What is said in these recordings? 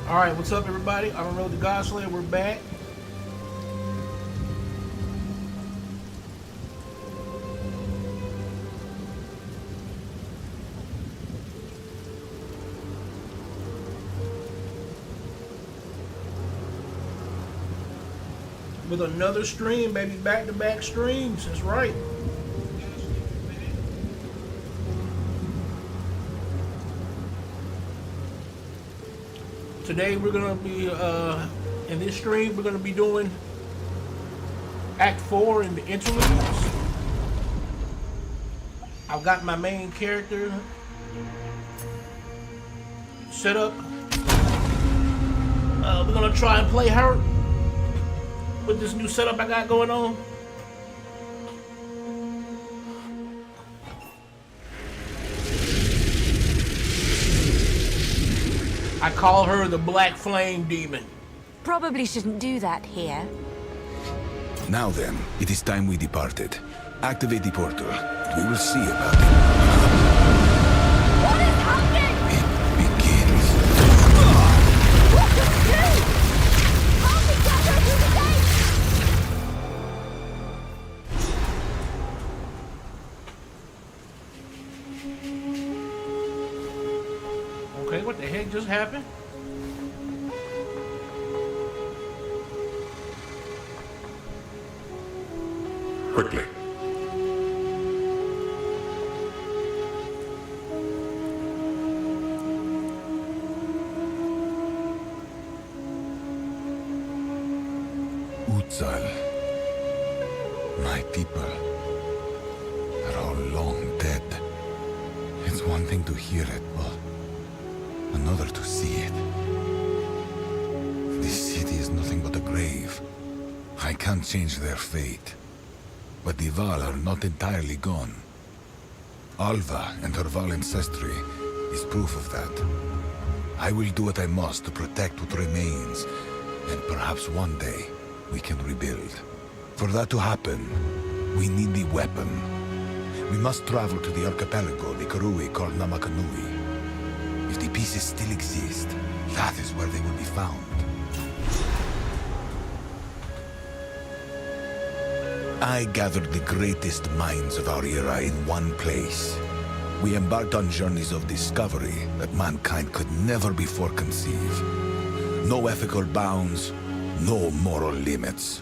Alright, what's up everybody? Amon-Rellik the Godslayer, we're back. With another stream, baby, back-to-back streams, that's right. Today we're gonna be in this stream we're gonna be doing Act 4 in the interludes. I've got my main character set up. We're gonna try and play her with this new setup I got going on. I call her the Black Flame Demon. Probably shouldn't do that here. Now then, it is time we departed. Activate the portal. We will see about it. What is happening? It begins. What do we do? Help me get her through the gate! Okay, what the heck just happened? Quickly. Exile. My people are all long dead. It's one thing to hear it, but another to see it. This city is nothing but a grave. I can't change their fate. But the Val are not entirely gone. Alva and her Val ancestry is proof of that. I will do what I must to protect what remains, and perhaps one day we can rebuild. For that to happen, we need the weapon. We must travel to the archipelago the Karui called Namakanui. If the pieces still exist, that is where they will be found. I gathered the greatest minds of our era in one place. We embarked on journeys of discovery that mankind could never before conceive. No ethical bounds, no moral limits.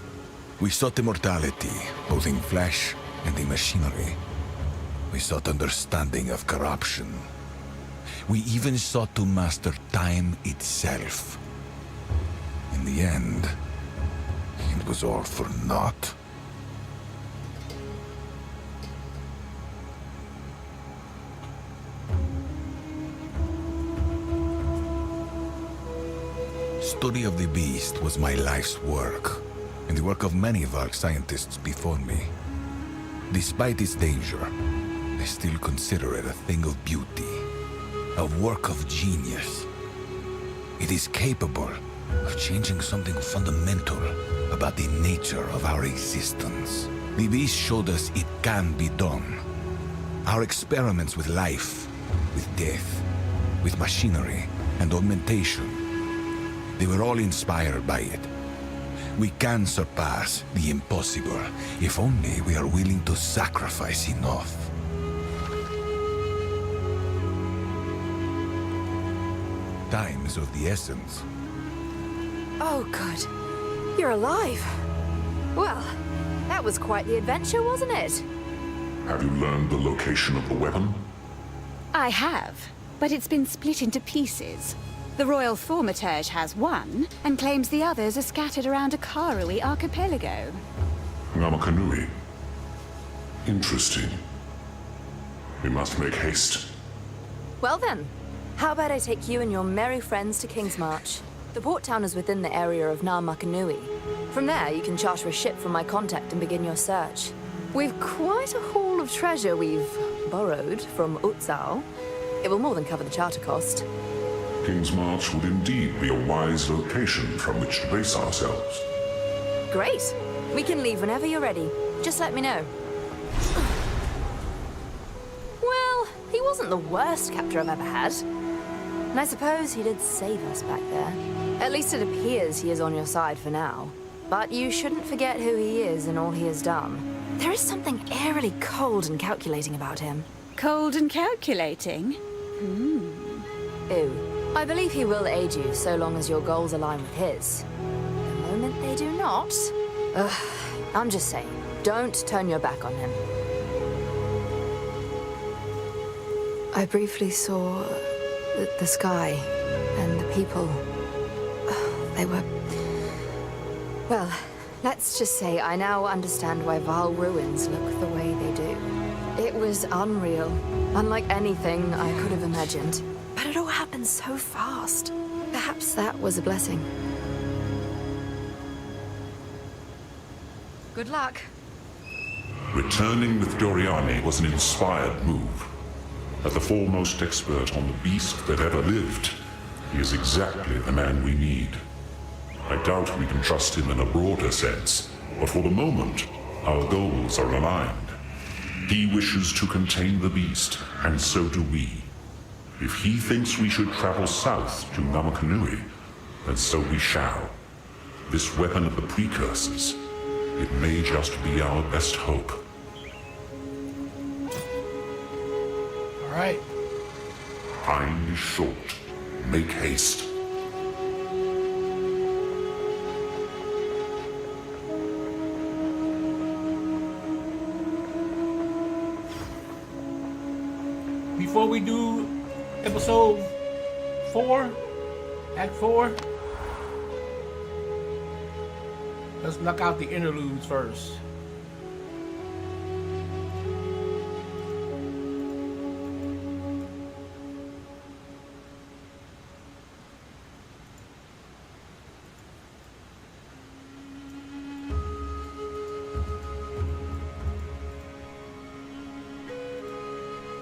We sought immortality, both in flesh and in machinery. We sought understanding of corruption. We even sought to master time itself. In the end, it was all for naught. Study of the beast was my life's work, and the work of many Valk scientists before me. Despite its danger, I still consider it a thing of beauty, a work of genius. It is capable of changing something fundamental about the nature of our existence. The beast showed us it can be done. Our experiments with life, with death, with machinery and augmentation, they were all inspired by it. We can surpass the impossible, if only we are willing to sacrifice enough. Time is of the essence. Oh, good. You're alive. Well, that was quite the adventure, wasn't it? Have you learned the location of the weapon? I have, but it's been split into pieces. The Royal Thaumaturge has one, and claims the others are scattered around a Karui archipelago. Namakanui. Interesting. We must make haste. Well then, how about I take you and your merry friends to Kingsmarch? The port town is within the area of Namakanui. From there, you can charter a ship from my contact and begin your search. We've quite a haul of treasure we've borrowed from Exile. It will more than cover the charter cost. Kingsmarch would indeed be a wise location from which to base ourselves. Great. We can leave whenever you're ready. Just let me know. Well, he wasn't the worst captor I've ever had. And I suppose he did save us back there. At least it appears he is on your side for now. But you shouldn't forget who he is and all he has done. There is something eerily cold and calculating about him. Cold and calculating? Ew. I believe he will aid you so long as your goals align with his. The moment they do not... I'm just saying, don't turn your back on him. I briefly saw the sky and the people. They were... Well, let's just say I now understand why Val ruins look the way they do. It was unreal, unlike anything I could have imagined. But it all happened so fast. Perhaps that was a blessing. Good luck. Returning with Doriani was an inspired move. As the foremost expert on the beast that ever lived, he is exactly the man we need. I doubt we can trust him in a broader sense, but for the moment, our goals are aligned. He wishes to contain the beast, and so do we. If he thinks we should travel south to Namakanui, then so we shall. This weapon of the precursors, it may just be our best hope. All right. Time is short. Make haste. Before we do episode 4, Act 4, let's knock out the interludes first.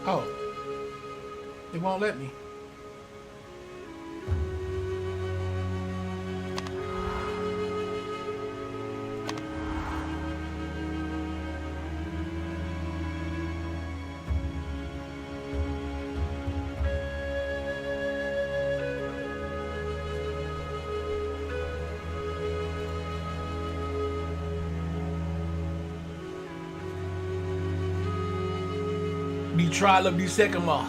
Oh. It won't let me. The trial of the second law.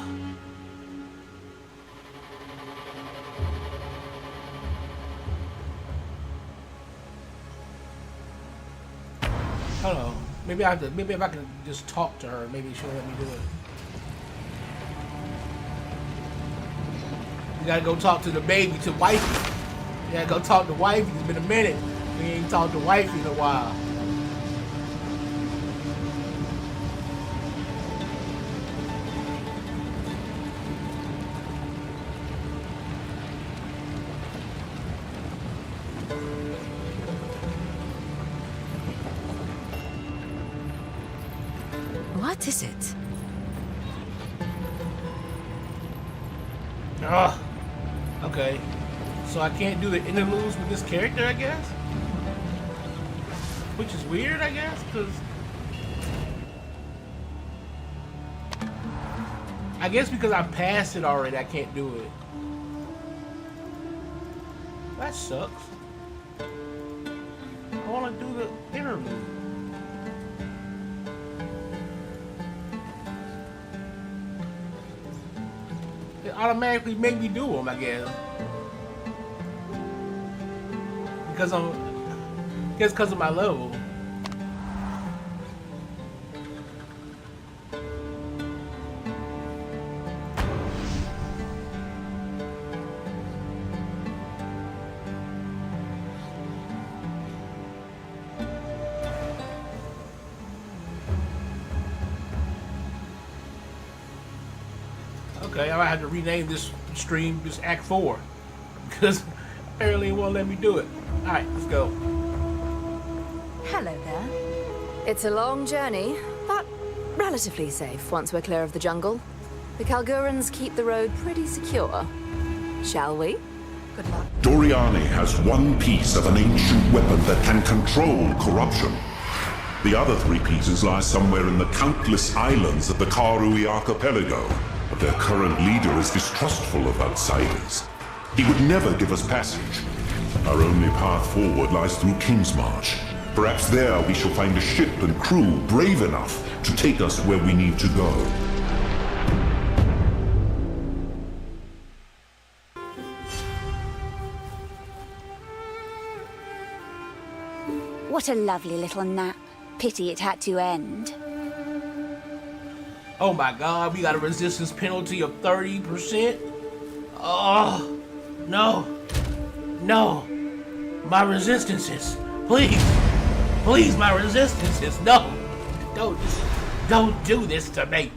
Hold on. Maybe if I can just talk to her, maybe she'll let me do it. You gotta go talk to the baby, to wifey. You gotta go talk to wifey. It's been a minute. We ain't talked to wifey in a while. What is it? Ugh. Okay. So I can't do the interludes with this character, I guess? Which is weird, I guess, because... I guess because I passed it already, I can't do it. That sucks. I want to do the interlude. It automatically make me do them, I guess. Because because of my level. Okay, I might have to rename this stream just Act 4 because apparently it won't let me do it. Alright, let's go. Hello there. It's a long journey, but relatively safe once we're clear of the jungle. The Kalgurans keep the road pretty secure. Shall we? Good luck. Doriani has one piece of an ancient weapon that can control corruption. The other 3 pieces lie somewhere in the countless islands of the Karui archipelago. but their current leader is distrustful of outsiders. He would never give us passage. Our only path forward lies through Kingsmarch. Perhaps there we shall find a ship and crew brave enough to take us where we need to go. What a lovely little nap. Pity it had to end. Oh my god, we got a resistance penalty of 30%? Oh, no. No. My resistances. Please. Please, my resistances. No. Don't do this to me.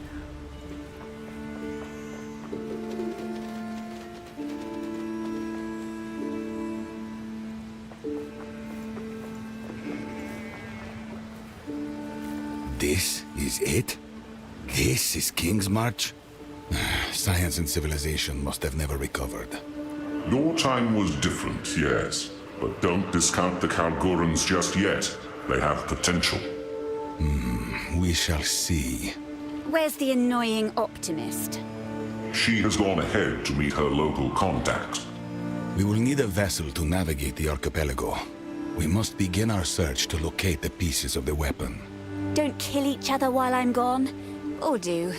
This is it? This is Kingsmarch? Science and civilization must have never recovered. Your time was different, yes. But don't discount the Kalgorans just yet. They have potential. We shall see. Where's the annoying optimist? She has gone ahead to meet her local contact. We will need a vessel to navigate the archipelago. We must begin our search to locate the pieces of the weapon. Don't kill each other while I'm gone. Or do.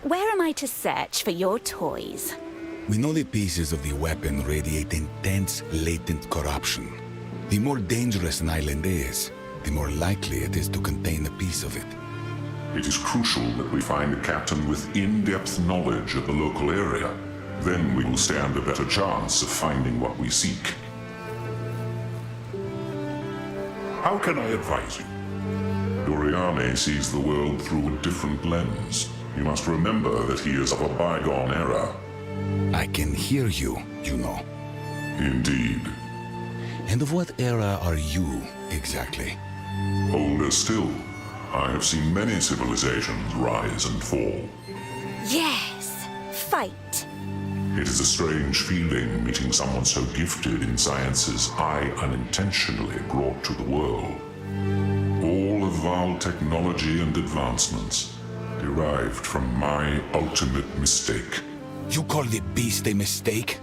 Where am I to search for your toys? We know the pieces of the weapon radiate intense, latent corruption. The more dangerous an island is, the more likely it is to contain a piece of it. It is crucial that we find a captain with in-depth knowledge of the local area. Then we will stand a better chance of finding what we seek. How can I advise you? Doriane sees the world through a different lens. You must remember that he is of a bygone era. I can hear you, you know. Indeed. And of what era are you, exactly? Older still, I have seen many civilizations rise and fall. Yes! Fight! It is a strange feeling meeting someone so gifted in sciences I unintentionally brought to the world. All of Val technology and advancements derived from my ultimate mistake. You call the beast a mistake?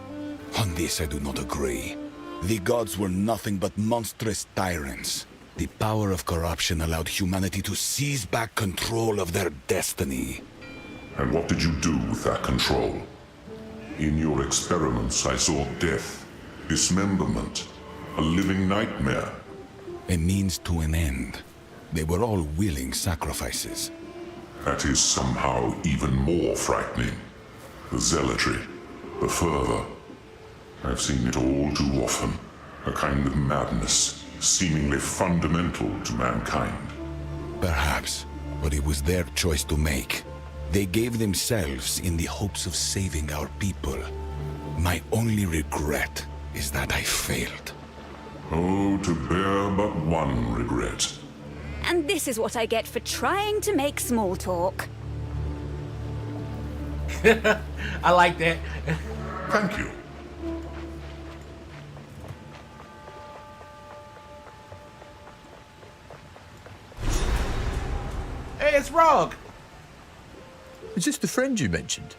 On this I do not agree. The gods were nothing but monstrous tyrants. The power of corruption allowed humanity to seize back control of their destiny. And what did you do with that control? In your experiments, I saw death, dismemberment, a living nightmare. A means to an end. They were all willing sacrifices. That is somehow even more frightening. The zealotry, the fervor. I've seen it all too often. A kind of madness, seemingly fundamental to mankind. Perhaps, but it was their choice to make. They gave themselves in the hopes of saving our people. My only regret is that I failed. Oh, to bear but one regret. And this is what I get for trying to make small talk. I like that. Thank you. Hey, it's Rog. Is this the friend you mentioned?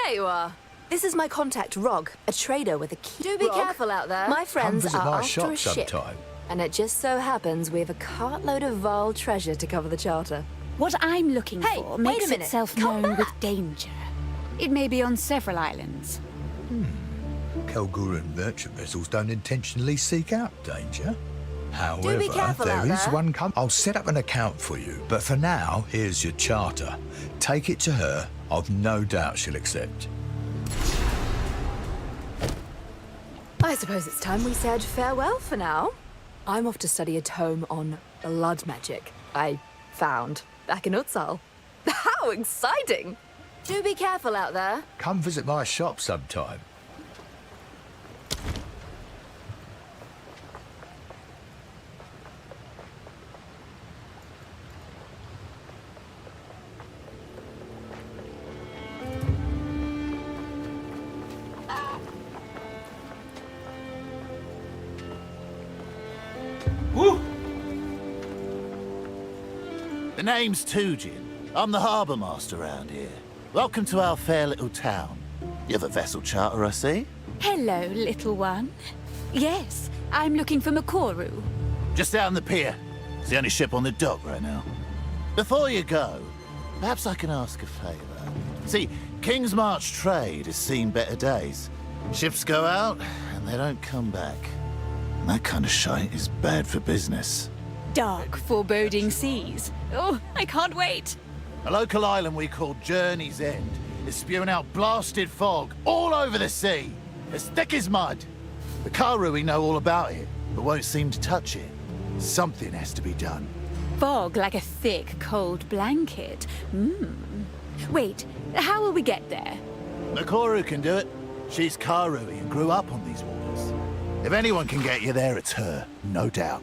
There you are. This is my contact, Rog, a trader with a key. Do be Rog? careful out there. My Come friends visit are my after shop a ship. sometime. And it just so happens we have a cartload of Val treasure to cover the charter. What I'm looking Hey, for wait a makes minute. itself Come known with back. danger. It may be on several islands. Kalguran merchant vessels don't intentionally seek out danger. However, careful out there is there. one I'll set up an account for you, but for now, here's your charter. Take it to her. I've no doubt she'll accept. I suppose it's time we said farewell for now. I'm off to study a tome on blood magic I found back in Exile. How exciting! Do be careful out there. Come visit my shop sometime. Woo! The name's Tujin. I'm the harbour master around here. Welcome to our fair little town. You have a vessel charter, I see. Hello, little one. Yes, I'm looking for Makoru. Just out on the pier. It's the only ship on the dock right now. Before you go, perhaps I can ask a favour. See, King's March trade has seen better days. Ships go out, and they don't come back. And that kind of shite is bad for business. Dark, foreboding seas. Oh, I can't wait. A local island we call Journey's End is spewing out blasted fog all over the sea, as thick as mud. The Karui know all about it, but won't seem to touch it. Something has to be done. Fog like a thick, cold blanket. Wait, how will we get there? Makoru can do it. She's Karui and grew up on these waters. If anyone can get you there, it's her, no doubt.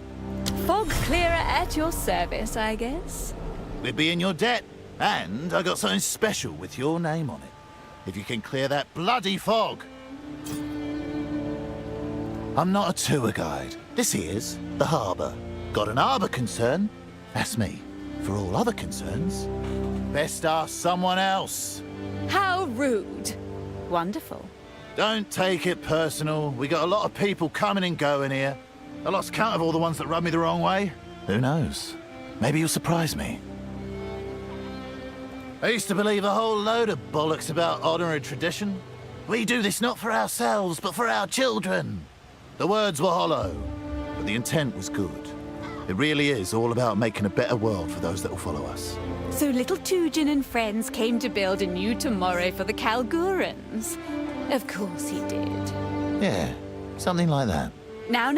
Fog clearer at your service, I guess. We'd be in your debt, and I got something special with your name on it. If you can clear that bloody fog. I'm not a tour guide. This here's the harbour. Got an harbour concern? That's me. For all other concerns, best ask someone else. How rude. Wonderful. Don't take it personal. We got a lot of people coming and going here. I lost count of all the ones that rub me the wrong way. Who knows? Maybe you'll surprise me. I used to believe a whole load of bollocks about honour and tradition. We do this not for ourselves, but for our children. The words were hollow, but the intent was good. It really is all about making a better world for those that will follow us. So little Tujin and friends came to build a new tomorrow for the Kalgurans. Of course he did. Yeah, something like that. Now,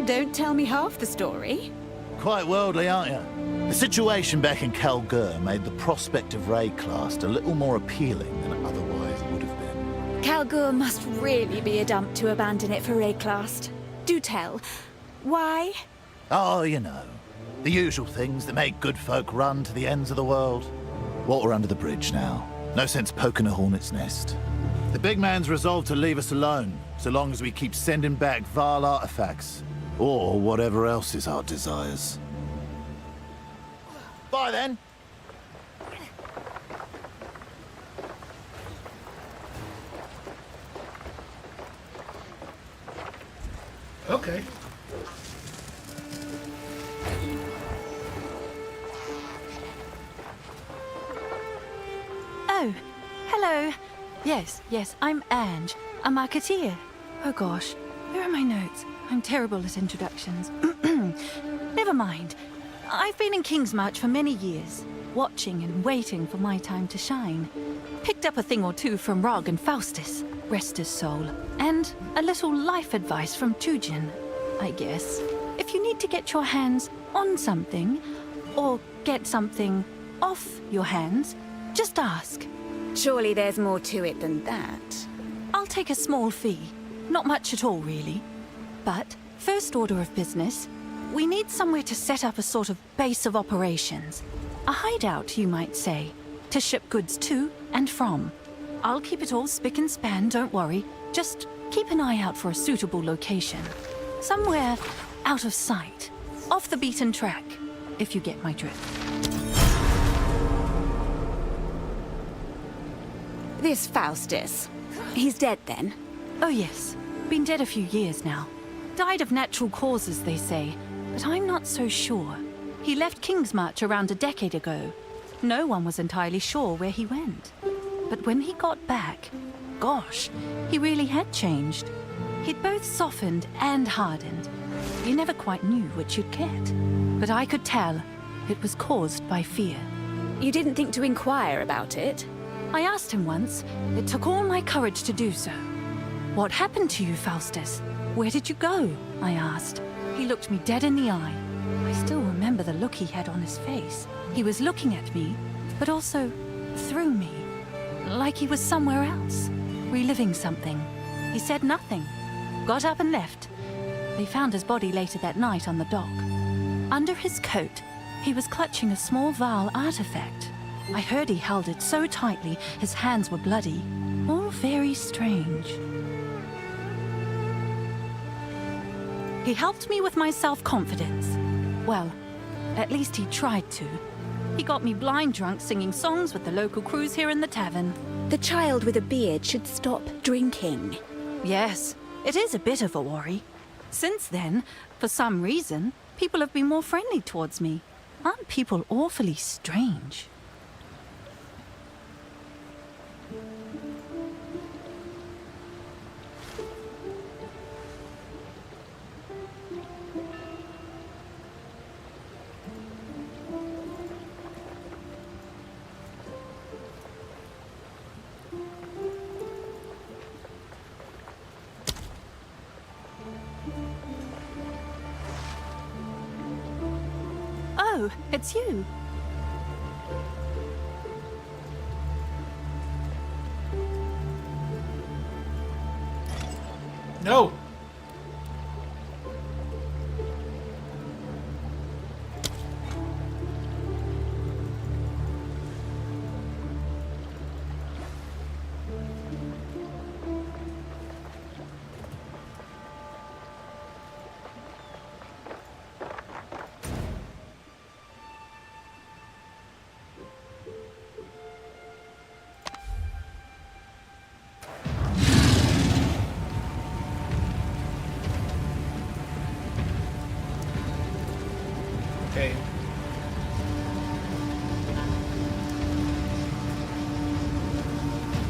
don't tell me half the story. Quite worldly, aren't you? The situation back in Kalgur made the prospect of Rayclast a little more appealing than it otherwise would have been. Kalgur must really be a dump to abandon it for Rayclast. Do tell. Why? Oh, you know, the usual things that make good folk run to the ends of the world. Water under the bridge now. No sense poking a hornet's nest. The big man's resolved to leave us alone, so long as we keep sending back Val artifacts. Or whatever else is our desires. Bye then. Okay. Oh, hello. Yes, I'm Ange, a marketeer. Oh gosh, where are my notes? I'm terrible at introductions. Never mind. I've been in Kingsmarch for many years, watching and waiting for my time to shine. Picked up a thing or two from Rog and Faustus, rest his soul, and a little life advice from Tujin, I guess. If you need to get your hands on something, or get something off your hands, just ask. Surely there's more to it than that. I'll take a small fee. Not much at all, really. But, first order of business, we need somewhere to set up a sort of base of operations. A hideout, you might say, to ship goods to and from. I'll keep it all spick and span, don't worry. Just keep an eye out for a suitable location. Somewhere out of sight. Off the beaten track, if you get my drift. This Faustus, he's dead then? Oh yes, been dead a few years now. Died of natural causes, they say, but I'm not so sure. He left Kingsmarch around a decade ago. No one was entirely sure where he went. But when he got back, gosh, he really had changed. He'd both softened and hardened. You never quite knew which you'd get. But I could tell it was caused by fear. You didn't think to inquire about it? I asked him once. It took all my courage to do so. What happened to you, Faustus? Where did you go? I asked. He looked me dead in the eye. I still remember the look he had on his face. He was looking at me, but also through me. Like he was somewhere else, reliving something. He said nothing. Got up and left. They found his body later that night on the dock. Under his coat, he was clutching a small Val artifact. I heard he held it so tightly his hands were bloody. All very strange. He helped me with my self-confidence. Well, at least he tried to. He got me blind drunk singing songs with the local crews here in the tavern. The child with a beard should stop drinking. Yes, it is a bit of a worry. Since then, for some reason, people have been more friendly towards me. Aren't people awfully strange? Oh, it's you. No. Okay.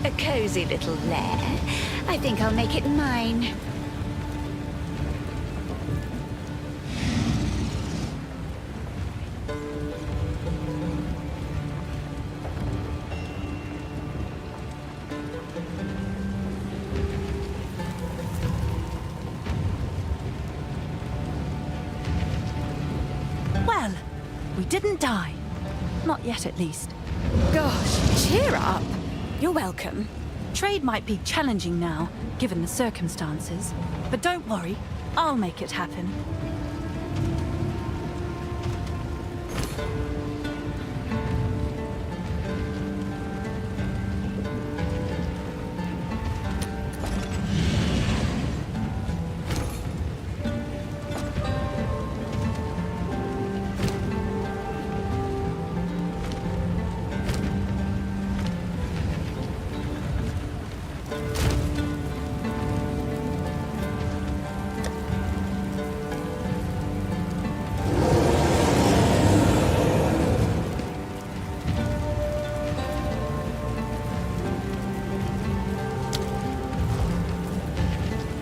A cozy little lair. I think I'll make it mine. Well, we didn't die. Not yet, at least. Gosh, cheer up. You're welcome. Trade might be challenging now, given the circumstances. But don't worry, I'll make it happen.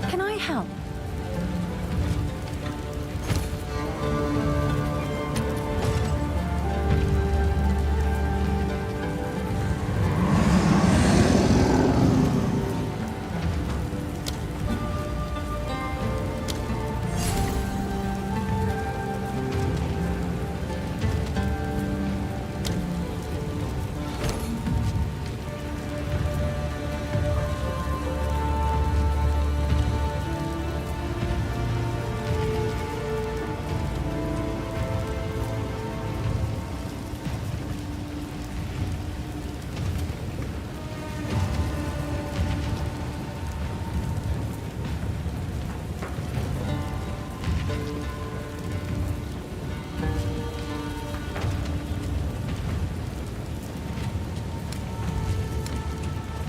Can I help?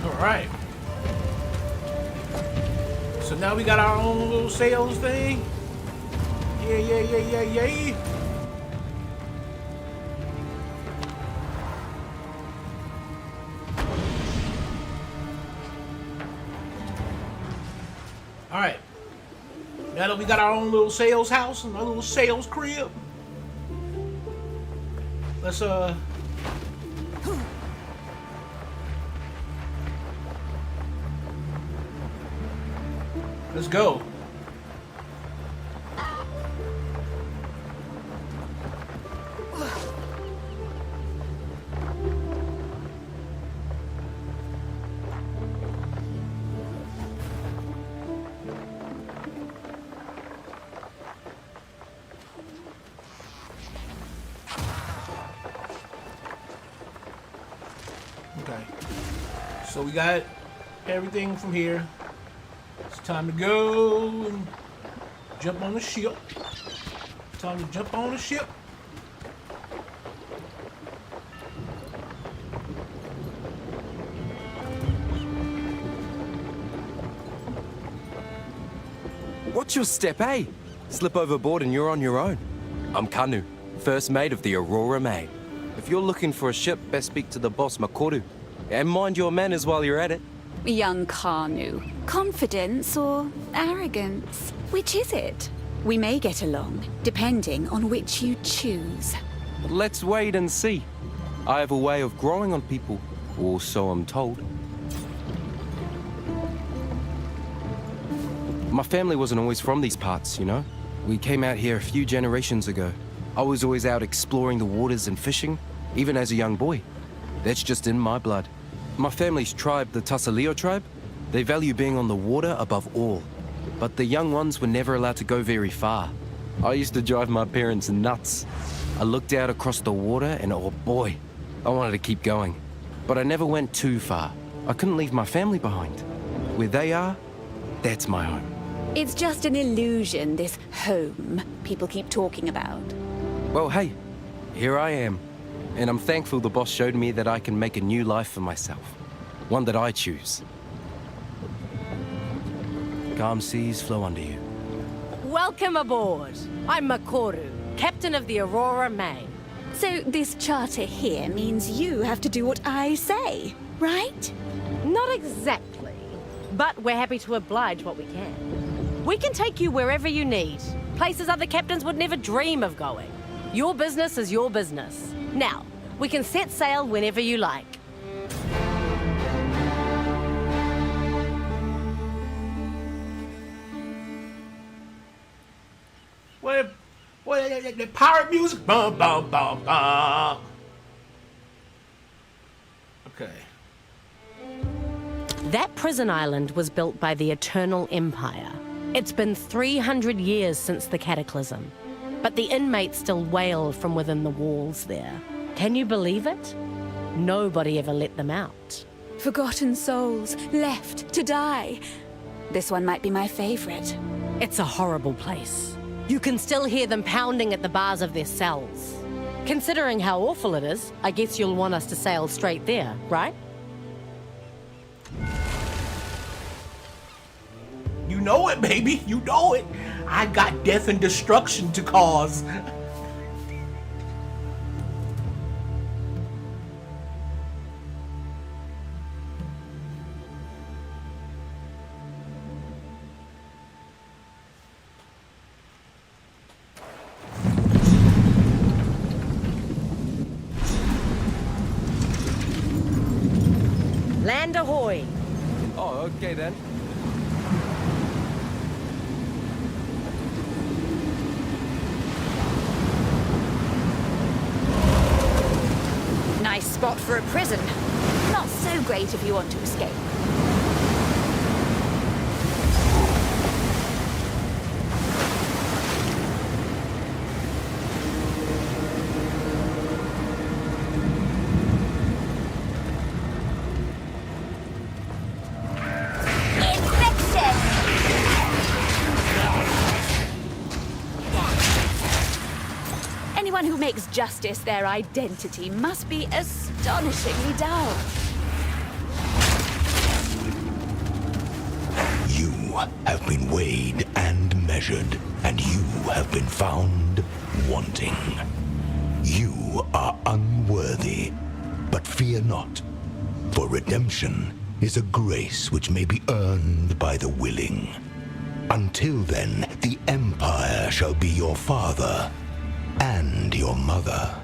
Alright. So now we got our own little sales thing. Yeah. Alright. Now that we got our own little sales house and our little sales crib. Let's go. Okay. So we got everything from here. It's time to go and jump on the ship. Time to jump on the ship. Watch your step, eh? Slip overboard and you're on your own. I'm Kanu, first mate of the Aurora Main. If you're looking for a ship, best speak to the boss Makoru. And mind your manners while you're at it. Young Kanu. Confidence or arrogance? Which is it? We may get along, depending on which you choose. Let's wait and see. I have a way of growing on people, or so I'm told. My family wasn't always from these parts, you know? We came out here a few generations ago. I was always out exploring the waters and fishing, even as a young boy. That's just in my blood. My family's tribe, the Tasaleo tribe, they value being on the water above all. But the young ones were never allowed to go very far. I used to drive my parents nuts. I looked out across the water and oh boy, I wanted to keep going. But I never went too far. I couldn't leave my family behind. Where they are, that's my home. It's just an illusion, this home people keep talking about. Well, hey, here I am. And I'm thankful the boss showed me that I can make a new life for myself. One that I choose. Calm seas flow under you. Welcome aboard. I'm Makoru, captain of the Aurora Main. So this charter here means you have to do what I say, right? Not exactly, but we're happy to oblige what we can. We can take you wherever you need, places other captains would never dream of going. Your business is your business. Now, we can set sail whenever you like. What, the pirate music? Bum, bum, bum, bum. Okay. That prison island was built by the Eternal Empire. It's been 300 years since the Cataclysm, but the inmates still wail from within the walls there. Can you believe it? Nobody ever let them out. Forgotten souls, left to die. This one might be my favorite. It's a horrible place. You can still hear them pounding at the bars of their cells. Considering how awful it is, I guess you'll want us to sail straight there, right? You know it, baby. You know it. I got death and destruction to cause. Land ahoy! Oh, okay then. Nice spot for a prison. Not so great if you want to escape. Anyone who makes justice their identity must be astonishingly dull. You have been weighed and measured, and you have been found wanting. You are unworthy, but fear not, for redemption is a grace which may be earned by the willing. Until then, the Empire shall be your father and your mother.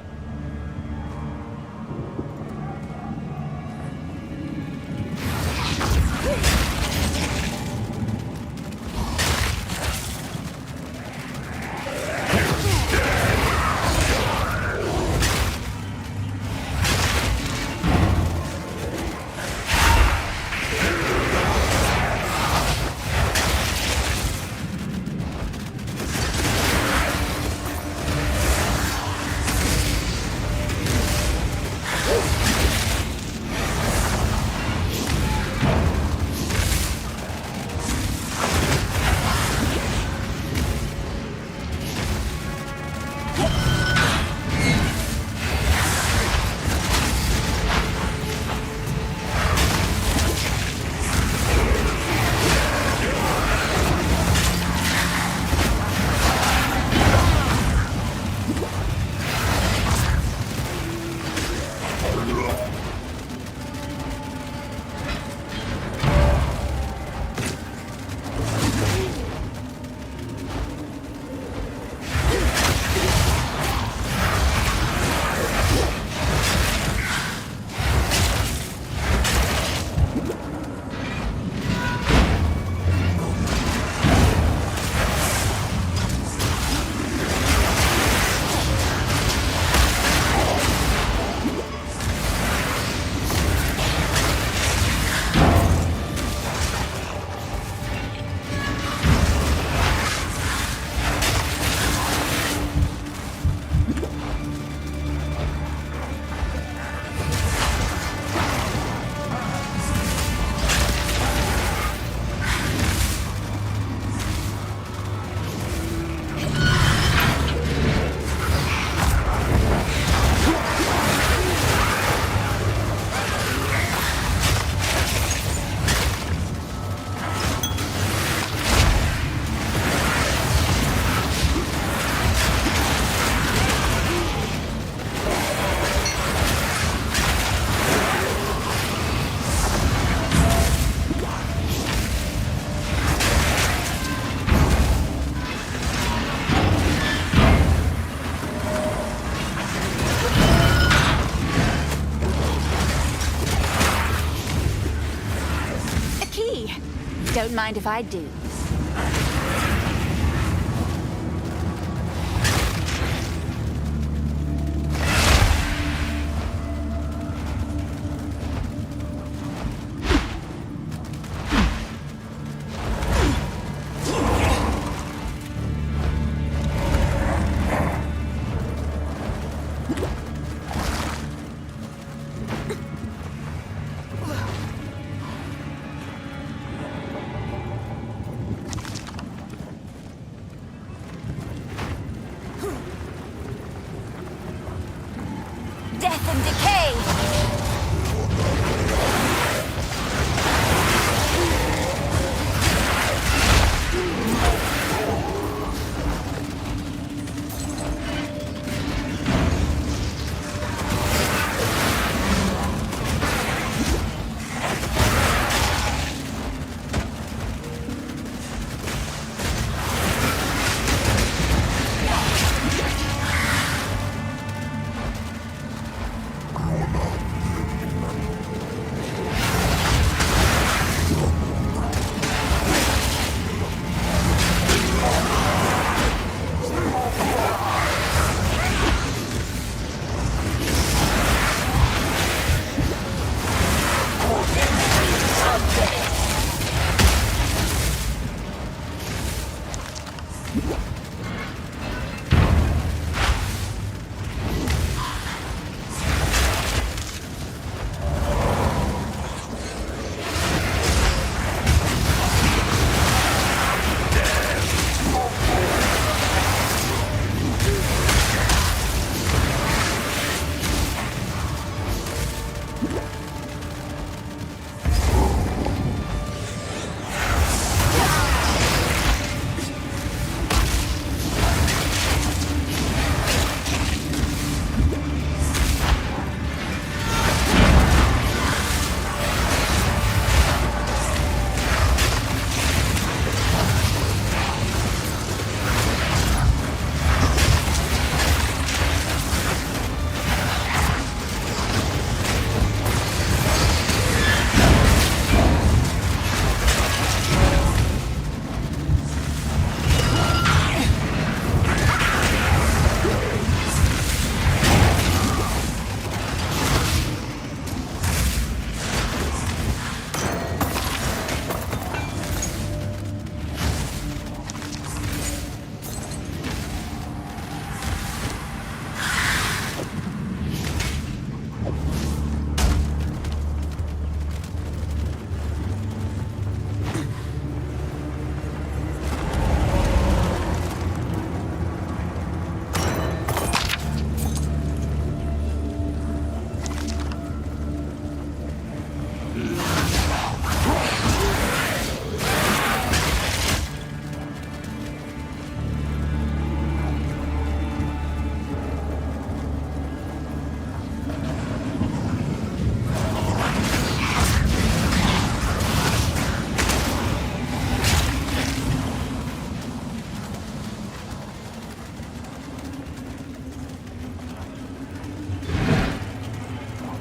Don't mind if I do. Death and decay!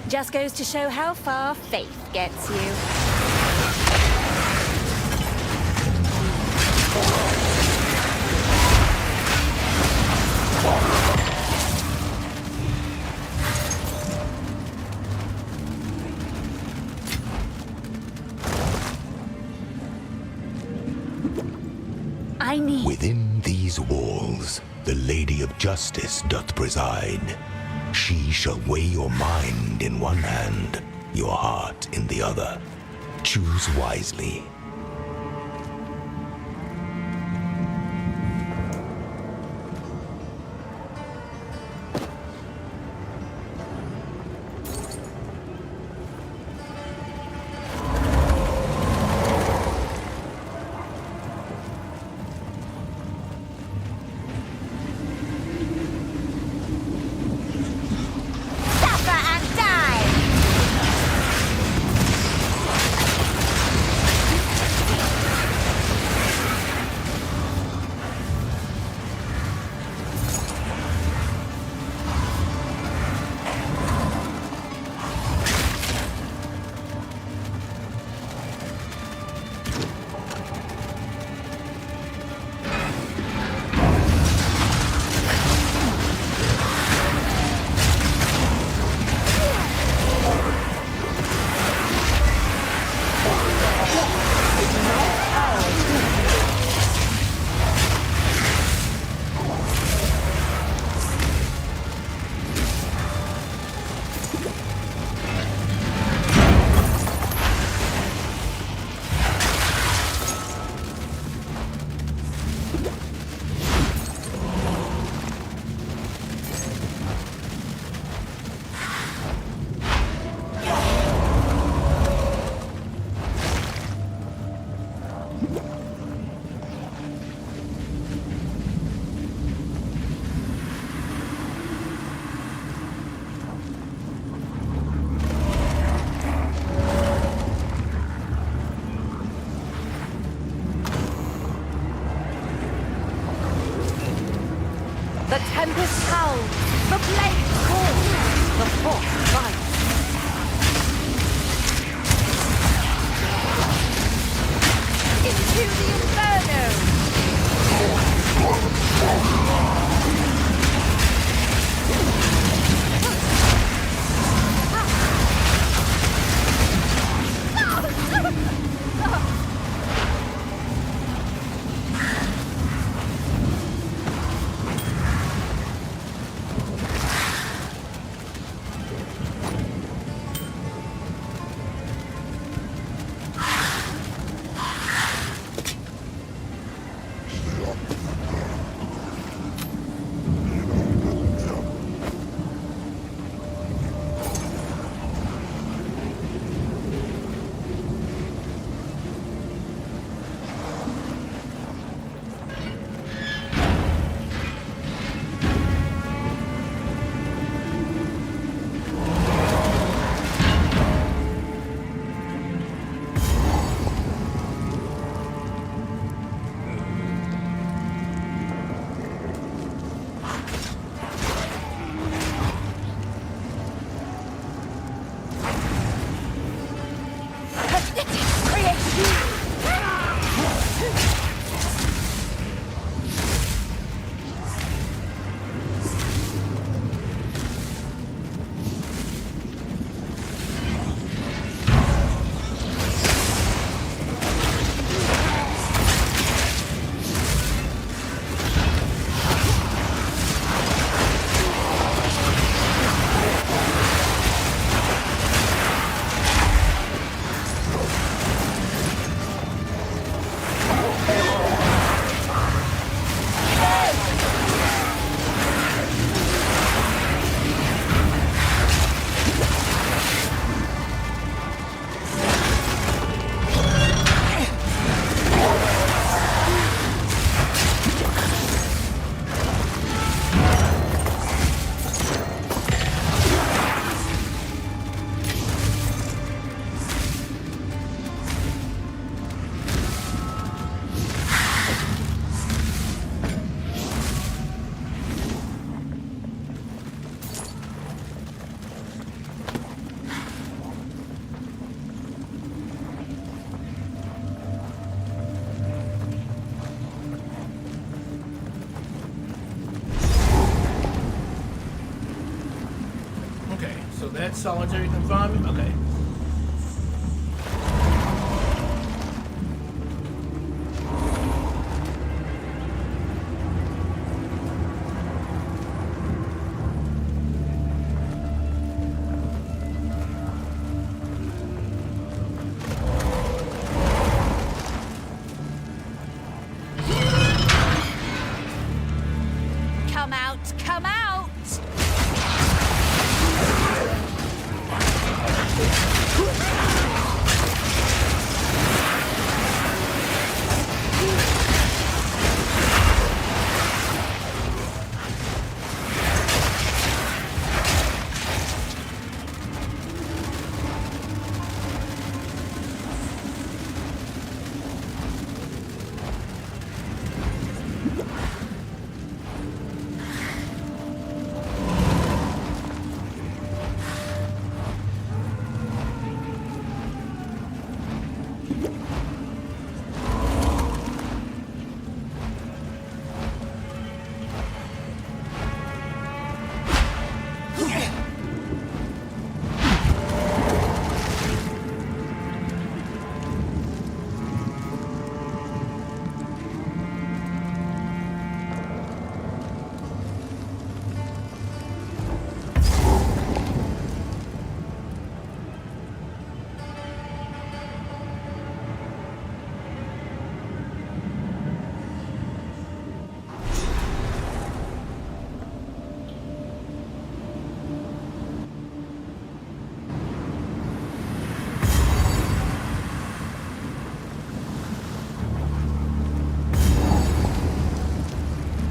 Just goes to show how far faith gets you. I need... Within these walls, the Lady of Justice doth preside. She shall weigh your mind in one hand, your heart in the other. Choose wisely. flames fall. The fourth light. Into the inferno! So that's solitary confinement? Okay. Come out, come out!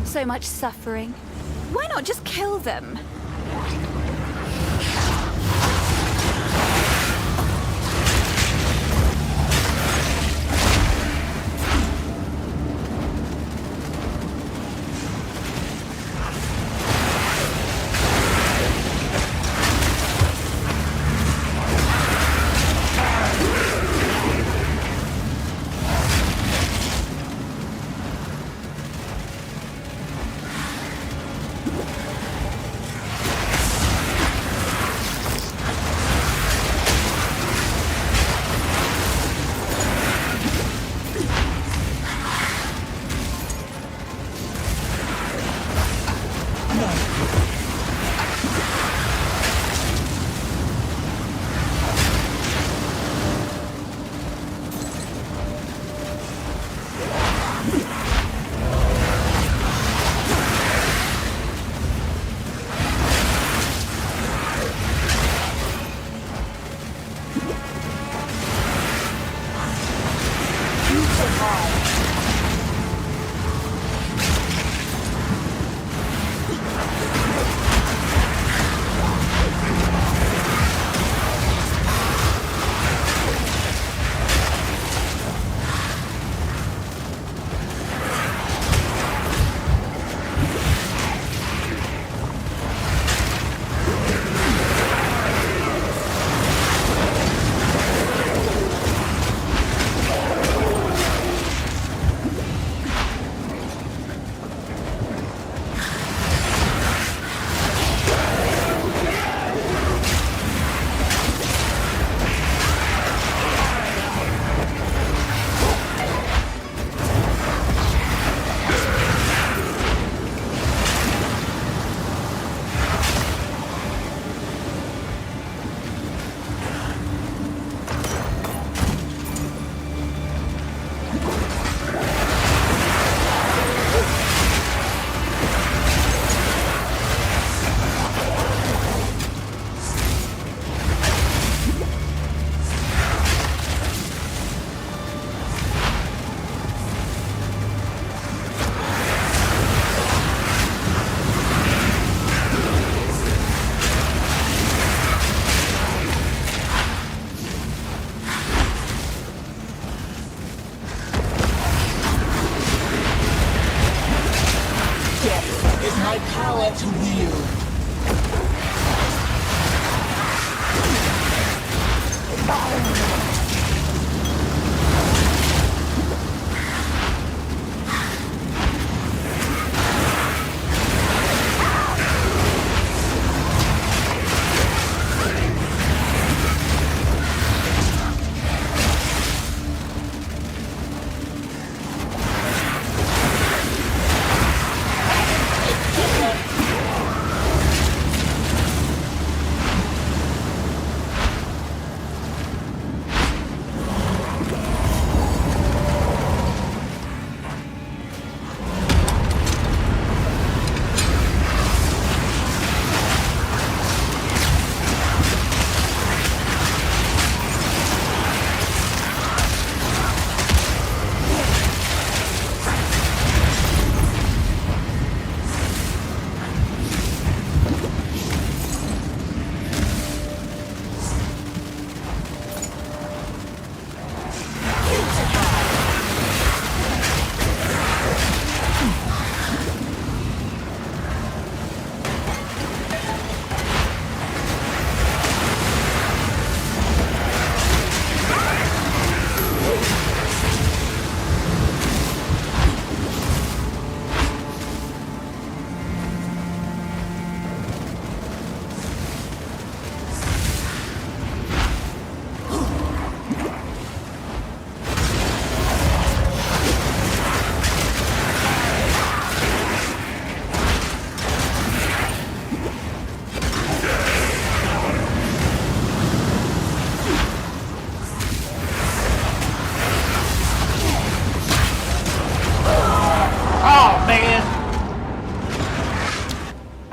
So much suffering. Why not just kill them?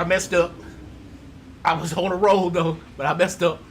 I messed up. I was on a roll though, but I messed up.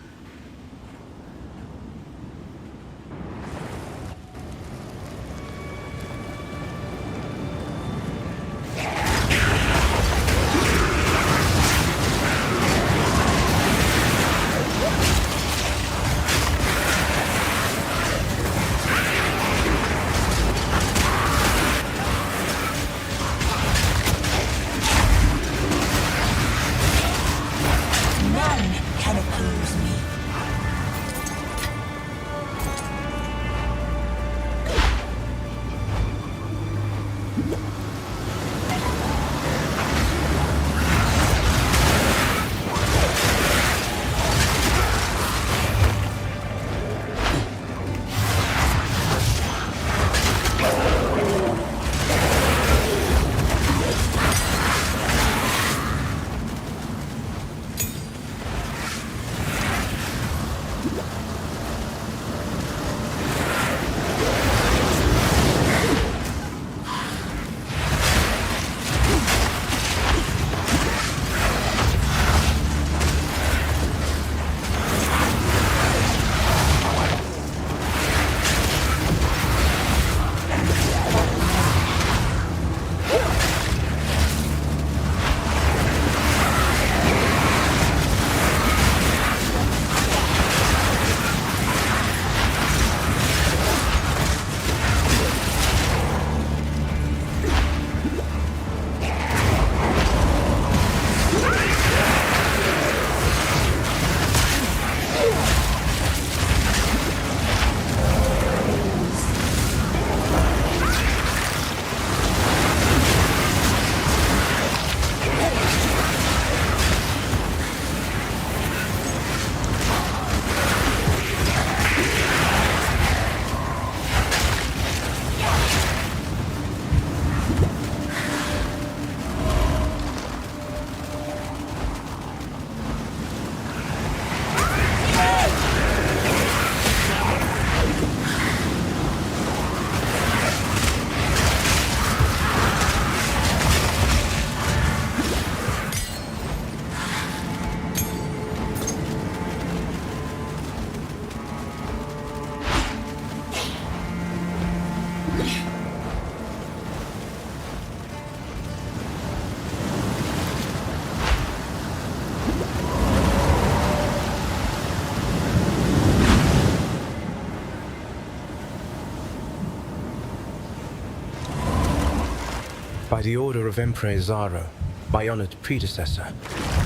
By the order of Emperor Zaro, my honored predecessor,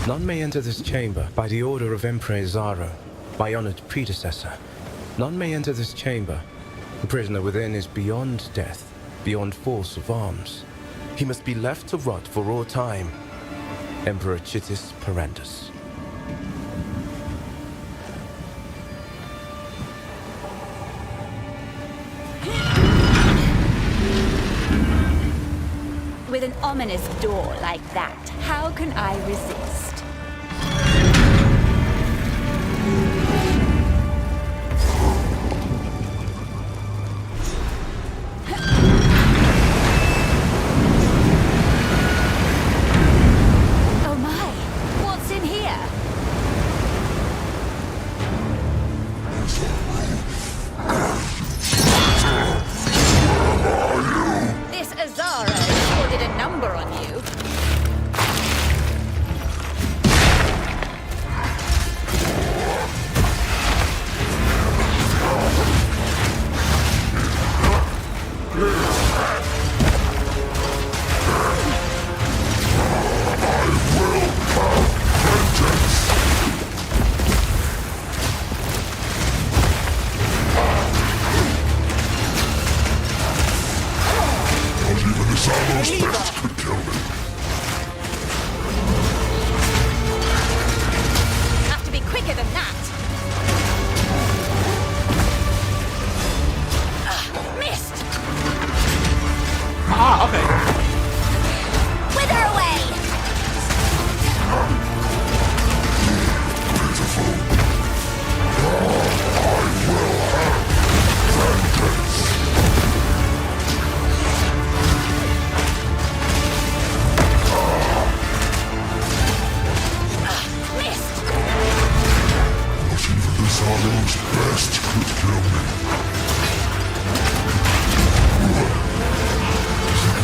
none may enter this chamber. By the order of Emperor Zaro, my honored predecessor, none may enter this chamber. The prisoner within is beyond death, beyond force of arms. He must be left to rot for all time. Emperor Chittis Parandus. With an ominous door like that, how can I resist? Oh my! What's in here? This Azaro ordered a number on you. Have to be quicker than that. Missed! Ah, okay. Wither away! Missed! Zaro's best could kill me.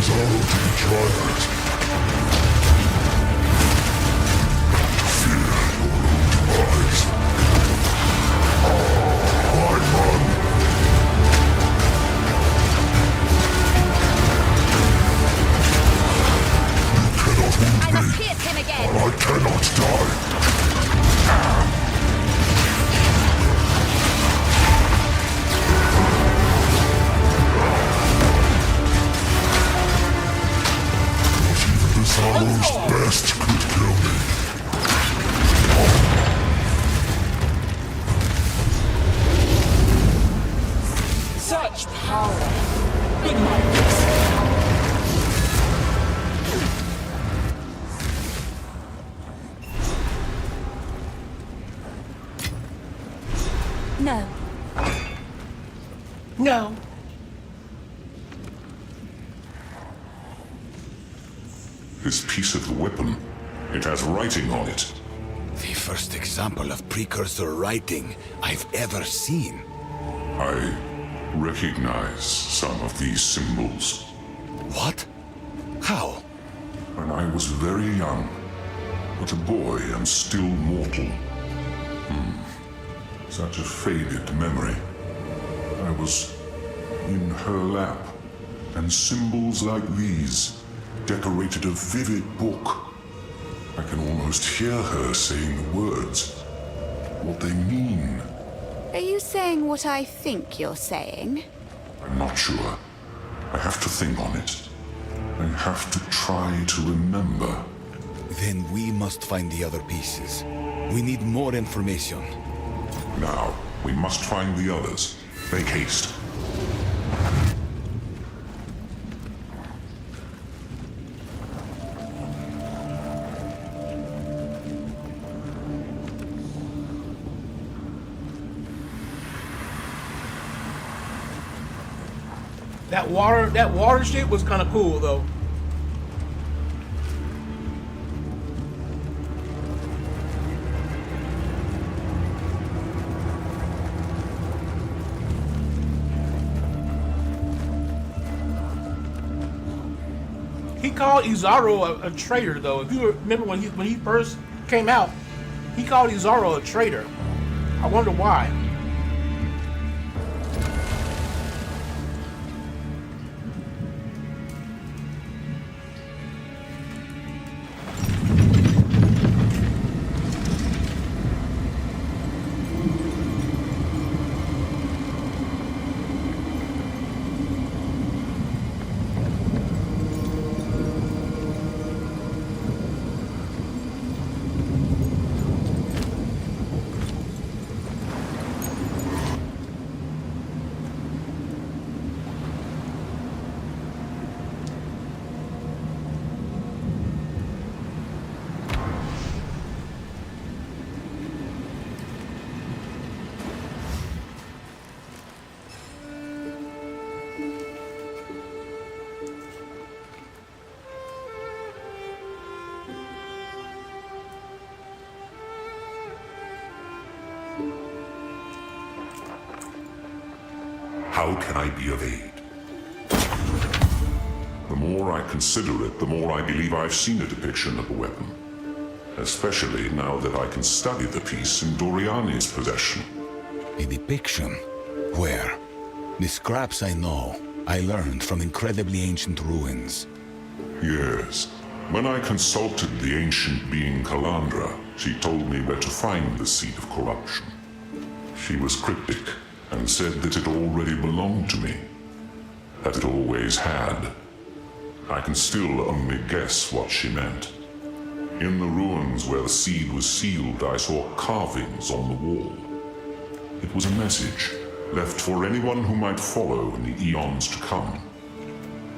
Zaro didn't try that. Fear your own demise. I run. You cannot wound I must me. pierce him again. I cannot die. The Zaro's best could kill me. Such power in my wrist. No. No. This piece of the weapon, it has writing on it. The first example of precursor writing I've ever seen. I recognize some of these symbols. What? How? When I was very young, but a boy and still mortal. Such a faded memory. I was in her lap, and symbols like these decorated a vivid book. I can almost hear her saying the words, what they mean. Are you saying what I think you're saying? I'm not sure. I have to think on it. I have to try to remember. Then we must find the other pieces. We need more information. Now, we must find the others. Make haste. That water shit was kind of cool though. He called Izaro a traitor, though. If you remember when he first came out, he called Izaro a traitor. I wonder why. How can I be of aid? The more I consider it, the more I believe I've seen a depiction of the weapon. Especially now that I can study the piece in Doriani's possession. A depiction? Where? The scraps I know, I learned from incredibly ancient ruins. Yes. When I consulted the ancient being Calandra, she told me where to find the seed of corruption. She was cryptic, and said that it already belonged to me. That it always had. I can still only guess what she meant. In the ruins where the seed was sealed, I saw carvings on the wall. It was a message, left for anyone who might follow in the eons to come.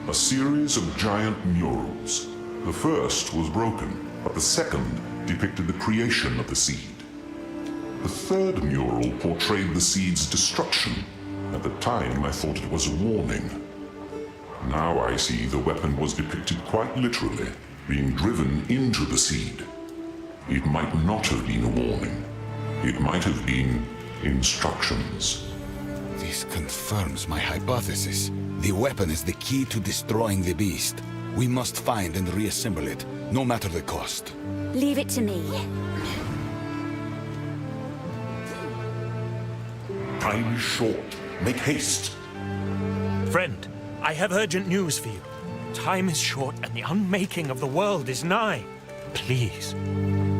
A series of giant murals. The first was broken, but the second depicted the creation of the seed. The third mural portrayed the seed's destruction. At the time, I thought it was a warning. Now I see the weapon was depicted quite literally, being driven into the seed. It might not have been a warning. It might have been instructions. This confirms my hypothesis. The weapon is the key to destroying the beast. We must find and reassemble it, no matter the cost. Leave it to me. Time is short. Make haste. Friend, I have urgent news for you. Time is short and the unmaking of the world is nigh. Please,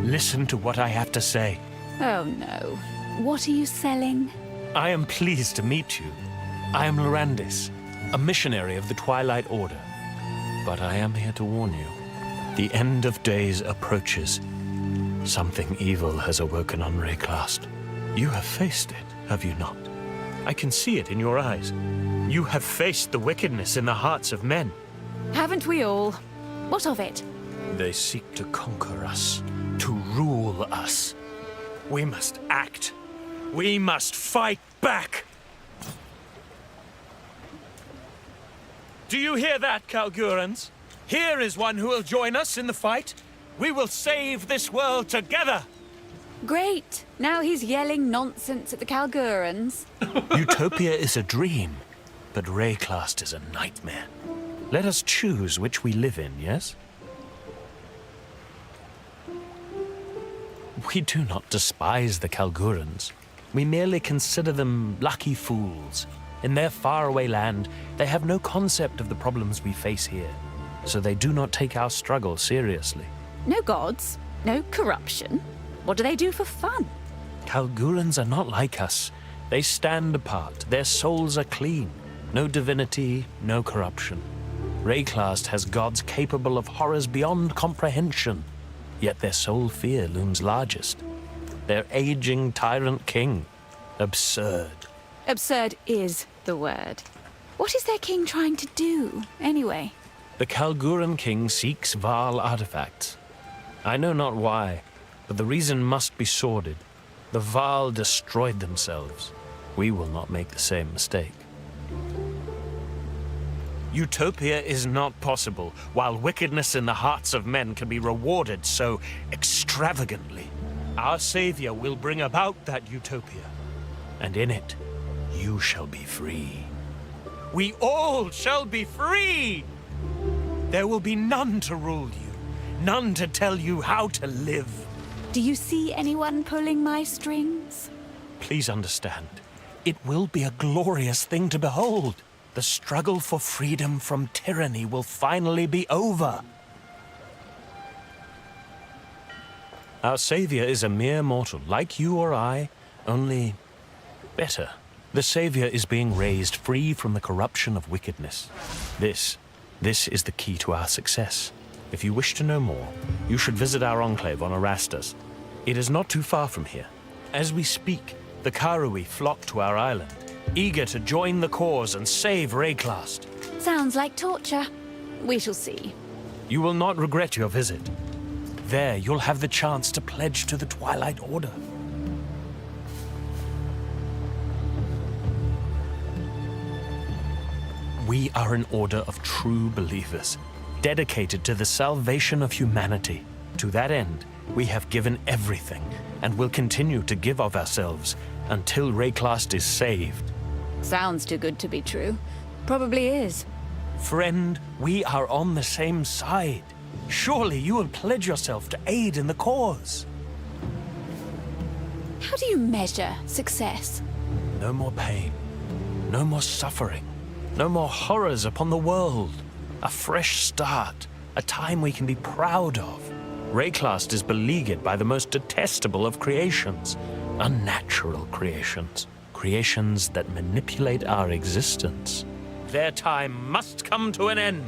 listen to what I have to say. Oh no. What are you selling? I am pleased to meet you. I am Lorandis, a missionary of the Twilight Order. But I am here to warn you. The end of days approaches. Something evil has awoken on Rayclast. You have faced it, have you not? I can see it in your eyes. You have faced the wickedness in the hearts of men. Haven't we all? What of it? They seek to conquer us, to rule us. We must act. We must fight back. Do you hear that, Kalgurans? Here is one who will join us in the fight. We will save this world together. Great. Now he's yelling nonsense at the Kalgurans. Utopia is a dream, but Rayclast is a nightmare. Let us choose which we live in, yes? We do not despise the Kalgurans. We merely consider them lucky fools. In their faraway land, they have no concept of the problems we face here, so they do not take our struggle seriously. No gods, no corruption. What do they do for fun? Kalgurans are not like us. They stand apart. Their souls are clean. No divinity, no corruption. Rayclast has gods capable of horrors beyond comprehension, yet their sole fear looms largest. Their aging tyrant king. Absurd. Absurd is the word. What is their king trying to do, anyway? The Kalguran king seeks Vaal artifacts. I know not why, but the reason must be sordid. The Vaal destroyed themselves. We will not make the same mistake. Utopia is not possible while wickedness in the hearts of men can be rewarded so extravagantly. Our Savior will bring about that utopia, and in it, you shall be free. We all shall be free! There will be none to rule you, none to tell you how to live. Do you see anyone pulling my strings? Please understand, it will be a glorious thing to behold. The struggle for freedom from tyranny will finally be over. Our savior is a mere mortal, like you or I, only better. The savior is being raised free from the corruption of wickedness. This is the key to our success. If you wish to know more, you should visit our enclave on Erastus. It is not too far from here. As we speak, the Karui flock to our island, eager to join the cause and save Rayclast. Sounds like torture. We shall see. You will not regret your visit. There, you'll have the chance to pledge to the Twilight Order. We are an order of true believers, dedicated to the salvation of humanity. To that end, we have given everything, and will continue to give of ourselves until Rayclast is saved. Sounds too good to be true. Probably is. Friend, we are on the same side. Surely you will pledge yourself to aid in the cause. How do you measure success? No more pain, no more suffering, no more horrors upon the world. A fresh start, a time we can be proud of. Rayclast is beleaguered by the most detestable of creations, unnatural creations, creations that manipulate our existence. Their time must come to an end.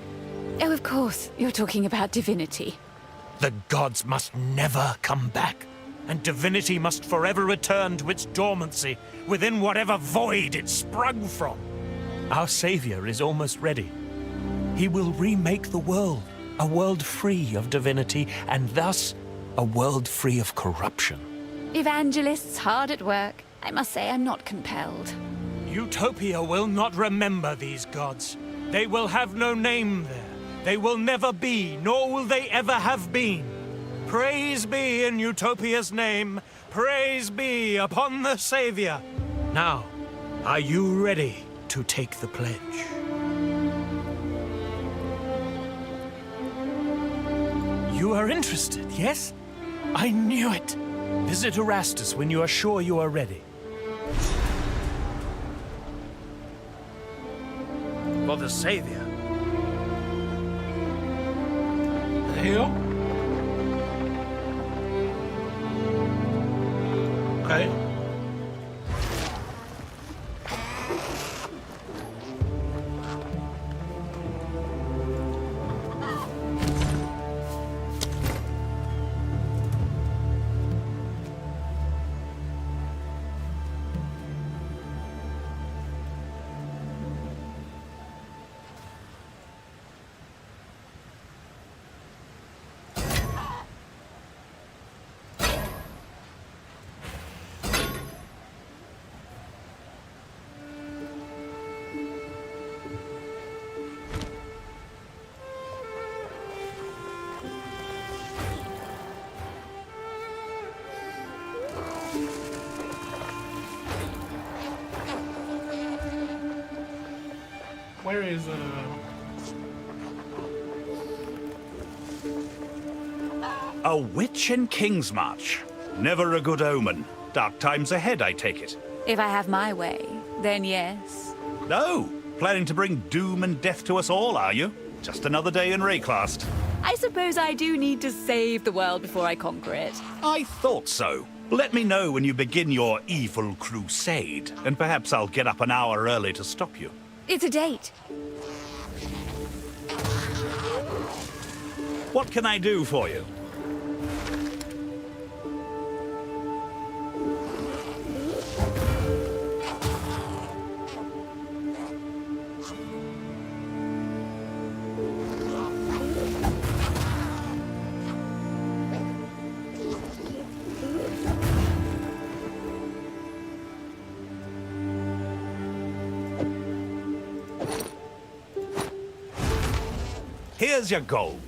Oh, of course. You're talking about divinity. The gods must never come back, and divinity must forever return to its dormancy within whatever void it sprung from. Our savior is almost ready. He will remake the world, a world free of divinity, and thus a world free of corruption. Evangelists hard at work. I must say I'm not compelled. Utopia will not remember these gods. They will have no name there. They will never be, nor will they ever have been. Praise be in Utopia's name. Praise be upon the Savior. Now, are you ready to take the pledge? You are interested, yes? I knew it. Visit Erastus when you are sure you are ready. For the Savior. The hell? Okay. Where is A witch in Kingsmarch. Never a good omen. Dark times ahead, I take it. If I have my way, then yes. No, planning to bring doom and death to us all, are you? Just another day in Rayclast. I suppose I do need to save the world before I conquer it. I thought so. Let me know when you begin your evil crusade, and perhaps I'll get up an hour early to stop you. It's a date. What can I do for you? Here's your gold.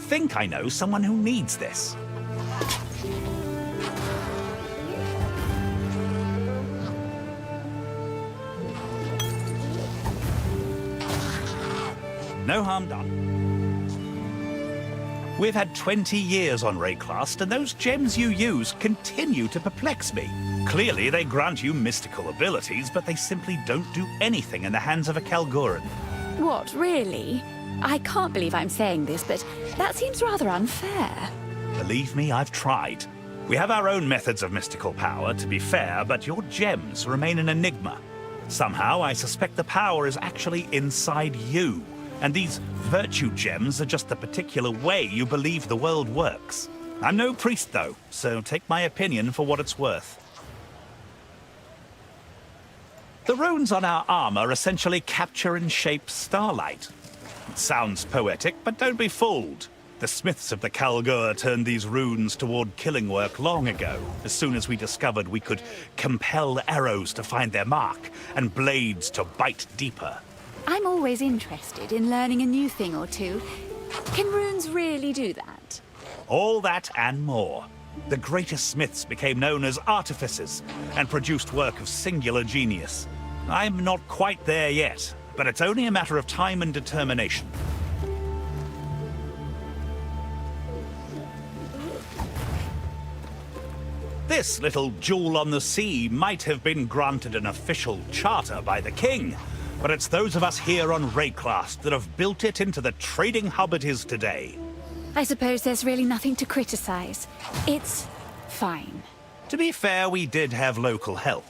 think I know someone who needs this. No harm done. We've had 20 years on Rayclast, and those gems you use continue to perplex me. Clearly, they grant you mystical abilities, but they simply don't do anything in the hands of a Kalguran. What, really? I can't believe I'm saying this, but that seems rather unfair. Believe me, I've tried. We have our own methods of mystical power, to be fair, but your gems remain an enigma. Somehow, I suspect the power is actually inside you. And these virtue gems are just the particular way you believe the world works. I'm no priest, though, so take my opinion for what it's worth. The runes on our armor essentially capture and shape starlight. It sounds poetic, but don't be fooled. The smiths of the Kalgur turned these runes toward killing work long ago, as soon as we discovered we could compel arrows to find their mark, and blades to bite deeper. I'm always interested in learning a new thing or two. Can runes really do that? All that and more. The greatest smiths became known as artificers and produced work of singular genius. I'm not quite there yet, but it's only a matter of time and determination. This little jewel on the sea might have been granted an official charter by the king, but it's those of us here on Rayclast that have built it into the trading hub it is today. I suppose there's really nothing to criticize. It's fine. To be fair, we did have local help.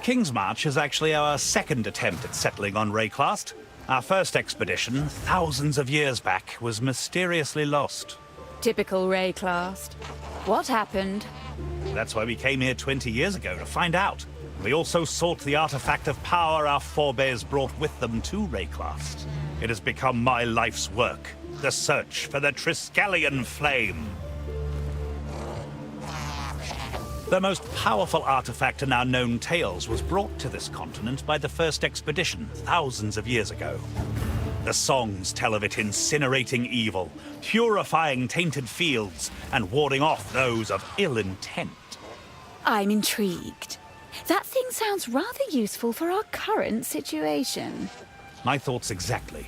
Kingsmarch is actually our second attempt at settling on Rayclast. Our first expedition, thousands of years back, was mysteriously lost. Typical Rayclast. What happened? That's why we came here 20 years ago, to find out. We also sought the artifact of power our forebears brought with them to Rayclast. It has become my life's work, the search for the Triskelion flame. The most powerful artifact in our known tales was brought to this continent by the first expedition thousands of years ago. The songs tell of it incinerating evil, purifying tainted fields, and warding off those of ill intent. I'm intrigued. That thing sounds rather useful for our current situation. My thoughts exactly.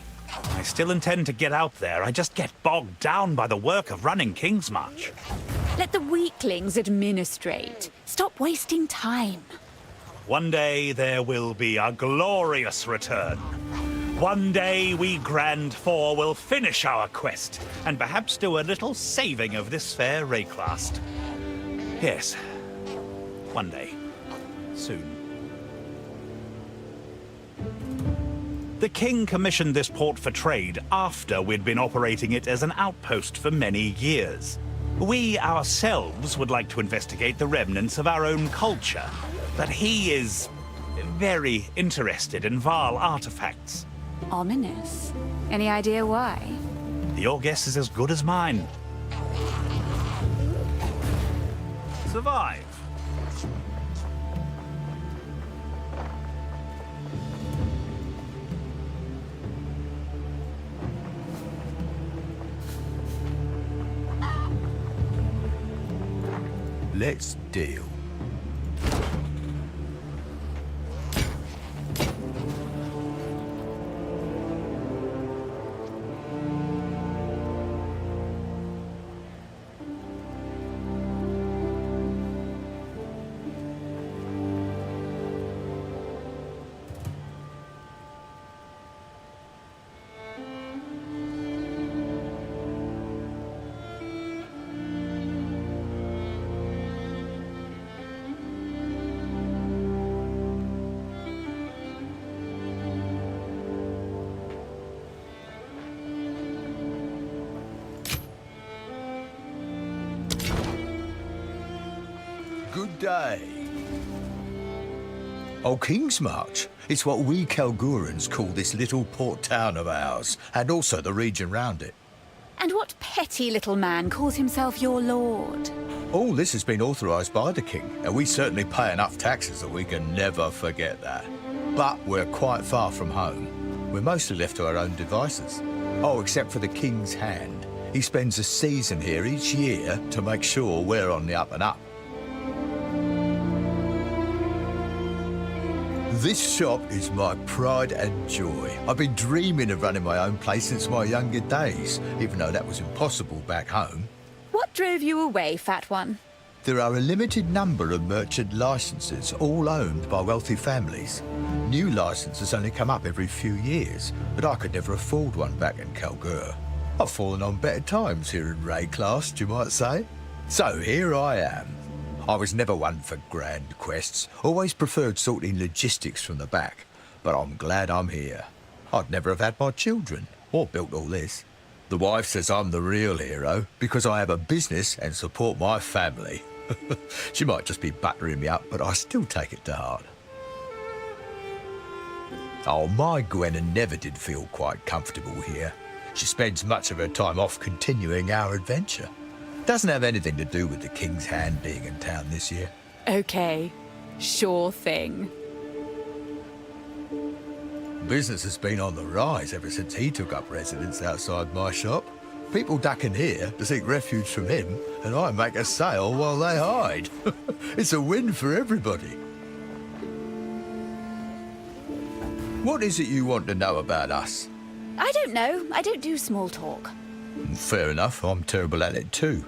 I still intend to get out there, I just get bogged down by the work of running Kingsmarch. Let the weaklings administrate. Stop wasting time. One day there will be a glorious return. One day we Grand Four will finish our quest, and perhaps do a little saving of this fair Rayclast. Yes, one day. Soon. The king commissioned this port for trade after we'd been operating it as an outpost for many years. We ourselves would like to investigate the remnants of our own culture, but he is very interested in Vaal artifacts. Ominous. Any idea why? Your guess is as good as mine. Survive. Let's deal. Good day. Oh, Kingsmarch. It's what we Kalgurans call this little port town of ours, and also the region round it. And what petty little man calls himself your lord? All this has been authorised by the king, and we certainly pay enough taxes that we can never forget that. But we're quite far from home. We're mostly left to our own devices. Oh, except for the King's Hand. He spends a season here each year to make sure we're on the up and up. This shop is my pride and joy. I've been dreaming of running my own place since my younger days, even though that was impossible back home. What drove you away, Fat One? There are a limited number of merchant licenses, all owned by wealthy families. New licenses only come up every few years, but I could never afford one back in Kalgur. I've fallen on better times here in Rayclast, you might say. So here I am. I was never one for grand quests, always preferred sorting logistics from the back, but I'm glad I'm here. I'd never have had my children, or built all this. The wife says I'm the real hero, because I have a business and support my family. She might just be buttering me up, but I still take it to heart. Oh, my Gwenna never did feel quite comfortable here. She spends much of her time off continuing our adventure. Doesn't have anything to do with the King's Hand being in town this year. Okay, sure thing. Business has been on the rise ever since he took up residence outside my shop. People duck in here to seek refuge from him, and I make a sale while they hide. It's a win for everybody. What is it you want to know about us? I don't know. I don't do small talk. Fair enough, I'm terrible at it too.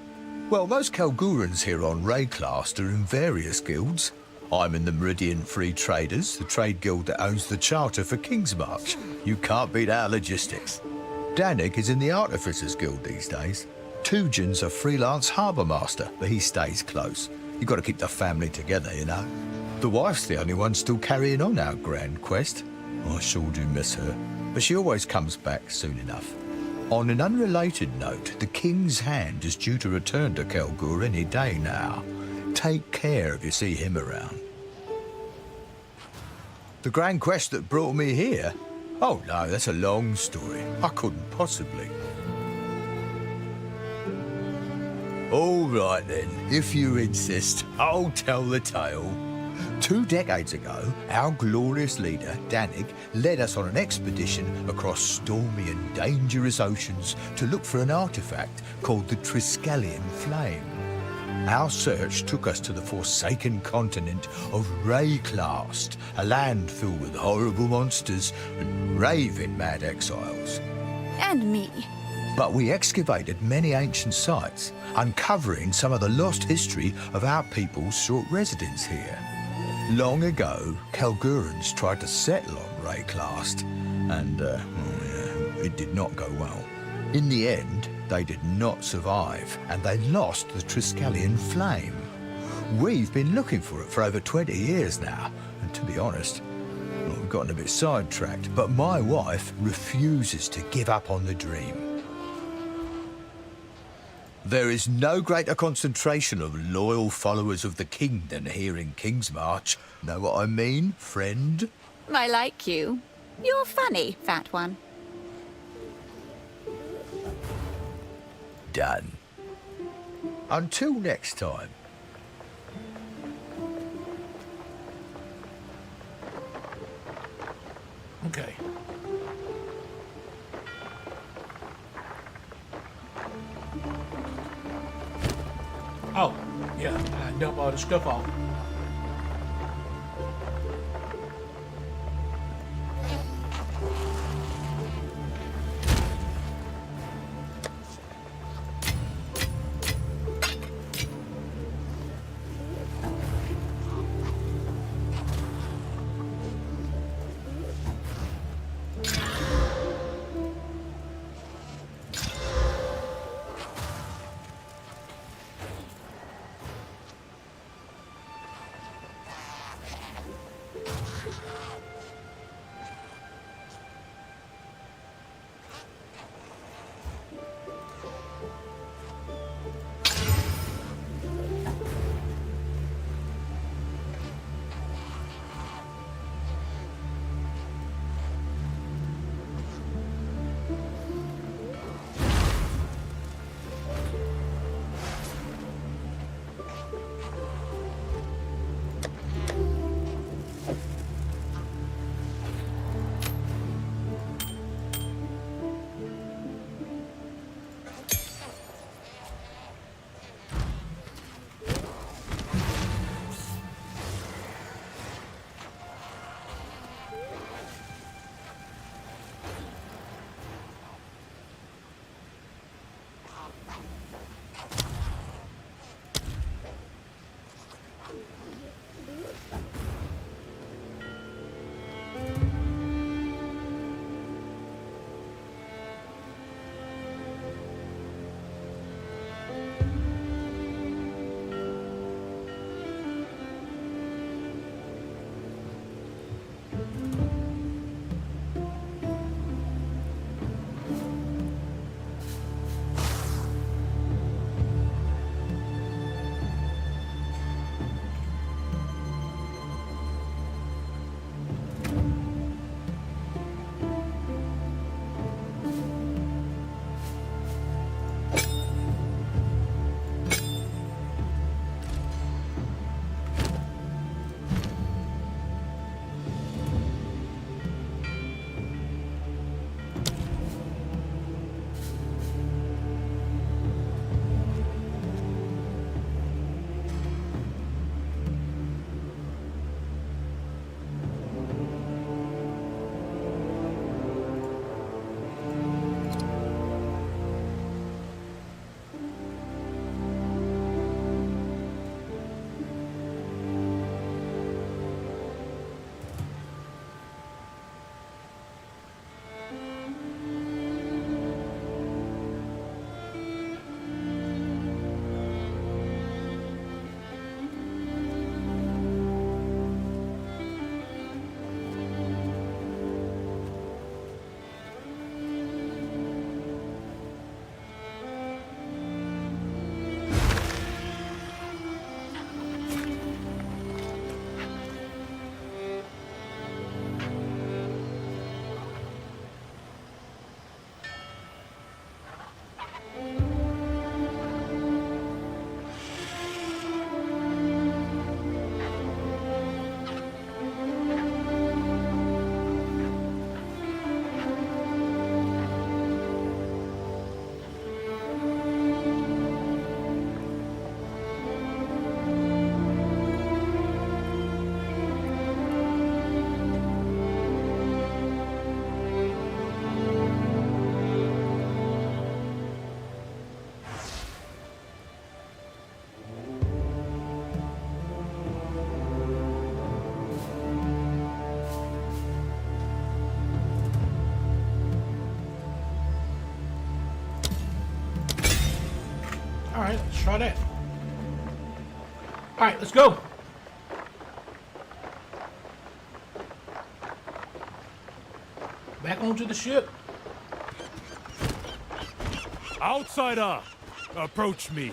Well, most Kalgurans here on Rayclast are in various guilds. I'm in the Meridian Free Traders, the trade guild that owns the charter for Kingsmarch. You can't beat our logistics. Danik is in the Artificers Guild these days. Tujan's a freelance harbour master, but he stays close. You've got to keep the family together, you know. The wife's the only one still carrying on our grand quest. I sure do miss her, but she always comes back soon enough. On an unrelated note, the King's Hand is due to return to Kalgur any day now. Take care if you see him around. The grand quest that brought me here? Oh no, that's a long story. I couldn't possibly. All right then, if you insist, I'll tell the tale. 2 decades ago, our glorious leader, Danik, led us on an expedition across stormy and dangerous oceans to look for an artifact called the Triskelion Flame. Our search took us to the forsaken continent of Rayclast, a land filled with horrible monsters and raving mad exiles. And me. But we excavated many ancient sites, uncovering some of the lost history of our people's short residence here. Long ago, Kalgurans tried to settle on Rayclast, and it did not go well. In the end, they did not survive, and they lost the Triskelion Flame. We've been looking for it for over 20 years now, and to be honest, we've gotten a bit sidetracked, but my wife refuses to give up on the dream. There is no greater concentration of loyal followers of the king than here in Kingsmarch. Know what I mean, friend? I like you. You're funny, Fat One. Done. Until next time. Okay. Oh, yeah, I dump all the stuff off. Alright, let's try that. Alright, let's go. Back onto the ship. Outsider, approach me.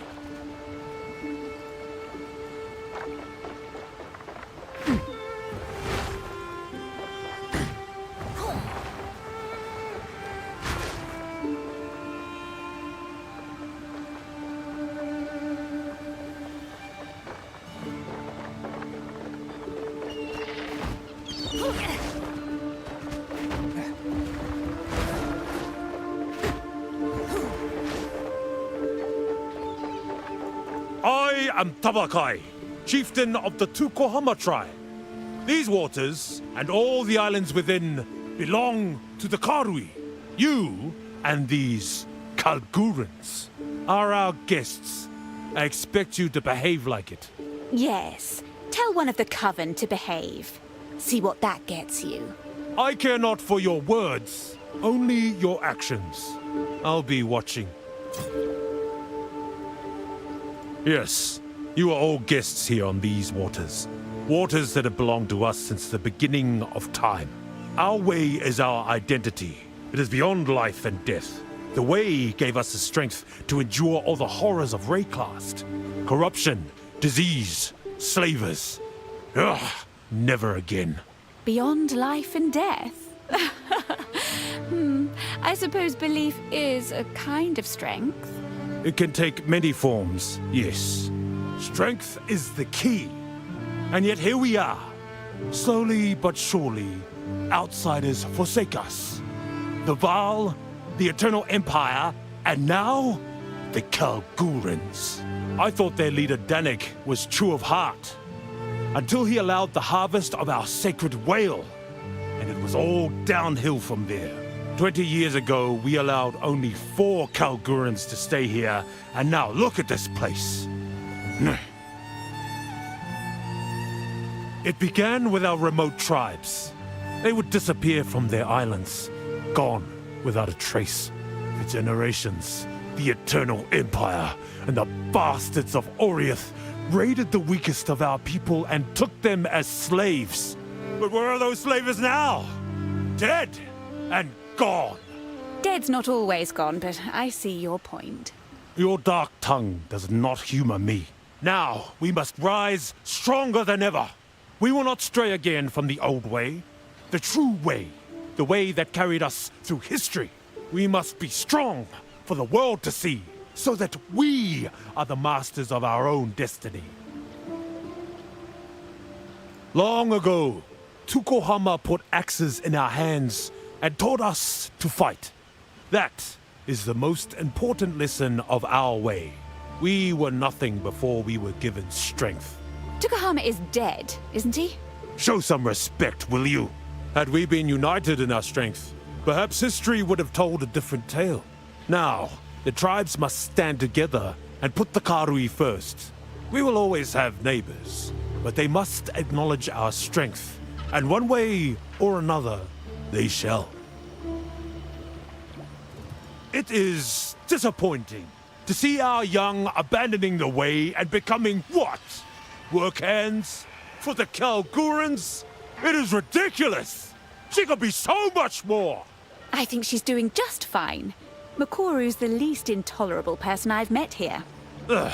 I am Tabakai, chieftain of the Tukohama tribe. These waters, and all the islands within, belong to the Karui. You and these Kalgurans are our guests. I expect you to behave like it. Yes. Tell one of the coven to behave. See what that gets you. I care not for your words, only your actions. I'll be watching. Yes, you are all guests here on these waters. Waters that have belonged to us since the beginning of time. Our way is our identity. It is beyond life and death. The way gave us the strength to endure all the horrors of Rayclast. Corruption, disease, slavers. Ugh, never again. Beyond life and death? I suppose belief is a kind of strength. It can take many forms, yes. Strength is the key. And yet here we are. Slowly but surely, outsiders forsake us. The Vaal, the Eternal Empire, and now, the Kalgurans. I thought their leader Danik was true of heart, until he allowed the harvest of our sacred whale, and it was all downhill from there. 20 years ago, we allowed only 4 Kalgurans to stay here, and now look at this place. It began with our remote tribes. They would disappear from their islands, gone without a trace. For generations, the Eternal Empire and the bastards of Oriath raided the weakest of our people and took them as slaves. But where are those slavers now? Dead and gone. Dead's not always gone, but I see your point. Your dark tongue does not humor me. Now, we must rise stronger than ever. We will not stray again from the old way, the true way, the way that carried us through history. We must be strong for the world to see, so that we are the masters of our own destiny. Long ago, Tukohama put axes in our hands and taught us to fight. That is the most important lesson of our way. We were nothing before we were given strength. Tukohama is dead, isn't he? Show some respect, will you? Had we been united in our strength, perhaps history would have told a different tale. Now, the tribes must stand together and put the Karui first. We will always have neighbors, but they must acknowledge our strength, and one way or another, they shall. It is disappointing to see our young abandoning the way and becoming what? Work hands? For the Kalgurans? It is ridiculous! She could be so much more! I think she's doing just fine. Makoru's the least intolerable person I've met here. Ugh.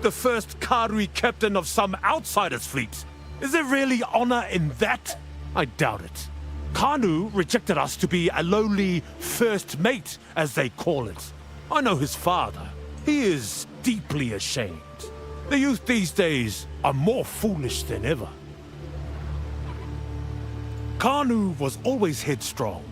The first Karui captain of some outsider's fleet. Is there really honor in that? I doubt it. Kanu rejected us to be a lowly first mate, as they call it. I know his father. He is deeply ashamed. The youth these days are more foolish than ever. Kanu was always headstrong,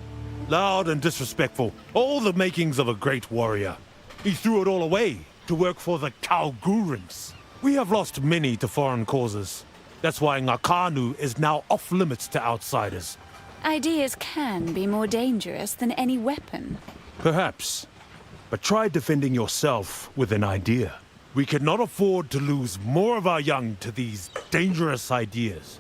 loud and disrespectful, all the makings of a great warrior. He threw it all away to work for the Kalgurans. We have lost many to foreign causes. That's why Ngakanu is now off limits to outsiders. Ideas can be more dangerous than any weapon. Perhaps. But try defending yourself with an idea. We cannot afford to lose more of our young to these dangerous ideas.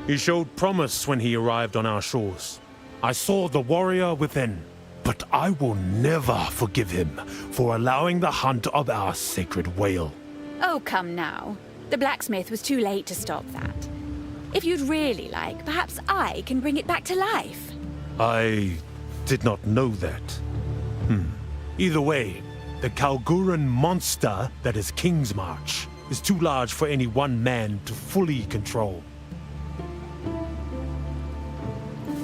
He showed promise when he arrived on our shores. I saw the warrior within, but I will never forgive him for allowing the hunt of our sacred whale. Oh, come now. The blacksmith was too late to stop that. If you'd really like, perhaps I can bring it back to life. I did not know that. Either way, the Kalguran monster that is King's March is too large for any one man to fully control.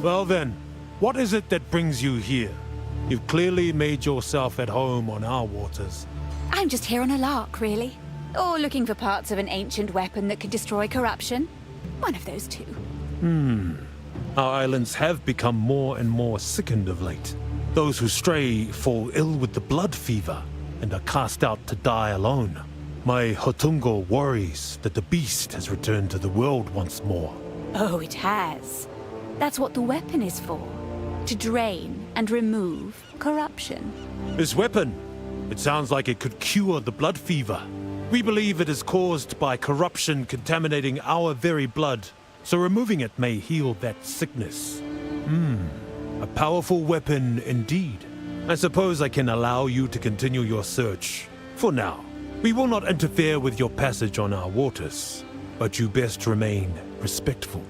Well then, what is it that brings you here? You've clearly made yourself at home on our waters. I'm just here on a lark, really. Or looking for parts of an ancient weapon that could destroy corruption. One of those two. Our islands have become more and more sickened of late. Those who stray fall ill with the blood fever and are cast out to die alone. My Hotungo worries that the beast has returned to the world once more. Oh, it has. That's what the weapon is for. To drain and remove corruption. This weapon, it sounds like it could cure the blood fever. We believe it is caused by corruption contaminating our very blood, so removing it may heal that sickness. A powerful weapon indeed. I suppose I can allow you to continue your search. For now, we will not interfere with your passage on our waters, but you best remain respectful.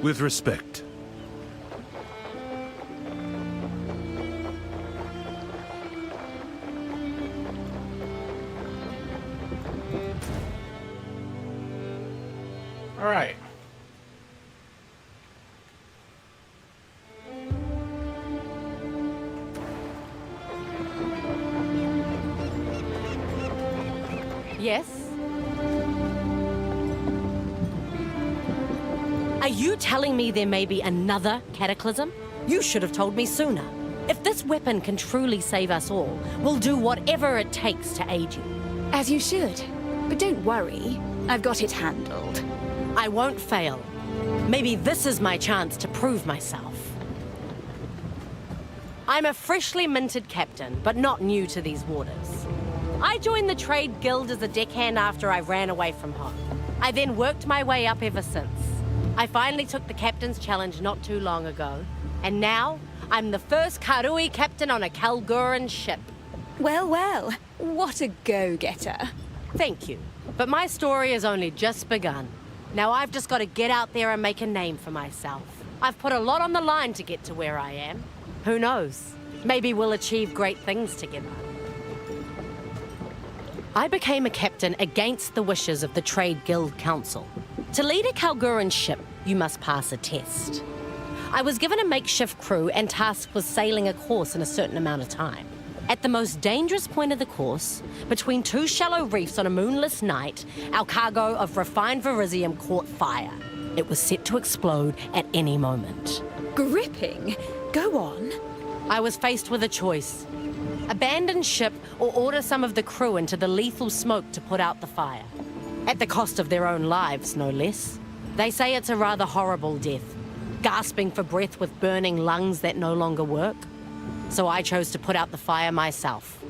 With respect. All right. Yes? Are you telling me there may be another cataclysm? You should have told me sooner. If this weapon can truly save us all, we'll do whatever it takes to aid you. As you should. But don't worry. I've got it handled. I won't fail. Maybe this is my chance to prove myself. I'm a freshly minted captain, but not new to these waters. I joined the trade guild as a deckhand after I ran away from home. I then worked my way up ever since. I finally took the captain's challenge not too long ago, and now I'm the first Karui captain on a Kalguran ship. Well, well, what a go-getter. Thank you. But my story has only just begun. Now I've just got to get out there and make a name for myself. I've put a lot on the line to get to where I am. Who knows? Maybe we'll achieve great things together. I became a captain against the wishes of the Trade Guild Council. To lead a Kalguran ship, you must pass a test. I was given a makeshift crew and tasked with sailing a course in a certain amount of time. At the most dangerous point of the course, between two shallow reefs on a moonless night, our cargo of refined verisium caught fire. It was set to explode at any moment. Gripping? Go on. I was faced with a choice. Abandon ship or order some of the crew into the lethal smoke to put out the fire. At the cost of their own lives, no less. They say it's a rather horrible death, gasping for breath with burning lungs that no longer work. So I chose to put out the fire myself.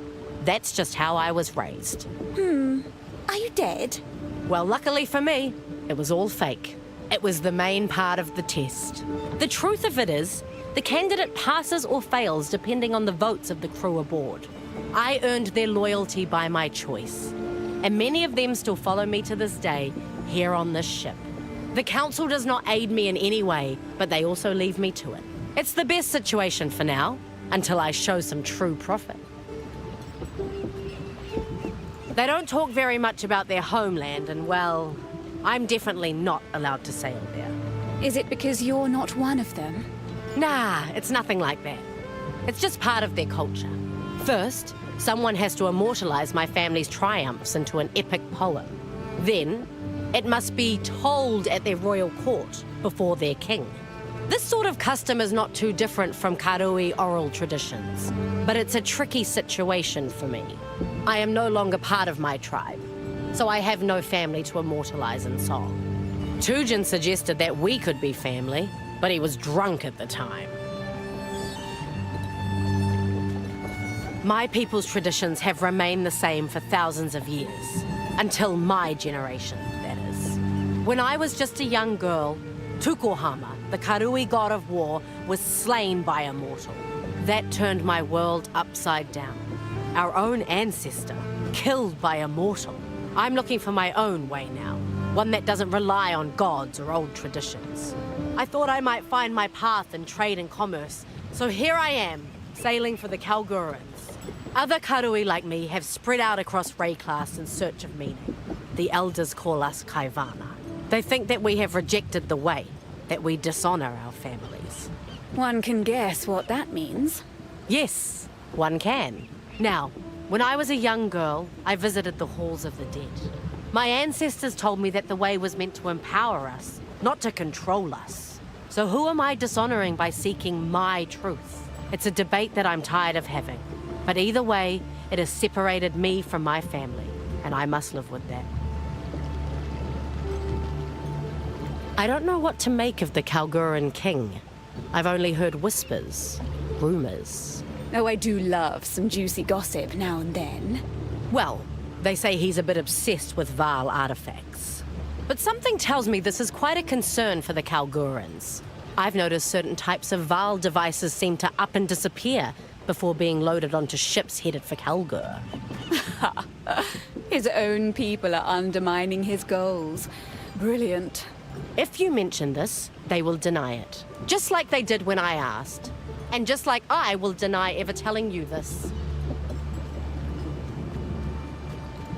That's just how I was raised. Are you dead? Well, luckily for me, it was all fake. It was the main part of the test. The truth of it is, the candidate passes or fails depending on the votes of the crew aboard. I earned their loyalty by my choice, and many of them still follow me to this day here on this ship. The council does not aid me in any way, but they also leave me to it. It's the best situation for now, until I show some true profit. They don't talk very much about their homeland, and well, I'm definitely not allowed to sail there. Is it because you're not one of them? Nah, it's nothing like that. It's just part of their culture. First, someone has to immortalize my family's triumphs into an epic poem. Then, it must be told at their royal court before their king. This sort of custom is not too different from Karui oral traditions, but it's a tricky situation for me. I am no longer part of my tribe, so I have no family to immortalize in song. Tujin suggested that we could be family, but he was drunk at the time. My people's traditions have remained the same for thousands of years, until my generation, that is. When I was just a young girl, Tukohama, the Karui god of war, was slain by a mortal. That turned my world upside down. Our own ancestor, killed by a mortal. I'm looking for my own way now, one that doesn't rely on gods or old traditions. I thought I might find my path in trade and commerce, so here I am, sailing for the Kalgurans. Other Karui like me have spread out across Ray class in search of meaning. The elders call us Kaivana. They think that we have rejected the way, that we dishonor our families. One can guess what that means. Yes, one can. Now, when I was a young girl, I visited the halls of the dead. My ancestors told me that the way was meant to empower us, not to control us. So who am I dishonoring by seeking my truth? It's a debate that I'm tired of having. But either way, it has separated me from my family, and I must live with that. I don't know what to make of the Kalguran king. I've only heard whispers, rumors. Oh, I do love some juicy gossip now and then. Well, they say he's a bit obsessed with Vaal artifacts. But something tells me this is quite a concern for the Kalgurans. I've noticed certain types of Vaal devices seem to up and disappear before being loaded onto ships headed for Kalgur. His own people are undermining his goals. Brilliant. If you mention this, they will deny it. Just like they did when I asked. And just like I will deny ever telling you this.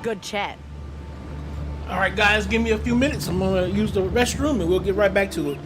Good chat. All right, guys, give me a few minutes. I'm gonna use the restroom and we'll get right back to it.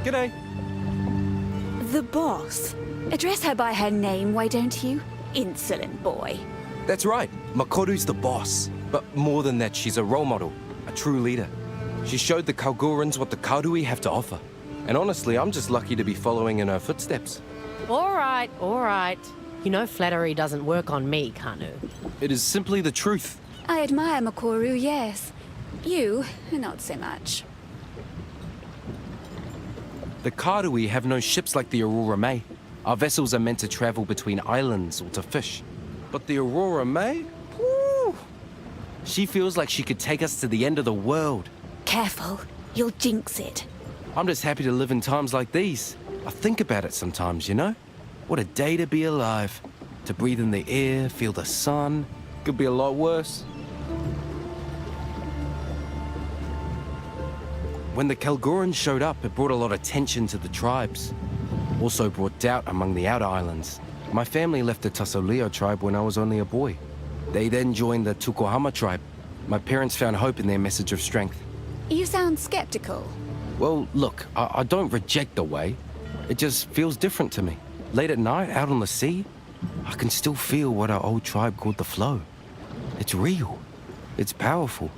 G'day. The boss. Address her by her name, why don't you? Insolent boy. That's right. Makoru's the boss. But more than that, she's a role model, a true leader. She showed the Kalgorans what the Karui have to offer. And honestly, I'm just lucky to be following in her footsteps. All right, all right. You know flattery doesn't work on me, Kanu. It is simply the truth. I admire Makoru, yes. You, not so much. The Karui have no ships like the Aurora May. Our vessels are meant to travel between islands or to fish. But the Aurora May? Woo! She feels like she could take us to the end of the world. Careful, you'll jinx it. I'm just happy to live in times like these. I think about it sometimes, you know? What a day to be alive. To breathe in the air, feel the sun. Could be a lot worse. When the Kalgorans showed up, it brought a lot of tension to the tribes. Also brought doubt among the outer islands. My family left the Tasoleo tribe when I was only a boy. They then joined the Tukohama tribe. My parents found hope in their message of strength. You sound skeptical. Well, look, I don't reject the way. It just feels different to me. Late at night, out on the sea, I can still feel what our old tribe called the flow. It's real. It's powerful.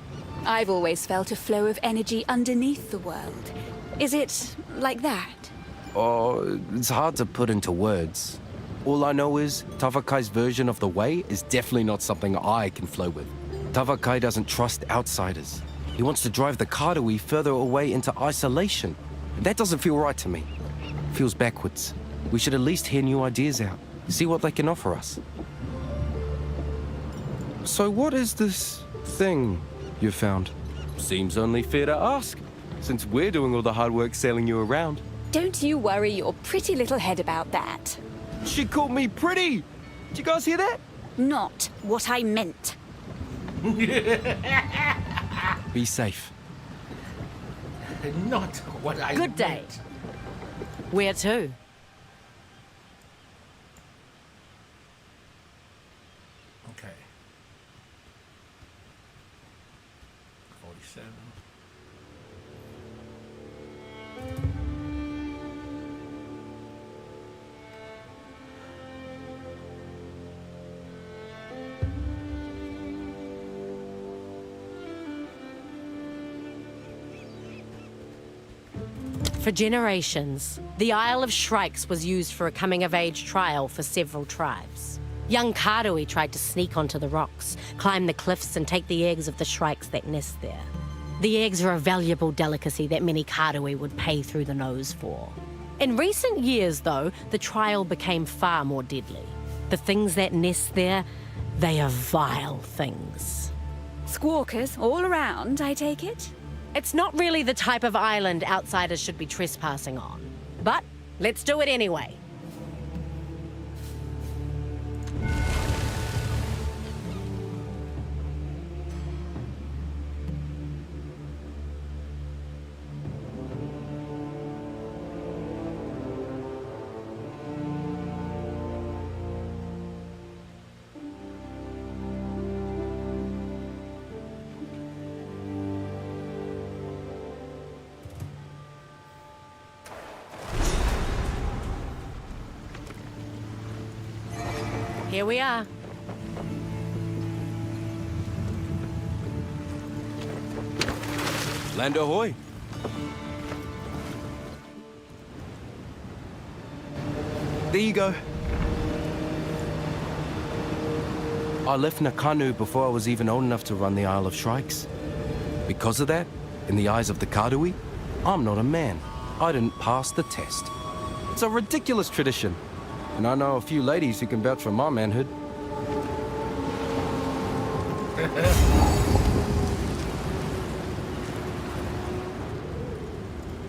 I've always felt a flow of energy underneath the world. Is it like that? Oh, it's hard to put into words. All I know is Tavakai's version of the way is definitely not something I can flow with. Tavakai doesn't trust outsiders. He wants to drive the Karui further away into isolation. That doesn't feel right to me. It feels backwards. We should at least hear new ideas out, see what they can offer us. So what is this thing you found? Seems only fair to ask, since we're doing all the hard work sailing you around. Don't you worry your pretty little head about that. She called me pretty! Did you guys hear that? Not what I meant. Be safe. Not what I Good day. meant. Where to? Okay. 47. For generations, the Isle of Shrikes was used for a coming-of-age trial for several tribes. Young Karui tried to sneak onto the rocks, climb the cliffs and take the eggs of the shrikes that nest there. The eggs are a valuable delicacy that many Karui would pay through the nose for. In recent years, though, the trial became far more deadly. The things that nest there, they are vile things. Squawkers all around, I take it? It's not really the type of island outsiders should be trespassing on. But let's do it anyway. Here we are. Land ahoy! There you go. I left Nakanu before I was even old enough to run the Isle of Shrikes. Because of that, in the eyes of the Karui, I'm not a man. I didn't pass the test. It's a ridiculous tradition. And I know a few ladies who can vouch for my manhood.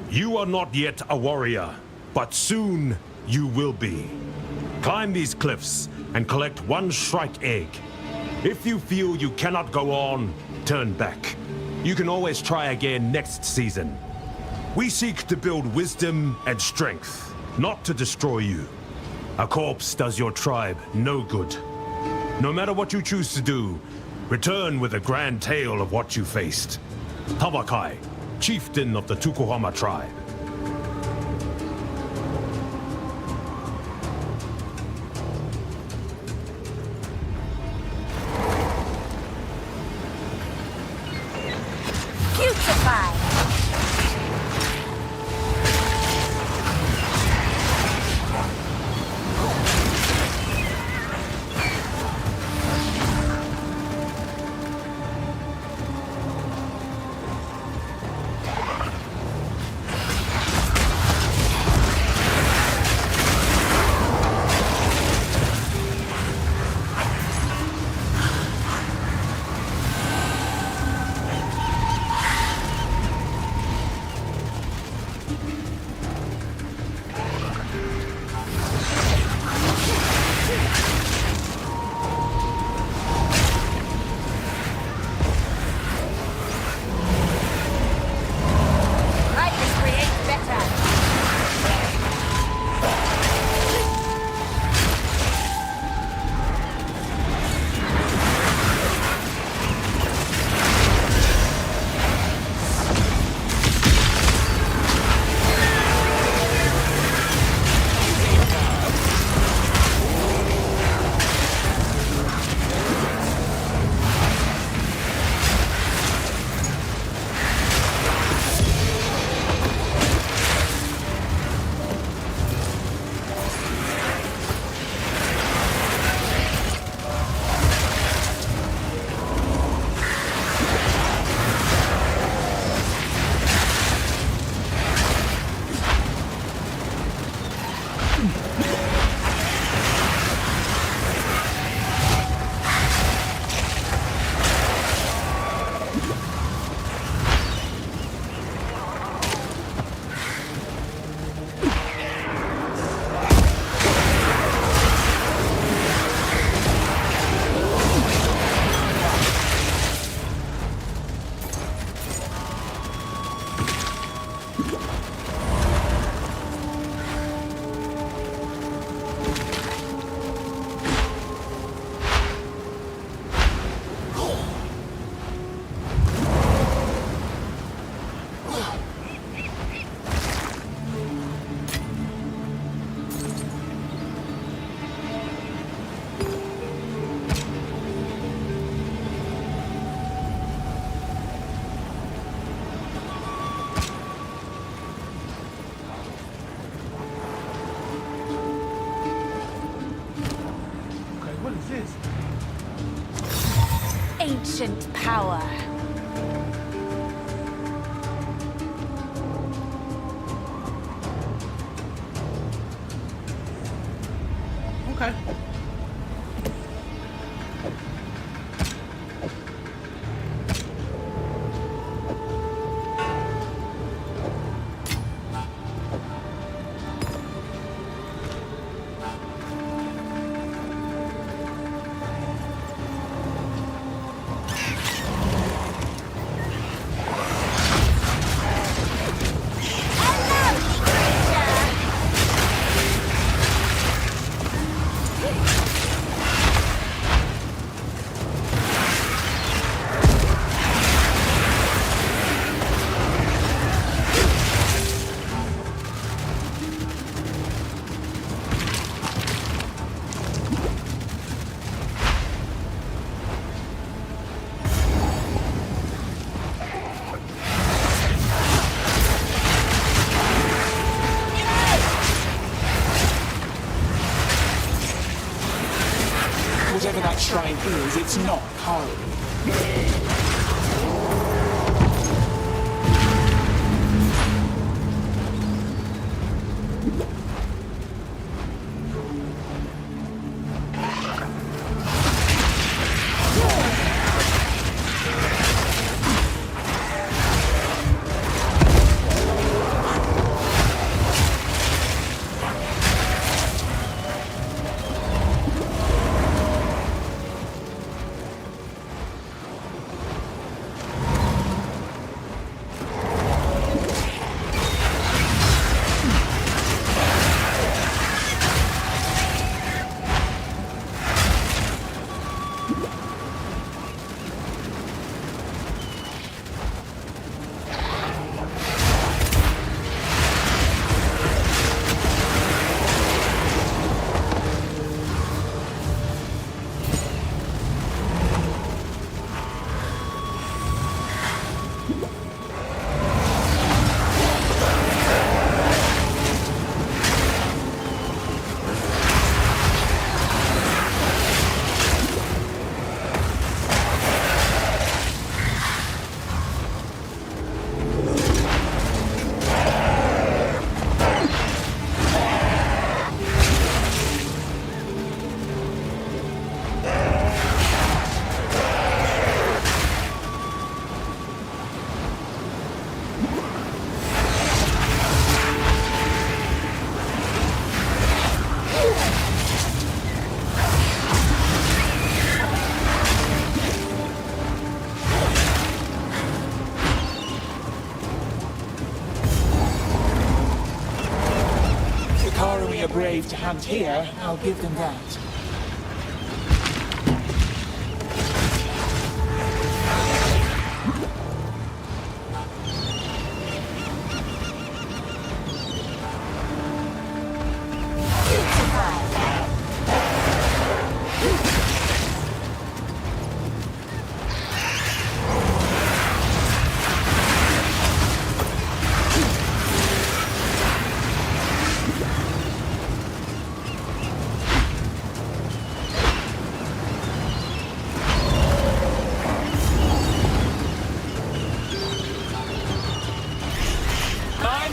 You are not yet a warrior, but soon you will be. Climb these cliffs and collect one shrike egg. If you feel you cannot go on, turn back. You can always try again next season. We seek to build wisdom and strength, not to destroy you. A corpse does your tribe no good. No matter what you choose to do, return with a grand tale of what you faced. Tavakai, chieftain of the Tukohama tribe. Ancient power. Okay. Whatever that shrine is, it's not Kari. Are brave to hunt here, I'll give them that.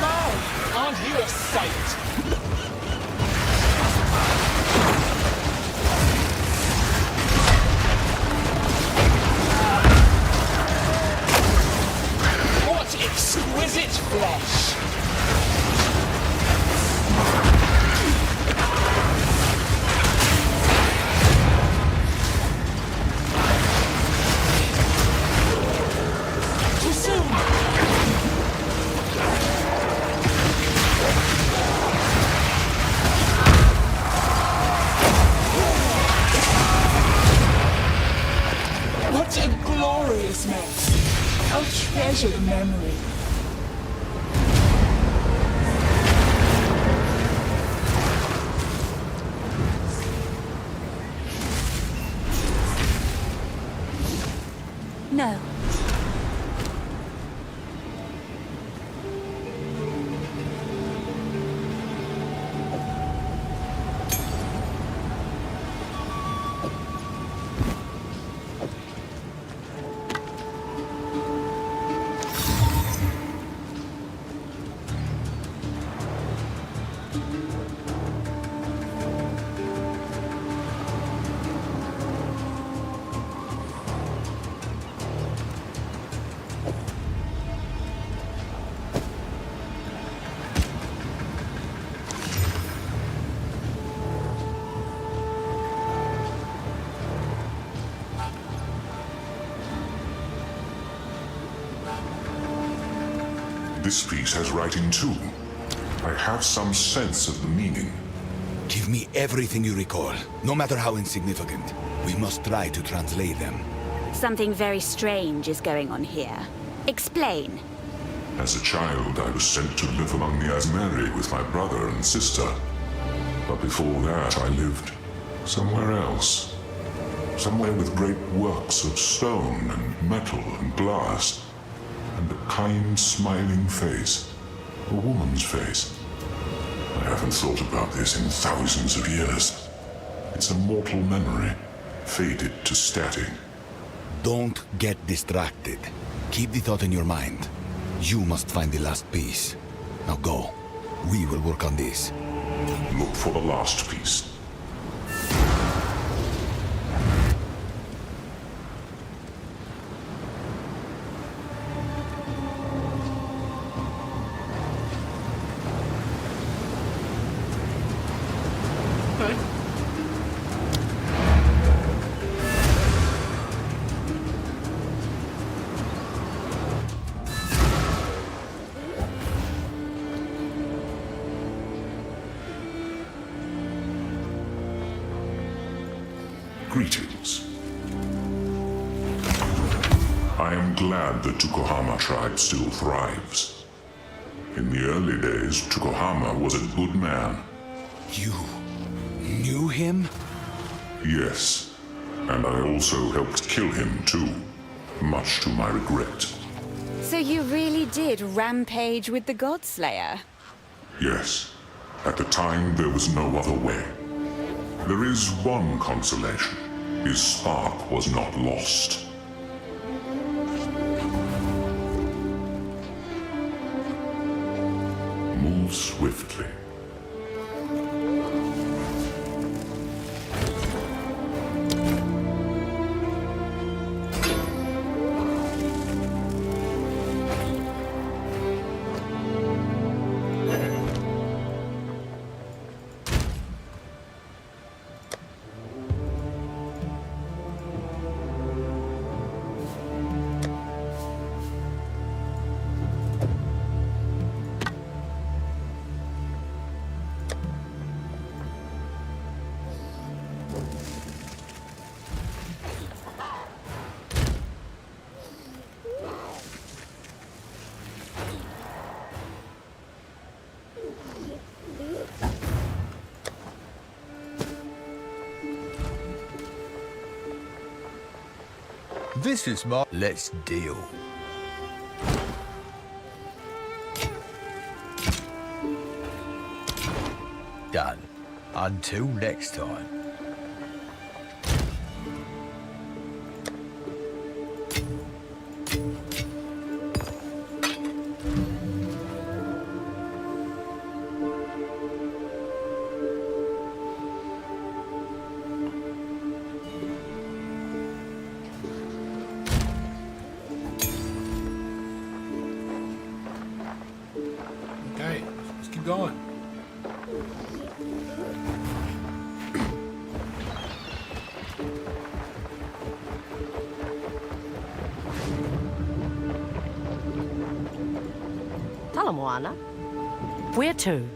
My, aren't you a sight? treasured memory. No. This piece has writing too. I have some sense of the meaning. Give me everything you recall, no matter how insignificant. We must try to translate them. Something very strange is going on here. Explain. As a child, I was sent to live among the Asmeri with my brother and sister. But before that, I lived somewhere else. Somewhere with great works of stone and metal and glass. And a kind, smiling face. A woman's face. I haven't thought about this in thousands of years. It's a mortal memory, faded to static. Don't get distracted. Keep the thought in your mind. You must find the last piece. Now go. We will work on this. Look for the last piece. Greetings. I am glad the Tukohama tribe still thrives. In the early days, Tukohama was a good man. You knew him? Yes, and I also helped kill him too, much to my regret. So you really did rampage with the Godslayer? Yes, at the time there was no other way. There is one consolation. His spark was not lost. Move swiftly. This is my... Let's deal. Done. Until next time. Okay, let's keep going. Talamoana? Where to?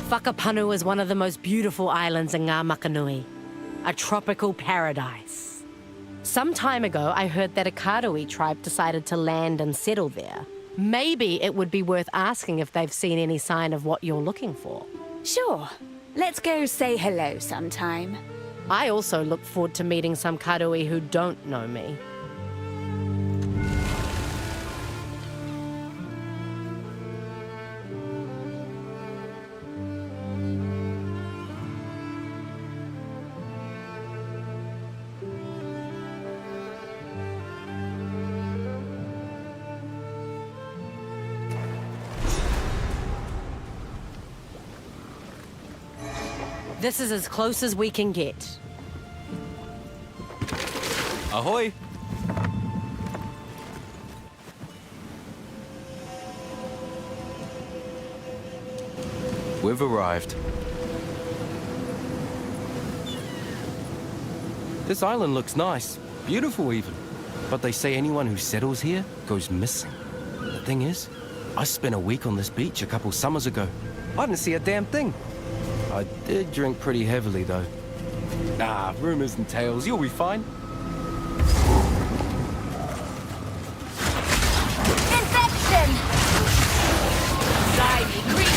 Whakapanu is one of the most beautiful islands in Ngā Makanui, a tropical paradise. Some time ago, I heard that a Karui tribe decided to land and settle there. Maybe it would be worth asking if they've seen any sign of what you're looking for. Sure. Let's go say hello sometime. I also look forward to meeting some Karui who don't know me. This is as close as we can get. Ahoy! We've arrived. This island looks nice. Beautiful even. But they say anyone who settles here goes missing. The thing is, I spent a week on this beach a couple summers ago. I didn't see a damn thing. I did drink pretty heavily, though. Nah, rumors and tales, you'll be fine. Infection! Anxiety, grief!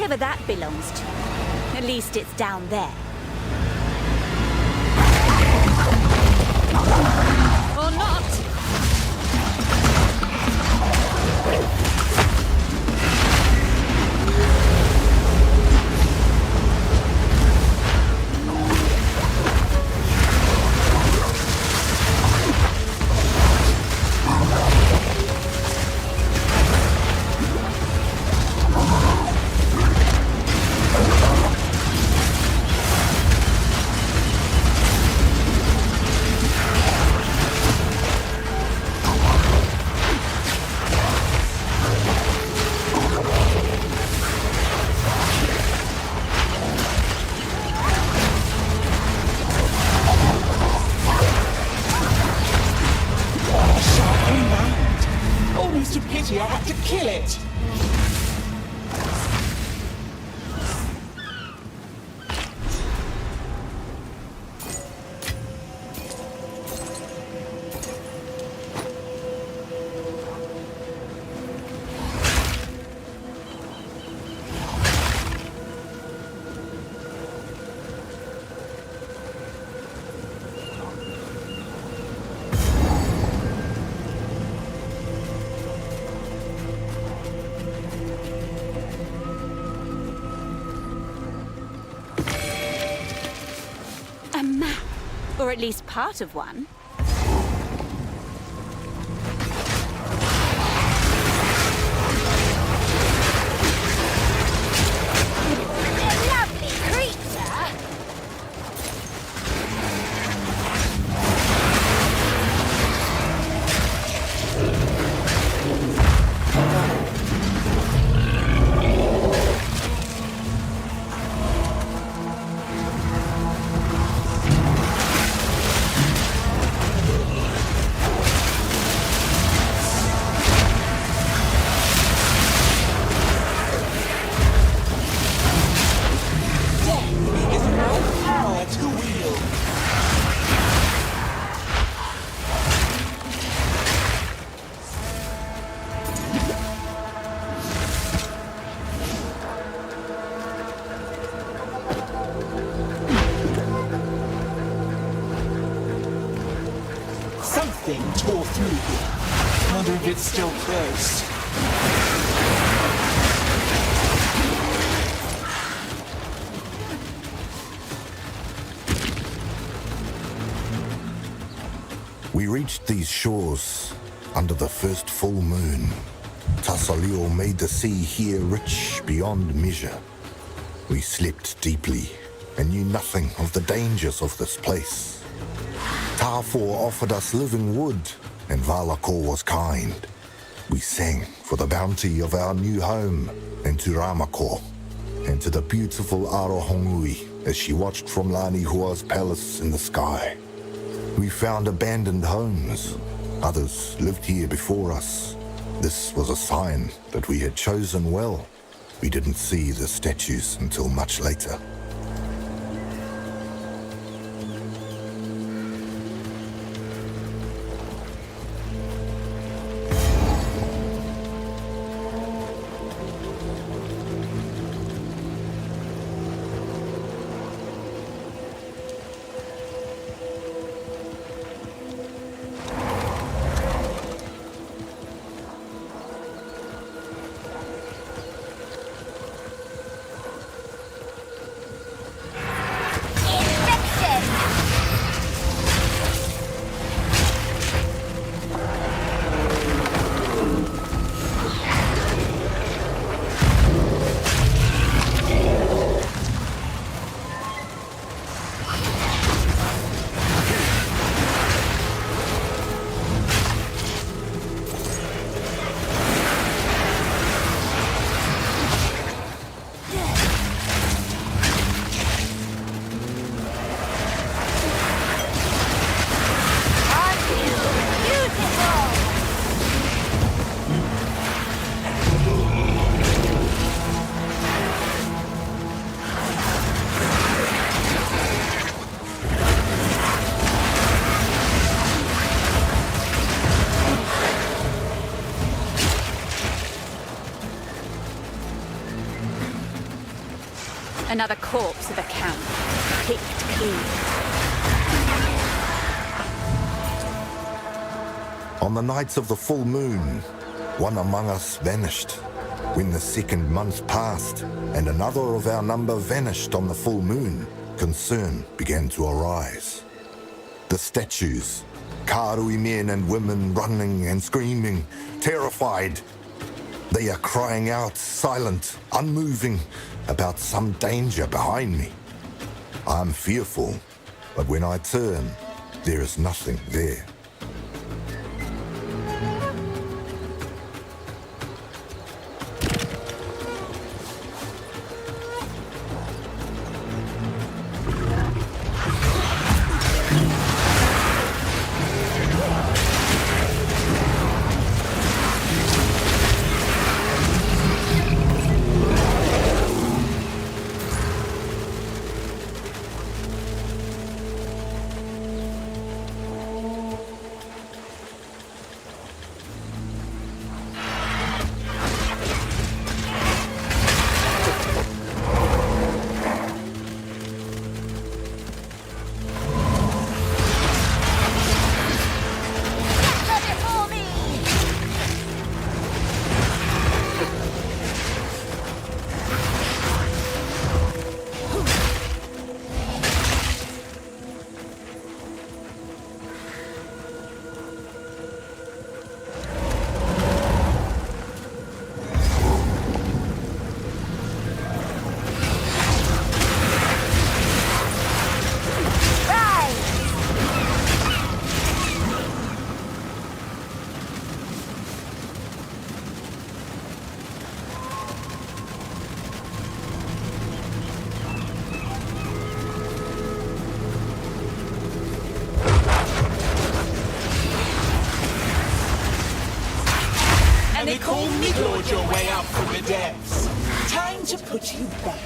Whatever that belongs to. At least it's down there. Or not. I had to kill it! A map. Or at least part of one. Lovely creature! Something tore through here. Wonder if it's still closed. We reached these shores under the first full moon. Tasalio made the sea here rich beyond measure. We slept deeply and knew nothing of the dangers of this place. Tarfor offered us living wood, and Valakor was kind. We sang for the bounty of our new home, and to Ramakor, and to the beautiful Arohongui as she watched from Lanihua's palace in the sky. We found abandoned homes. Others lived here before us. This was a sign that we had chosen well. We didn't see the statues until much later. Another corpse of a count. Picked clean. On the nights of the full moon, one among us vanished. When the second month passed, and another of our number vanished on the full moon, concern began to arise. The statues, Karui men and women running and screaming, terrified. They are crying out, silent, unmoving, about some danger behind me. I am fearful, but when I turn, there is nothing there. And they call me Lord your way up from the depths. Time to put you back.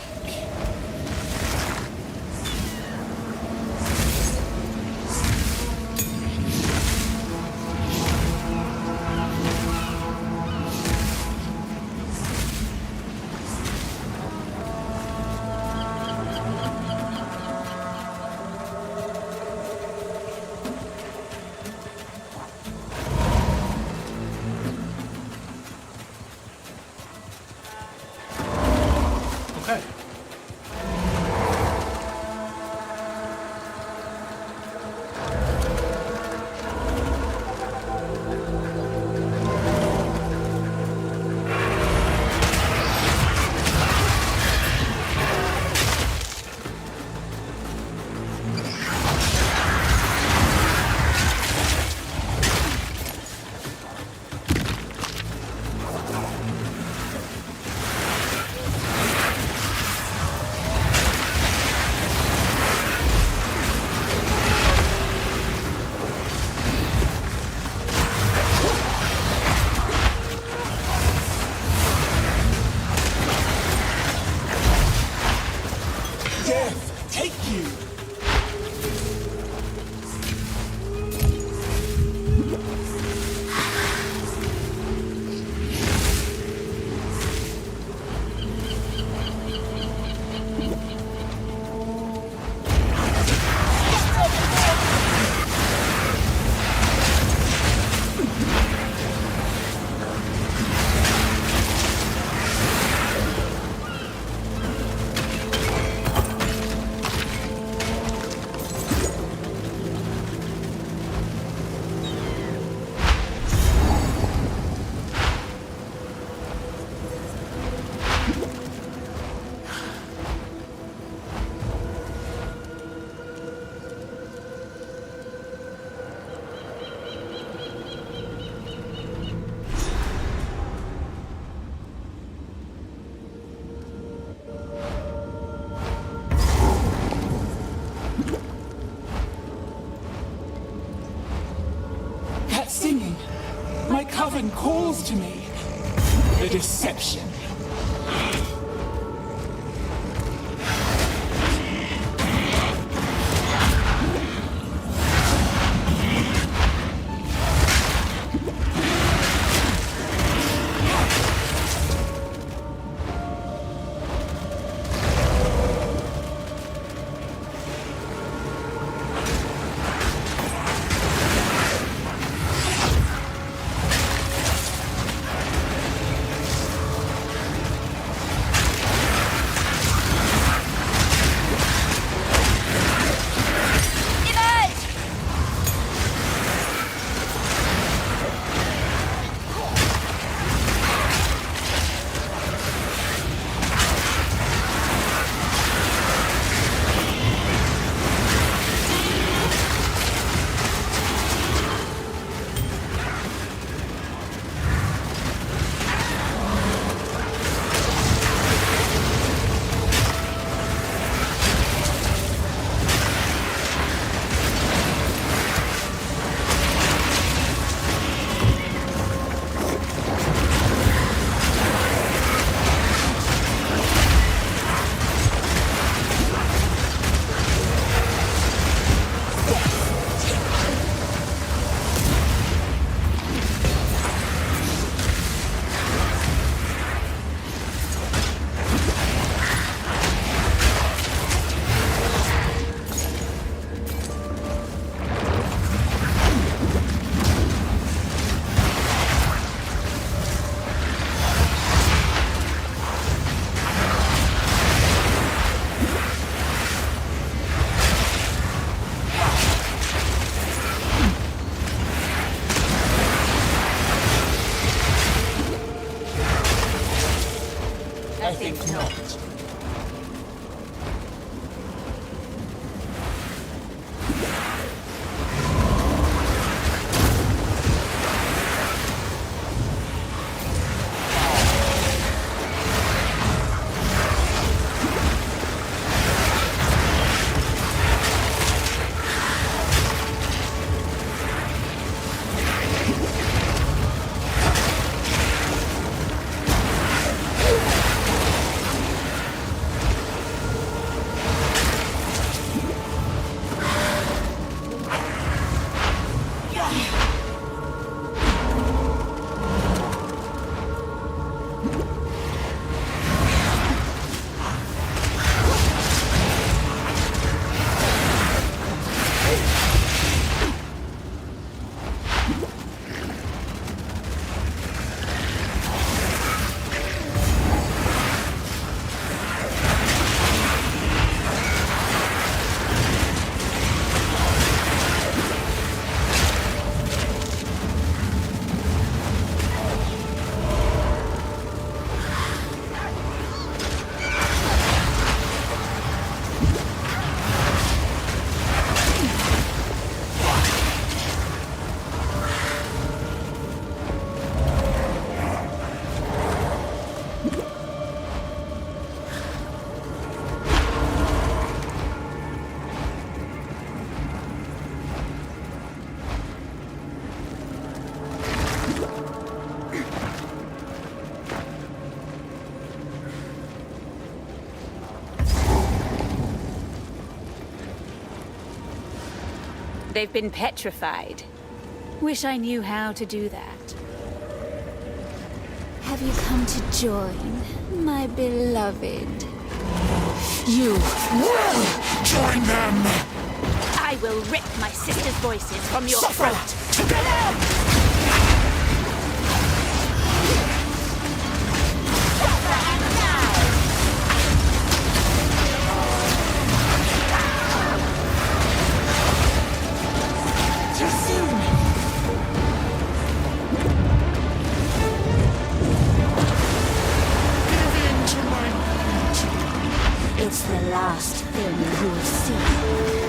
Death, take you! That singing, my coven calls to me. The deception. think not. They've been petrified. Wish I knew how to do that. Have you come to join, my beloved? You will join them! I will rip my sister's voices from your Suffer throat! together! It's the last thing you'll see.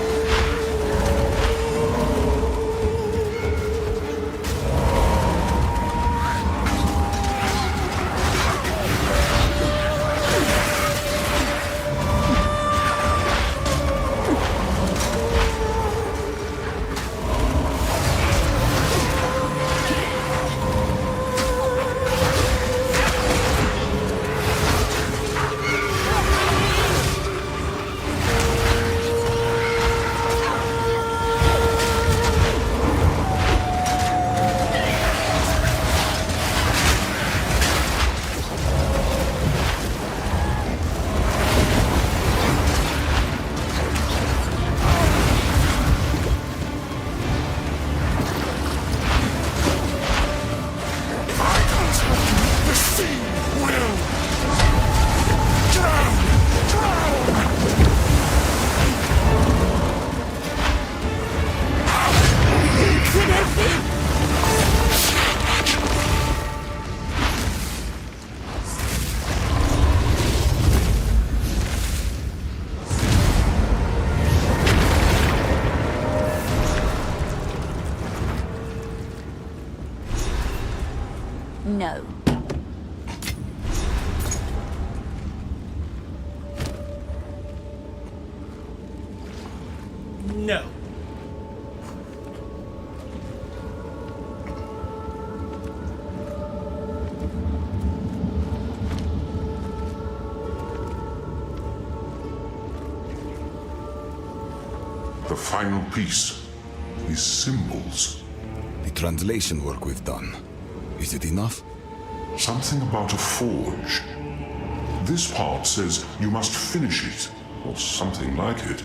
No. No. The final piece. These symbols. The translation work we've done. Is it enough? Something about a forge. This part says you must finish it, or something like it.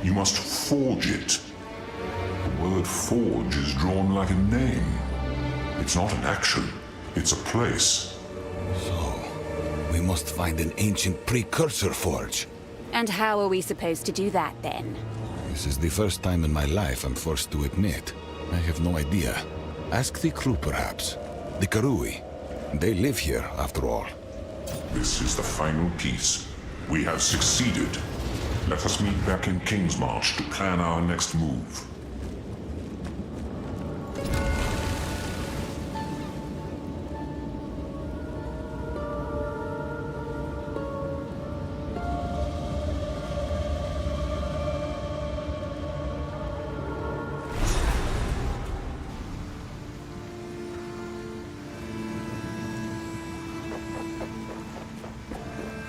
You must forge it. The word forge is drawn like a name. It's not an action, it's a place. So, we must find an ancient precursor forge. And how are we supposed to do that then? This is the first time in my life I'm forced to admit. I have no idea. Ask the crew perhaps. The Karui. They live here, after all. This is the final piece. We have succeeded. Let us meet back in Kingsmarch to plan our next move.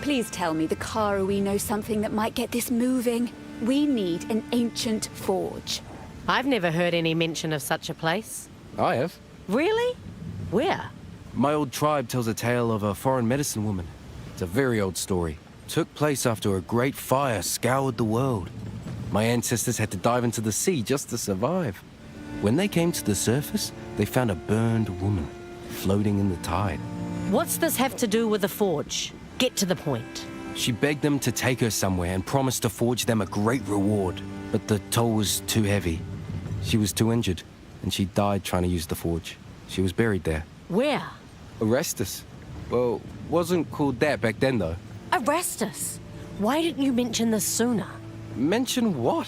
Please tell me the Karui know something that might get this moving. We need an ancient forge. I've never heard any mention of such a place. I have. Really? Where? My old tribe tells a tale of a foreign medicine woman. It's a very old story. Took place after a great fire scoured the world. My ancestors had to dive into the sea just to survive. When they came to the surface, they found a burned woman floating in the tide. What's this have to do with the forge? Get to the point. She begged them to take her somewhere and promised to forge them a great reward. But the toll was too heavy. She was too injured, and she died trying to use the forge. She was buried there. Where? Arrestus. Well, wasn't called that back then, though. Arrestus? Why didn't you mention this sooner? Mention what?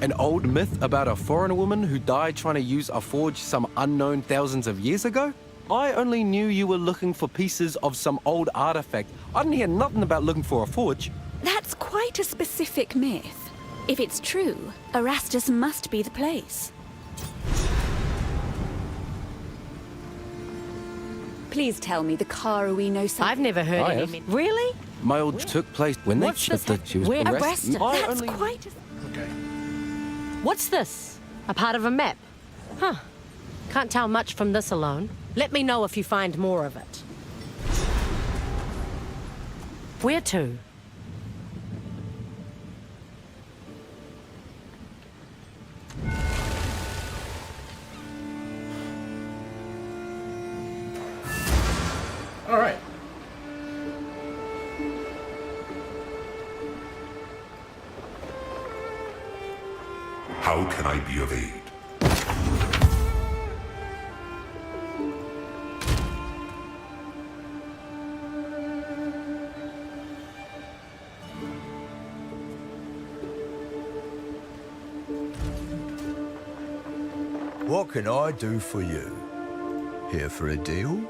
An old myth about a foreigner woman who died trying to use a forge some unknown thousands of years ago? I only knew you were looking for pieces of some old artifact. I didn't hear nothing about looking for a forge. That's quite a specific myth. If it's true, Erastus must be the place. Please tell me the Karui know something. I've never heard any. Really? My old took place when What's this? she was Where? arrested. That's quite. Okay. What's this? A part of a map? Huh. Can't tell much from this alone. Let me know if you find more of it. Where to? All right. How can I be of aid? What can I do for you? Here for a deal?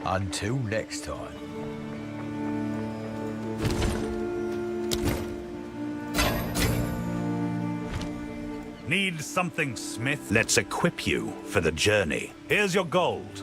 Until next time. Need something, Smith? Let's equip you for the journey. Here's your gold.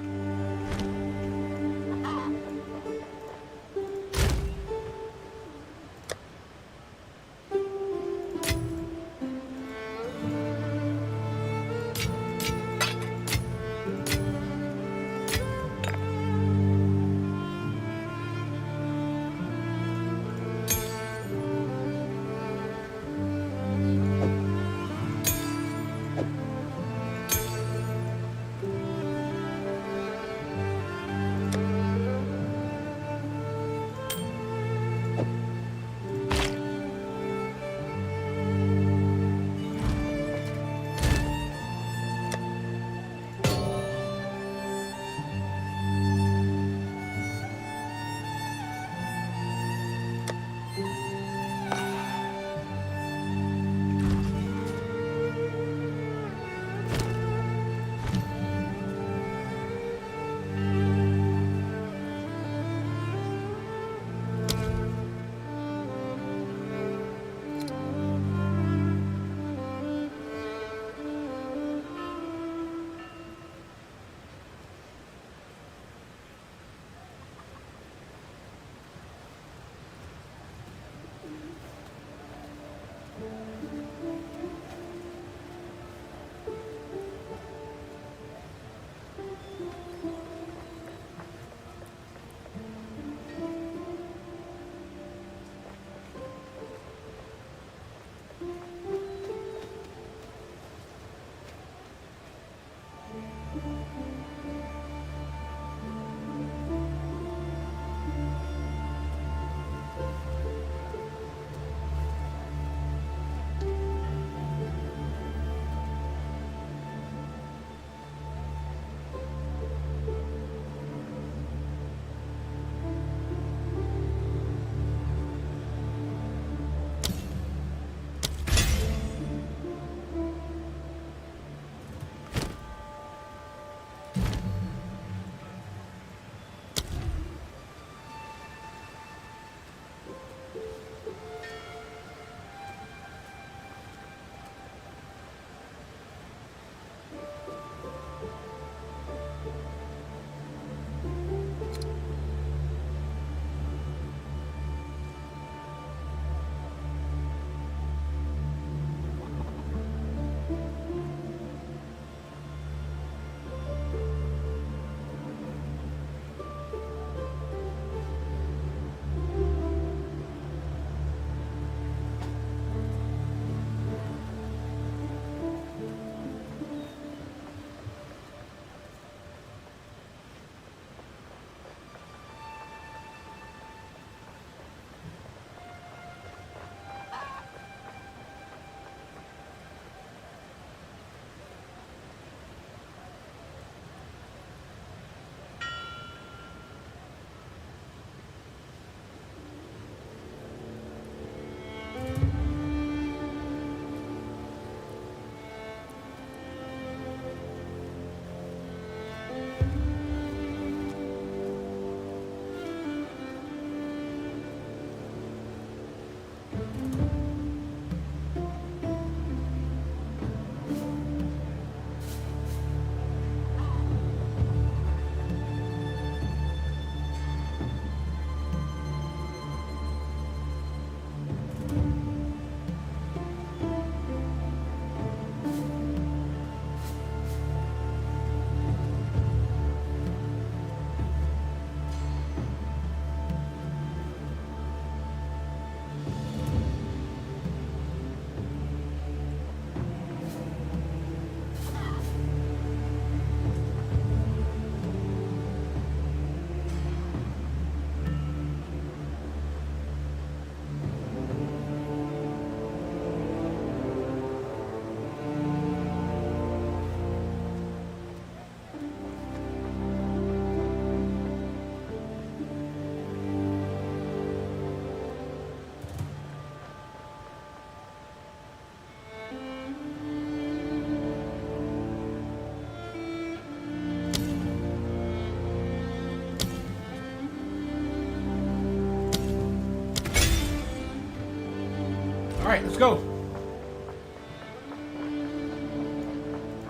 Alright, let's go.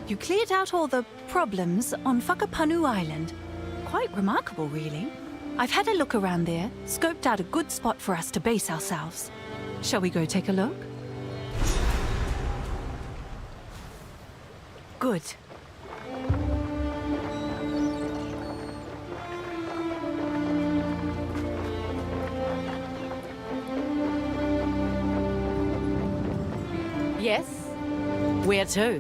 You cleared out all the problems on Whakapanu Island. Quite remarkable, really. I've had a look around there, scoped out a good spot for us to base ourselves. Shall we go take a look? Good. Yes? Where to?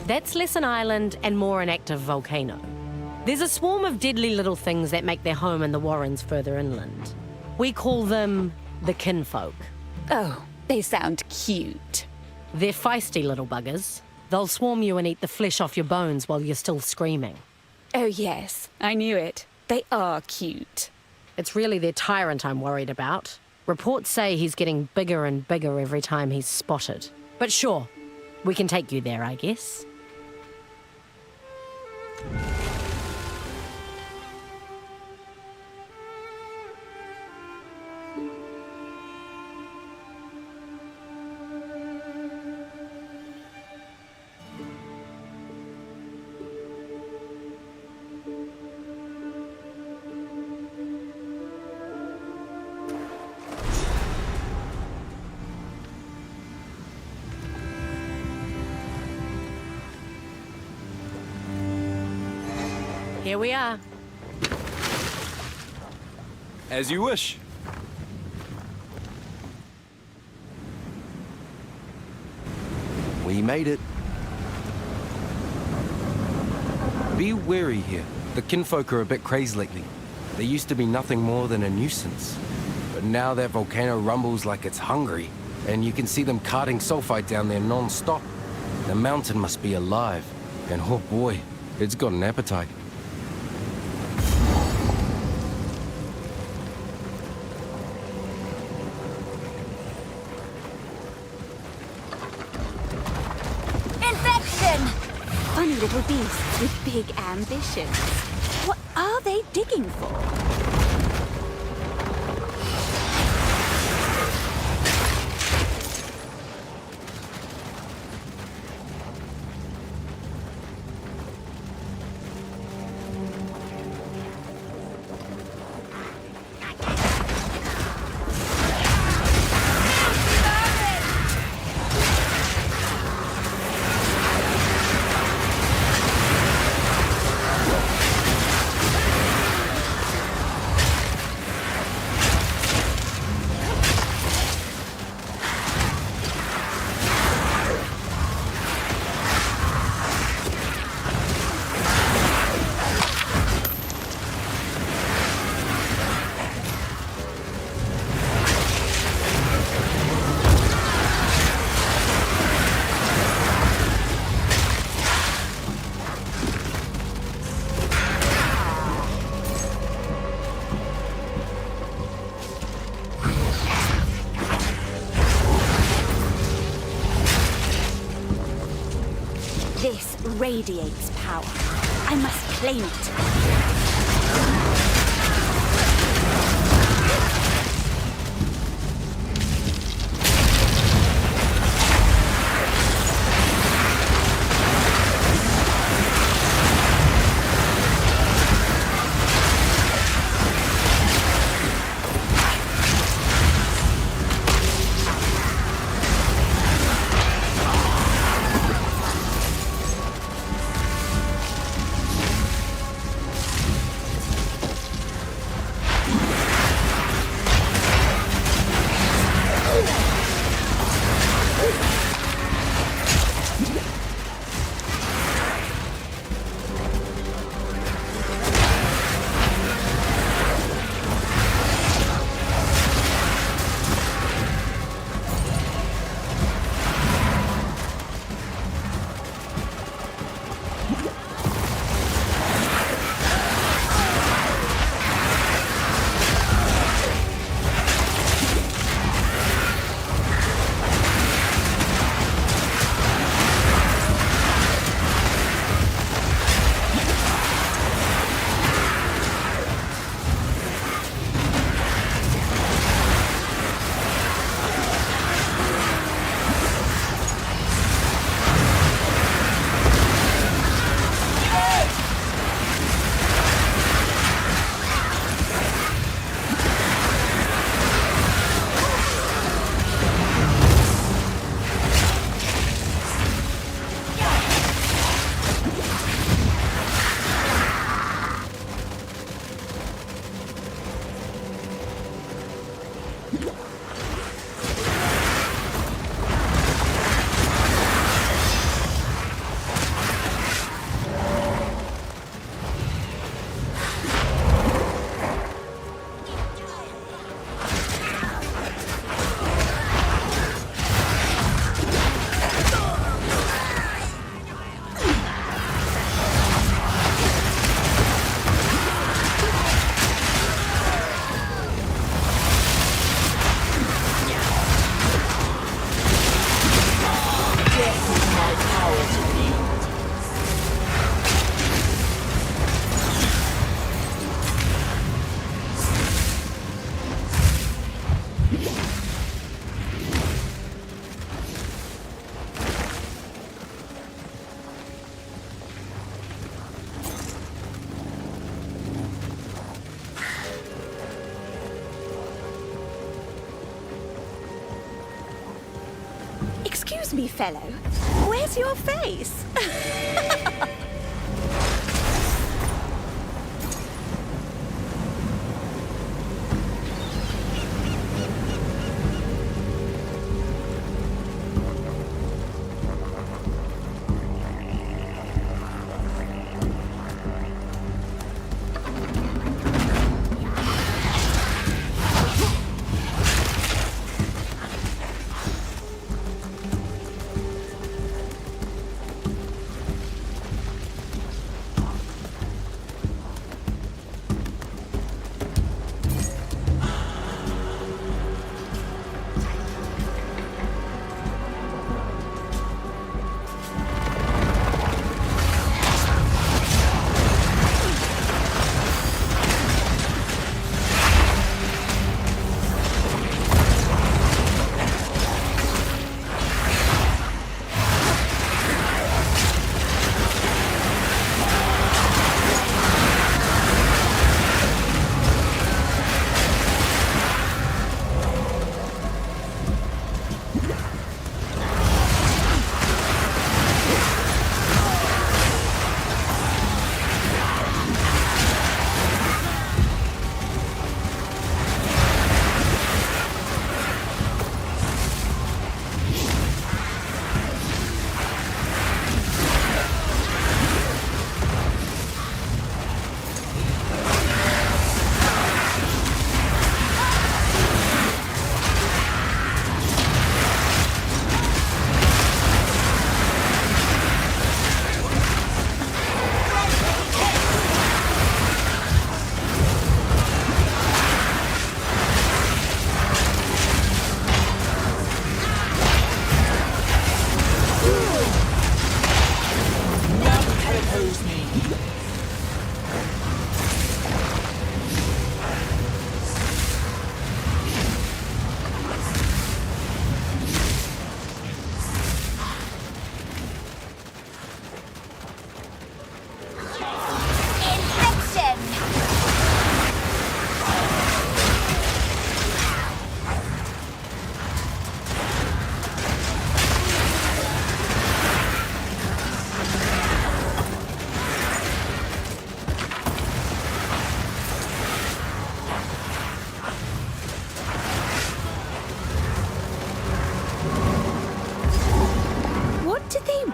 That's less an island and more an active volcano. There's a swarm of deadly little things that make their home in the warrens further inland. We call them the kinfolk. Oh, they sound cute. They're feisty little buggers. They'll swarm you and eat the flesh off your bones while you're still screaming. Oh yes, I knew it. They are cute. It's really their tyrant I'm worried about. Reports say he's getting bigger and bigger every time he's spotted. But sure, we can take you there, I guess. Here we are. As you wish. We made it. Be wary here. The kinfolk are a bit crazed lately. They used to be nothing more than a nuisance. But now that volcano rumbles like it's hungry, and you can see them carting sulfite down there non-stop. The mountain must be alive. And oh boy, it's got an appetite. Funny little beasts with big ambitions. What are they digging for? This radiates power. I must claim it. powers of the Excuse me, fellow. Where's your face?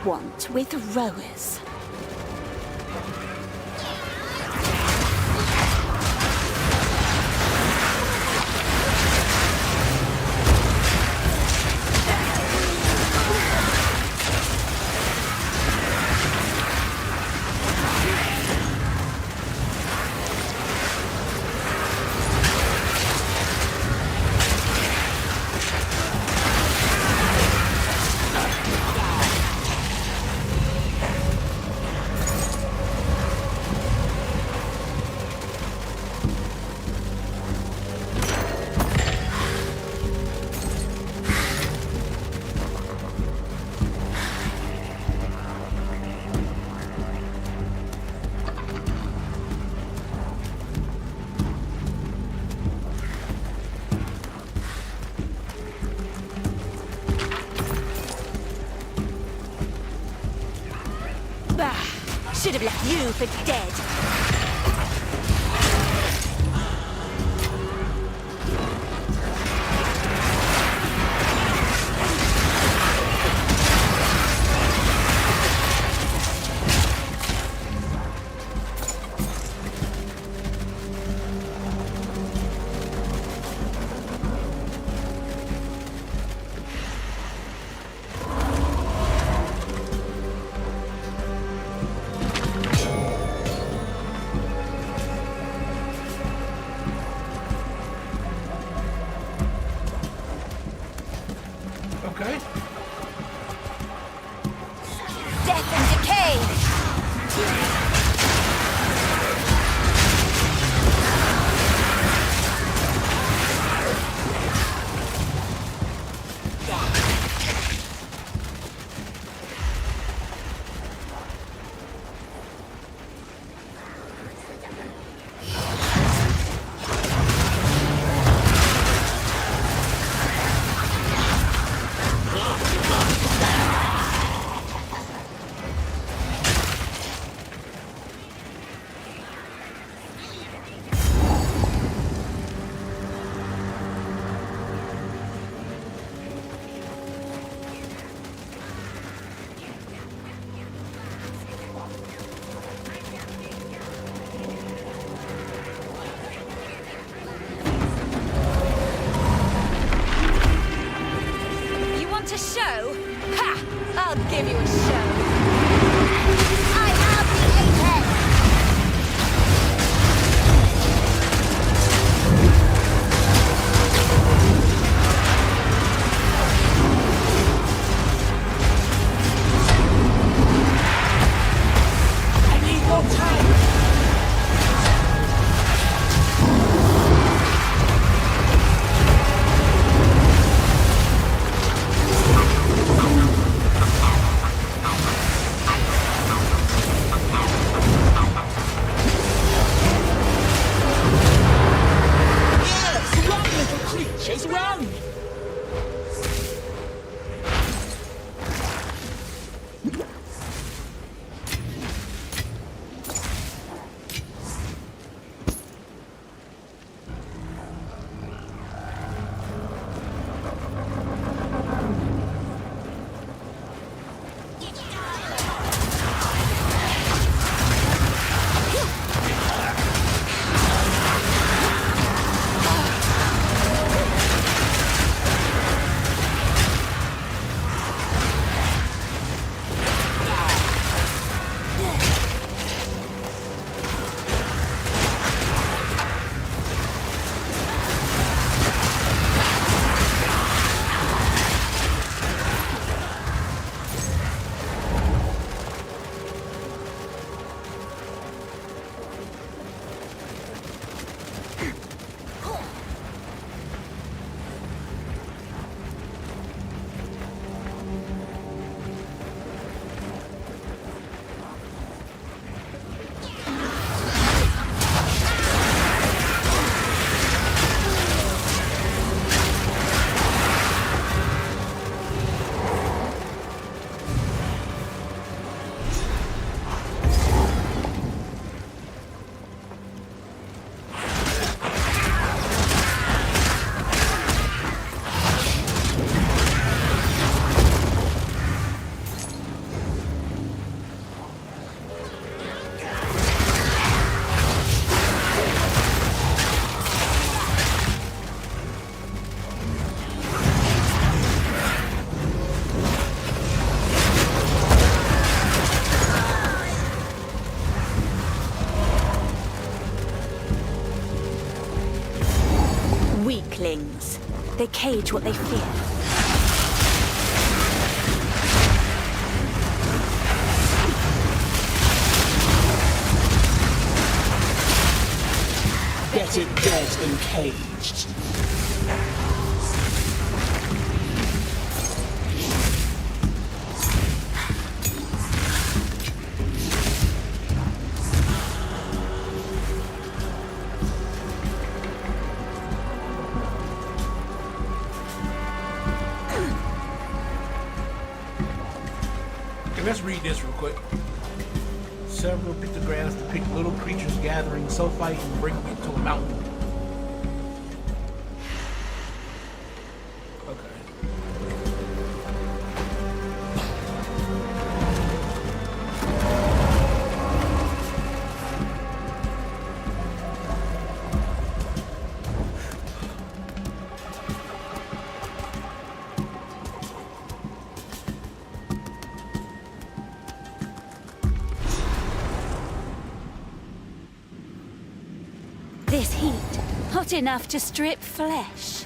Want with rowers? Should have left you for dead. give you a show. I have the apex! I need more time! Yes! Run, little creatures, run! Weaklings. They cage what they fear. Better dead than caged. Okay, let's read this real quick. Several pictographs depict little creatures gathering sulfite and bringing it to a mountain. This heat, hot enough to strip flesh.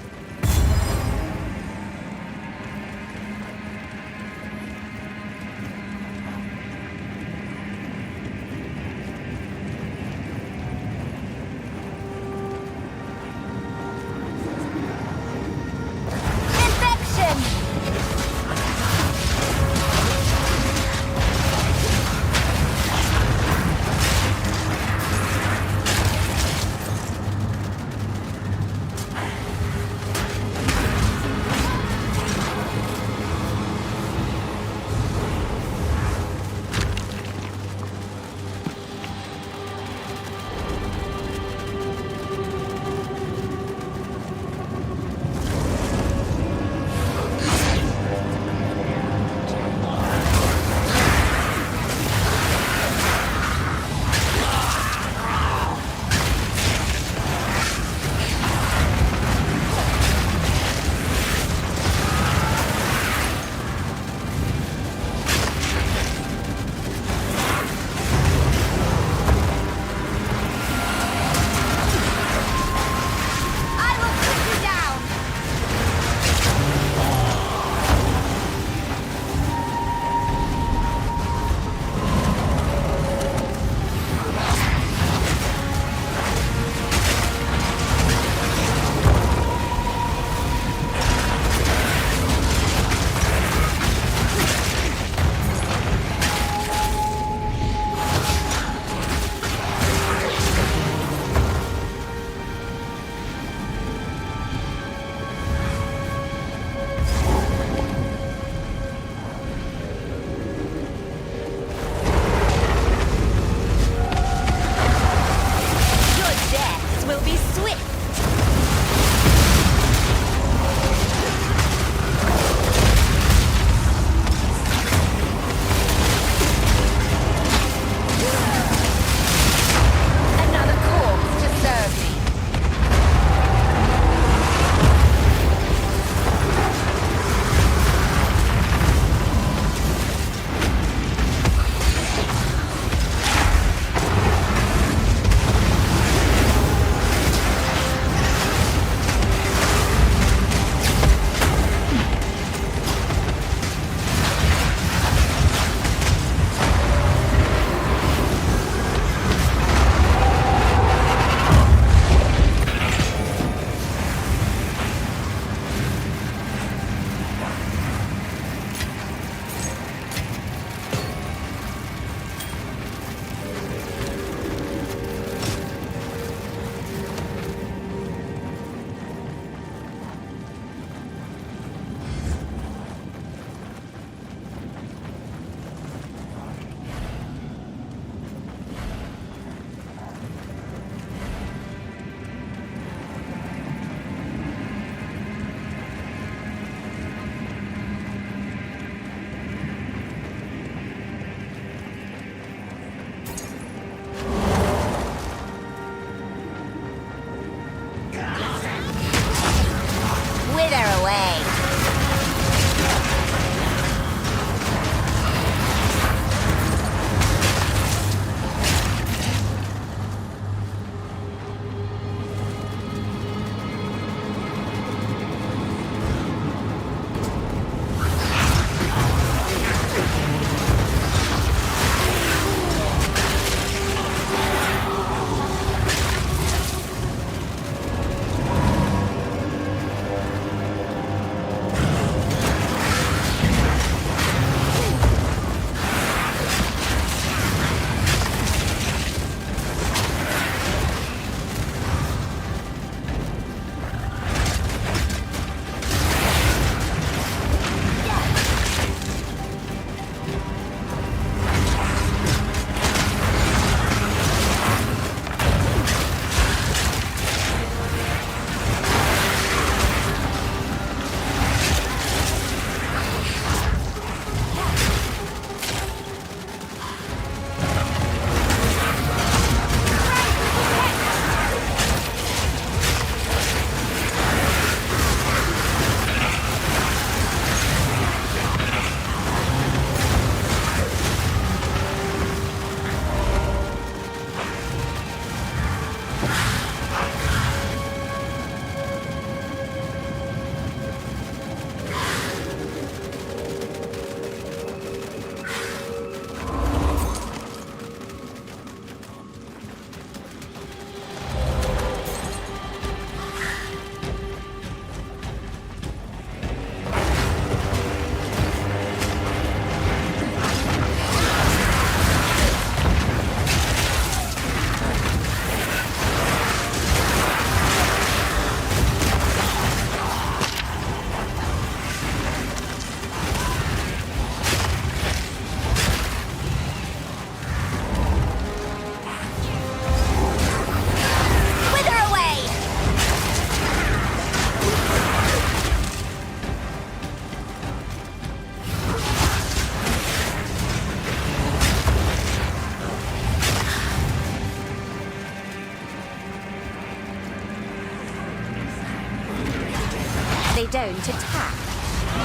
don't attack.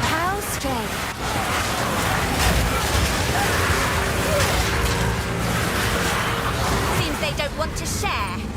How strange. Seems they don't want to share.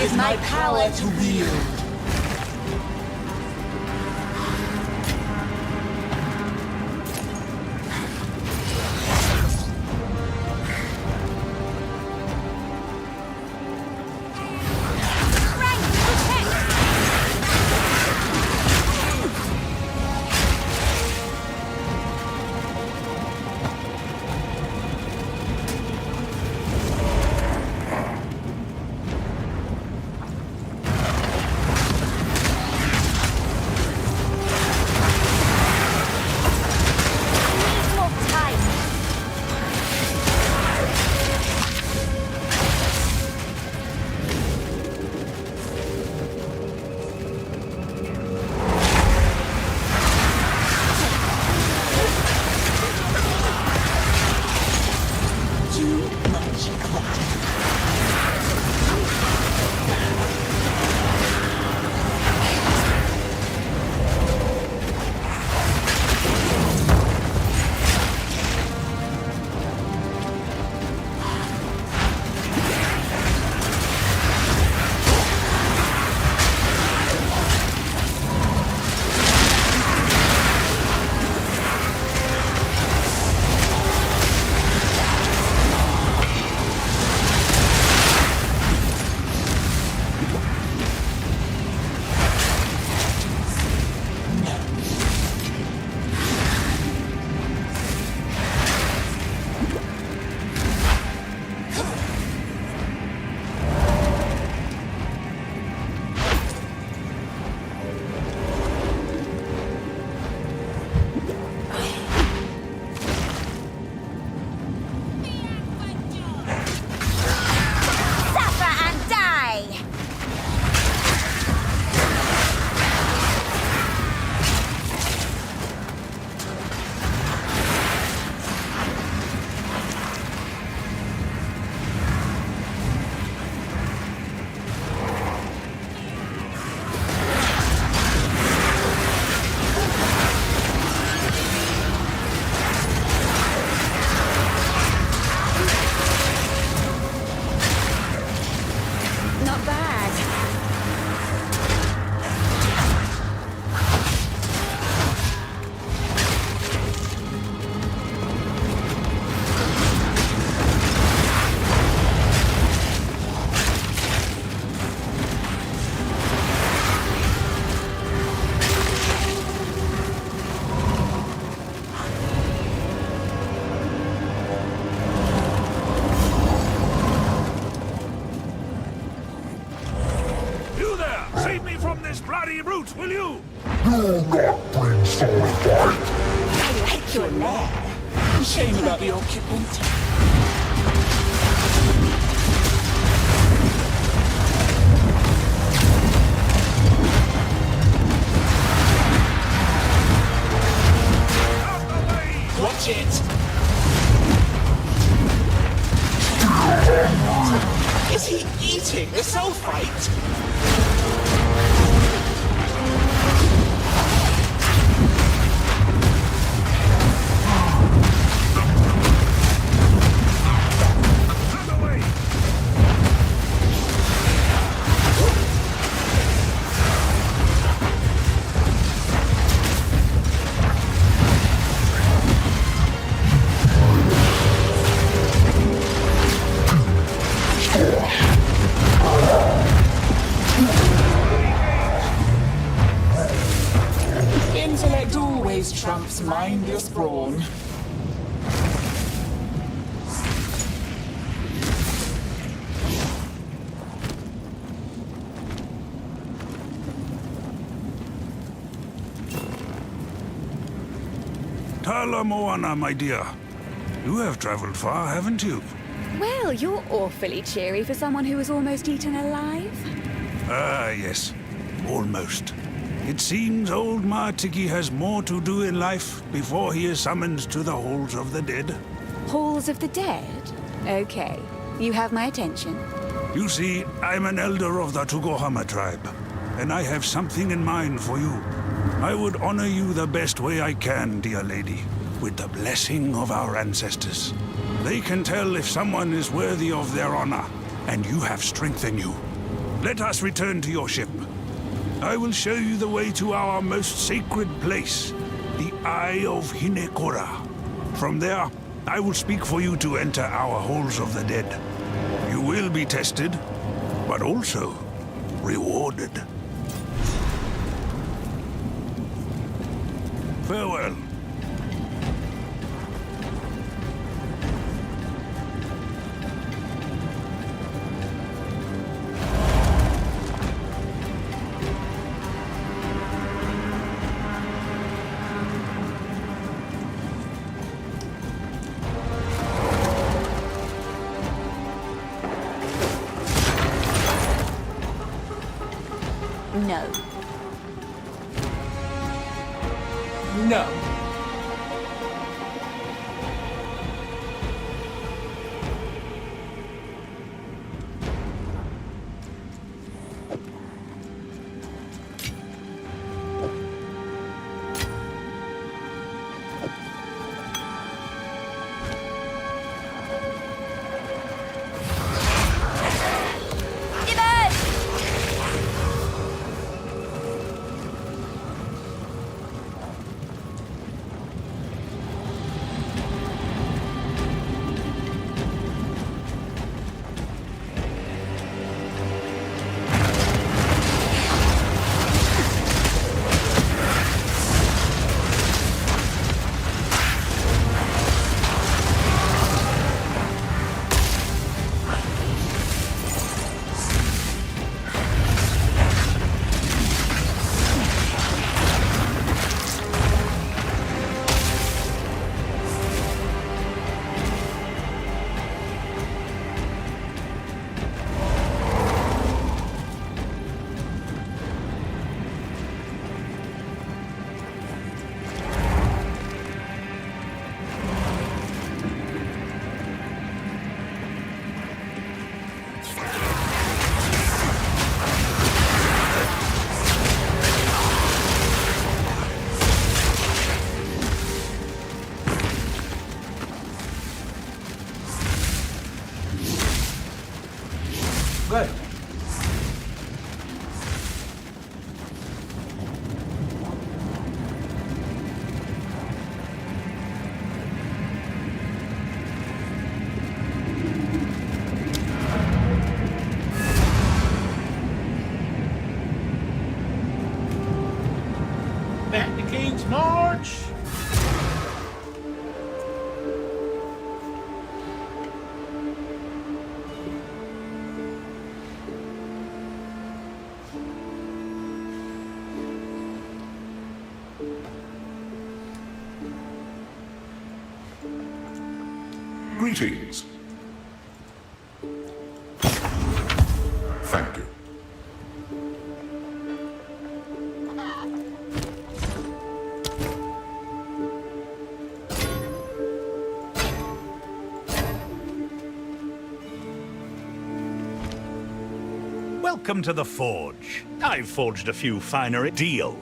Is my power to wield. root, will you? Do not bring soul fight! I like your lair. Shame about the occupant. Watch it! Is he eating the sulfite? always trumps mindless brawn. Tala Moana, my dear. You have traveled far, haven't you? Well, you're awfully cheery for someone who was almost eaten alive. Ah, yes. Almost. It seems old Martiki has more to do in life before he is summoned to the Halls of the Dead. Halls of the Dead? Okay. You have my attention. You see, I'm an elder of the Tugohama tribe, and I have something in mind for you. I would honor you the best way I can, dear lady, with the blessing of our ancestors. They can tell if someone is worthy of their honor, and you have strength in you. Let us return to your ship. I will show you the way to our most sacred place, the Eye of Hinekora. From there, I will speak for you to enter our Halls of the Dead. You will be tested, but also rewarded. Farewell. No. No. Good. Back to King's March. Greetings. Thank you. Welcome to the Forge. I've forged a few finer deal.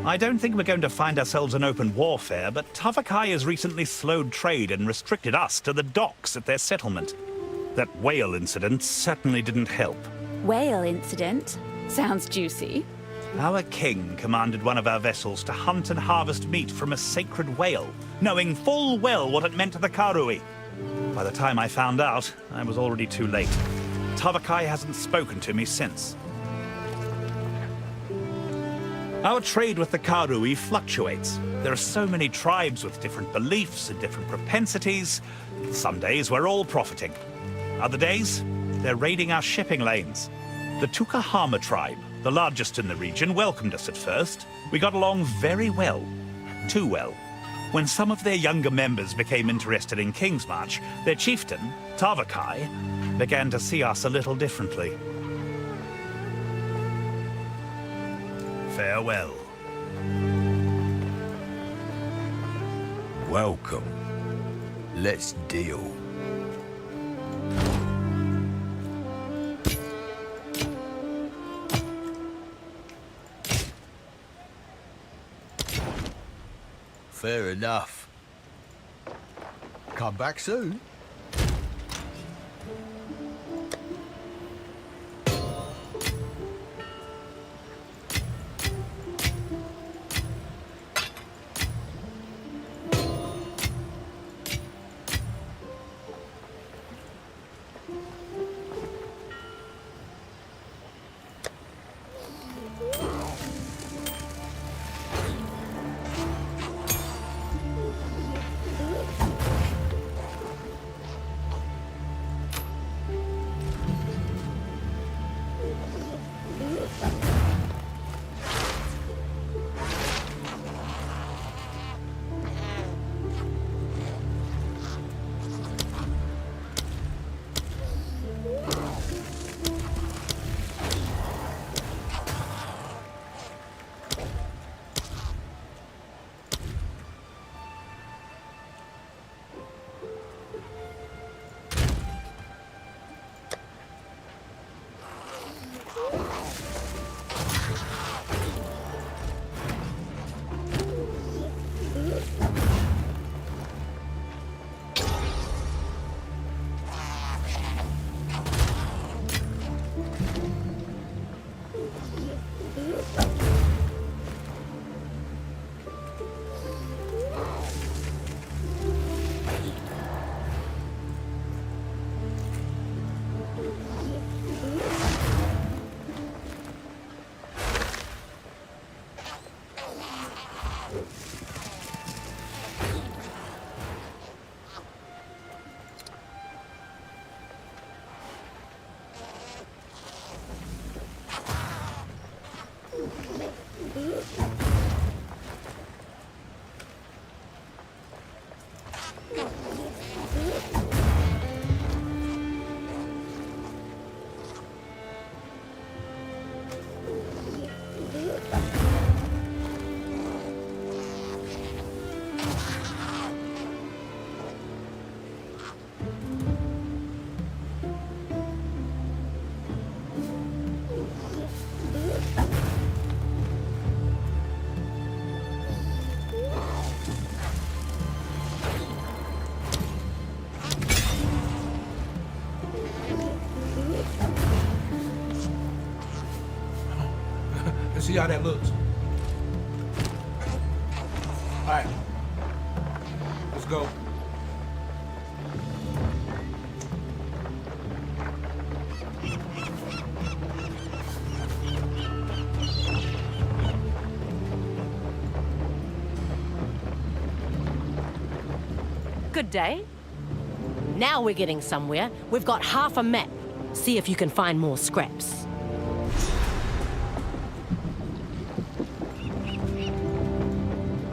I don't think we're going to find ourselves in open warfare, but Tavakai has recently slowed trade and restricted us to the docks at their settlement. That whale incident certainly didn't help. Whale incident? Sounds juicy. Our king commanded one of our vessels to hunt and harvest meat from a sacred whale, knowing full well what it meant to the Karui. By the time I found out, I was already too late. Tavakai hasn't spoken to me since. Our trade with the Karui fluctuates. There are so many tribes with different beliefs and different propensities. Some days we're all profiting. Other days, they're raiding our shipping lanes. The Tukahama tribe, the largest in the region, welcomed us at first. We got along very well. Too well. When some of their younger members became interested in Kingsmarch, their chieftain, Tavakai, began to see us a little differently. Farewell. Welcome. Let's deal. Fair enough. Come back soon. Let's see how that looks. All right, let's go. Good day. Now we're getting somewhere. We've got half a map. See if you can find more scraps.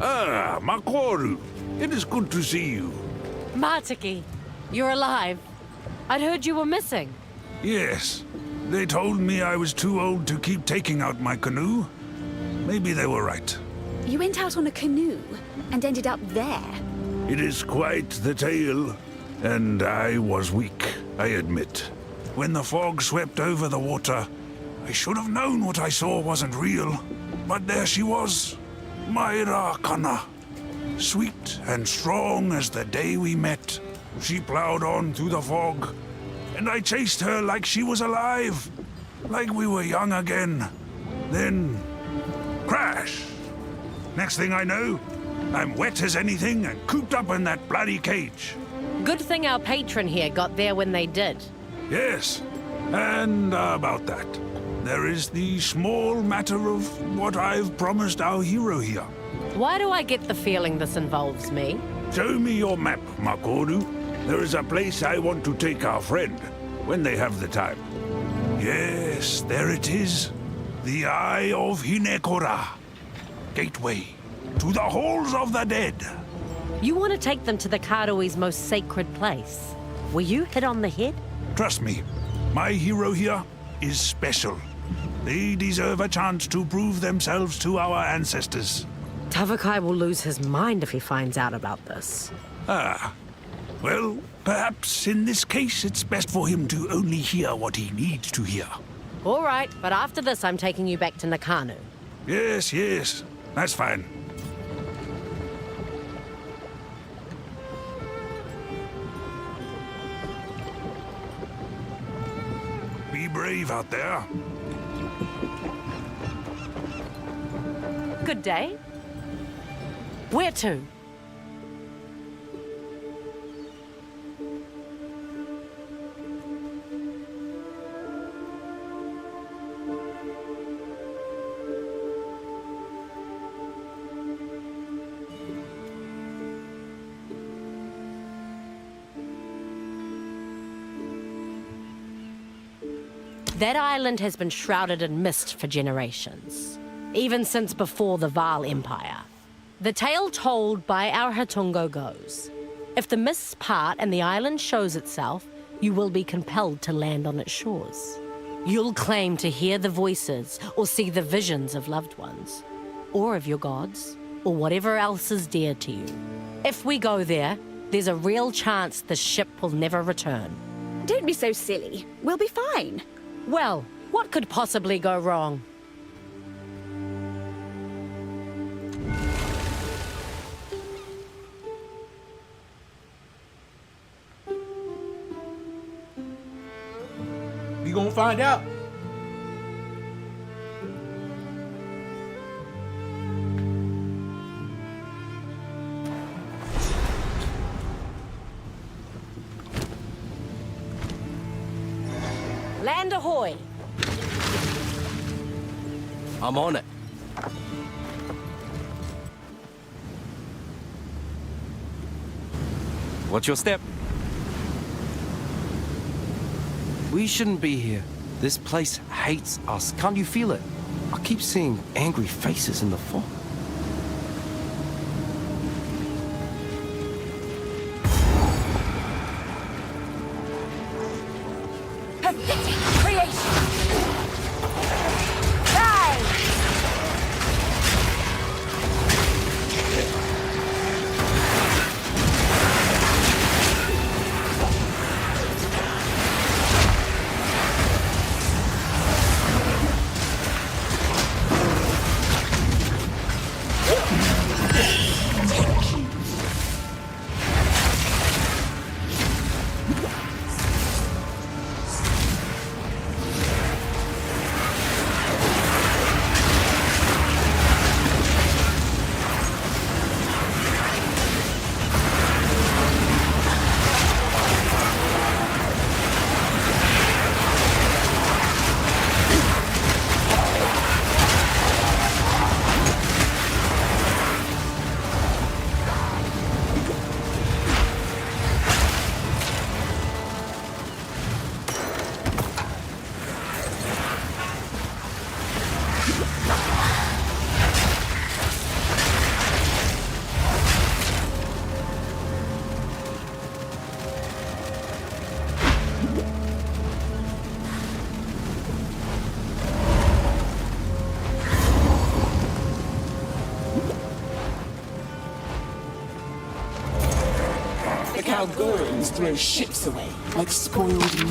Ah, Makoru. It is good to see you. Martiki, you're alive. I'd heard you were missing. Yes. They told me I was too old to keep taking out my canoe. Maybe they were right. You went out on a canoe and ended up there. It is quite the tale, and I was weak, I admit. When the fog swept over the water, I should have known what I saw wasn't real. But there she was, Myra Kana. Sweet and strong as the day we met. She plowed on through the fog, and I chased her like she was alive, like we were young again. Then, crash! Next thing I know, I'm wet as anything and cooped up in that bloody cage. Good thing our patron here got there when they did. Yes, and about that. There is the small matter of what I've promised our hero here. Why do I get the feeling this involves me? Show me your map, Makoru. There is a place I want to take our friend, when they have the time. Yes, there it is. The Eye of Hinekora. Gateway to the Halls of the Dead. You want to take them to the Karui's most sacred place. Were you hit on the head? Trust me, my hero here is special. They deserve a chance to prove themselves to our ancestors. Tavakai will lose his mind if he finds out about this. Ah, well, perhaps in this case it's best for him to only hear what he needs to hear. All right, but after this I'm taking you back to Nakano. Yes, yes, that's fine. Be brave out there. Good day. Where to? That island has been shrouded in mist for generations, even since before the Vaal Empire. The tale told by our Hatungo goes, if the mists part and the island shows itself, you will be compelled to land on its shores. You'll claim to hear the voices or see the visions of loved ones, or of your gods, or whatever else is dear to you. If we go there, there's a real chance the ship will never return. Don't be so silly. We'll be fine. Well, what could possibly go wrong? We gonna find out. Land ahoy! I'm on it. Watch your step. We shouldn't be here. This place hates us. Can't you feel it? I keep seeing angry faces in the fog. Pathetic creation! Die! The Kalgorans throw ships away like spoiled meat.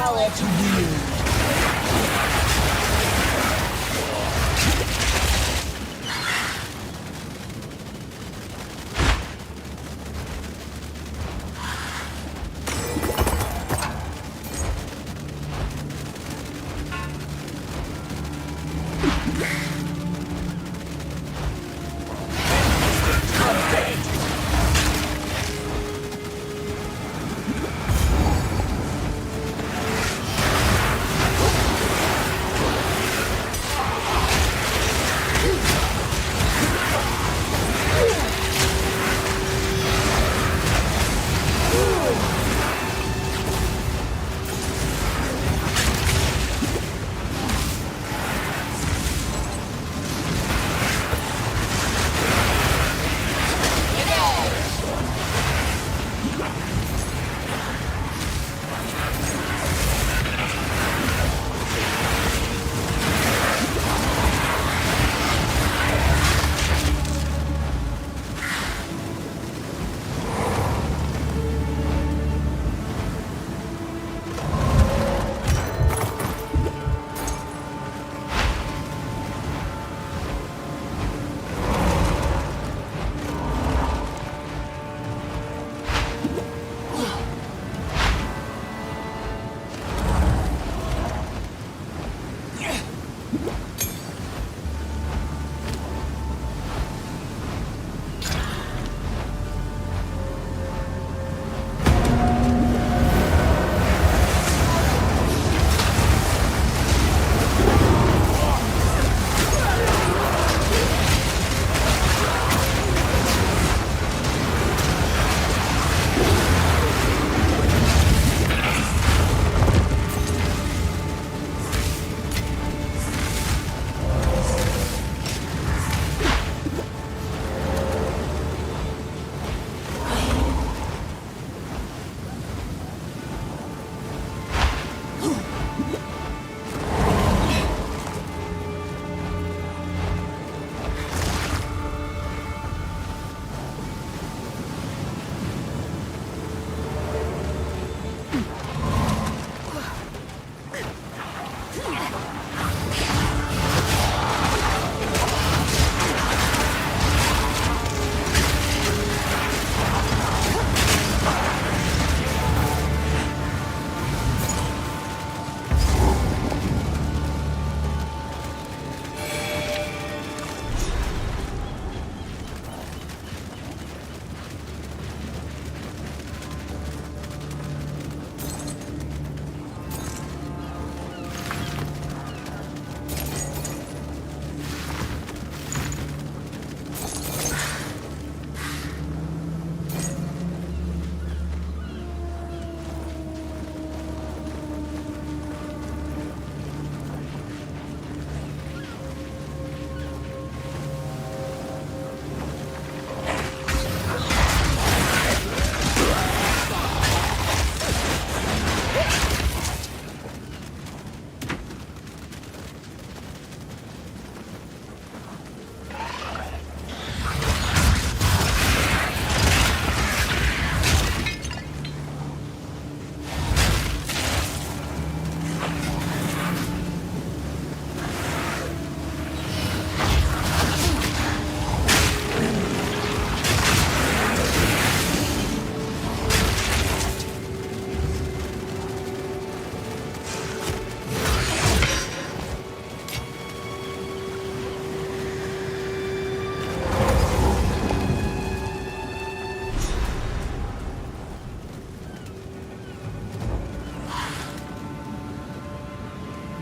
power to wield.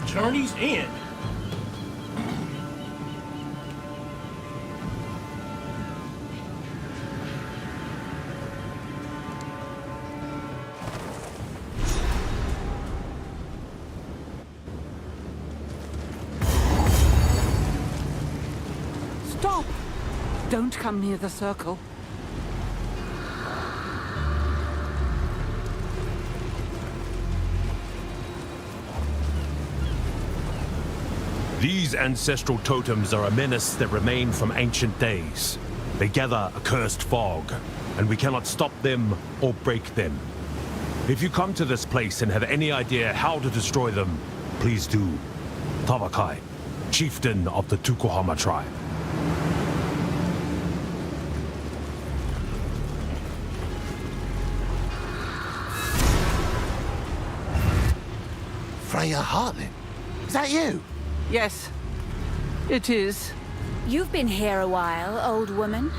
Journey's End. Stop! Don't come near the circle. These ancestral totems are a menace that remain from ancient days. They gather a cursed fog, and we cannot stop them or break them. If you come to this place and have any idea how to destroy them, please do. Tabakai, chieftain of the Tukohama tribe. Freya Hartlin? Is that you? Yes, it is. You've been here a while, old woman.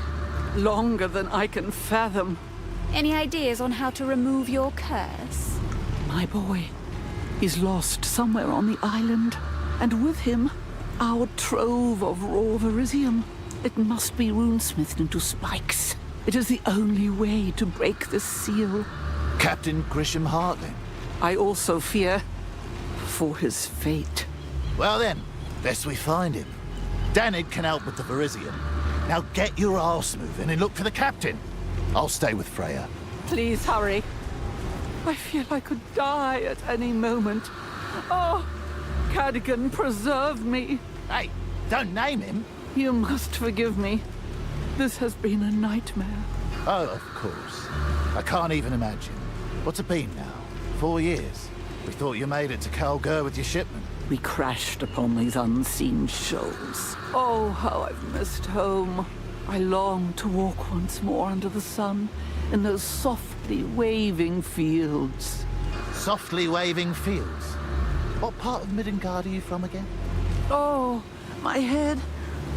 Longer than I can fathom. Any ideas on how to remove your curse? My boy, he's lost somewhere on the island. And with him, our trove of raw Verisium. It must be runesmithed into spikes. It is the only way to break the seal. Captain Grisham Hartlin? I also fear for his fate. Well then, best we find him. Danig can help with the Verisium. Now get your arse moving and look for the captain. I'll stay with Freya. Please hurry. I feel I could die at any moment. Oh, Cadogan, preserve me. Hey, don't name him. You must forgive me. This has been a nightmare. Oh, of course. I can't even imagine. What's it been now? 4 years? We thought you made it to Kalgur with your shipment. We crashed upon these unseen shoals. Oh, how I've missed home. I long to walk once more under the sun in those softly waving fields. Softly waving fields? What part of Midgard are you from again? Oh, my head.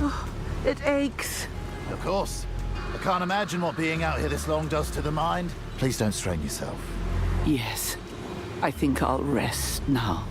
Oh, it aches. Of course. I can't imagine what being out here this long does to the mind. Please don't strain yourself. Yes, I think I'll rest now.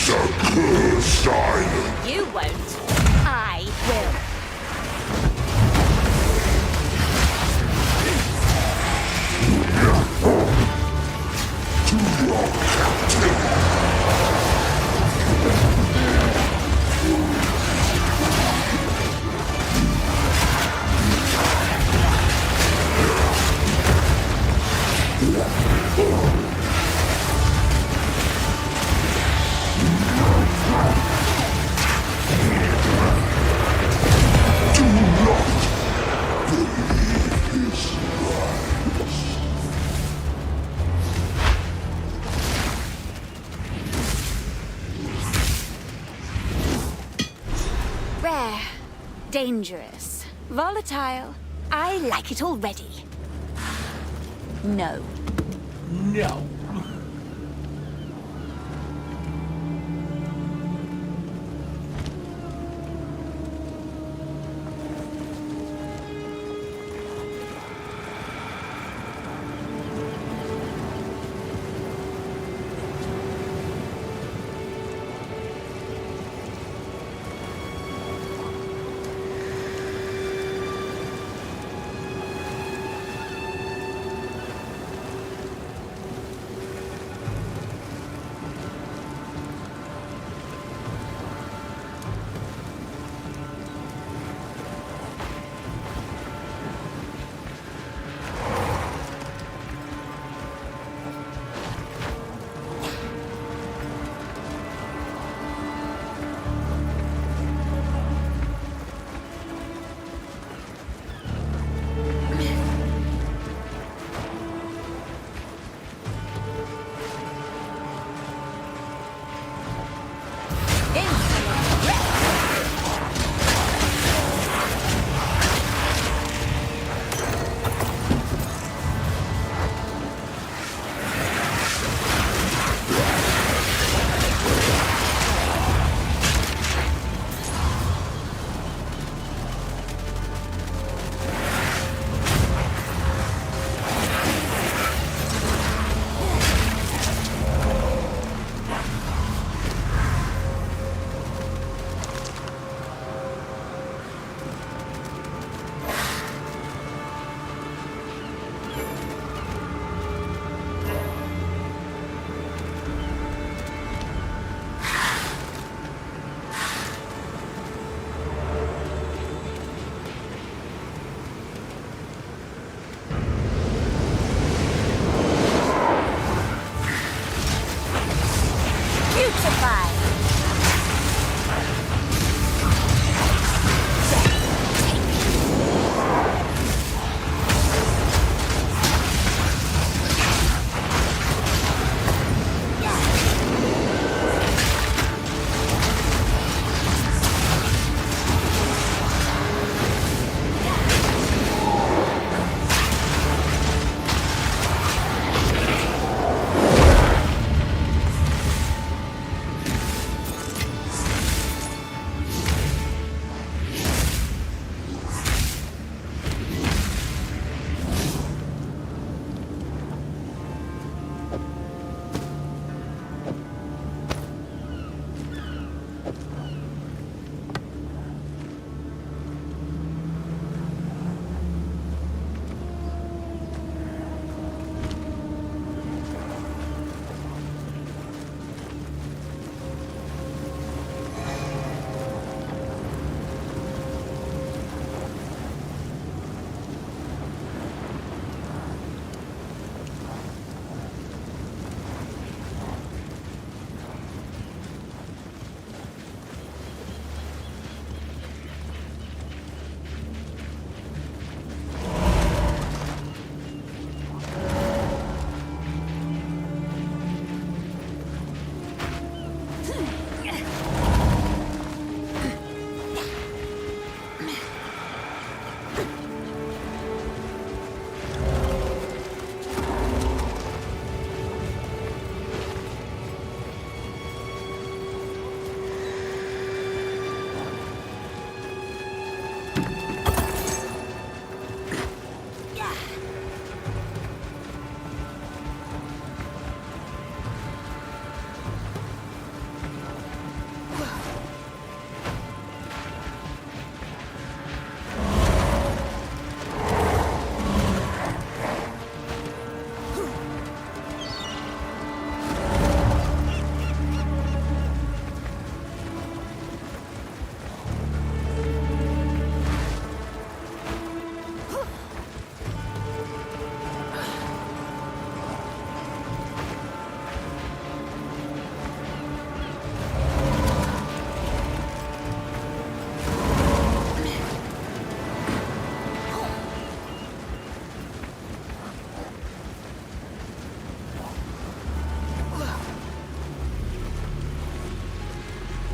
It's a cursed island. You won't. I will. Rare, dangerous, volatile. I like it already. No. No.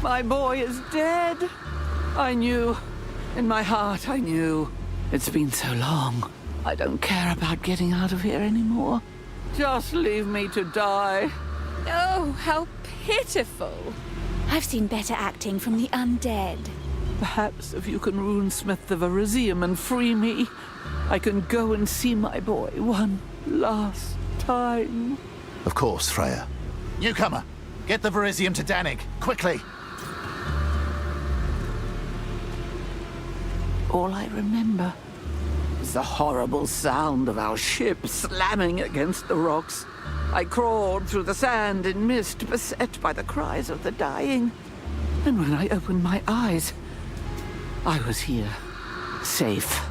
My boy is dead. I knew. In my heart, I knew. It's been so long. I don't care about getting out of here anymore. Just leave me to die. Oh, how pitiful. I've seen better acting from the undead. Perhaps if you can runesmith the Verisium and free me, I can go and see my boy one last time. Of course, Freya. Newcomer, get the Verisium to Danig, quickly! All I remember is the horrible sound of our ship slamming against the rocks. I crawled through the sand and mist, beset by the cries of the dying. And when I opened my eyes, I was here, safe,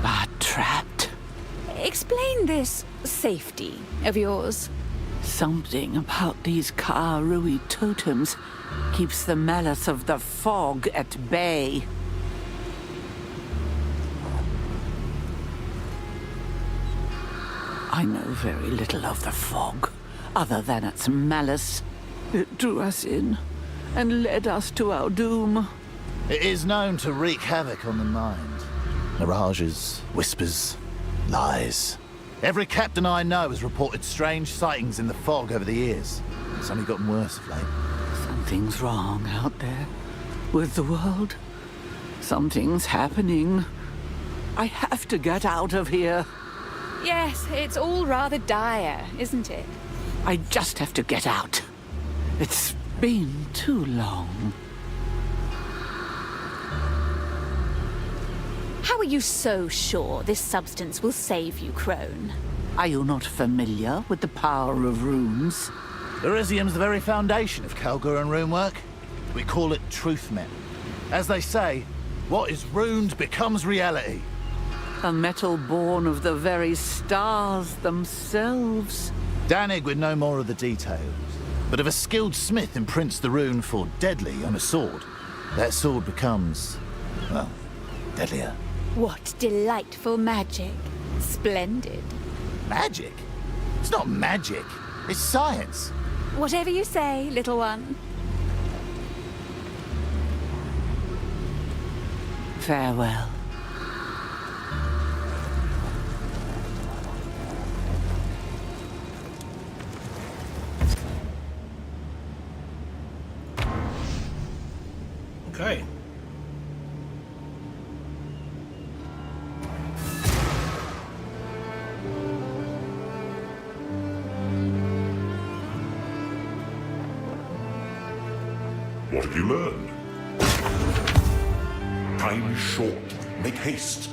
but trapped. Explain this safety of yours. Something about these Ka-Rui totems keeps the malice of the fog at bay. I know very little of the fog, other than its malice. It drew us in and led us to our doom. It is known to wreak havoc on the mind. Mirages, whispers, lies. Every captain I know has reported strange sightings in the fog over the years. It's only gotten worse of late. Something's wrong out there with the world. Something's happening. I have to get out of here. Yes, it's all rather dire, isn't it? I just have to get out. It's been too long. How are you so sure this substance will save you, Crone? Are you not familiar with the power of runes? Verisium's the very foundation of Kalguran runework. We call it truth men. As they say, what is runed becomes reality. A metal born of the very stars themselves. Danig would know more of the details, but if a skilled smith imprints the rune for deadly on a sword, that sword becomes, well, deadlier. What delightful magic. Splendid. Magic? It's not magic. It's science. Whatever you say, little one. Farewell. Okay. What have you learned? Time is short. Make haste.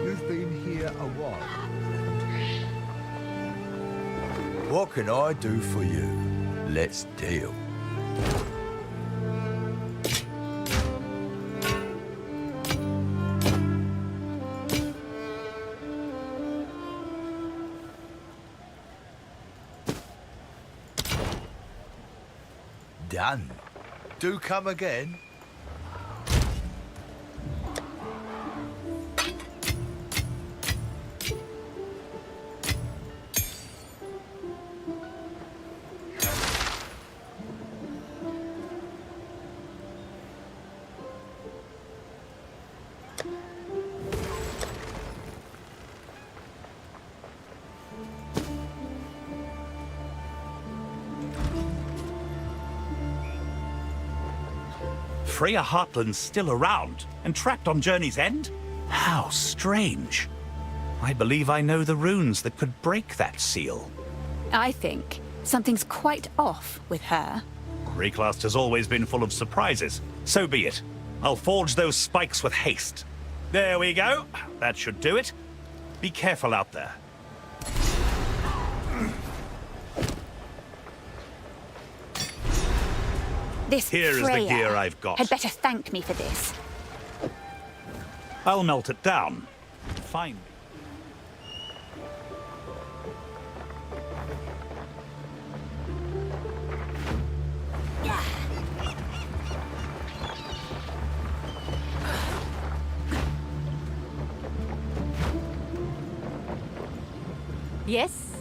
You've been here a while. What can I do for you? Let's deal. Done. Do come again. Freya Heartland's still around and trapped on Journey's End? How strange. I believe I know the runes that could break that seal. I think something's quite off with her. Reclast has always been full of surprises. So be it. I'll forge those spikes with haste. There we go. That should do it. Be careful out there. This Here is Freya the gear I've got. had better thank me for this. I'll melt it down. Fine. Yes?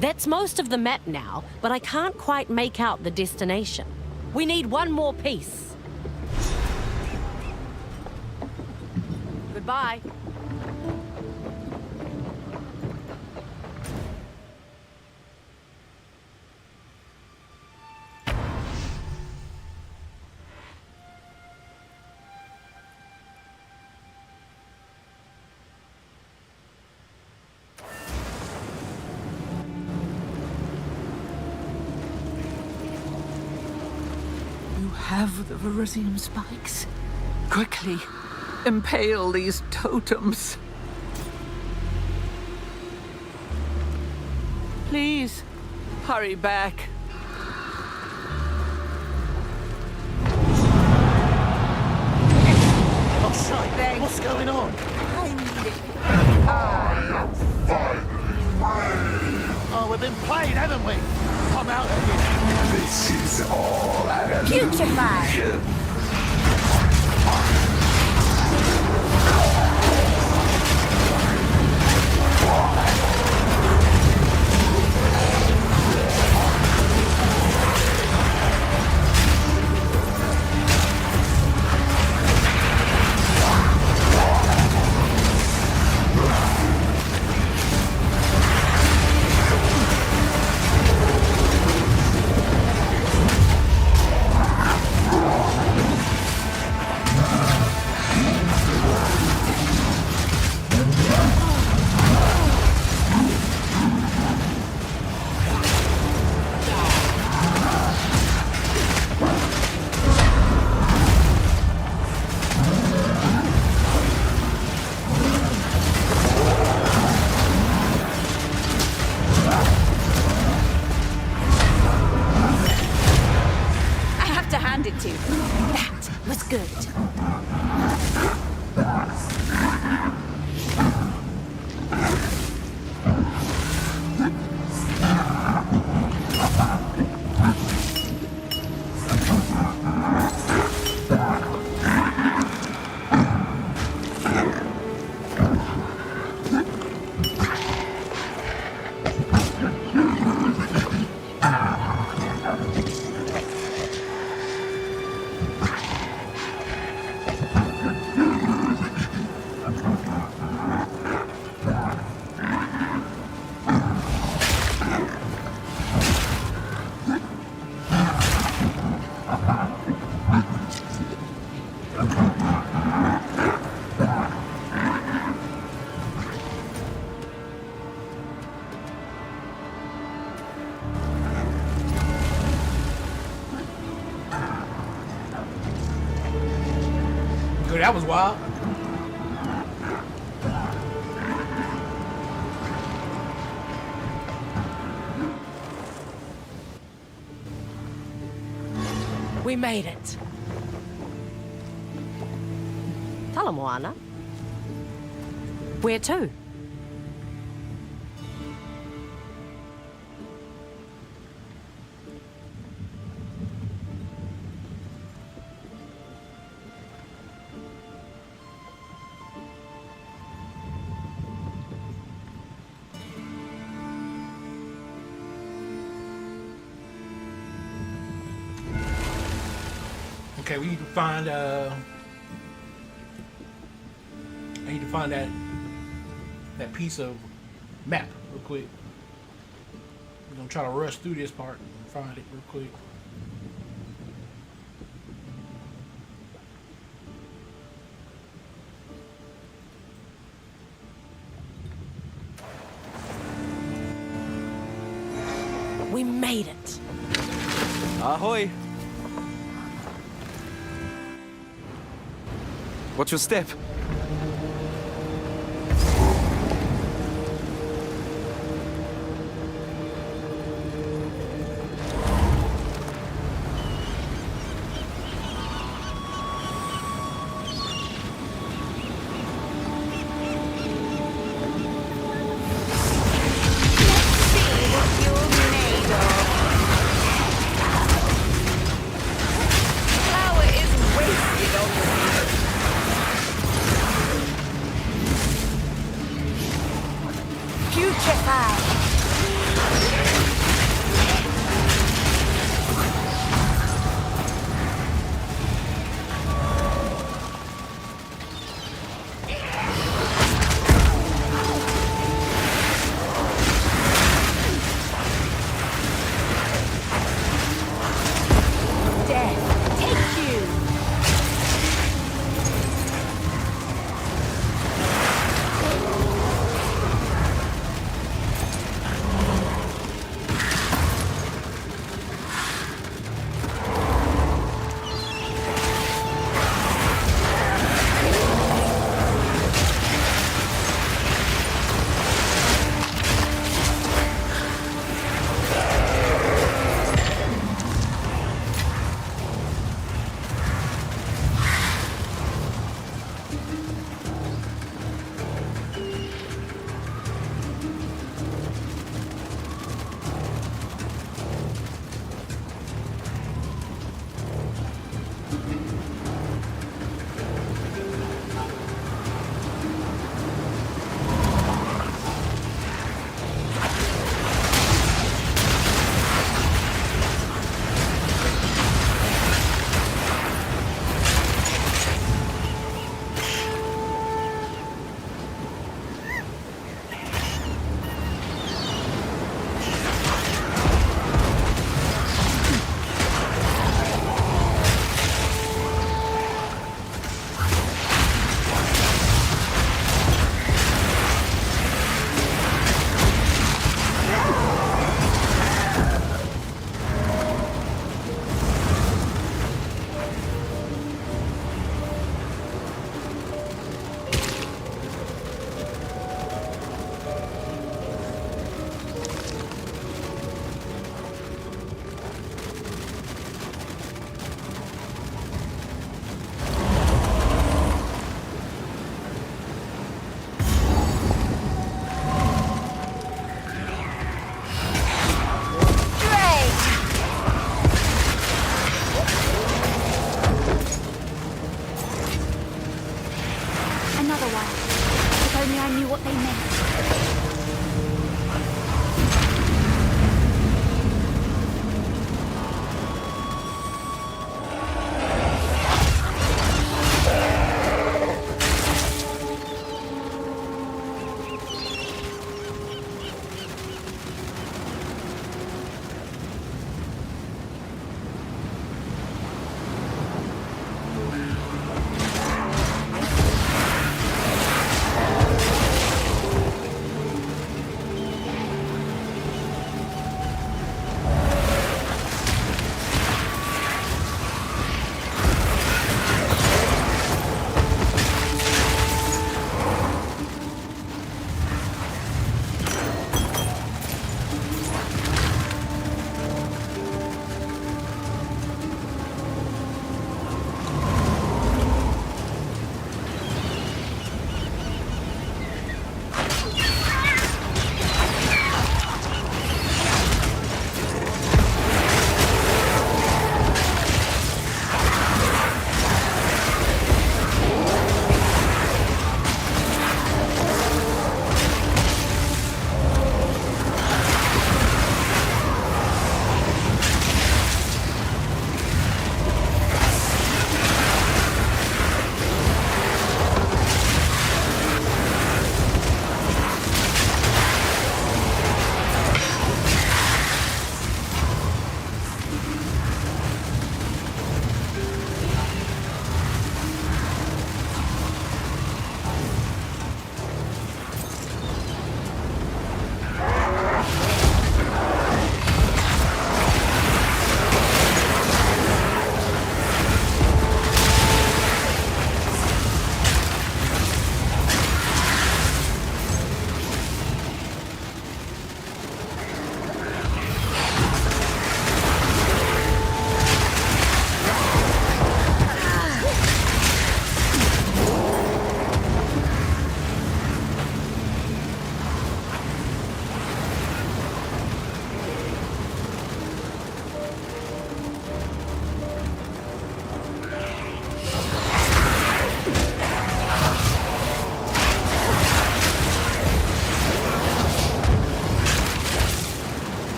That's most of the map now, but I can't quite make out the destination. We need one more piece. Goodbye. You have the Verisium spikes. Quickly, impale these totems. Please, hurry back. Oh, shite! What's going on? I need it. Oh, we've been played, haven't we? Come out of here. This is all an Putrefy! That was good. Dude, that was wild. We made it. Tell 'em, Moana. Where to? Okay, we need to find I need to find that piece of map real quick. We're gonna try to rush through this part and find it real quick. We made it. Ahoy! Watch your step. putrefied.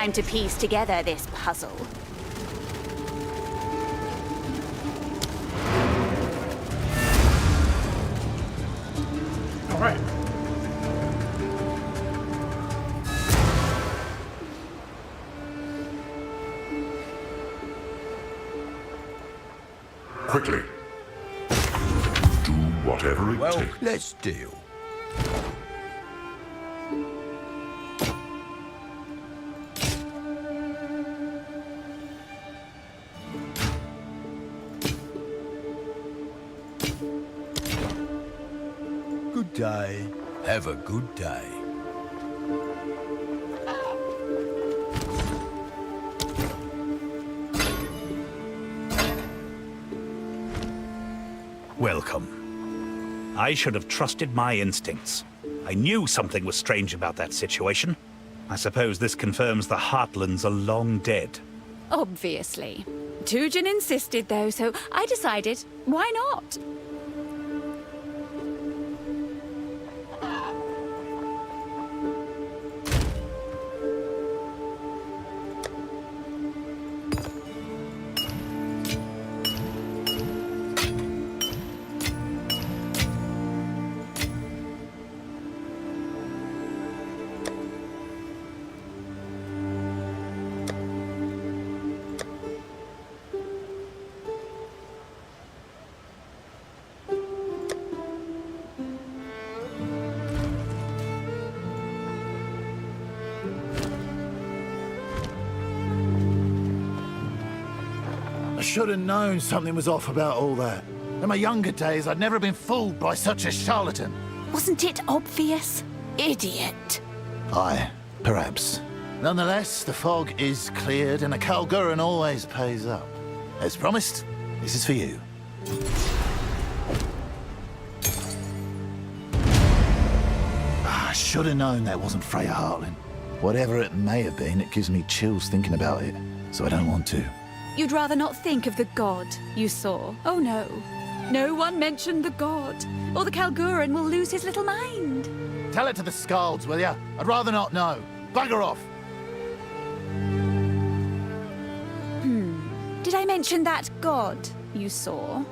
Time to piece together this puzzle. All right. Quickly. Do whatever it Well, takes. let's deal. Good day. Have a good day. Welcome. I should have trusted my instincts. I knew something was strange about that situation. I suppose this confirms the Heartlands are long dead. Obviously. Tujin insisted, though, so I decided, why not? I should have known something was off about all that. In my younger days, I'd never been fooled by such a charlatan. Wasn't it obvious? Idiot. Aye, perhaps. Nonetheless, the fog is cleared and a Kalguran always pays up. As promised, this is for you. I should have known that wasn't Freya Heartland. Whatever it may have been, it gives me chills thinking about it, so I don't want to. You'd rather not think of the god you saw. Oh no. No one mentioned the god, or the Kalguran will lose his little mind. Tell it to the Skalds, will ya? I'd rather not know. Bugger off! Did I mention that god you saw?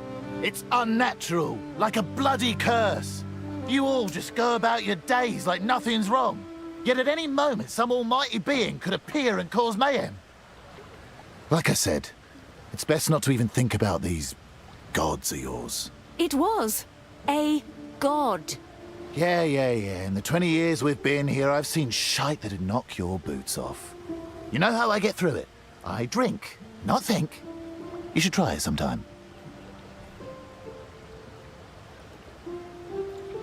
It's unnatural, like a bloody curse. You all just go about your days like nothing's wrong. Yet at any moment, some almighty being could appear and cause mayhem. Like I said, it's best not to even think about these gods of yours. It was a god. Yeah. In the 20 years we've been here, I've seen shite that'd knock your boots off. You know how I get through it? I drink, not think. You should try it sometime.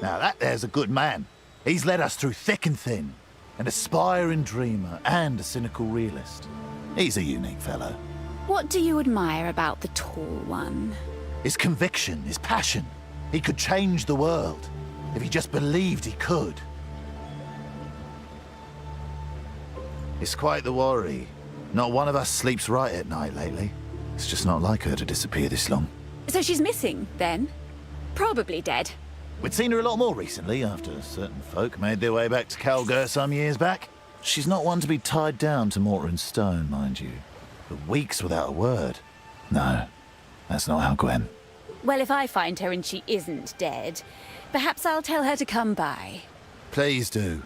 Now that there's a good man. He's led us through thick and thin. An aspiring dreamer and a cynical realist. He's a unique fellow. What do you admire about the tall one? His conviction, his passion. He could change the world if he just believed he could. It's quite the worry. Not one of us sleeps right at night lately. It's just not like her to disappear this long. So she's missing, then? Probably dead. We'd seen her a lot more recently after certain folk made their way back to Kalgur some years back. She's not one to be tied down to mortar and stone, mind you. But weeks without a word. No, that's not how Gwen. Well, if I find her and she isn't dead, perhaps I'll tell her to come by. Please do.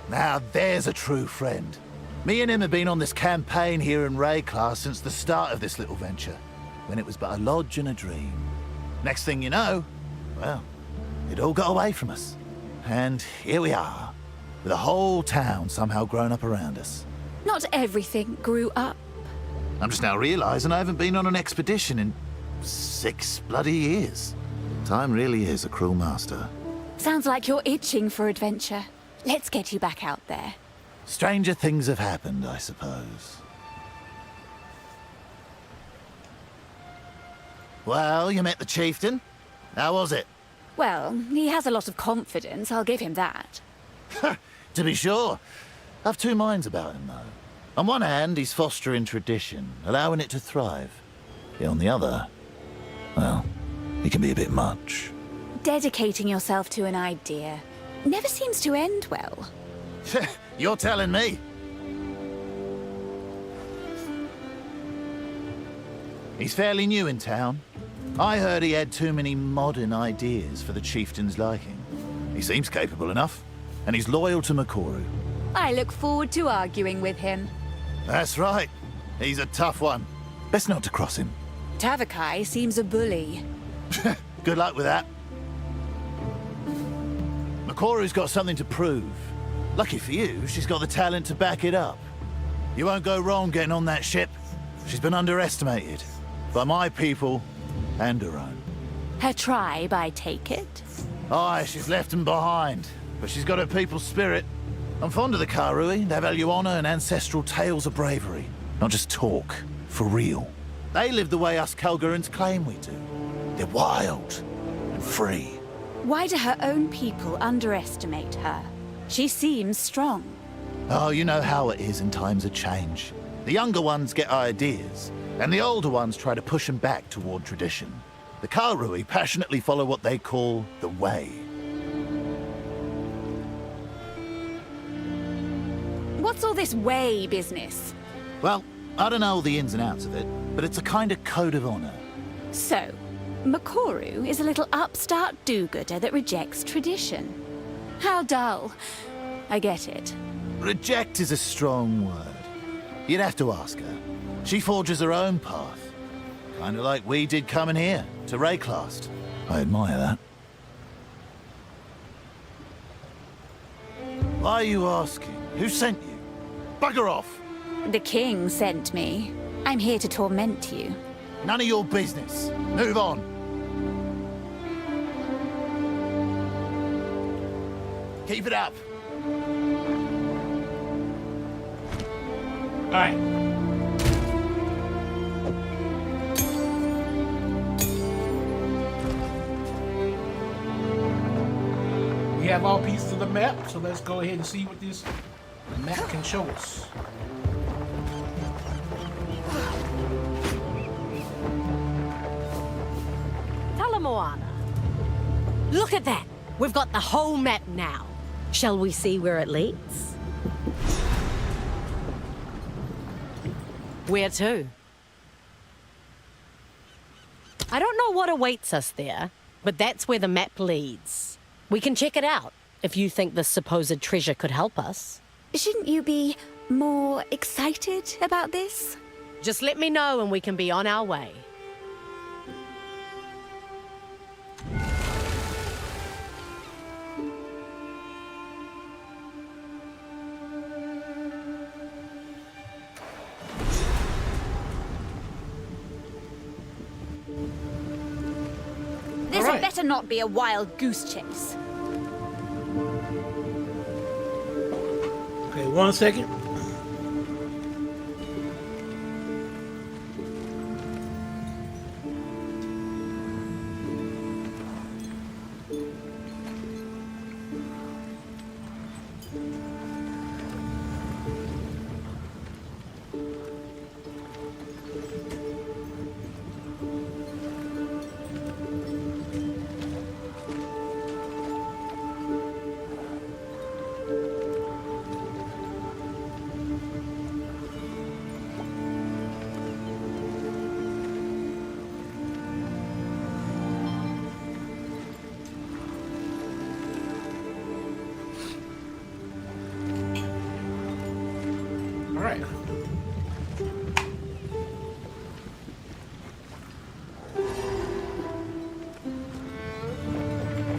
Now there's a true friend. Me and him have been on this campaign here in Rayclass since the start of this little venture, when it was but a lodge and a dream. Next thing you know, well, it all got away from us. And here we are, with a whole town somehow grown up around us. Not everything grew up. I'm just now realizing I haven't been on an expedition in 6 bloody years. Time really is a cruel master. Sounds like you're itching for adventure. Let's get you back out there. Stranger things have happened, I suppose. Well, you met the chieftain. How was it? Well, he has a lot of confidence, I'll give him that. To be sure. I've two minds about him, though. On one hand, he's fostering tradition, allowing it to thrive. Yet on the other, well, he can be a bit much. Dedicating yourself to an idea never seems to end well. You're telling me. He's fairly new in town. I heard he had too many modern ideas for the chieftain's liking. He seems capable enough, and he's loyal to Makoru. I look forward to arguing with him. That's right. He's a tough one. Best not to cross him. Tavakai seems a bully. Good luck with that. Makoru's got something to prove. Lucky for you, she's got the talent to back it up. You won't go wrong getting on that ship. She's been underestimated. By my people, and her own. Her tribe, I take it? Aye, she's left them behind. But she's got her people's spirit. I'm fond of the Karui. They value honor and ancestral tales of bravery. Not just talk. For real. They live the way us Kalgurans claim we do. They're wild and free. Why do her own people underestimate her? She seems strong. Oh, you know how it is in times of change. The younger ones get ideas, and the older ones try to push them back toward tradition. The Karui passionately follow what they call the Way. What's all this way business? Well, I don't know all the ins and outs of it, but it's a kind of code of honor. So, Makoru is a little upstart do-gooder that rejects tradition. How dull. I get it. Reject is a strong word. You'd have to ask her. She forges her own path. Kind of like we did coming here, to Rayclast. I admire that. Why are you asking? Who sent you? Bugger off! The king sent me. I'm here to torment you. None of your business. Move on. Keep it up. All right. We have all pieces of the map, so let's go ahead and see what this map can show us. Talamoana. Look at that. We've got the whole map now. Shall we see where it leads? Where to? I don't know what awaits us there, but that's where the map leads. We can check it out if you think this supposed treasure could help us. Shouldn't you be more excited about this? Just let me know and we can be on our way. This had better not be a wild goose chase. Okay, 1 second. All right.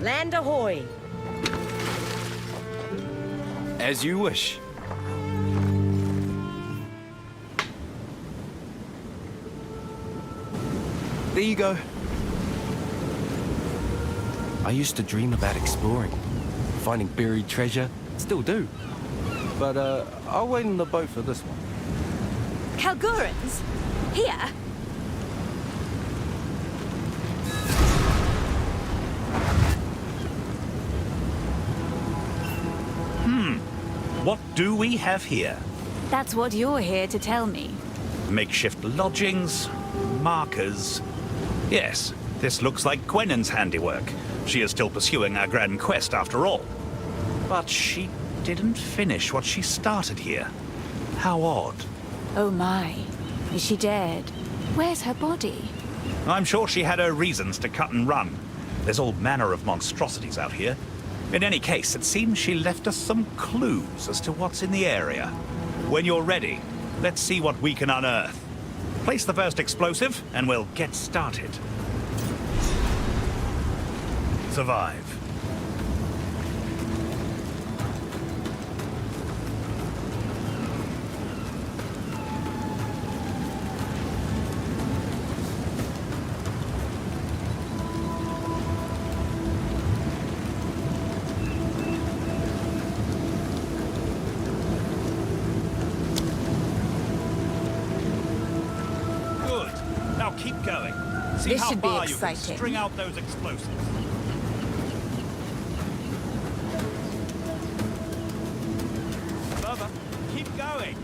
Land ahoy! As you wish. There you go. I used to dream about exploring, finding buried treasure. Still do. But, I'll wait in the boat for this one. Kalgurans? Here? What do we have here? That's what you're here to tell me. Makeshift lodgings, markers. Yes, this looks like Gwennon's handiwork. She is still pursuing our grand quest after all. But she didn't finish what she started here. How odd. Oh my. Is she dead? where's her body? I'm sure she had her reasons to cut and run. There's all manner of monstrosities out here. In any case, it seems she left us some clues as to what's in the area. When you're ready, let's see what we can unearth. Place the first explosive, and we'll get started. Survive. Keep going. See This how should be far you can exciting. string out those explosives. Further. Keep going.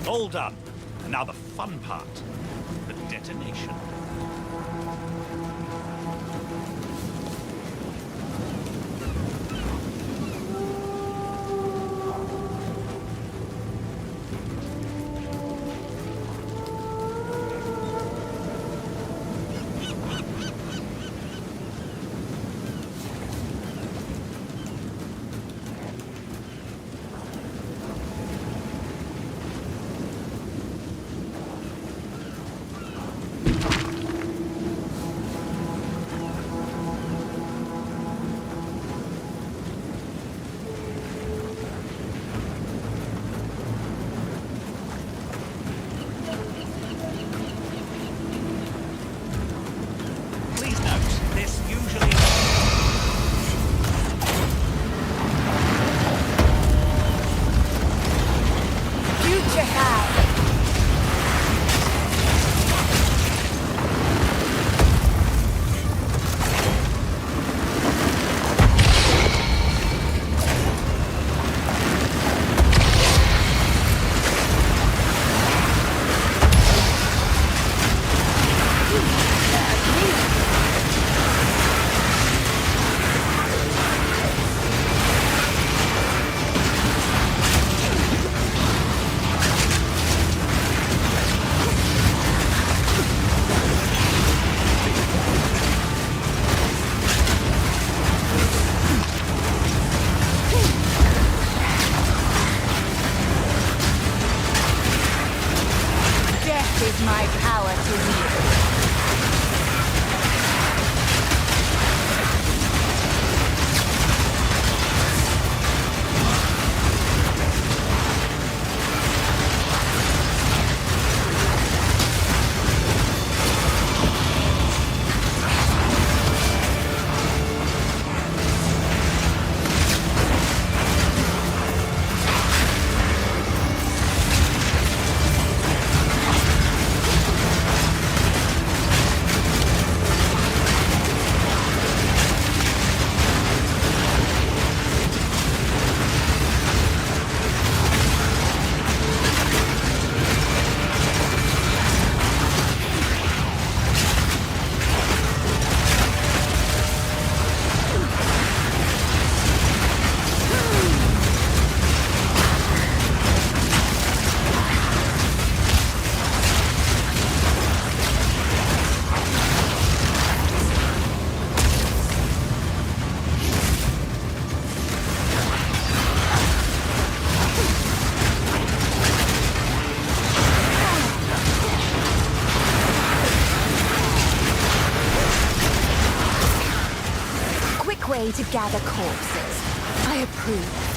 All done. And now the fun part, the detonation. way to gather corpses. I approve.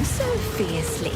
So fiercely.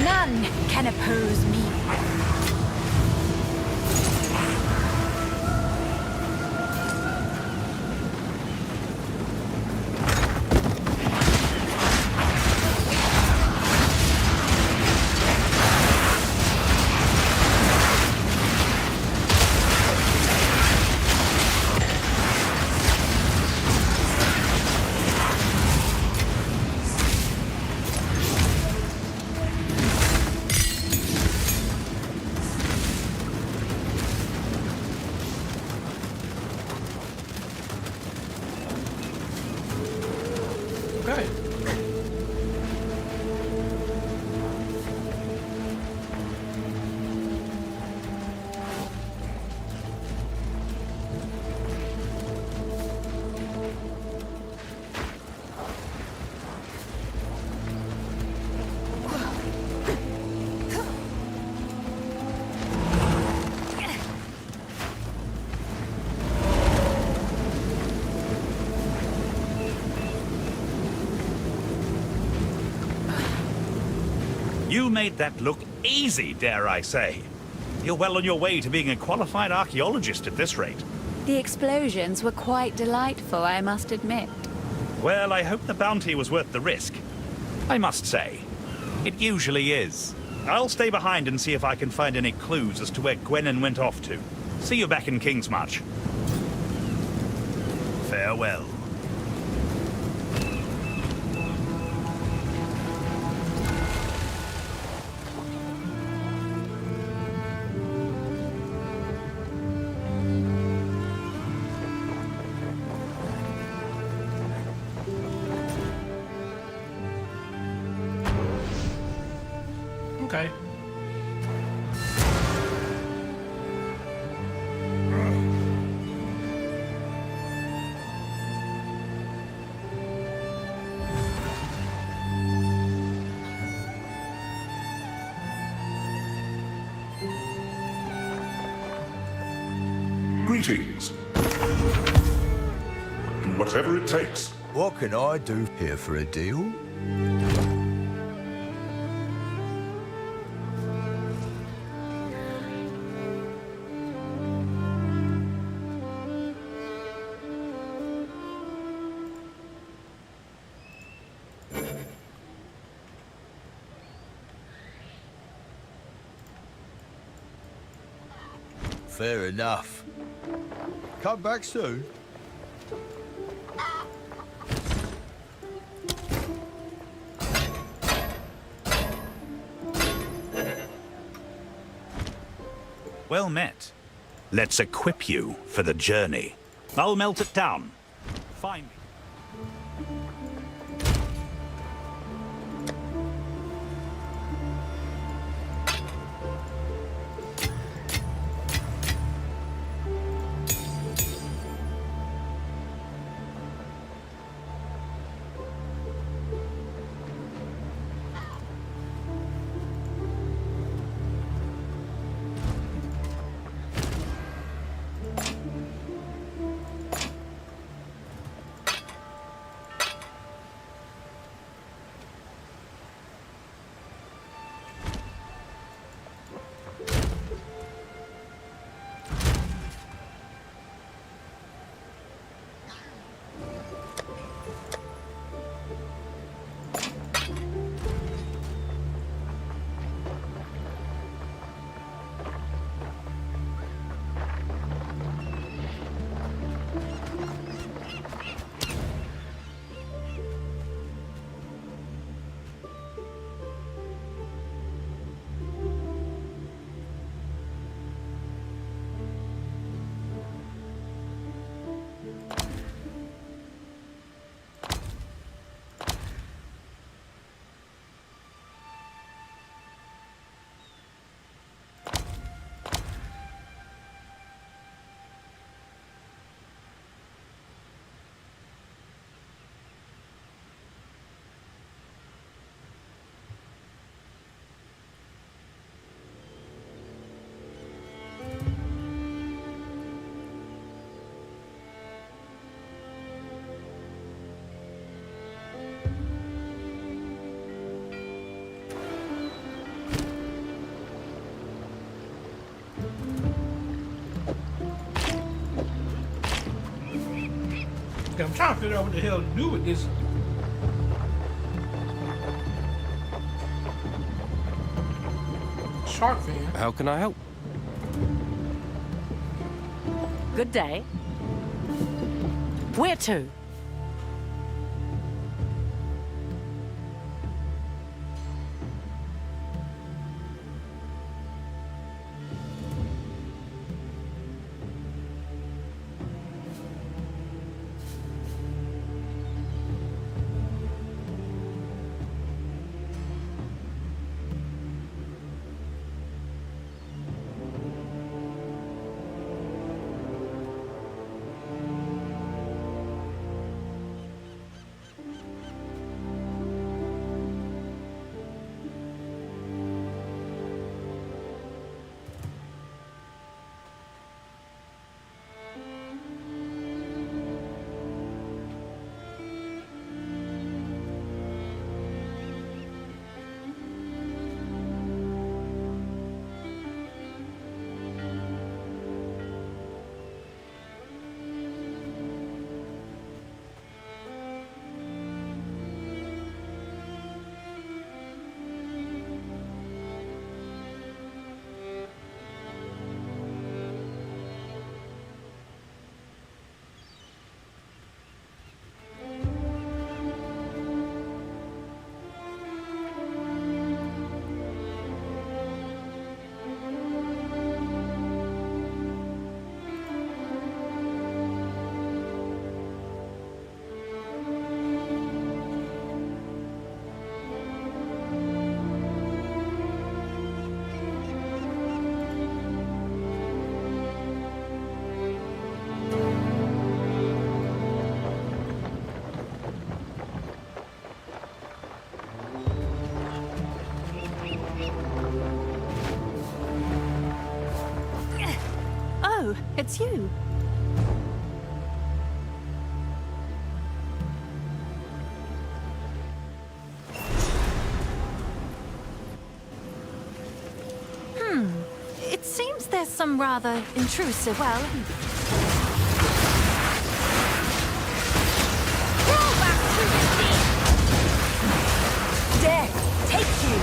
None can oppose me. Okay. You made that look easy, dare I say. You're well on your way to being a qualified archaeologist at this rate. The explosions were quite delightful, I must admit. Well, I hope the bounty was worth the risk. I must say, it usually is. I'll stay behind and see if I can find any clues as to where Gwennen went off to. See you back in Kingsmarch. Farewell. Okay. Greetings. Whatever it takes. What can I do here for a deal? Fair enough. Come back soon. Well met. Let's equip you for the journey. I'll melt it down. Find me. I'm trying to figure out what the hell to do with this. Shark fin. How can I help? Good day. Where to? Oh, it's you. Since there's some rather intrusive, well... Roll back through the sea! Death, take you!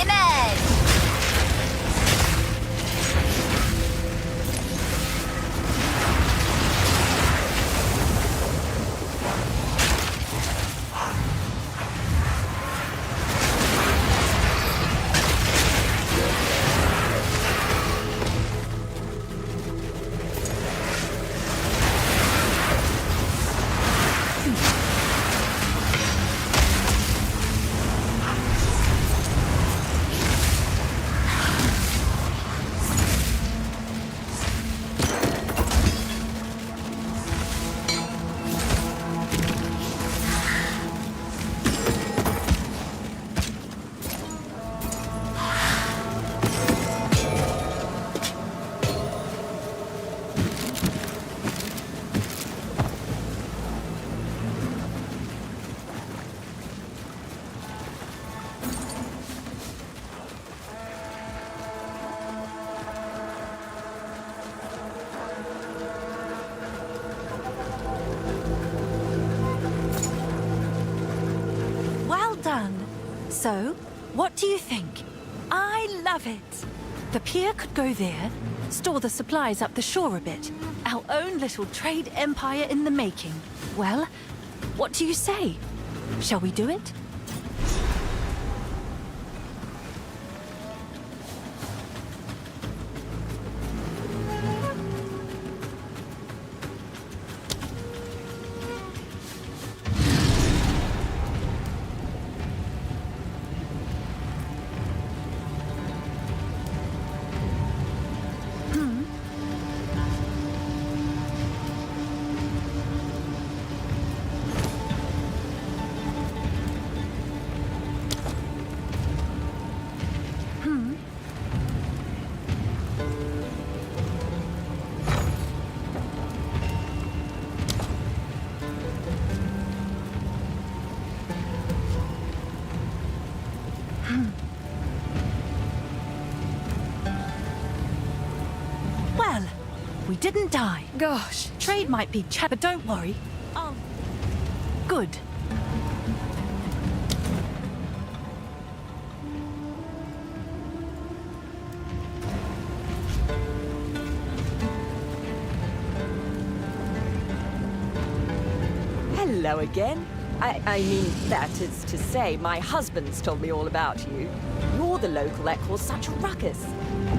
Image! So, what do you think? I love it. The pier could go there, store the supplies up the shore a bit. Our own little trade empire in the making. Well, what do you say? Shall we do it? Well, we didn't die. Gosh, trade might be but don't worry. Good. Hello again. I mean, that is to say, my husband's told me all about you. You're the local that caused such a ruckus.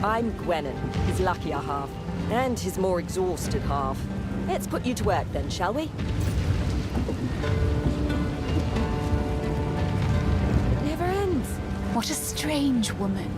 I'm Gwennon, his luckier half, and his more exhausted half. Let's put you to work then, shall we? It never ends. What a strange woman.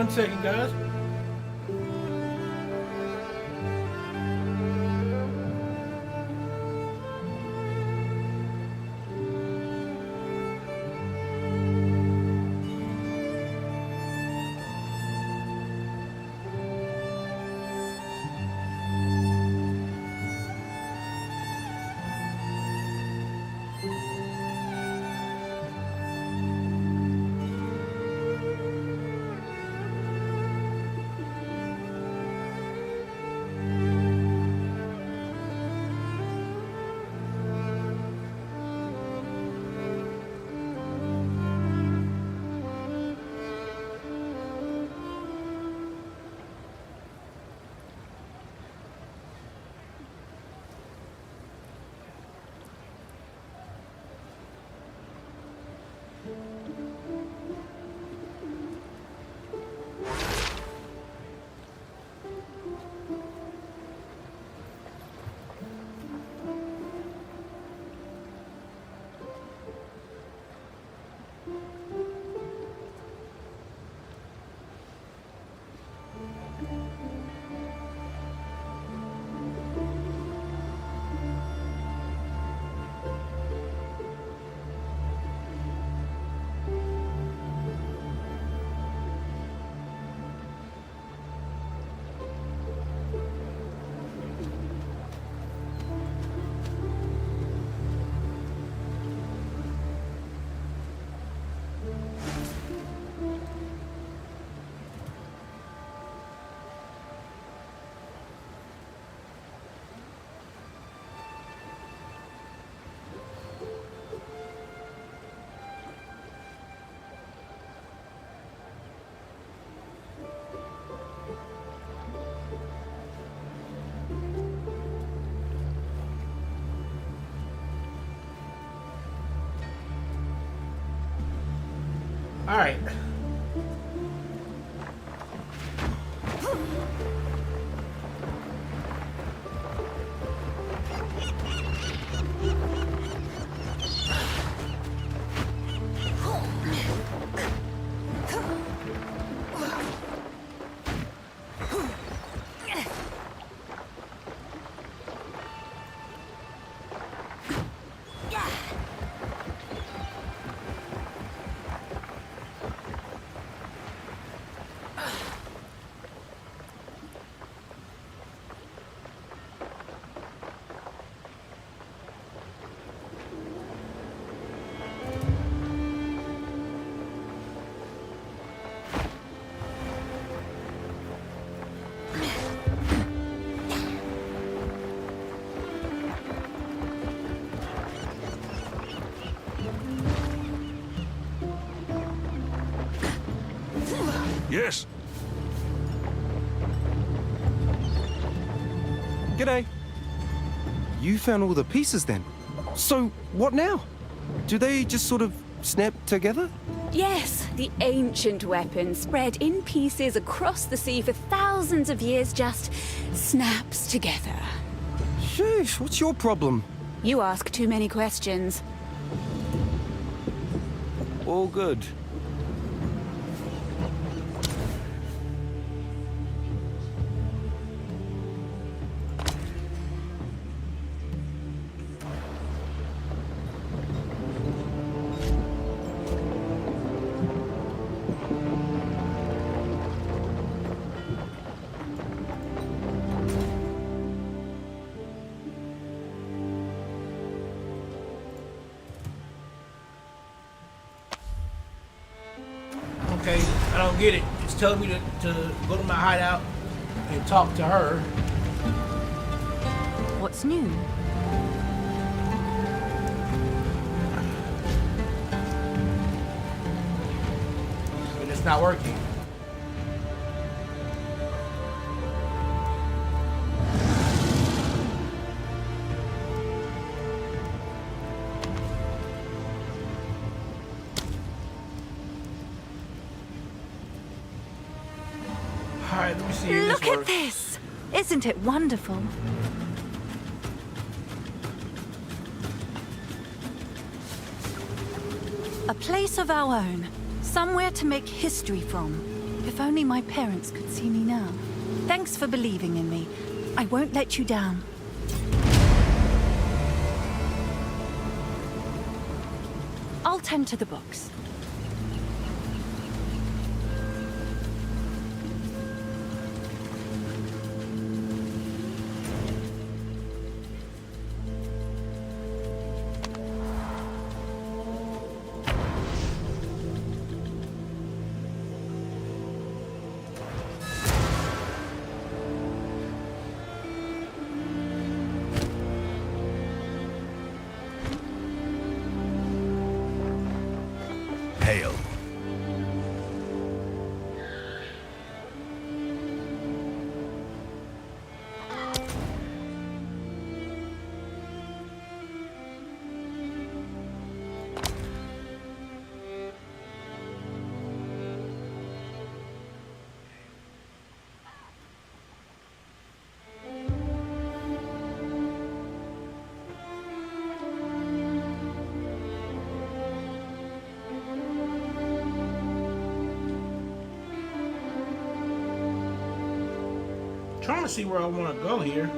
1 second, guys. All right. Yes. G'day. You found all the pieces then? So, what now? Do they just sort of snap together? Yes, the ancient weapon spread in pieces across the sea for thousands of years just snaps together. Sheesh, what's your problem? You ask too many questions. All good. Okay, I don't get it. It's telling me to go to my hideout and talk to her. What's new? And it's not working. Alright, let me see if Look this at works. this! Isn't it wonderful? A place of our own. Somewhere to make history from. If only my parents could see me now. Thanks for believing in me. I won't let you down. I'll tend to the books. Hail. Trying to see where I want to go here.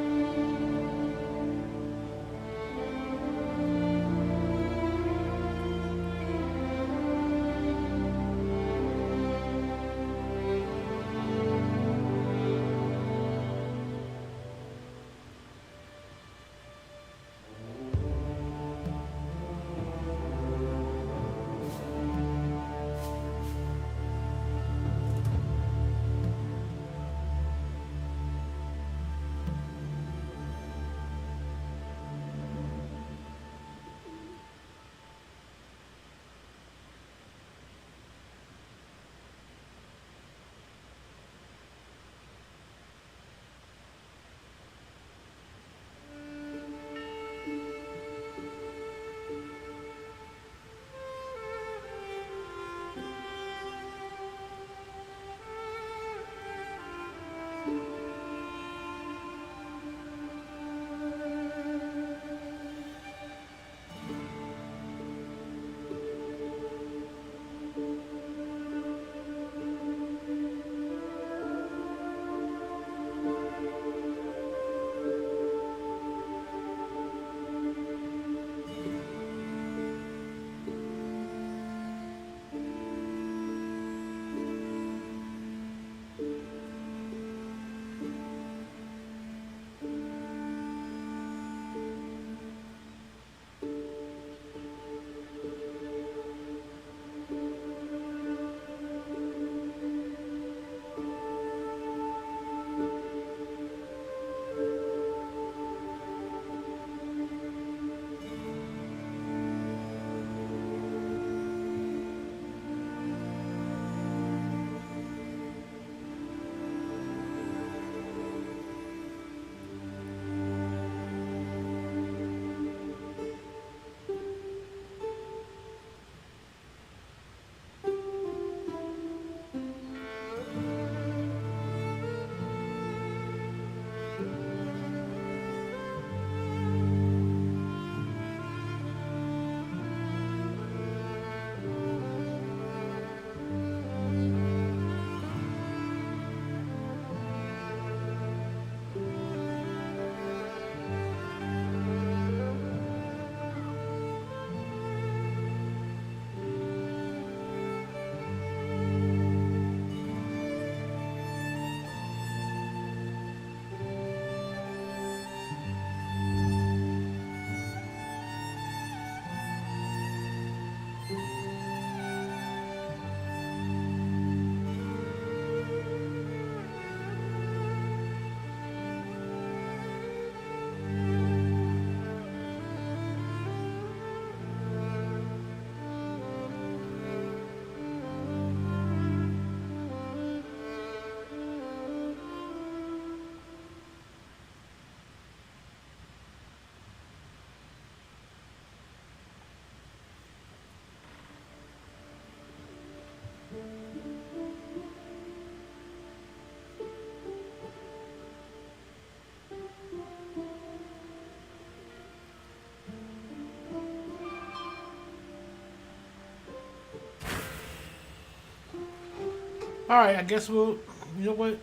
Alright, I guess we'll, you know what?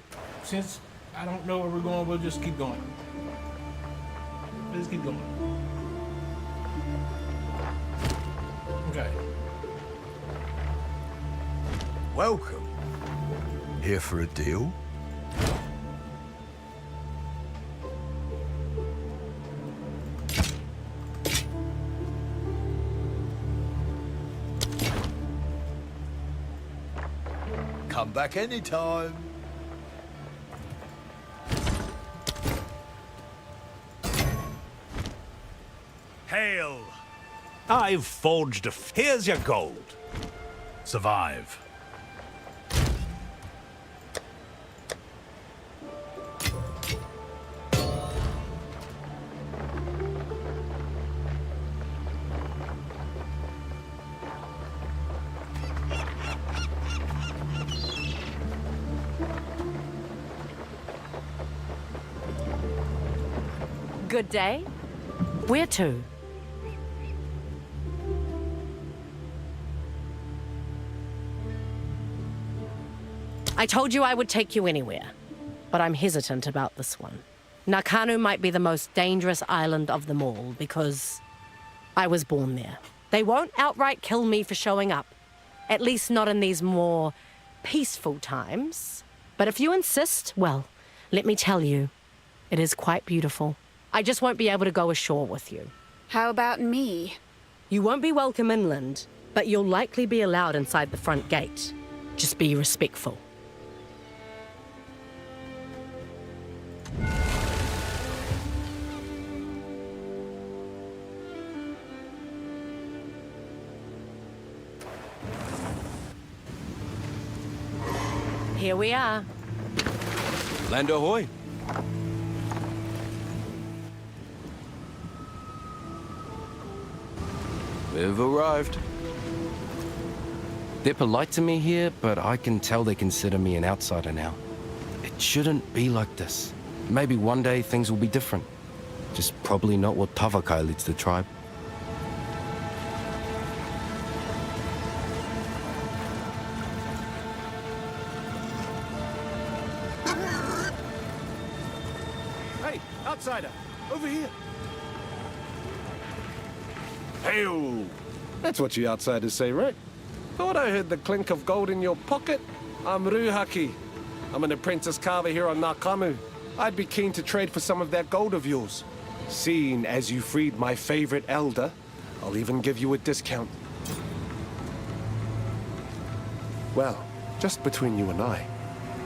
Since I don't know where we're going, we'll just keep going. Let's keep going. Okay. Welcome. Here for a deal? Come back anytime. Hail! I've forged here's your gold. Survive. Good day. Where to? I told you I would take you anywhere, but I'm hesitant about this one. Nakanu might be the most dangerous island of them all because I was born there. They won't outright kill me for showing up, at least not in these more peaceful times. But if you insist, well, let me tell you, it is quite beautiful. I just won't be able to go ashore with you. How about me? You won't be welcome inland, but you'll likely be allowed inside the front gate. Just be respectful. Here we are. Land ahoy. We've arrived. They're polite to me here, but I can tell they consider me an outsider now. It shouldn't be like this. Maybe one day things will be different. Just probably not what Tavakai leads the tribe. Hey, outsider, over here. Hail! That's what you outsiders say, right? Thought I heard the clink of gold in your pocket. I'm Ruhaki. I'm an apprentice carver here on Nakamu. I'd be keen to trade for some of that gold of yours. Seeing as you freed my favorite elder, I'll even give you a discount. Well, just between you and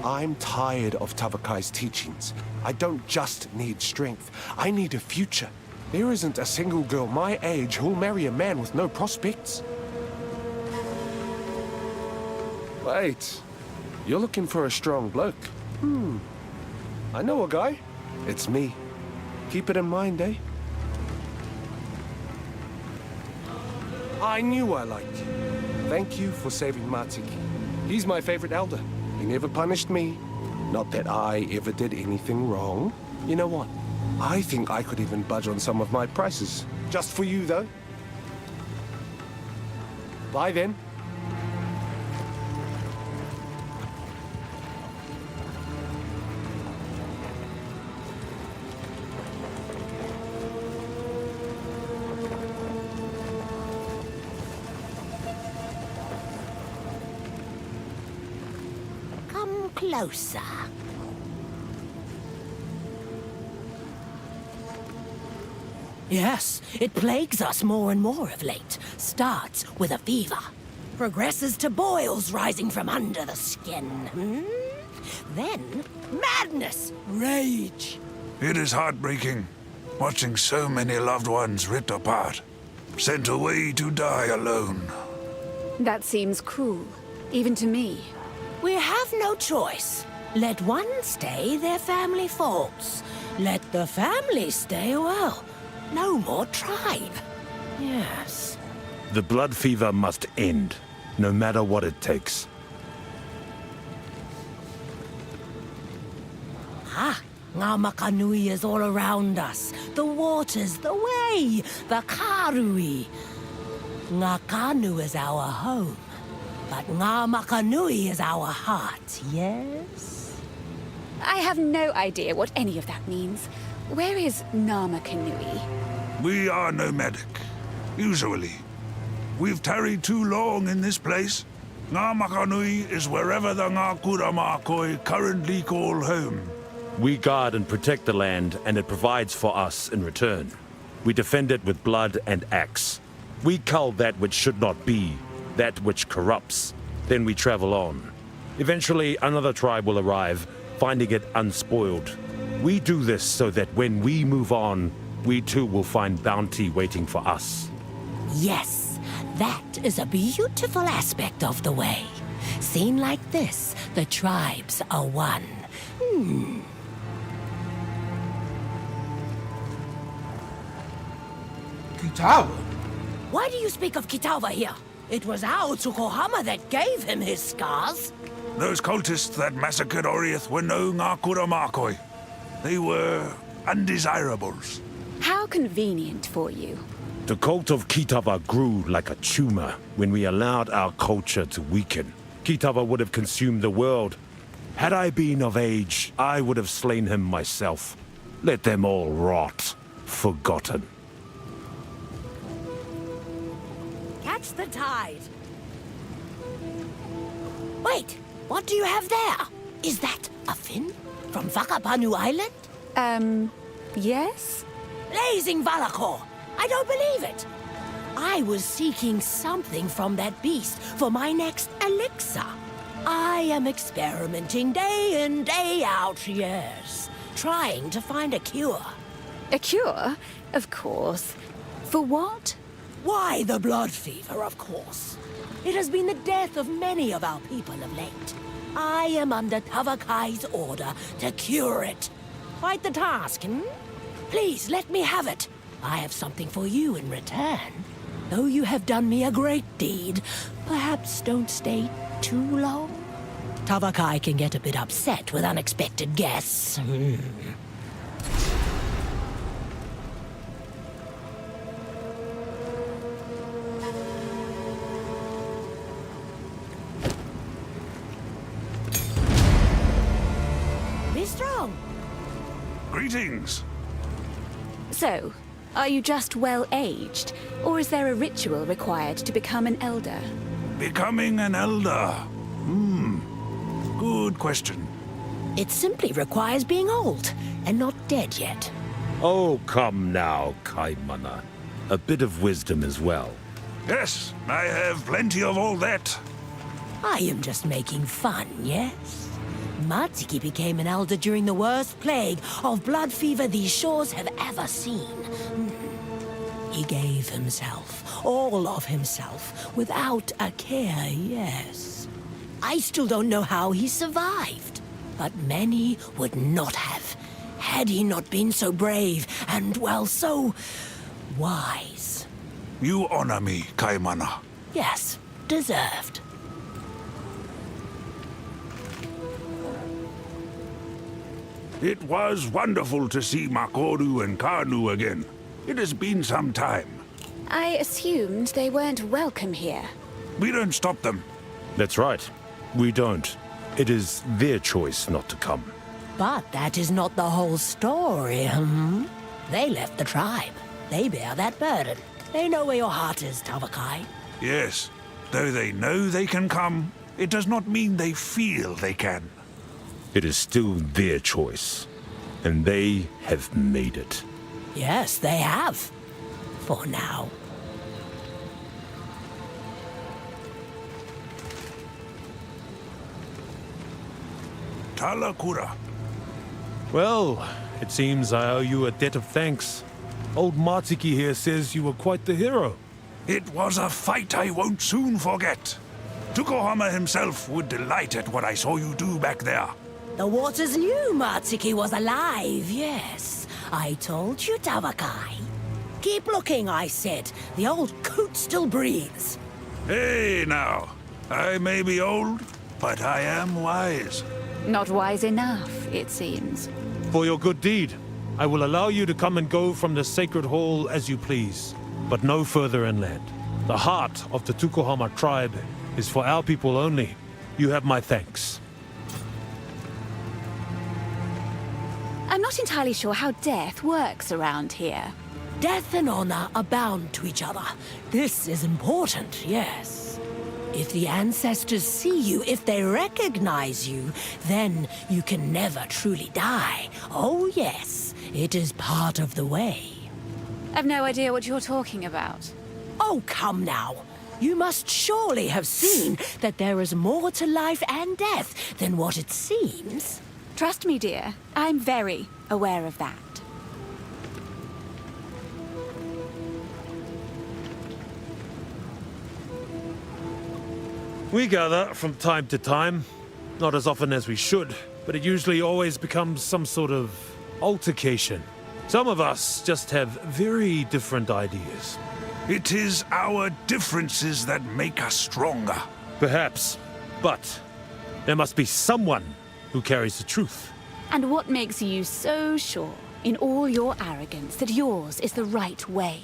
I'm tired of Tavakai's teachings. I don't just need strength, I need a future. There isn't a single girl my age who'll marry a man with no prospects. Wait, you're looking for a strong bloke? I know a guy. It's me. Keep it in mind, eh? I knew I liked you. Thank you for saving Matiki. He's my favorite elder. He never punished me. Not that I ever did anything wrong. You know what? I think I could even budge on some of my prices. Just for you, though. Bye, then. Come closer. Yes, it plagues us more and more of late. Starts with a fever. Progresses to boils rising from under the skin. Then, madness, rage. It is heartbreaking, watching so many loved ones ripped apart, sent away to die alone. That seems cruel, even to me. We have no choice. Let one stay their family faults. Let the family stay, well, no more tribe. Yes. The blood fever must end, no matter what it takes. Ah, Ngamakanui is all around us. The waters, the way, the Karui. Ngakanu is our home. But Ngā Makanui is our heart, yes? I have no idea what any of that means. Where is Nama Kanui? We are nomadic, usually. We've tarried too long in this place. Ngā Makanui is wherever the Ngā Kuramakoi currently call home. We guard and protect the land, and it provides for us in return. We defend it with blood and axe. We cull that which should not be, that which corrupts. Then we travel on. Eventually, another tribe will arrive, finding it unspoiled. We do this so that when we move on, we too will find bounty waiting for us. Yes, that is a beautiful aspect of the way. Seen like this, the tribes are one. Kitava? Why do you speak of Kitava here? It was our Tukohama that gave him his scars. Those cultists that massacred Oriath were no Ngā Kuramakoi. They were undesirables. How convenient for you. The cult of Kitava grew like a tumor when we allowed our culture to weaken. Kitava would have consumed the world. Had I been of age, I would have slain him myself. Let them all rot, forgotten. Catch the tide. Wait, what do you have there? Is that a fin from Whakapanu Island? Yes? Blazing Valakor! I don't believe it! I was seeking something from that beast for my next elixir. I am experimenting day in, day out, yes. Trying to find a cure. A cure? Of course. For what? Why, the blood fever, of course. It has been the death of many of our people of late. I am under Tavakai's order to cure it. Quite the task, Please, let me have it. I have something for you in return. Though you have done me a great deed, perhaps don't stay too long. Tavakai can get a bit upset with unexpected guests. Be strong. Greetings. So, are you just well-aged, or is there a ritual required to become an elder? Becoming an elder? Good question. It simply requires being old, and not dead yet. Oh, come now, Kaimana. A bit of wisdom as well. Yes, I have plenty of all that. I am just making fun, yes? Matsuki became an elder during the worst plague of blood fever these shores have ever seen. He gave himself, all of himself, without a care, yes. I still don't know how he survived, but many would not have, had he not been so brave and, well, so wise. You honor me, Kaimana. Yes, deserved. It was wonderful to see Makoru and Kanu again. It has been some time. I assumed they weren't welcome here. We don't stop them. That's right. We don't. It is their choice not to come. But that is not the whole story, They left the tribe. They bear that burden. They know where your heart is, Tavakai. Yes. Though they know they can come, it does not mean they feel they can. It is still their choice, and they have made it. Yes, they have. For now. Talakura. Well, it seems I owe you a debt of thanks. Old Matsuki here says you were quite the hero. It was a fight I won't soon forget. Tukohama himself would delight at what I saw you do back there. The waters knew Matsuki was alive, yes. I told you, Tavakai. Keep looking, I said. The old coot still breathes. Hey, now. I may be old, but I am wise. Not wise enough, it seems. For your good deed, I will allow you to come and go from the sacred hall as you please, but no further inland. The heart of the Tukohama tribe is for our people only. You have my thanks. I'm not entirely sure how death works around here. Death and honor are bound to each other. This is important, yes. If the ancestors see you, if they recognize you, then you can never truly die. Oh, yes, it is part of the way. I've no idea what you're talking about. Oh, come now. You must surely have seen that there is more to life and death than what it seems. Trust me, dear. I'm very aware of that. We gather from time to time. Not as often as we should, but it usually always becomes some sort of altercation. Some of us just have very different ideas. It is our differences that make us stronger. Perhaps, but there must be someone who carries the truth. And what makes you so sure, in all your arrogance, that yours is the right way?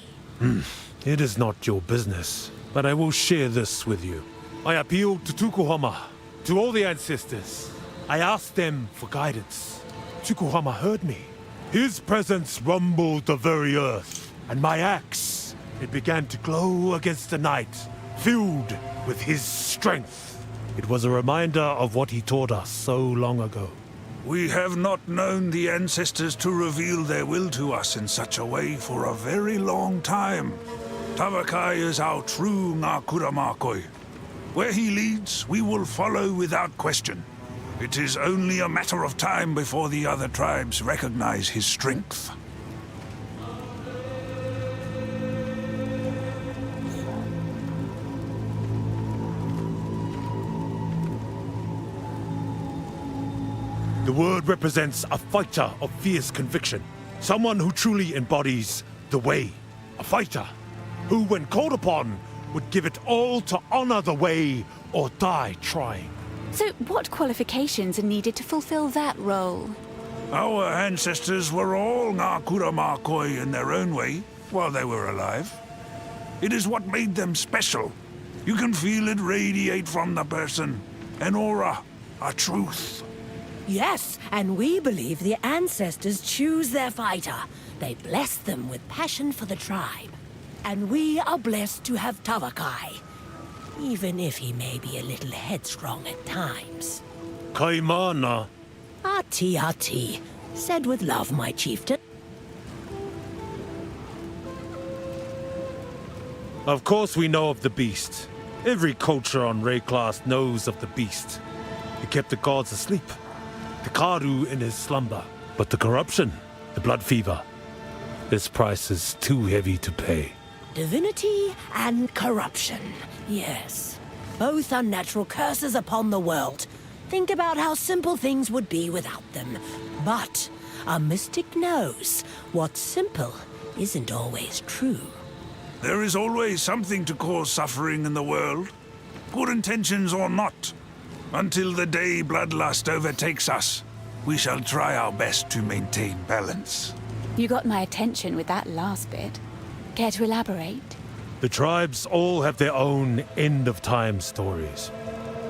It is not your business, but I will share this with you. I appealed to Tukuhama, to all the ancestors. I asked them for guidance. Tukuhama heard me. His presence rumbled the very earth, and my axe, it began to glow against the night, filled with his strength. It was a reminder of what he taught us so long ago. We have not known the ancestors to reveal their will to us in such a way for a very long time. Tavakai is our true Ngakuramakoi. Where he leads, we will follow without question. It is only a matter of time before the other tribes recognize his strength. The word represents a fighter of fierce conviction. Someone who truly embodies the way. A fighter who, when called upon, would give it all to honor the way or die trying. So what qualifications are needed to fulfill that role? Our ancestors were all Ngakuramakoi in their own way while they were alive. It is what made them special. You can feel it radiate from the person. An aura, a truth. Yes, and we believe the ancestors choose their fighter. They bless them with passion for the tribe. And we are blessed to have Tavakai, even if he may be a little headstrong at times. Kaimana. Ati ati, said with love, my chieftain. Of course we know of the beast. Every culture on Rayclass knows of the beast. It kept the gods asleep, the Karu in his slumber. But the corruption, the blood fever, this price is too heavy to pay. Divinity and corruption, yes. Both unnatural curses upon the world. Think about how simple things would be without them. But a mystic knows what's simple isn't always true. There is always something to cause suffering in the world, good intentions or not. Until the day bloodlust overtakes us, we shall try our best to maintain balance. You got my attention with that last bit. Care to elaborate? The tribes all have their own end-of-time stories.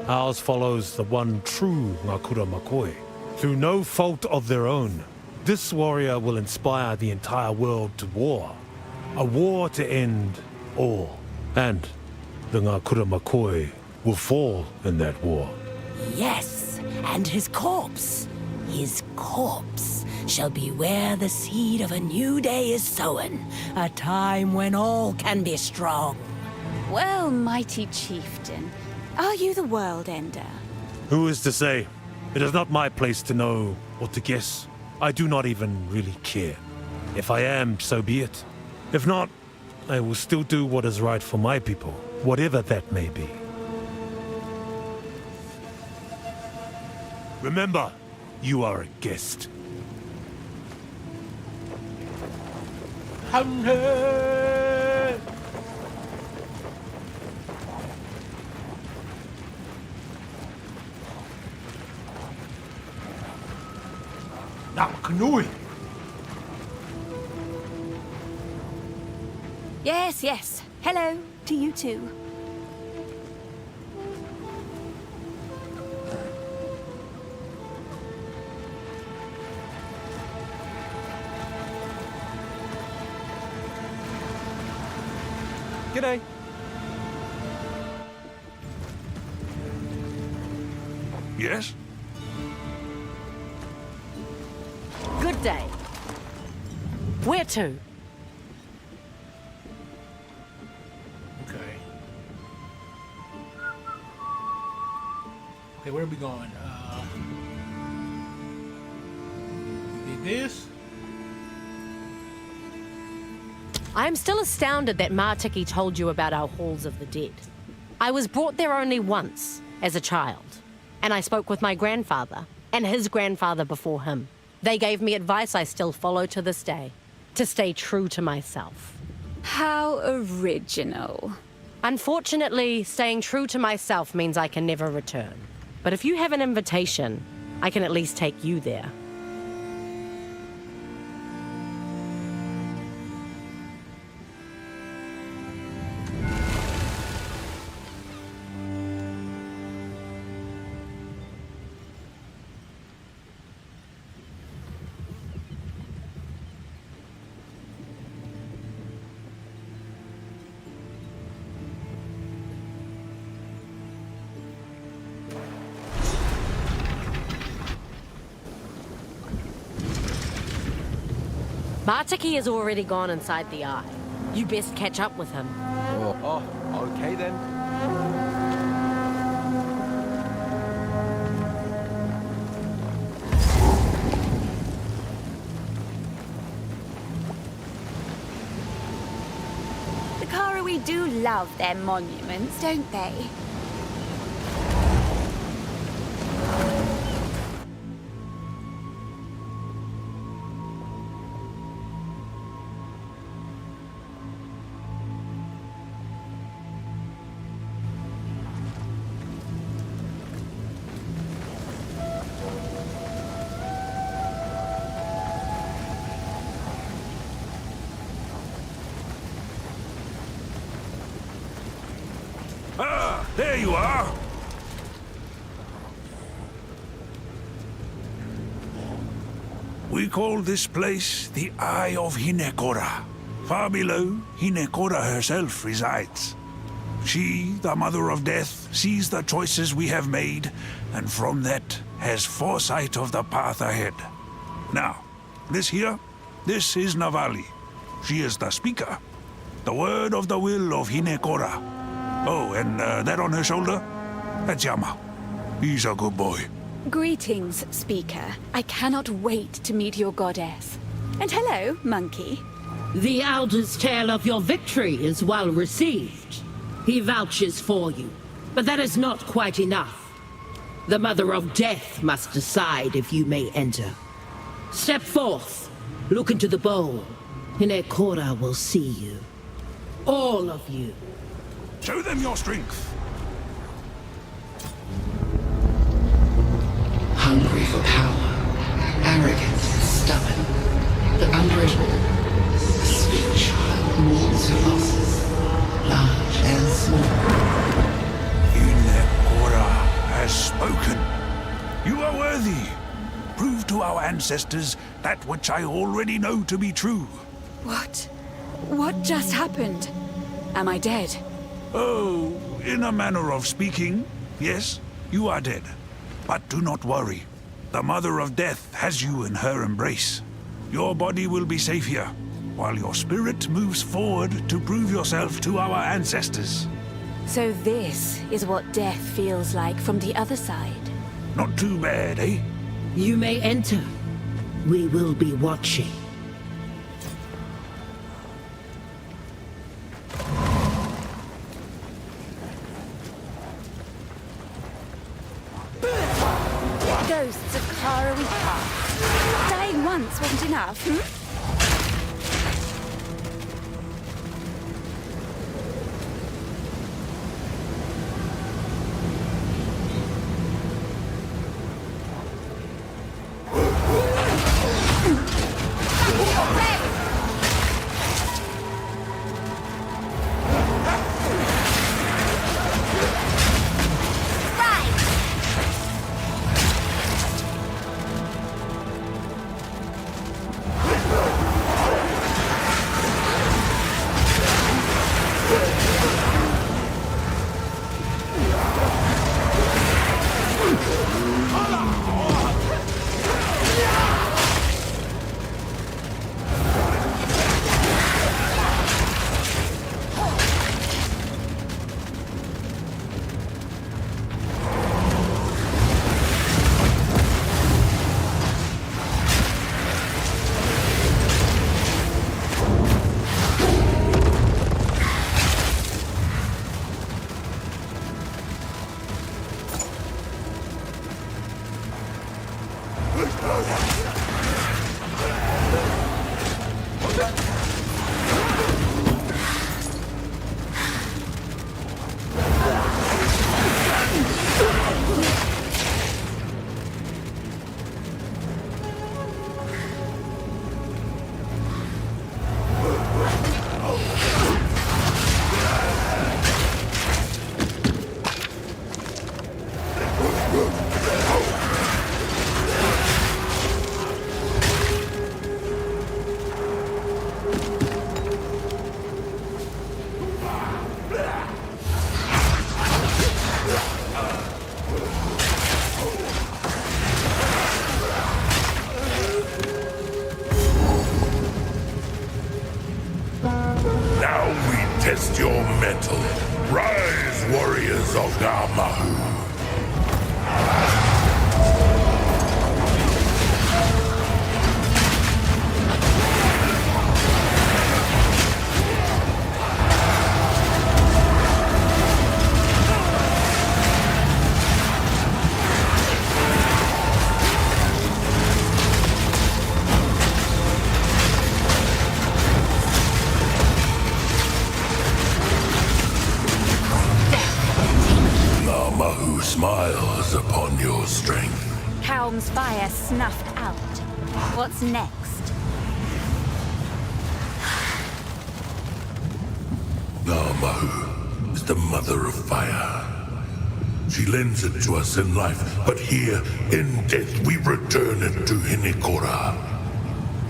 Ours follows the one true Ngakuramakoi. Through no fault of their own, this warrior will inspire the entire world to war. A war to end all. And the Ngakuramakoi will fall in that war. Yes, and his corpse shall be where the seed of a new day is sown, a time when all can be strong. Well, mighty chieftain, are you the world ender? Who is to say? It is not my place to know or to guess. I do not even really care. If I am, so be it. If not, I will still do what is right for my people, whatever that may be. Remember, you are a guest. Hunter! Namakanui! Yes, yes. Hello to you too. G'day. Yes? Good day. Where to? Okay. Okay, where are we going? Did this? I am still astounded that Martiki told you about our halls of the dead. I was brought there only once, as a child, and I spoke with my grandfather, and his grandfather before him. They gave me advice I still follow to this day, to stay true to myself. How original. Unfortunately, staying true to myself means I can never return. But if you have an invitation, I can at least take you there. Martiki has already gone inside the eye. You best catch up with him. Oh, okay then. The Karawi do love their monuments, don't they? Ah, there you are! We call this place the Eye of Hinekora. Far below, Hinekora herself resides. She, the Mother of Death, sees the choices we have made, and from that has foresight of the path ahead. Now, this here, this is Navali. She is the speaker. The word of the will of Hinekora. Oh, and that on her shoulder? That's Yama. He's a good boy. Greetings, Speaker. I cannot wait to meet your goddess. And hello, Monkey. The Elder's tale of your victory is well received. He vouches for you, but that is not quite enough. The Mother of Death must decide if you may enter. Step forth, look into the bowl. Hinekora will see you. All of you. Show them your strength. Hungry for power, arrogant and stubborn, but unbridled. A sweet child mourns her losses, large and small. Hinekora has spoken. You are worthy. Prove to our ancestors that which I already know to be true. What? What just happened? Am I dead? Oh, in a manner of speaking, yes, you are dead. But do not worry. The Mother of Death has you in her embrace. Your body will be safe here, while your spirit moves forward to prove yourself to our ancestors. So this is what death feels like from the other side. Not too bad, eh? You may enter. We will be watching. Ghosts of Karawi past. Dying once wasn't enough, hmm? Now we test your mettle. Rise, warriors of Namahu. Namahu smiles upon your strength. Helm's fire snuffed out. What's next? Namahu is the mother of fire. She lends it to us in life, but here, in death, we return it to Hinikora.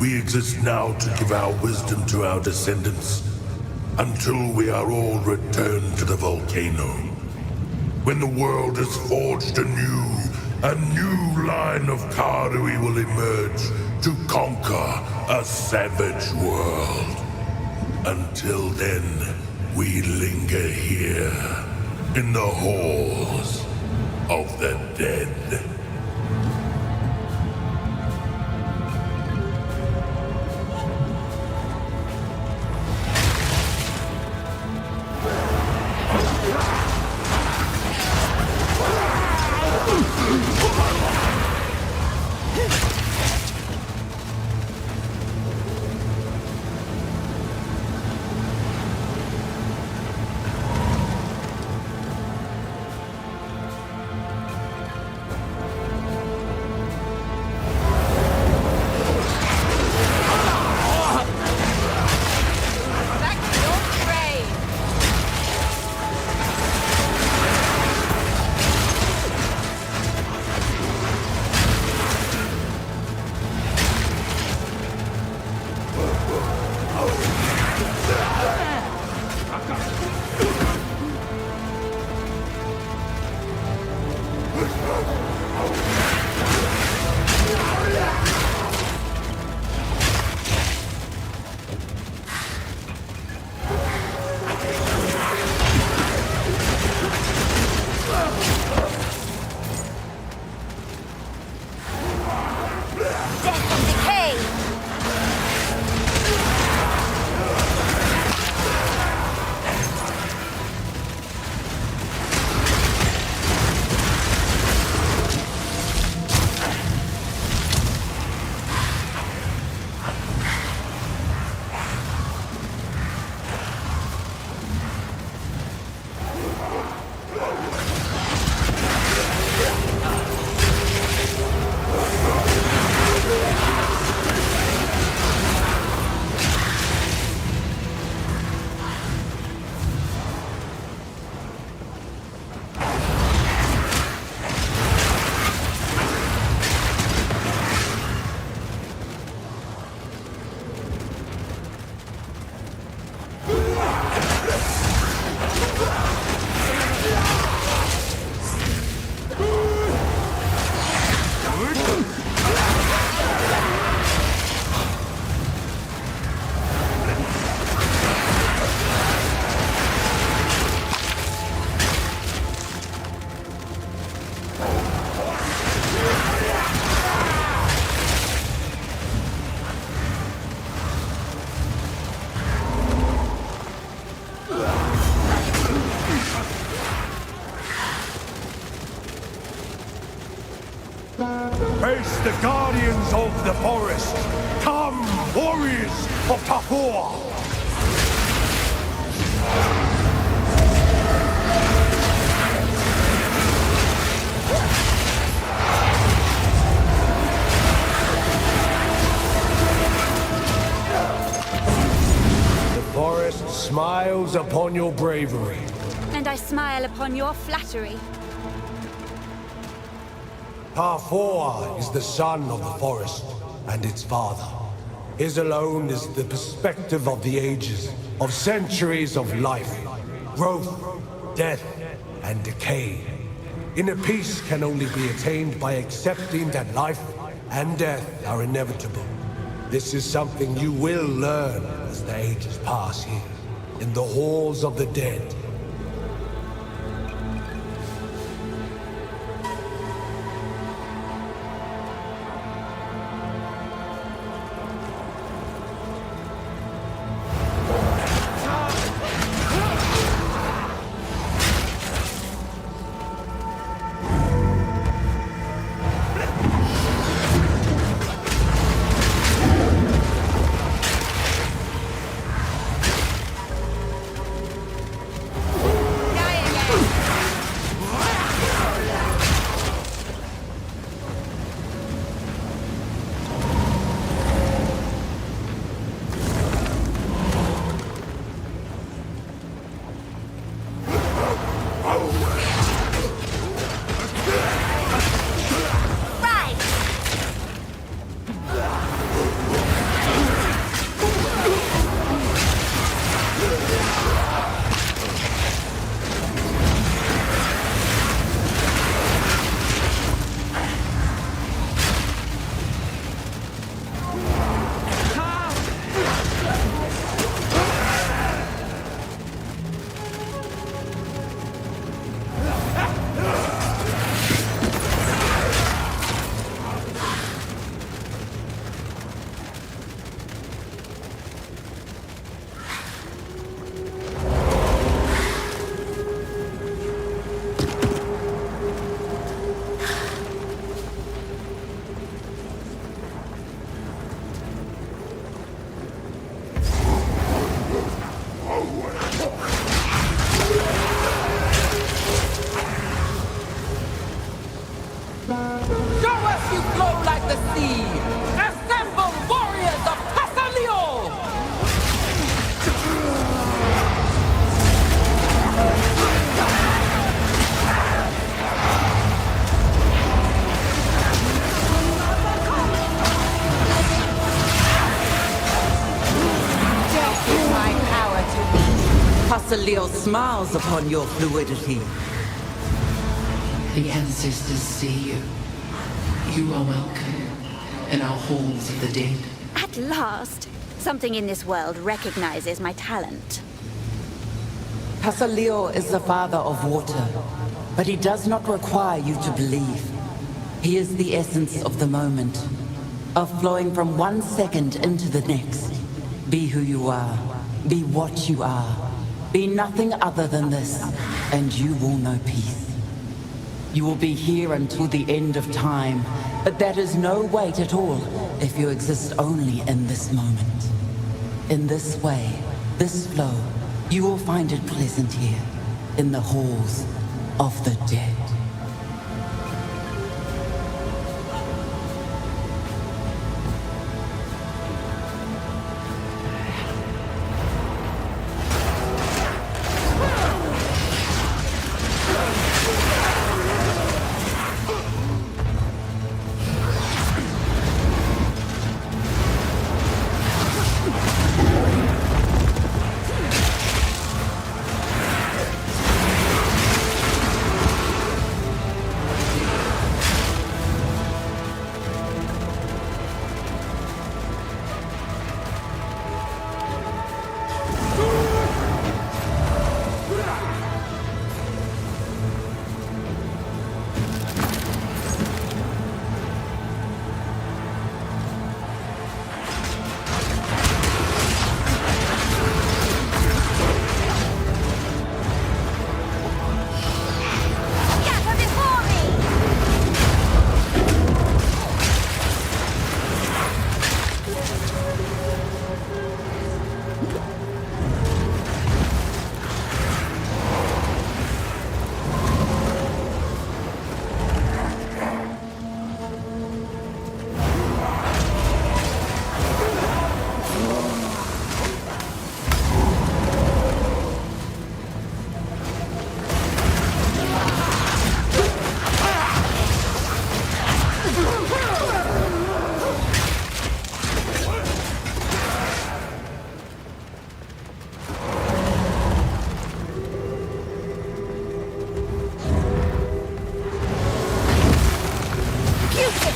We exist now to give our wisdom to our descendants, until we are all returned to the volcano. When the world is forged anew, a new line of Karui will emerge to conquer a savage world. Until then, we linger here in the halls of the dead. face the guardians of the forest. Come, warriors of Tafur! The forest smiles upon your bravery. And I smile upon your flattery. Tafur is the son of the forest and its father. His alone is the perspective of the ages, of centuries of life, growth, death, and decay. Inner peace can only be attained by accepting that life and death are inevitable. This is something you will learn as the ages pass here, in the halls of the dead. Leo smiles upon your fluidity. The ancestors see you. You are welcome in our halls of the dead. At last, something in this world recognizes my talent. Pasaleo is the father of water, but he does not require you to believe. He is the essence of the moment, of flowing from one second into the next. Be who you are. Be what you are. Be nothing other than this, and you will know peace. You will be here until the end of time, but that is no weight at all if you exist only in this moment. In this way, this flow, you will find it pleasant here, in the halls of the dead.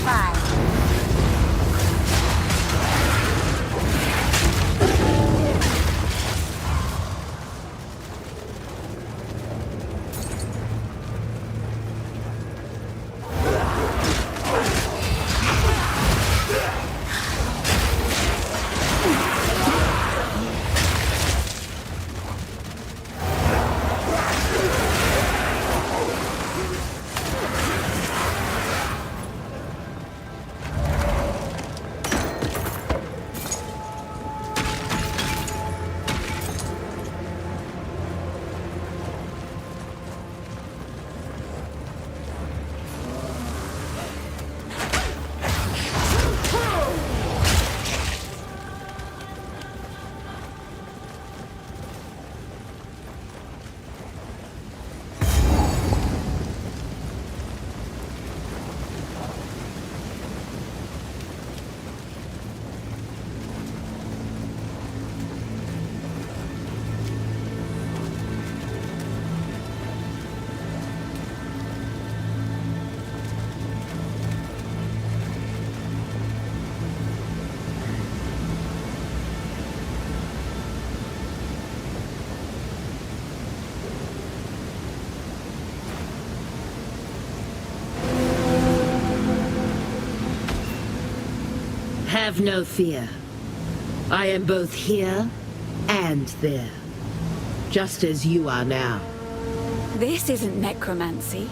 fire. Have no fear. I am both here and there. Just as you are now. This isn't necromancy.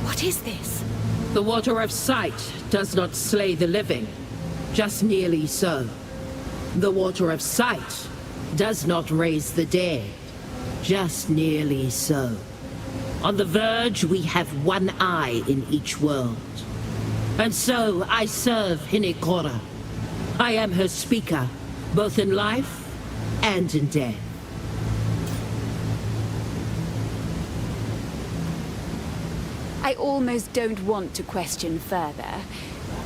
What is this? The water of sight does not slay the living. Just nearly so. The water of sight does not raise the dead. Just nearly so. On the verge, we have one eye in each world. And so I serve Hinikora. I am her speaker, both in life and in death. I almost don't want to question further,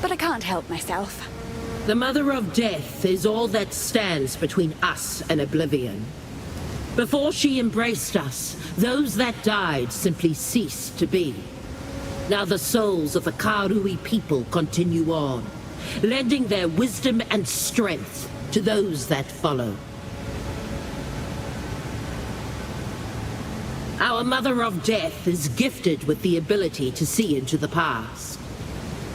but I can't help myself. The Mother of Death is all that stands between us and oblivion. Before she embraced us, those that died simply ceased to be. Now the souls of the Karui people continue on, lending their wisdom and strength to those that follow. Our Mother of Death is gifted with the ability to see into the past.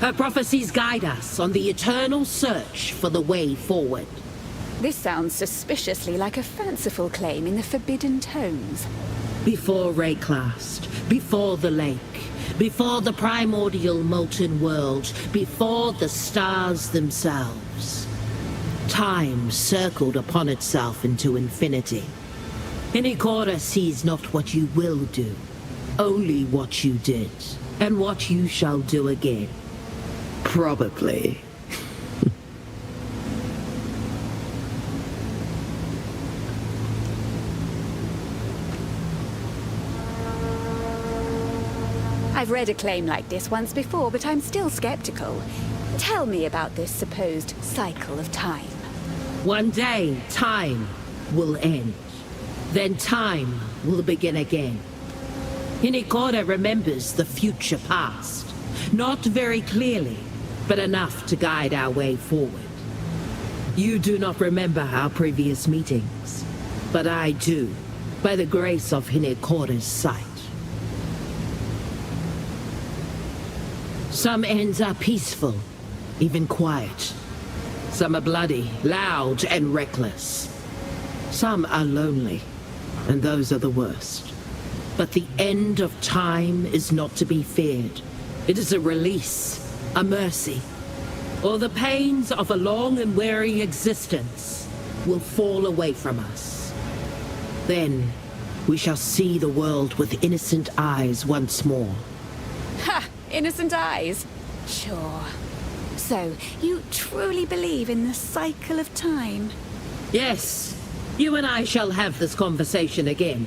Her prophecies guide us on the eternal search for the way forward. This sounds suspiciously like a fanciful claim in the Forbidden Tomes. Before Rayclast, before the lake, before the primordial molten world, before the stars themselves. Time circled upon itself into infinity. Hinikora sees not what you will do, only what you did, and what you shall do again. Probably. I've read a claim like this once before, but I'm still skeptical. Tell me about this supposed cycle of time. One day, time will end. Then time will begin again. Hinikora remembers the future past. Not very clearly, but enough to guide our way forward. You do not remember our previous meetings, but I do, by the grace of Hinikora's sight. Some ends are peaceful, even quiet. Some are bloody, loud, and reckless. Some are lonely, and those are the worst. But the end of time is not to be feared. It is a release, a mercy. Or the pains of a long and weary existence will fall away from us. Then we shall see the world with innocent eyes once more. Ha! Innocent eyes? Sure. So, you truly believe in the cycle of time? Yes. You and I shall have this conversation again.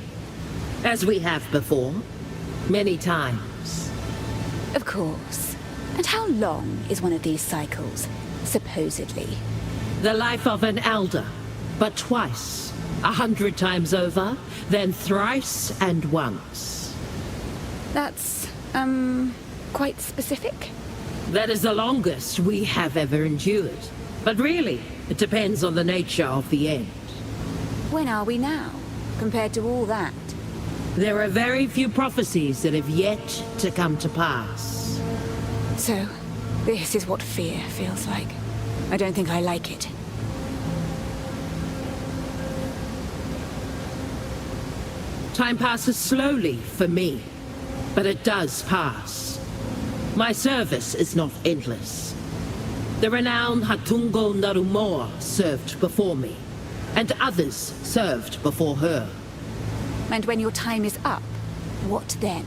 As we have before. Many times. Of course. And how long is one of these cycles, supposedly? The life of an elder, but twice. 100 times over, then thrice and once. That's, quite specific? That is the longest we have ever endured. But really, it depends on the nature of the end. When are we now, compared to all that? There are very few prophecies that have yet to come to pass. So, this is what fear feels like. I don't think I like it. Time passes slowly for me, but it does pass. My service is not endless. The renowned Hatungo Narumoa served before me, and others served before her. And when your time is up, what then?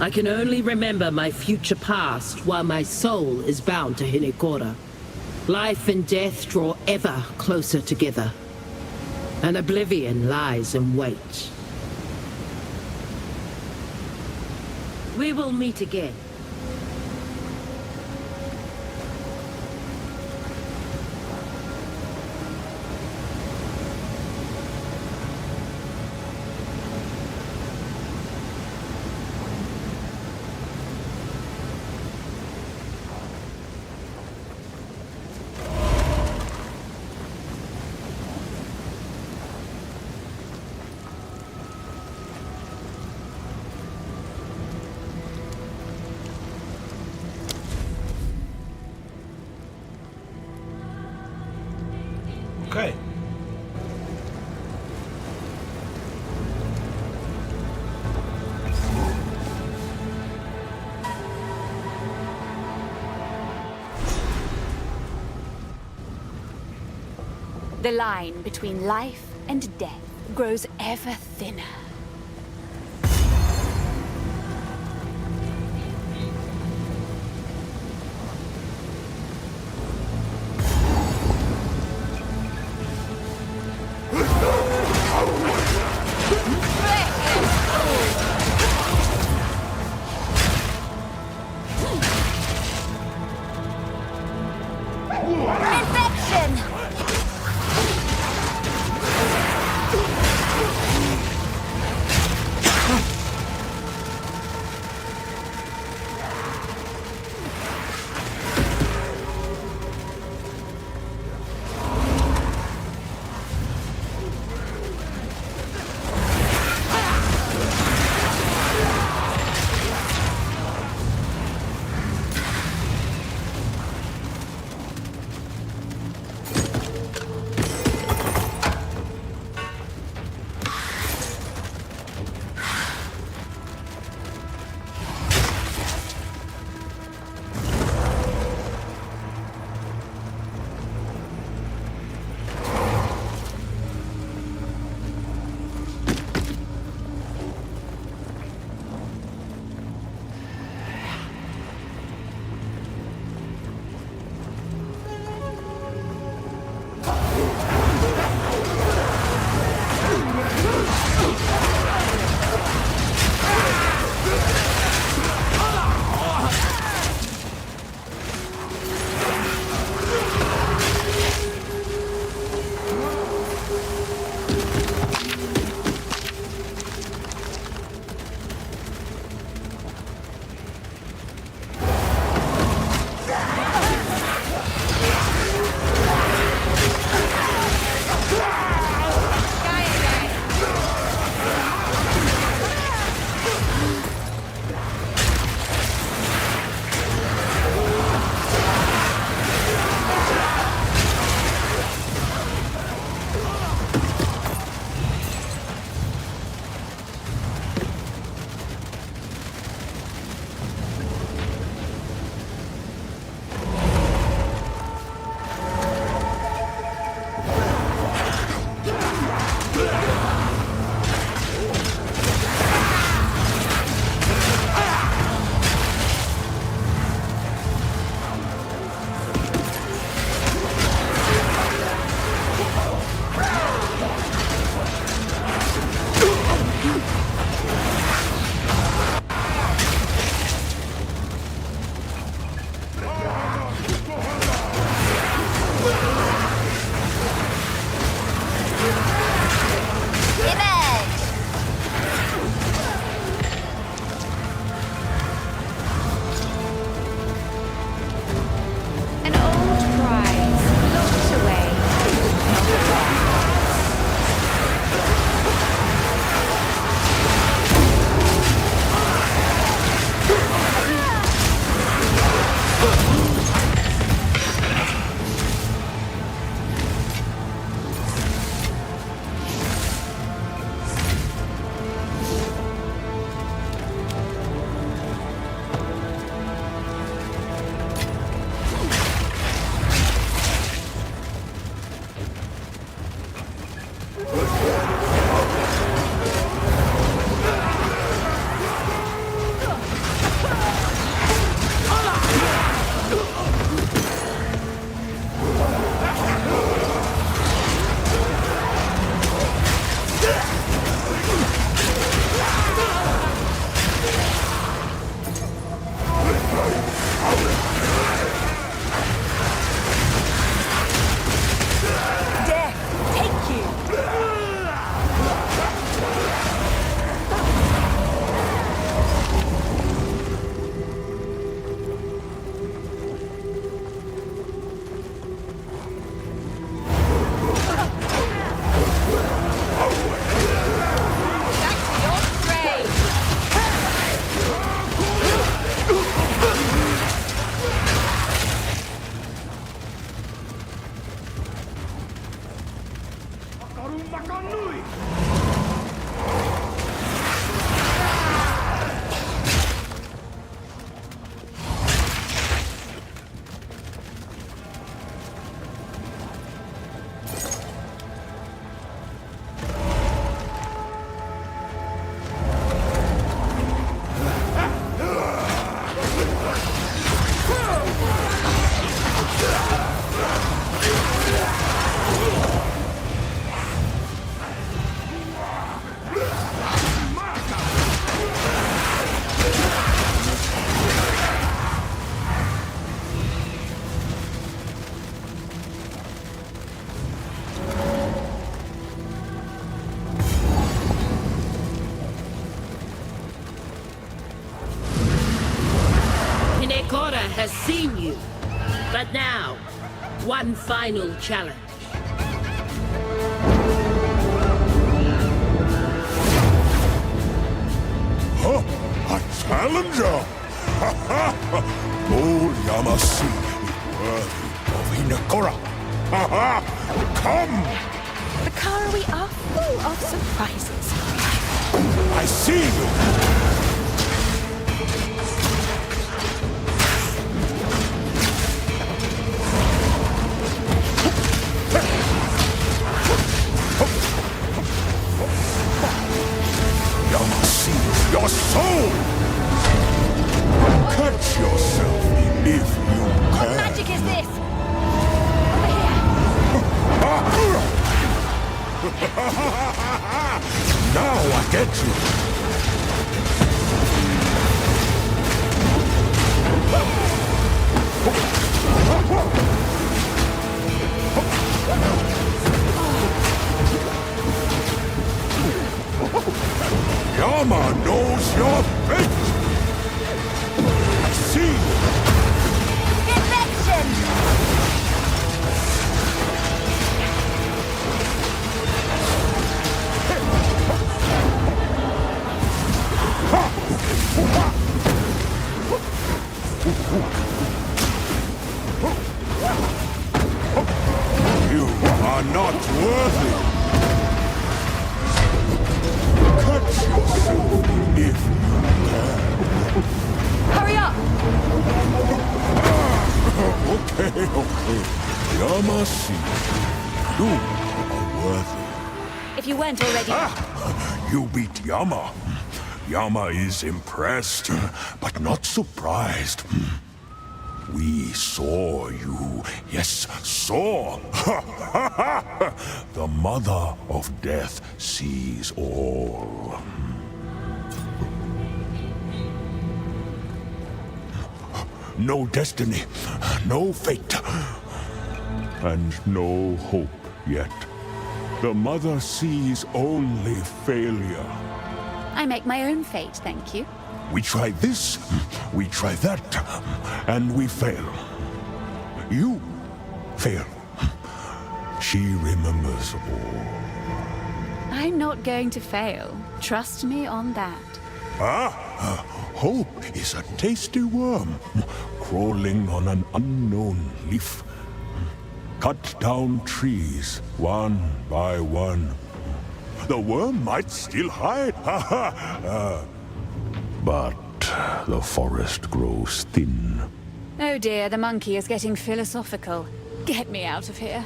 I can only remember my future past while my soul is bound to Hinikora. Life and death draw ever closer together, and oblivion lies in wait. We will meet again. Okay. The line between life and death grows ever thinner. Infection! has seen you. But now, one final challenge. Huh? A challenger? Ha ha! Old Yamasi is worthy of Hinekora. Ha ha! Come! The Karawi are full of surprises. I see you! Your soul! Catch yourself if you can. What magic is this? Over here! Now I get you. Yama knows your fate! I see! Deflection! You are not worthy! Catch yourself if you can. Hurry up! Okay. Yamasi, you are worthy. If you weren't already... You beat Yama. Yama is impressed, but not surprised. We saw you. Yes, saw. The Mother of Death sees all. No destiny, no fate, and no hope yet. The Mother sees only failure. I make my own fate, thank you. We try this, we try that, and we fail. You fail. She remembers all. I'm not going to fail. Trust me on that. Hope is a tasty worm crawling on an unknown leaf. Cut down trees one by one. The worm might still hide, but the forest grows thin. Oh dear, the monkey is getting philosophical. Get me out of here.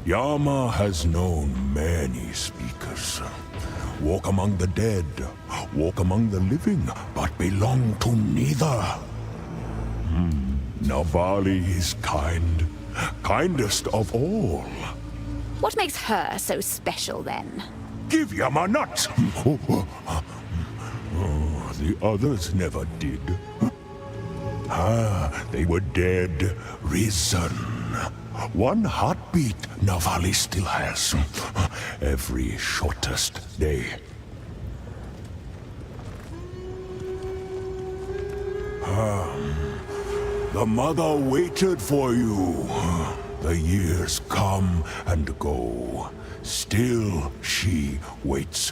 Yama has known many speakers. Walk among the dead, walk among the living, but belong to neither. Navali is kind, kindest of all. What makes her so special, then? Give Yama nuts! The others never did. They were dead, risen. One heartbeat Navali still has. Every shortest day. The mother waited for you. The years come and go. Still she waits.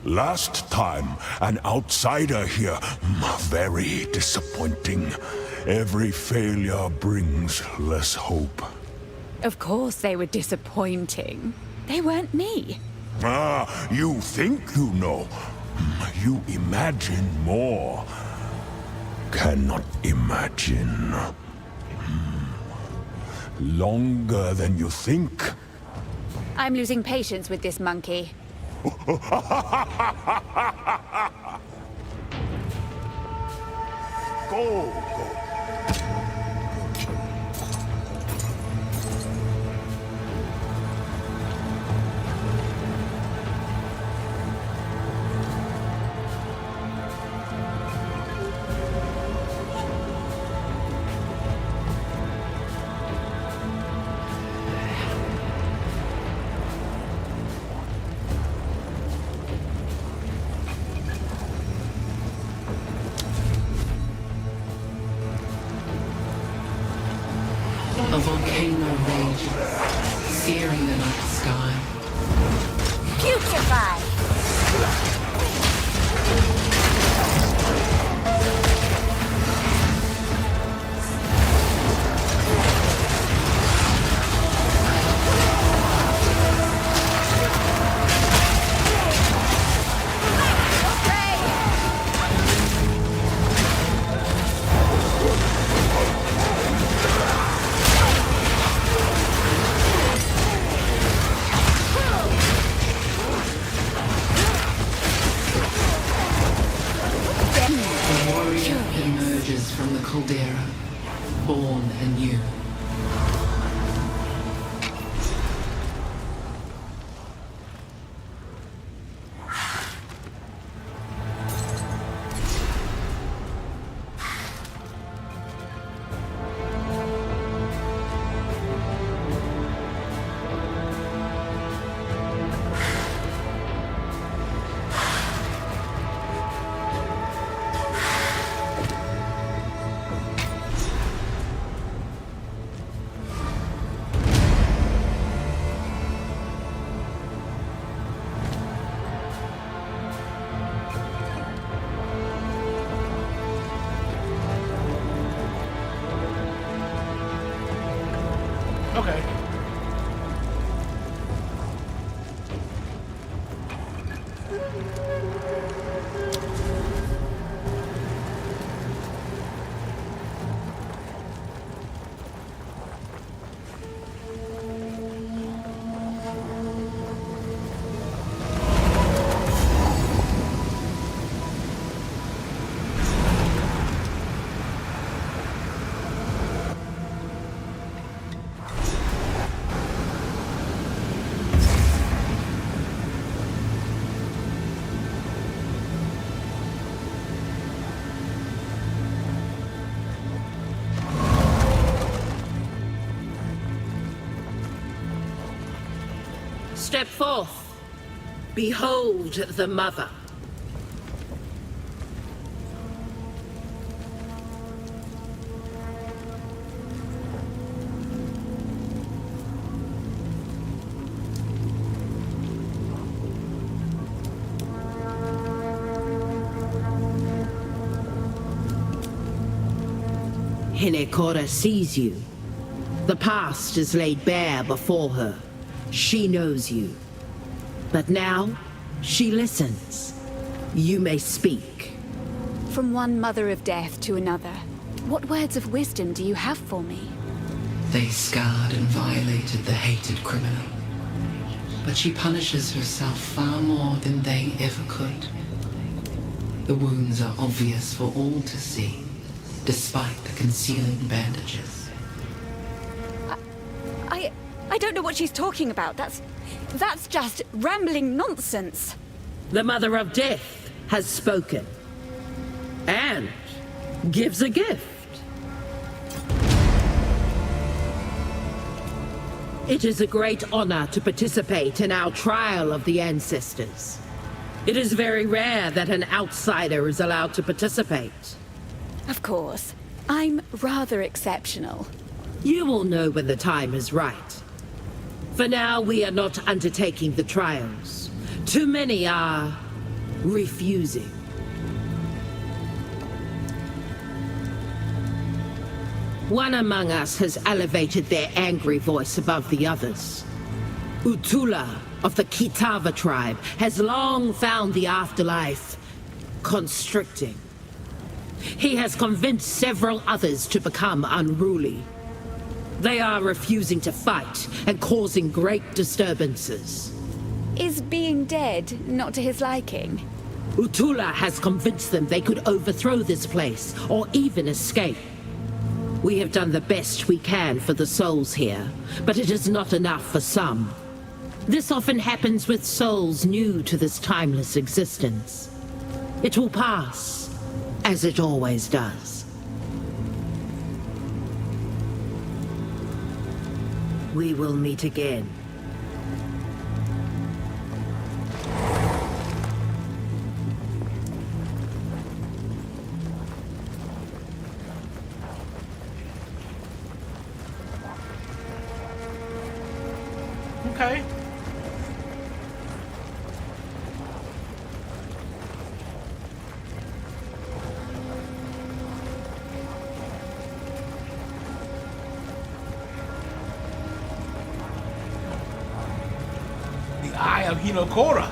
Last time, an outsider here. Very disappointing. Every failure brings less hope. Of course they were disappointing. They weren't me. You think you know. You imagine more. Cannot imagine. Longer than you think. I'm losing patience with this monkey. Go. A volcano rages, searing the night sky. Putrefy! From the caldera, born anew. Okay. Step forth. Behold the mother. Hinekora sees you. The past is laid bare before her. She knows you. But now, she listens. You may speak. From one mother of death to another, what words of wisdom do you have for me? They scarred and violated the hated criminal. But she punishes herself far more than they ever could. The wounds are obvious for all to see, despite the concealing bandages. I don't know what she's talking about. That's just rambling nonsense. The Mother of Death has spoken. And gives a gift. It is a great honor to participate in our trial of the ancestors. It is very rare that an outsider is allowed to participate. Of course. I'm rather exceptional. You will know when the time is right. For now, we are not undertaking the trials. Too many are refusing. One among us has elevated their angry voice above the others. Utula of the Kitava tribe has long found the afterlife constricting. He has convinced several others to become unruly. They are refusing to fight and causing great disturbances. Is being dead not to his liking? Utula has convinced them they could overthrow this place or even escape. We have done the best we can for the souls here, but it is not enough for some. This often happens with souls new to this timeless existence. It will pass, as it always does. We will meet again. Okay. The Eye of Hinekora.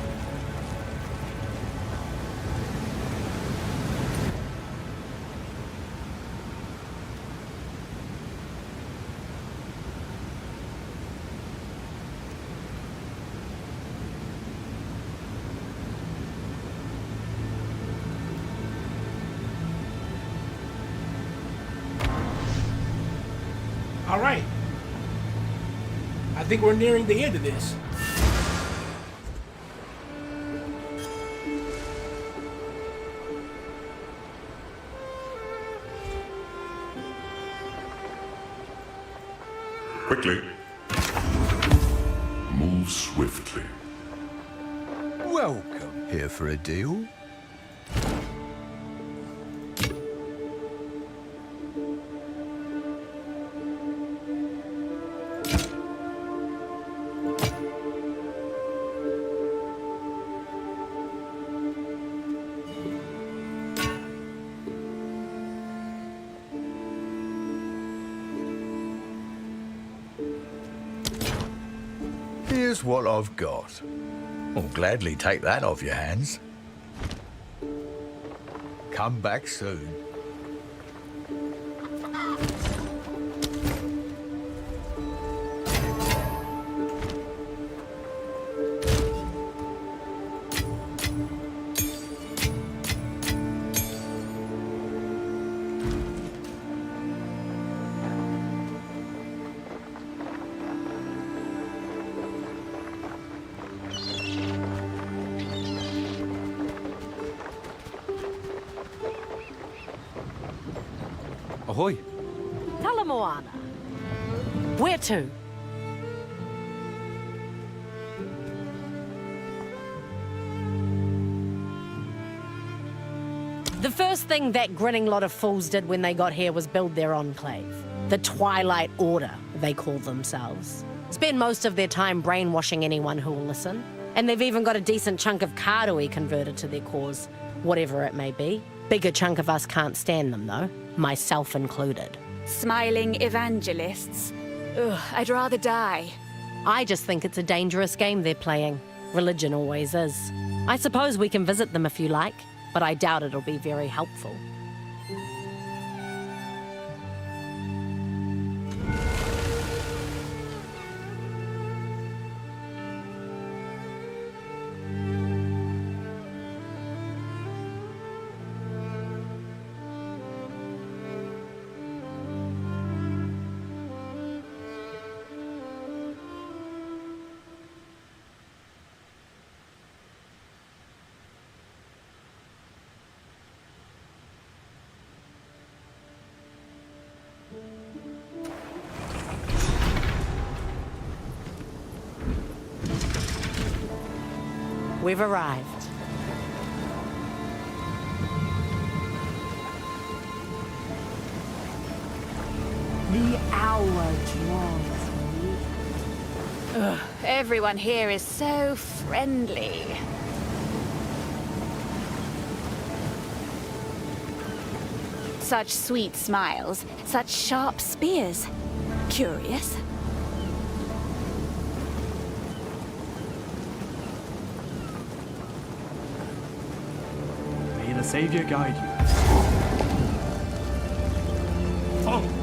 All right. I think we're nearing the end of this. Quickly. Move swiftly. Welcome. Here for a deal? Here's what I've got. I'll gladly take that off your hands. Come back soon. Ahoy. Talamoana. Where to? The first thing that grinning lot of fools did when they got here was build their enclave. The Twilight Order, they call themselves. Spend most of their time brainwashing anyone who will listen. And they've even got a decent chunk of Karui converted to their cause, whatever it may be. Bigger chunk of us can't stand them, though, myself included. Smiling evangelists. Ugh, I'd rather die. I just think it's a dangerous game they're playing. Religion always is. I suppose we can visit them if you like, but I doubt it'll be very helpful. We've arrived. The hour draws near. Ugh, everyone here is so friendly. Such sweet smiles, such sharp spears. Curious. May the Savior guide you. Oh!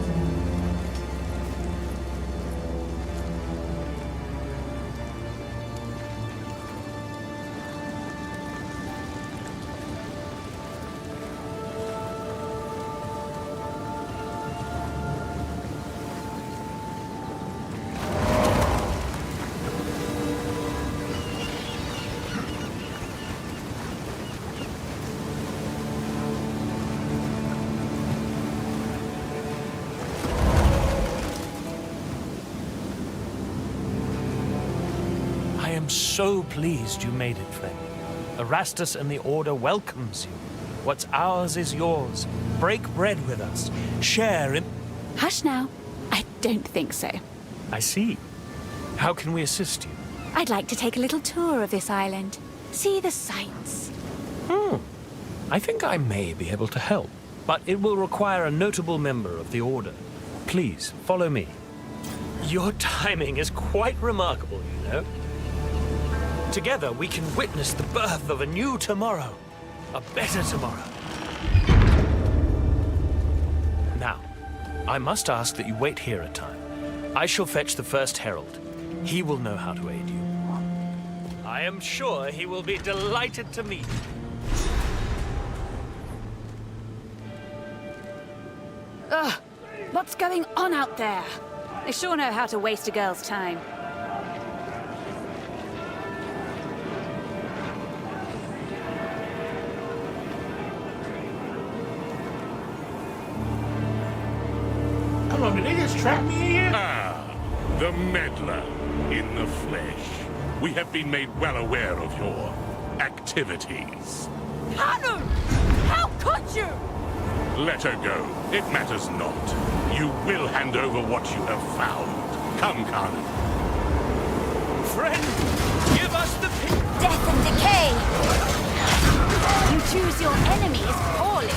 I am so pleased you made it, friend. Erastus and the Order welcomes you. What's ours is yours. Break bread with us. Share in... Hush now. I don't think so. I see. How can we assist you? I'd like to take a little tour of this island. See the sights. I think I may be able to help, but it will require a notable member of the Order. Please, follow me. Your timing is quite remarkable, you know. Together, we can witness the birth of a new tomorrow. A better tomorrow. Now, I must ask that you wait here a time. I shall fetch the first herald. He will know how to aid you. I am sure he will be delighted to meet you. Ugh! What's going on out there? They sure know how to waste a girl's time. Come on, did they just trap me in here? Ah, the meddler in the flesh. We have been made well aware of your activities. Hanu! How could you? Let her go. It matters not. You will hand over what you have found. Come, Kanu. Friend, give us the Death and decay! You choose your enemies poorly.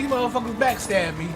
These motherfuckers backstab me.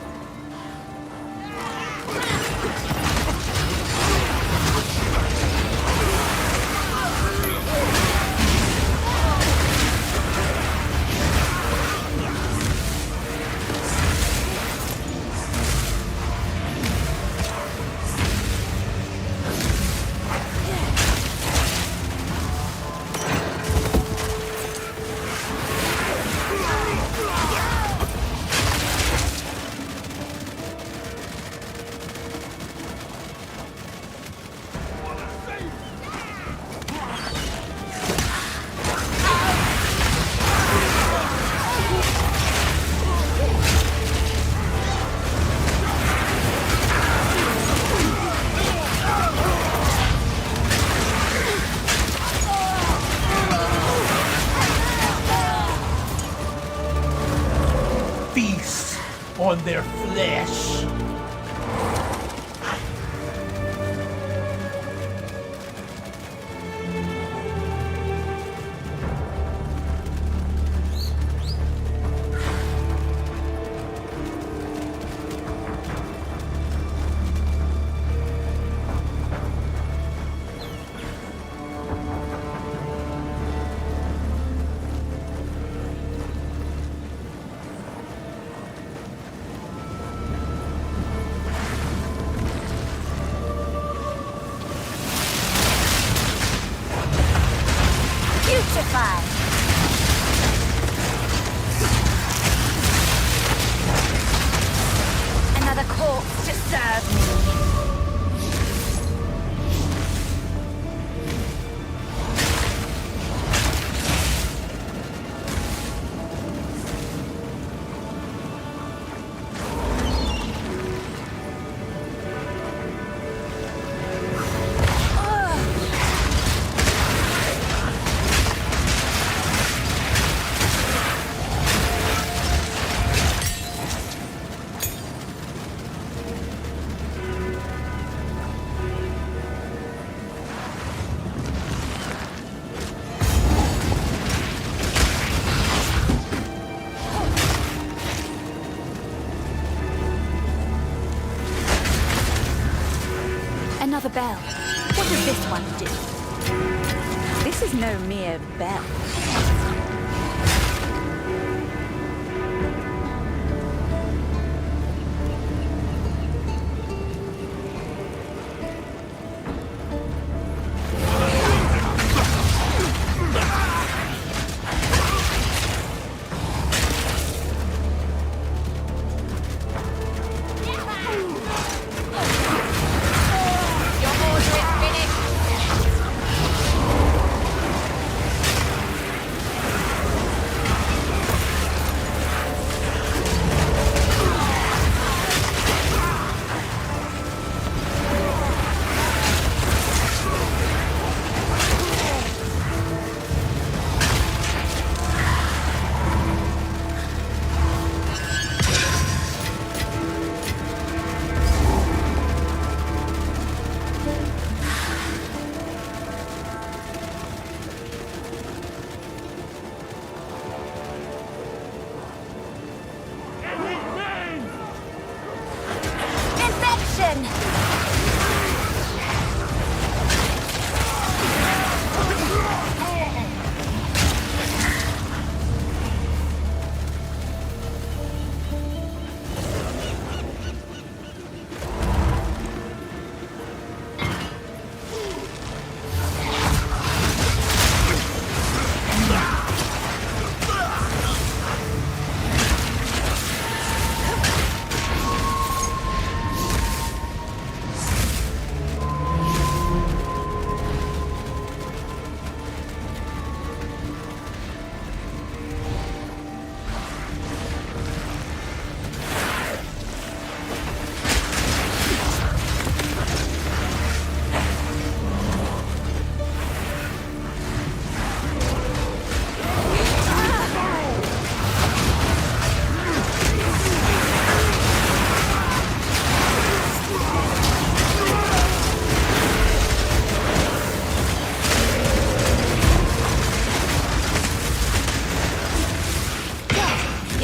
On their flesh. Another corpse to serve me. Another bell. What does this one do? This is no mere bell.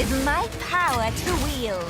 is my power to wield.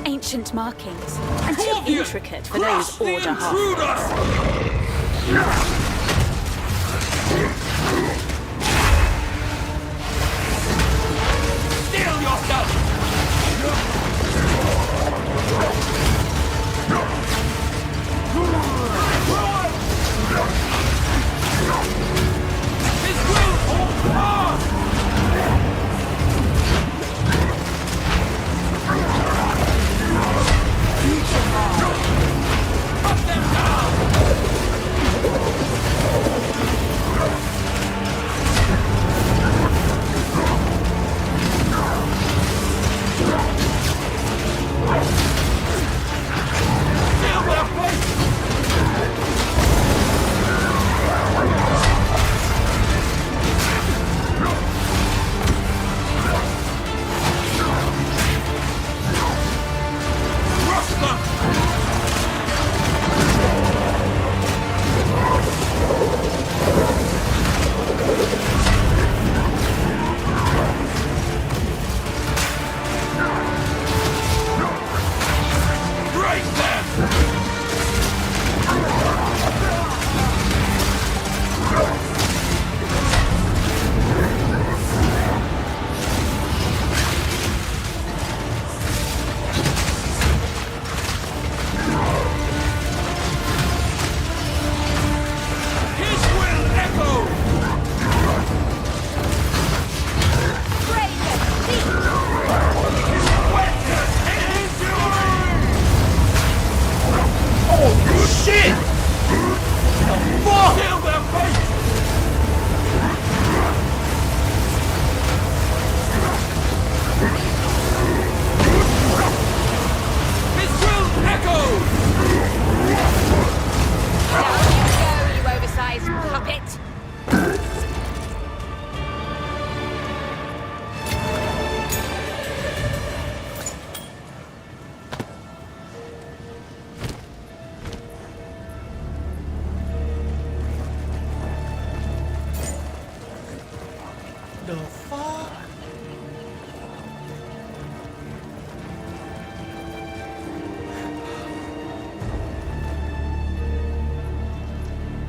Ancient markings, and too intricate for those order half. Steal your stuff! His will hold fast! Cut them The fuck?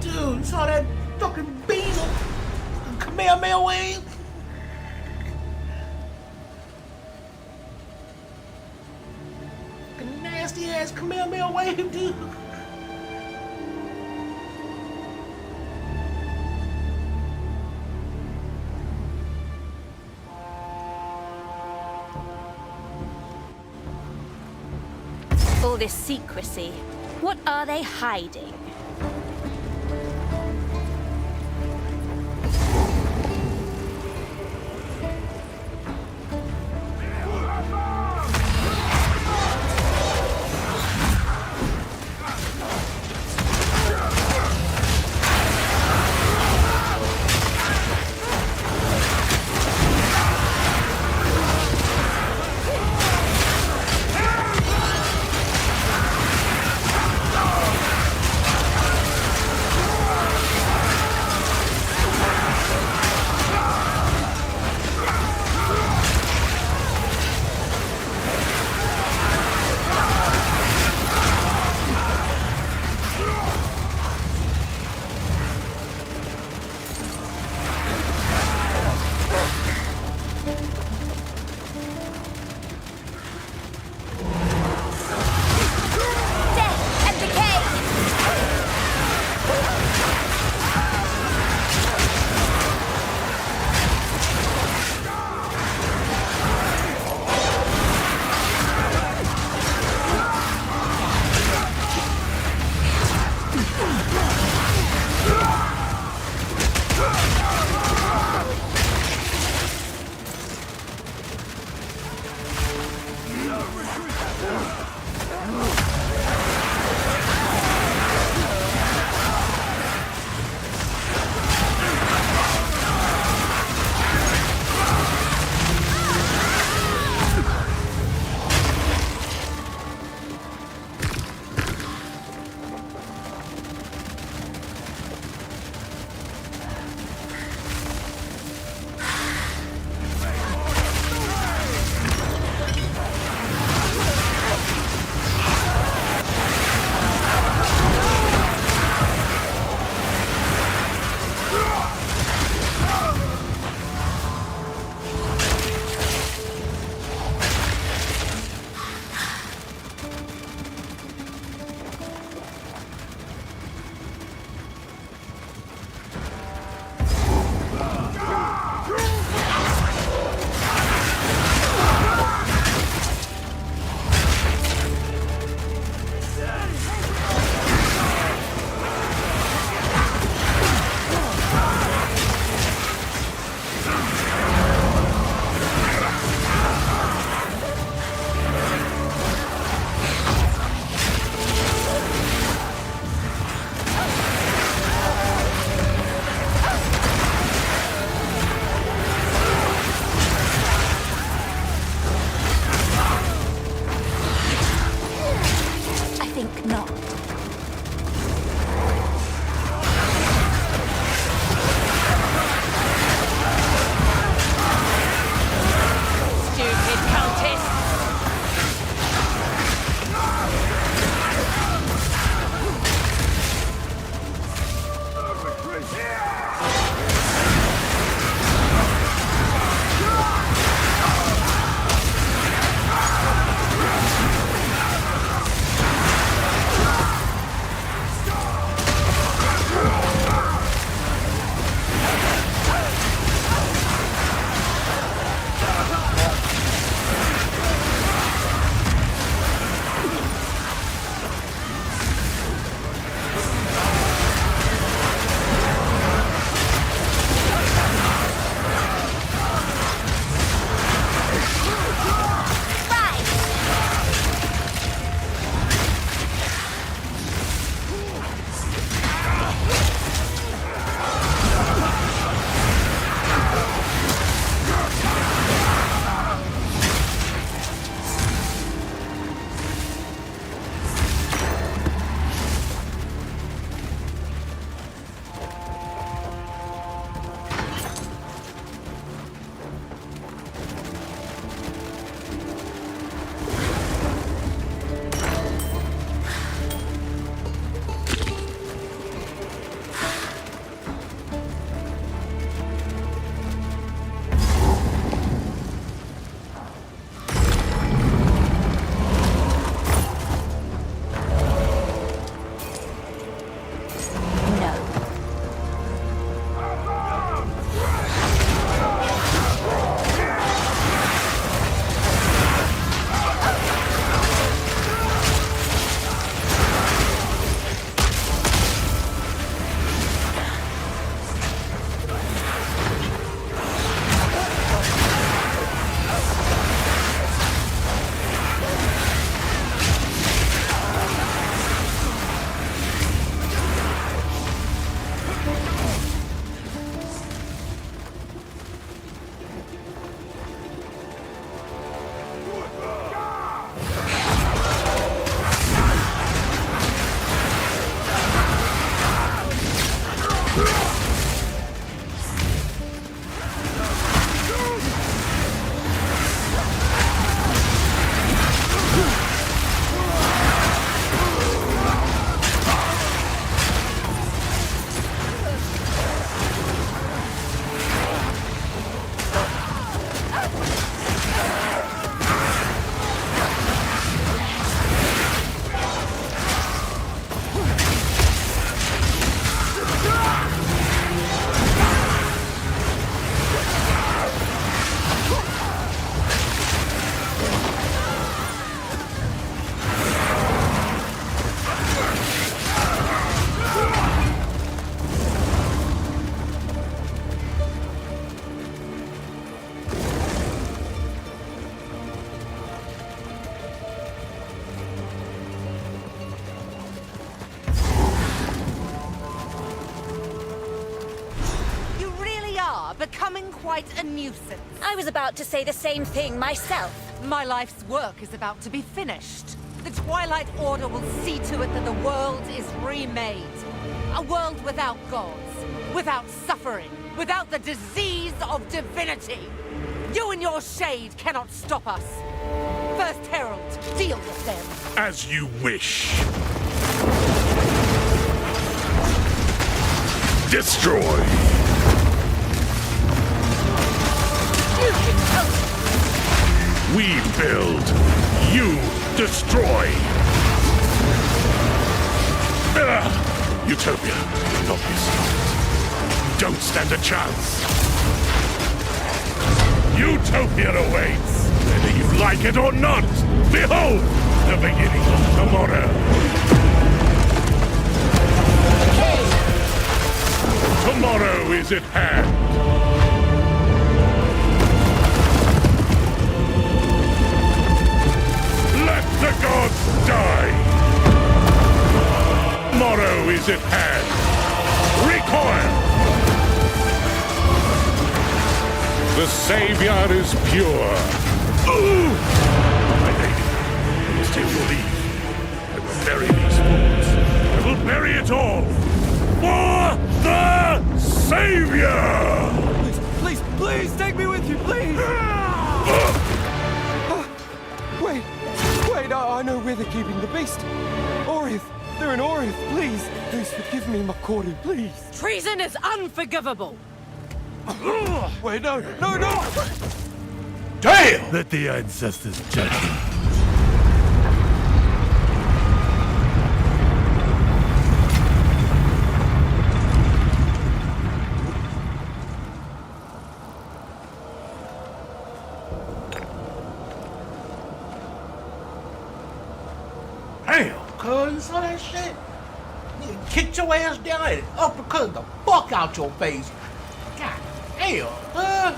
Dude, you saw that fucking beam of Kamehameha wave? Fucking nasty ass Kamehameha wave, dude. All this secrecy, what are they hiding? quite a nuisance. I was about to say the same thing myself. My life's work is about to be finished. The Twilight Order will see to it that the world is remade. A world without gods, without suffering, without the disease of divinity. You and your shade cannot stop us. First Herald, deal with them. As you wish. Destroy! We build, you destroy! Utopia, not be smart. Don't stand a chance. Utopia awaits, whether you like it or not. Behold, the beginning of tomorrow. Tomorrow is at hand. Let the gods die. Tomorrow is at hand. Recoil. The Savior is pure. Ooh! My lady, I must take your leave. I will bury these fools. I will bury it all. For the Savior! Please, please, take me with you, please! Wait, I know where they're keeping the beast. Orith, they're in Orith, please. Please forgive me, Makoru, please. Treason is unforgivable. Wait, no! Damn! Let the ancestors judge you. Damn, cuz, you saw that shit? You kicked your ass down and uppercut the fuck out your face. God damn,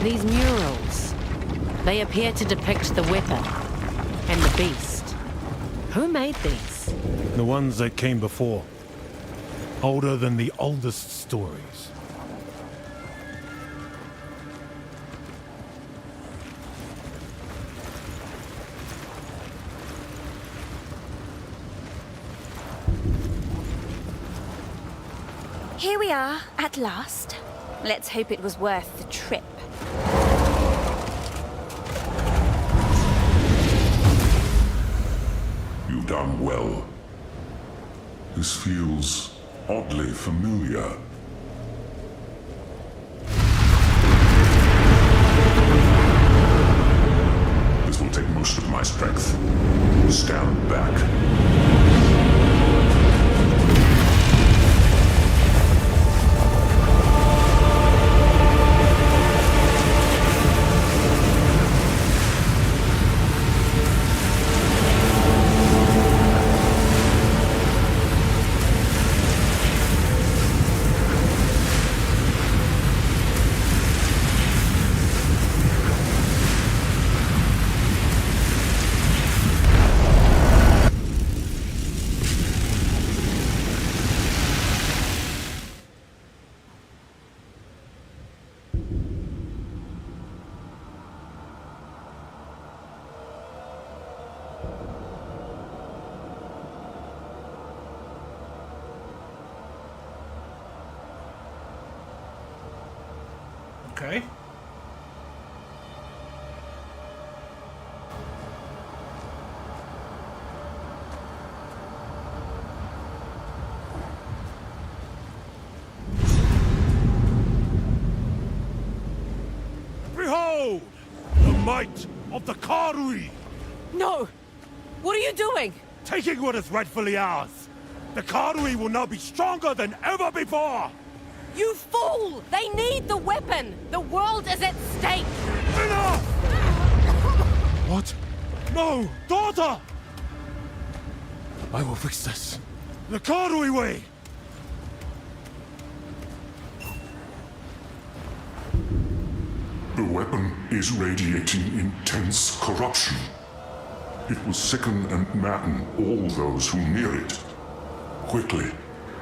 These murals, they appear to depict the weapon and the beast. Who made these? The ones that came before. Older than the oldest stories. Here we are, at last. Let's hope it was worth the trip. You've done well. This feels oddly familiar. This will take most of my strength. Stand back. Okay. Behold! The might of the Karui! No! What are you doing? Taking what is rightfully ours! The Karui will now be stronger than ever before! You fool! They need the weapon! The world is at stake! Enough! What? No! Daughter! I will fix this. The Karui way! weapon is radiating intense corruption. It will sicken and madden all those who near it. Quickly,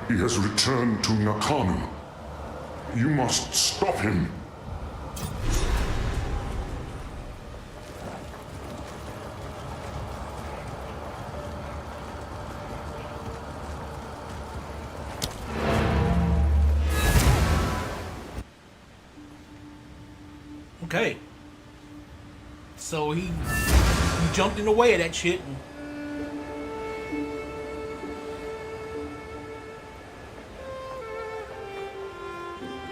he has returned to Nakanu. You must stop him. Okay. So he jumped in the way of that shit.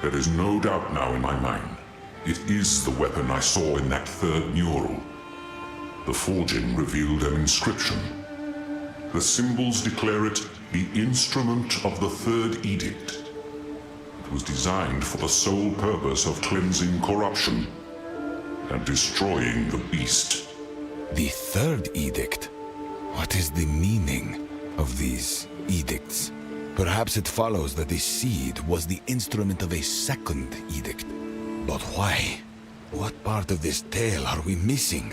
There is no doubt now in my mind. It is the weapon I saw in that third mural. The forging revealed an inscription. The symbols declare it the instrument of the third edict. It was designed for the sole purpose of cleansing corruption and destroying the beast. The third edict? What is the meaning of these edicts? Perhaps it follows that the seed was the instrument of a second edict. But why? What part of this tale are we missing?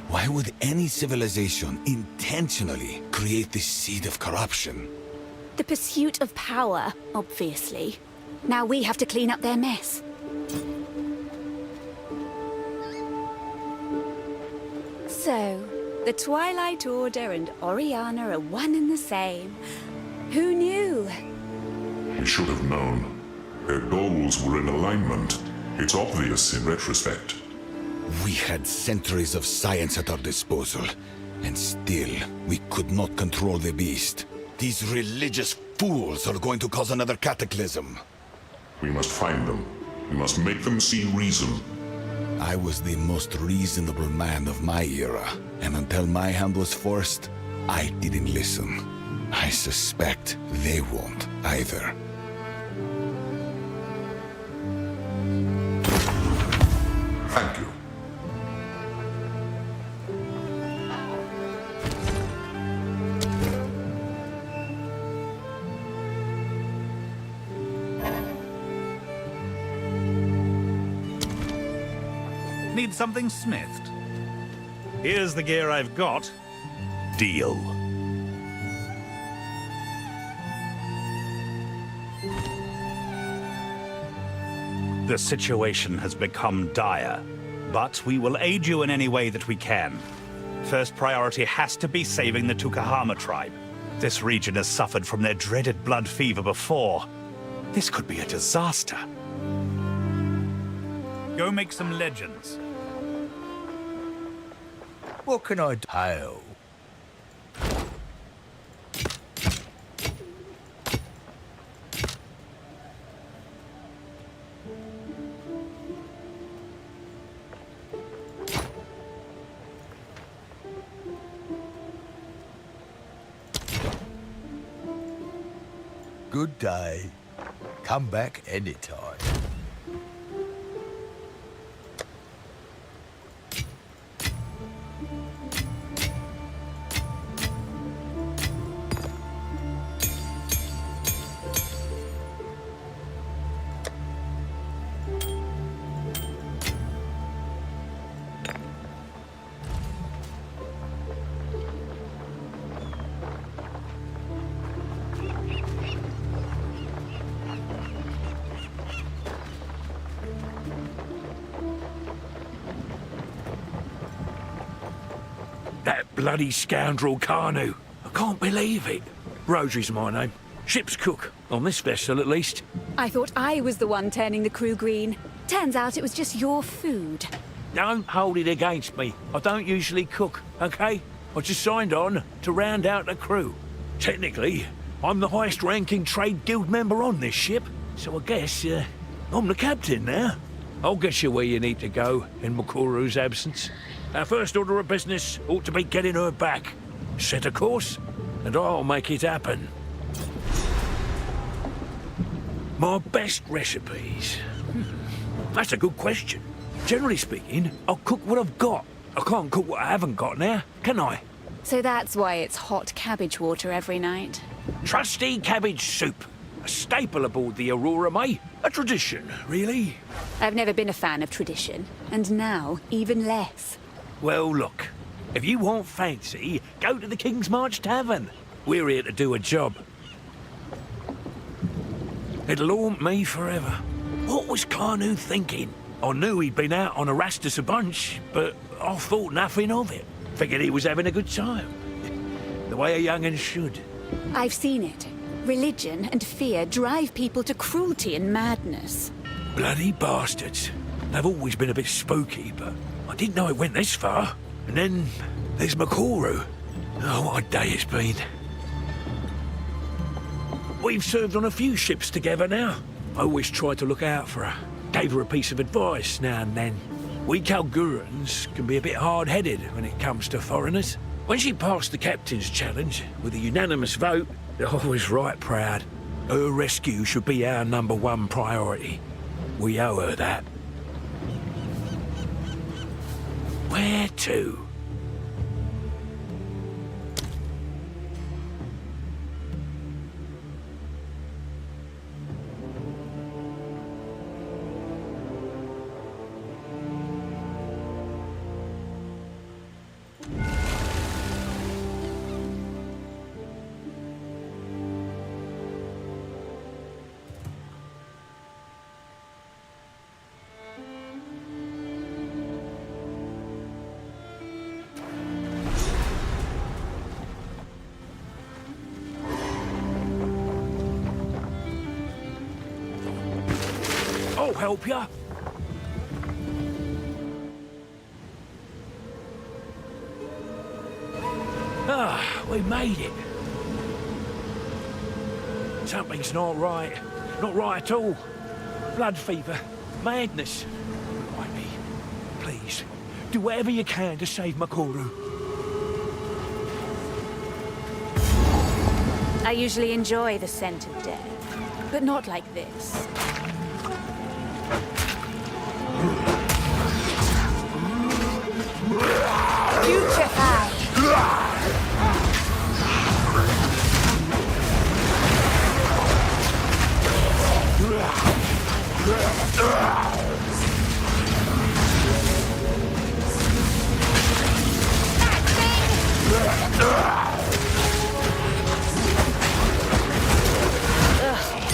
Why would any civilization intentionally create the seed of corruption? The pursuit of power, obviously. Now we have to clean up their mess. So, the Twilight Order and Oriana are one and the same. Who knew? We should have known. Their goals were in alignment. It's obvious in retrospect. We had centuries of science at our disposal, and still we could not control the beast. These religious fools are going to cause another cataclysm. We must find them. We must make them see reason. I was the most reasonable man of my era, and until my hand was forced, I didn't listen. I suspect they won't either. Thank you. Need something smithed? Here's the gear I've got. Deal. The situation has become dire, but we will aid you in any way that we can. First priority has to be saving the Tukahama tribe. This region has suffered from their dreaded blood fever before. This could be a disaster. Go make some legends. What can I do? Good day. Come back anytime. That bloody scoundrel Kanu. I can't believe it. Rosary's my name. Ship's cook, on this vessel at least. I thought I was the one turning the crew green. Turns out it was just your food. Don't hold it against me. I don't usually cook, okay? I just signed on to round out the crew. Technically, I'm the highest ranking trade guild member on this ship, so I guess I'm the captain now. I'll get you where you need to go in Makuru's absence. Our first order of business ought to be getting her back. Set a course, and I'll make it happen. My best recipes? That's a good question. Generally speaking, I'll cook what I've got. I can't cook what I haven't got now, can I? So that's why it's hot cabbage water every night. Trusty cabbage soup. A staple aboard the Aurora, mate. A tradition, really. I've never been a fan of tradition, and now even less. Well, look. If you want fancy, go to the King's March Tavern. We're here to do a job. It'll haunt me forever. What was Carnu thinking? I knew he'd been out on Erastus a bunch, but I thought nothing of it. Figured he was having a good time. The way a young'un should. I've seen it. Religion and fear drive people to cruelty and madness. Bloody bastards. They've always been a bit spooky, but I didn't know it went this far. And then there's Makoru. Oh, what a day it's been. We've served on a few ships together now. I always try to look out for her. Gave her a piece of advice now and then. We Kalgurans can be a bit hard-headed when it comes to foreigners. When she passed the captain's challenge with a unanimous vote, I was right proud. Her rescue should be our #1 priority. We owe her that. Where to? I'll help ya. Ah, we made it. Something's not right. Not right at all. Blood fever. Madness. Why me? Please, do whatever you can to save Makoru. I usually enjoy the scent of death, but not like this. Putrefy!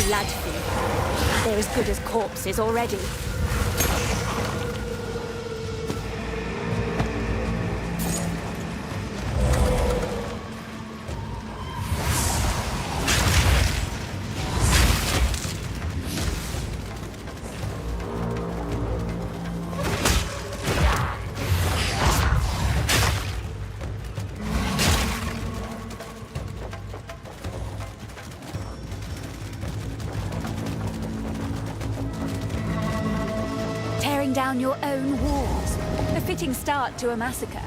Blood fever. They're as good as corpses already. Down your own walls. A fitting start to a massacre.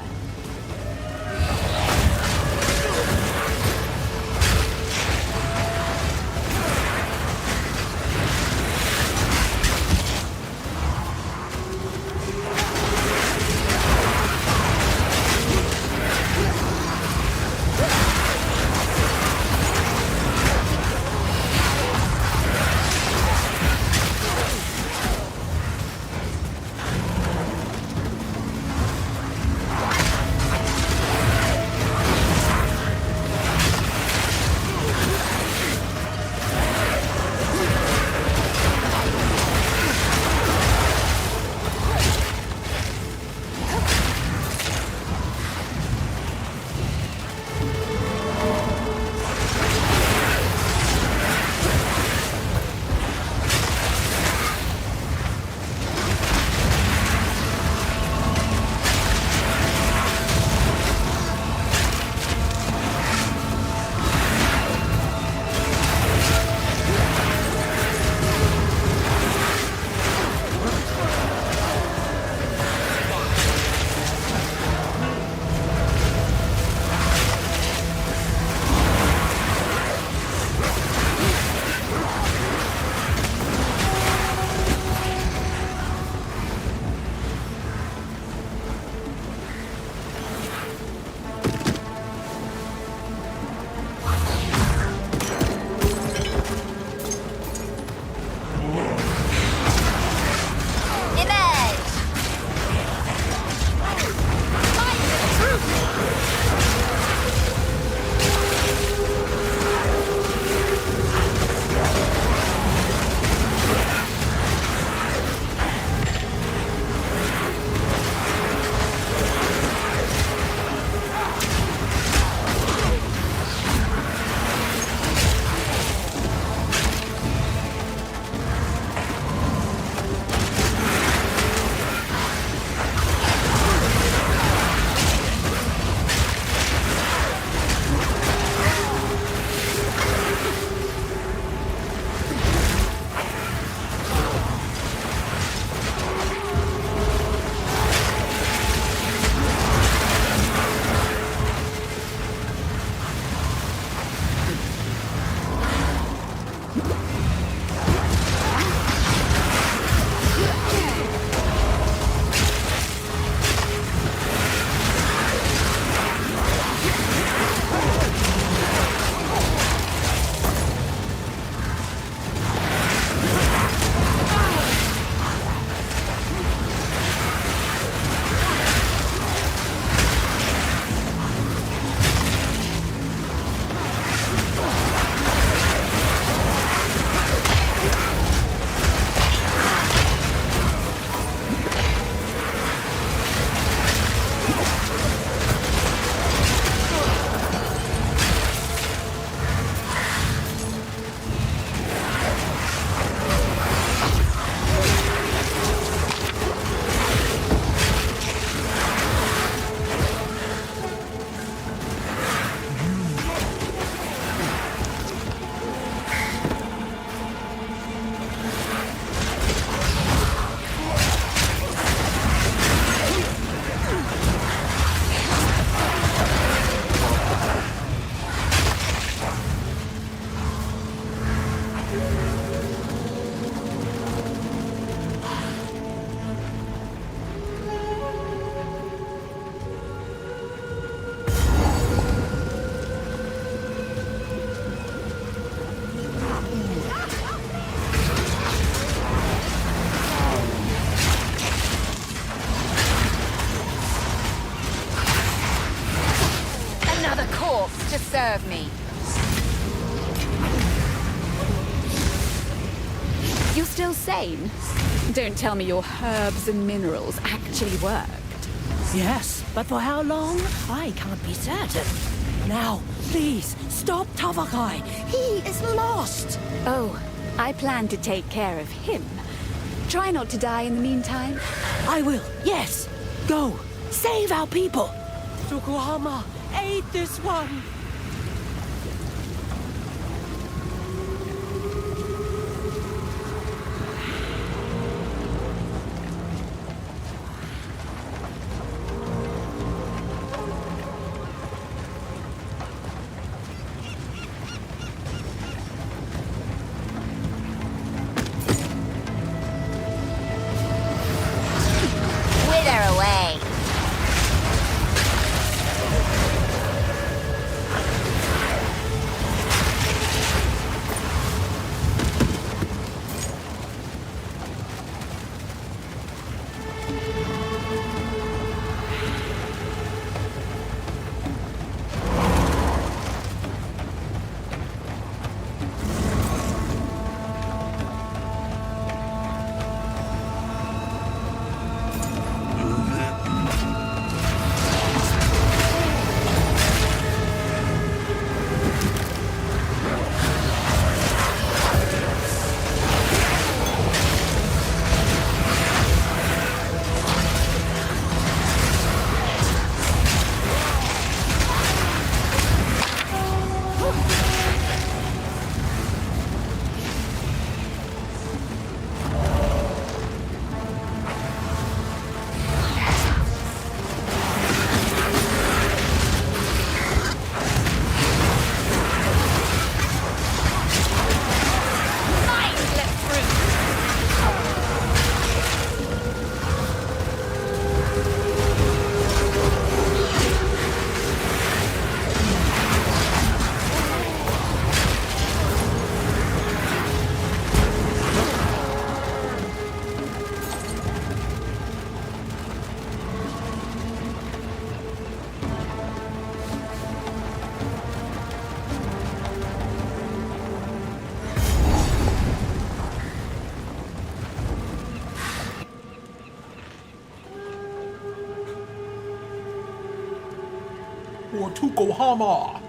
serve me. You're still sane? Don't tell me your herbs and minerals actually worked. Yes, but for how long? I can't be certain. Now, please, stop Tavakai. He is lost. Oh, I plan to take care of him. Try not to die in the meantime. I will, yes. Go, save our people. Tokuhama, aid this one. Wither away. For Tokuhama.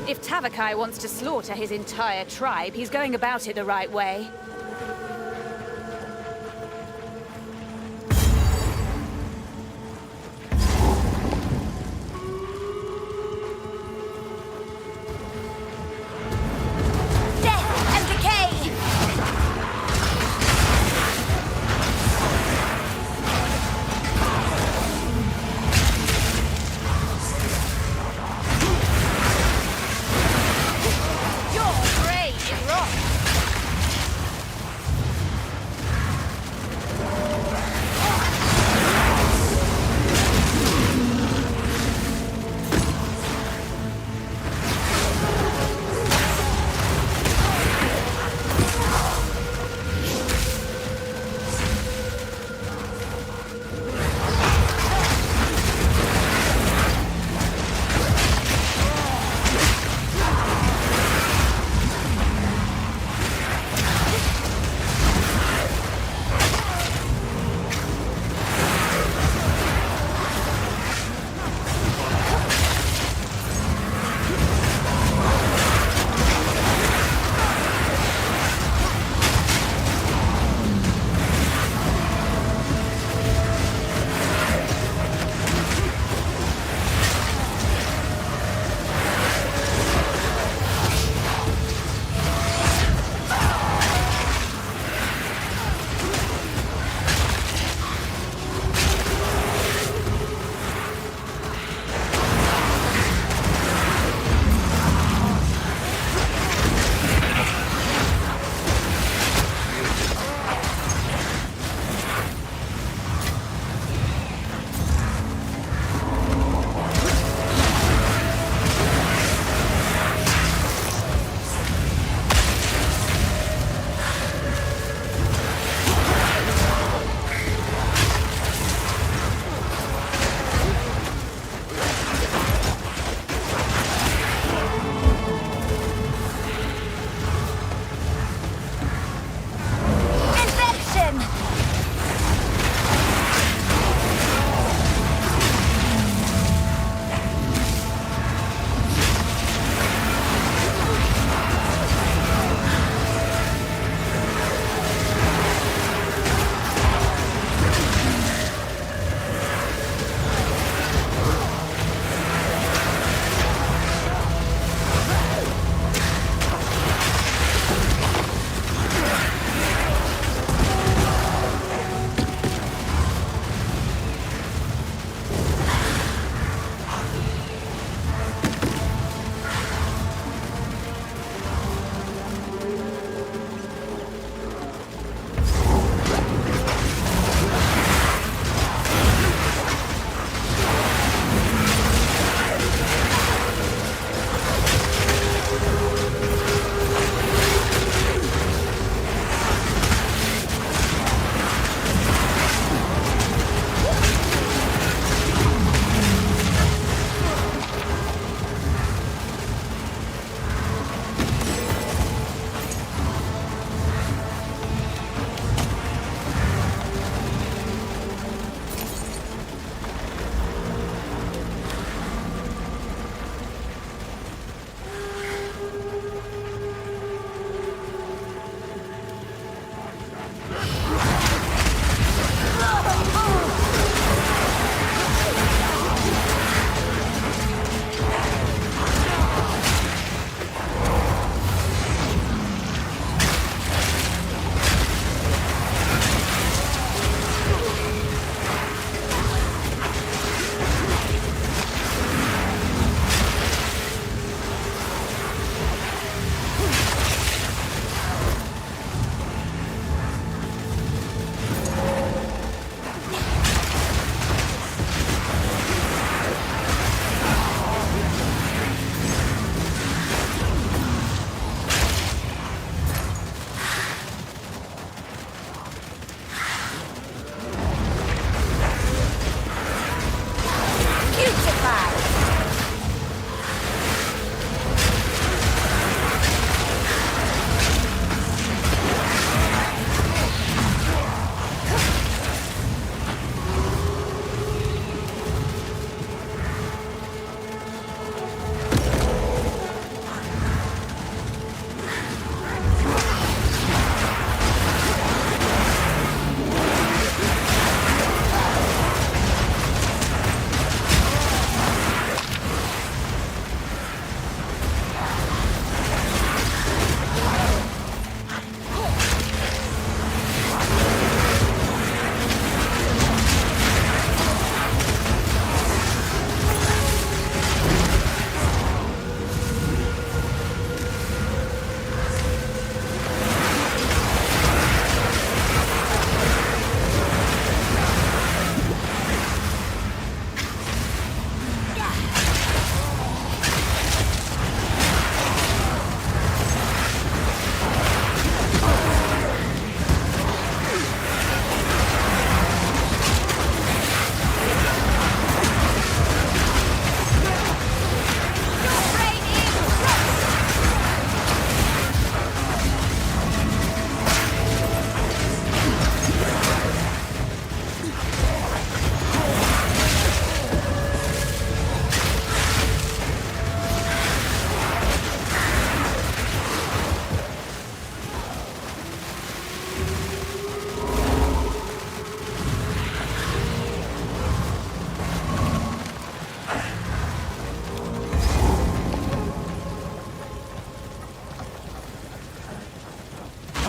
If Tavakai wants to slaughter his entire tribe, he's going about it the right way. Death and decay! Your grave is wrong.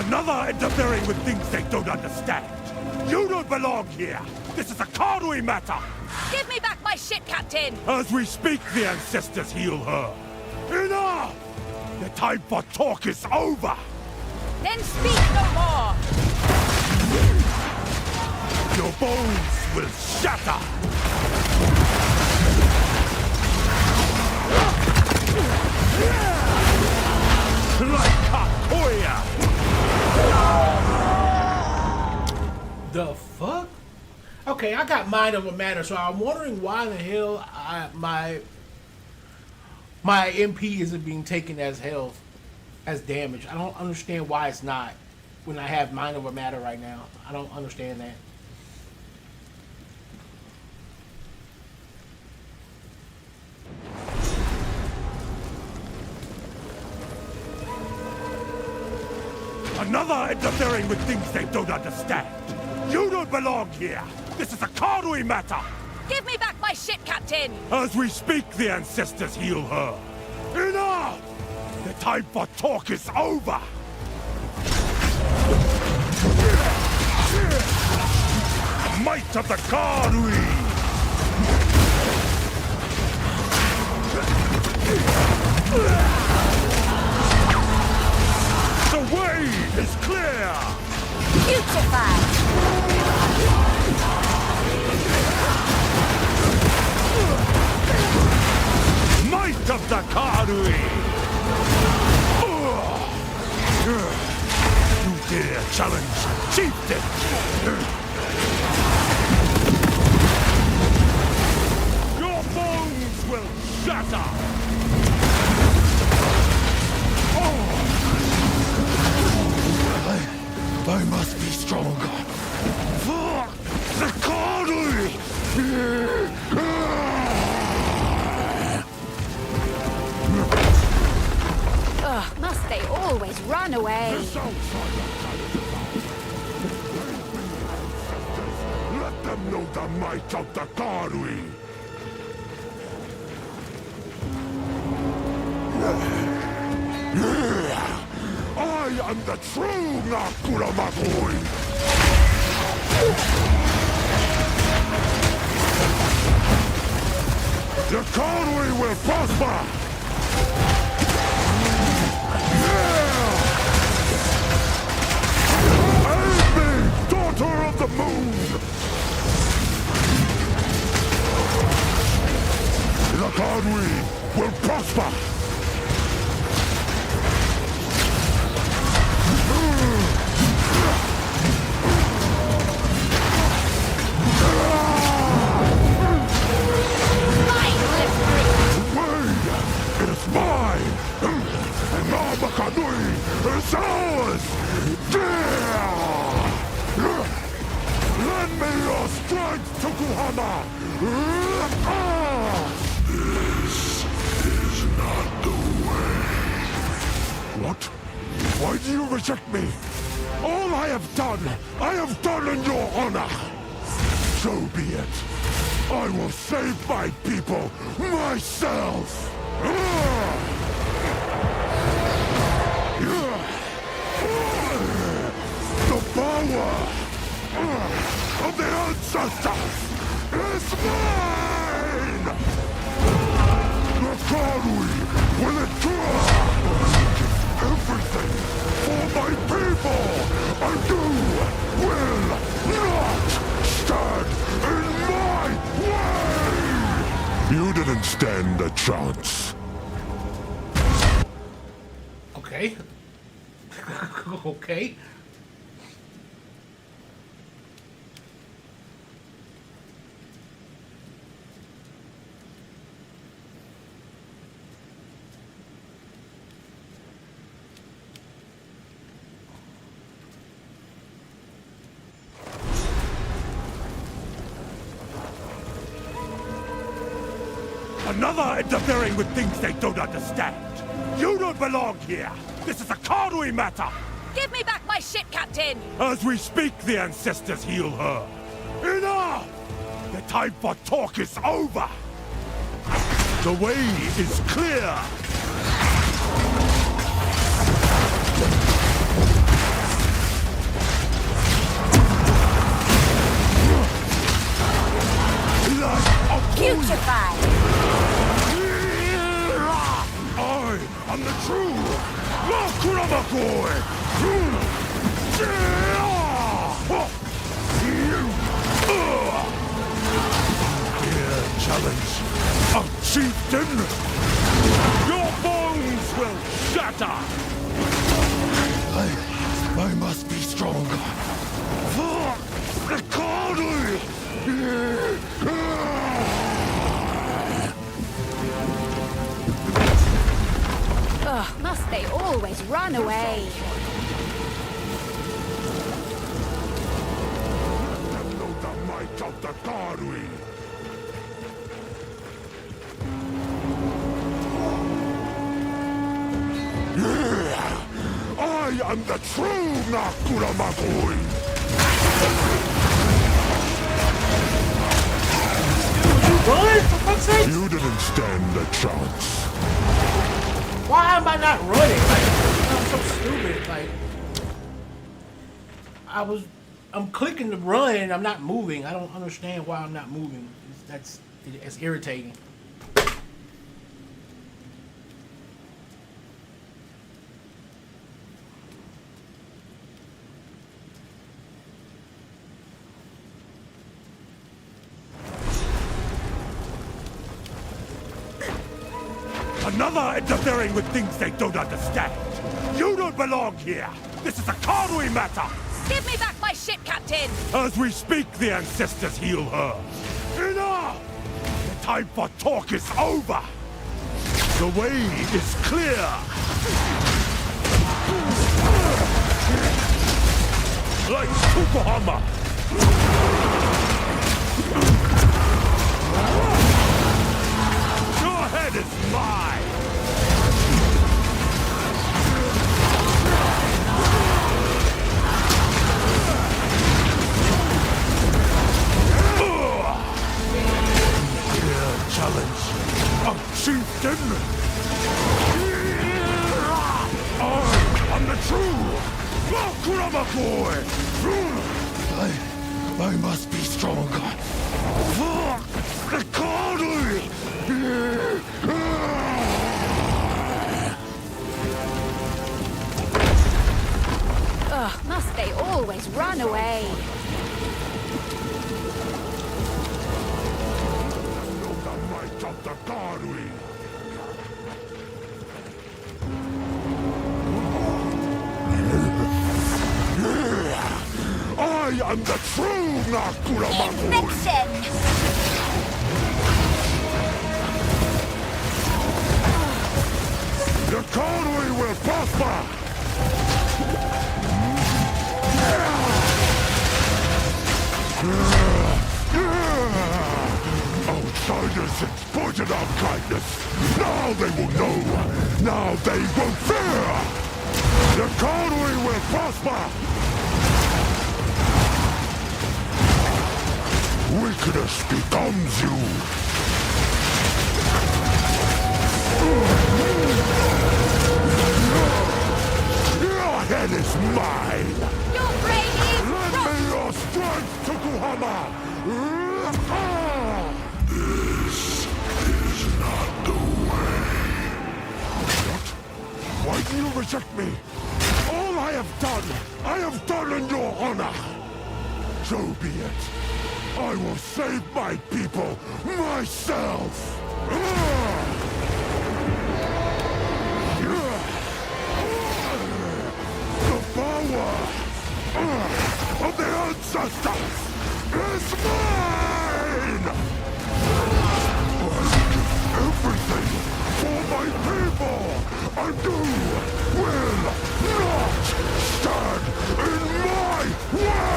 Another interfering with things they don't understand. You don't belong here. This is a Karui matter. Give me back my ship, Captain! As we speak, the ancestors heal her. Enough! The time for talk is over. Then speak no more! Your bones will shatter. Like Kakoya! The fuck? Okay, I got Mind Over Matter, so I'm wondering why the hell my MP isn't being taken as health, as damage. I don't understand why it's not when I have Mind Over Matter right now. I don't understand that. Another interfering with things they don't understand. You don't belong here. This is a Karui matter. Give me back my ship, Captain! As we speak, the ancestors heal her. Enough! The time for talk is over. Might of the Karui! The way is clear! Putrefied! Might of the Karui! You dare challenge Chieftain! Your bones will shatter! I must be stronger. For the Karui! Ugh, must they always run away? Let them know the might of the Karui! I am the true Nakura Magui! The Karui will prosper! Aid me, daughter of the moon! The Karui will prosper! It's mine! And now Makanui is ours! Lend me your strength, Tokuhama! This is not the way. What? Why do you reject me? All I have done in your honor! So be it. I will save my people myself! The power of the ancestors is mine! The Karui will endure everything for my people, and you will not stand in my way! You didn't stand a chance. Okay. Okay. Another interfering with things they don't understand. You don't belong here. This is a Karui matter. Give me back my ship, Captain! As we speak, the ancestors heal her. Enough! The time for talk is over. The way is clear. run away. Know the might of the Karui. I am the true Nakuramakui! Run, for fuck's sake! You didn't stand a chance. Why am I not running? Like, I'm so stupid. Like, I'm clicking to run and I'm not moving. I don't understand why I'm not moving. It's irritating. Another interfering with things they don't understand. You don't belong here. This is a Karui matter. Give me back my ship, Captain! As we speak, the ancestors heal her. Enough! The time for talk is over. The way is clear. Like Tukohama. Your head is mine. Challenge of chieftain. I'm the true Kurama boy. I must be stronger. Ugh, must they always run away? Of the Karui. I am the true Nakuramakui! Infection! The Karui will prosper! Outsiders exploited our kindness. Now they will know. Now they will fear. The Karui will prosper. Weakness becomes you. Your head is mine. Your brain is Lend me your strength, Tokuhama. This is not the way. What? Why do you reject me? All I have done in your honor. So be it. I will save my people myself. The power of the ancestors is mine! Everything for my people, and you will not stand in my way!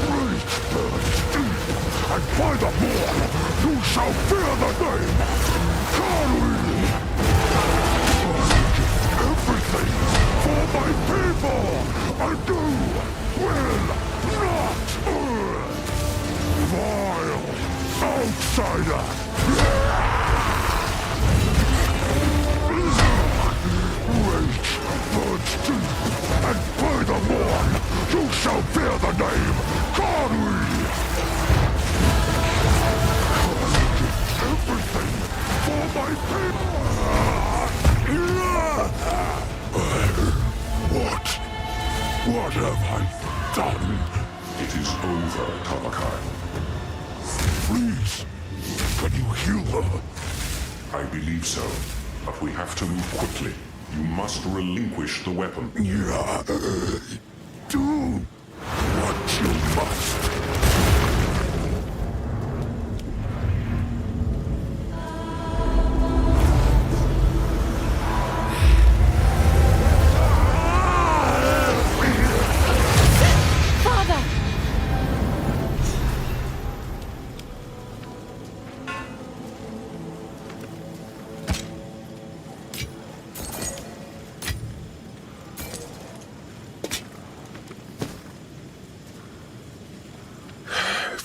Reach first, and by the morn, you shall fear the name Karui! Everything for my people, and you will not vile outsider! Rage burns deep, and by the morn, you shall fear the name Karui! Everything for my people! What have I done? It is over, Tabakai. Please, can you heal her? I believe so, but we have to move quickly. You must relinquish the weapon. Yeah, do what you must.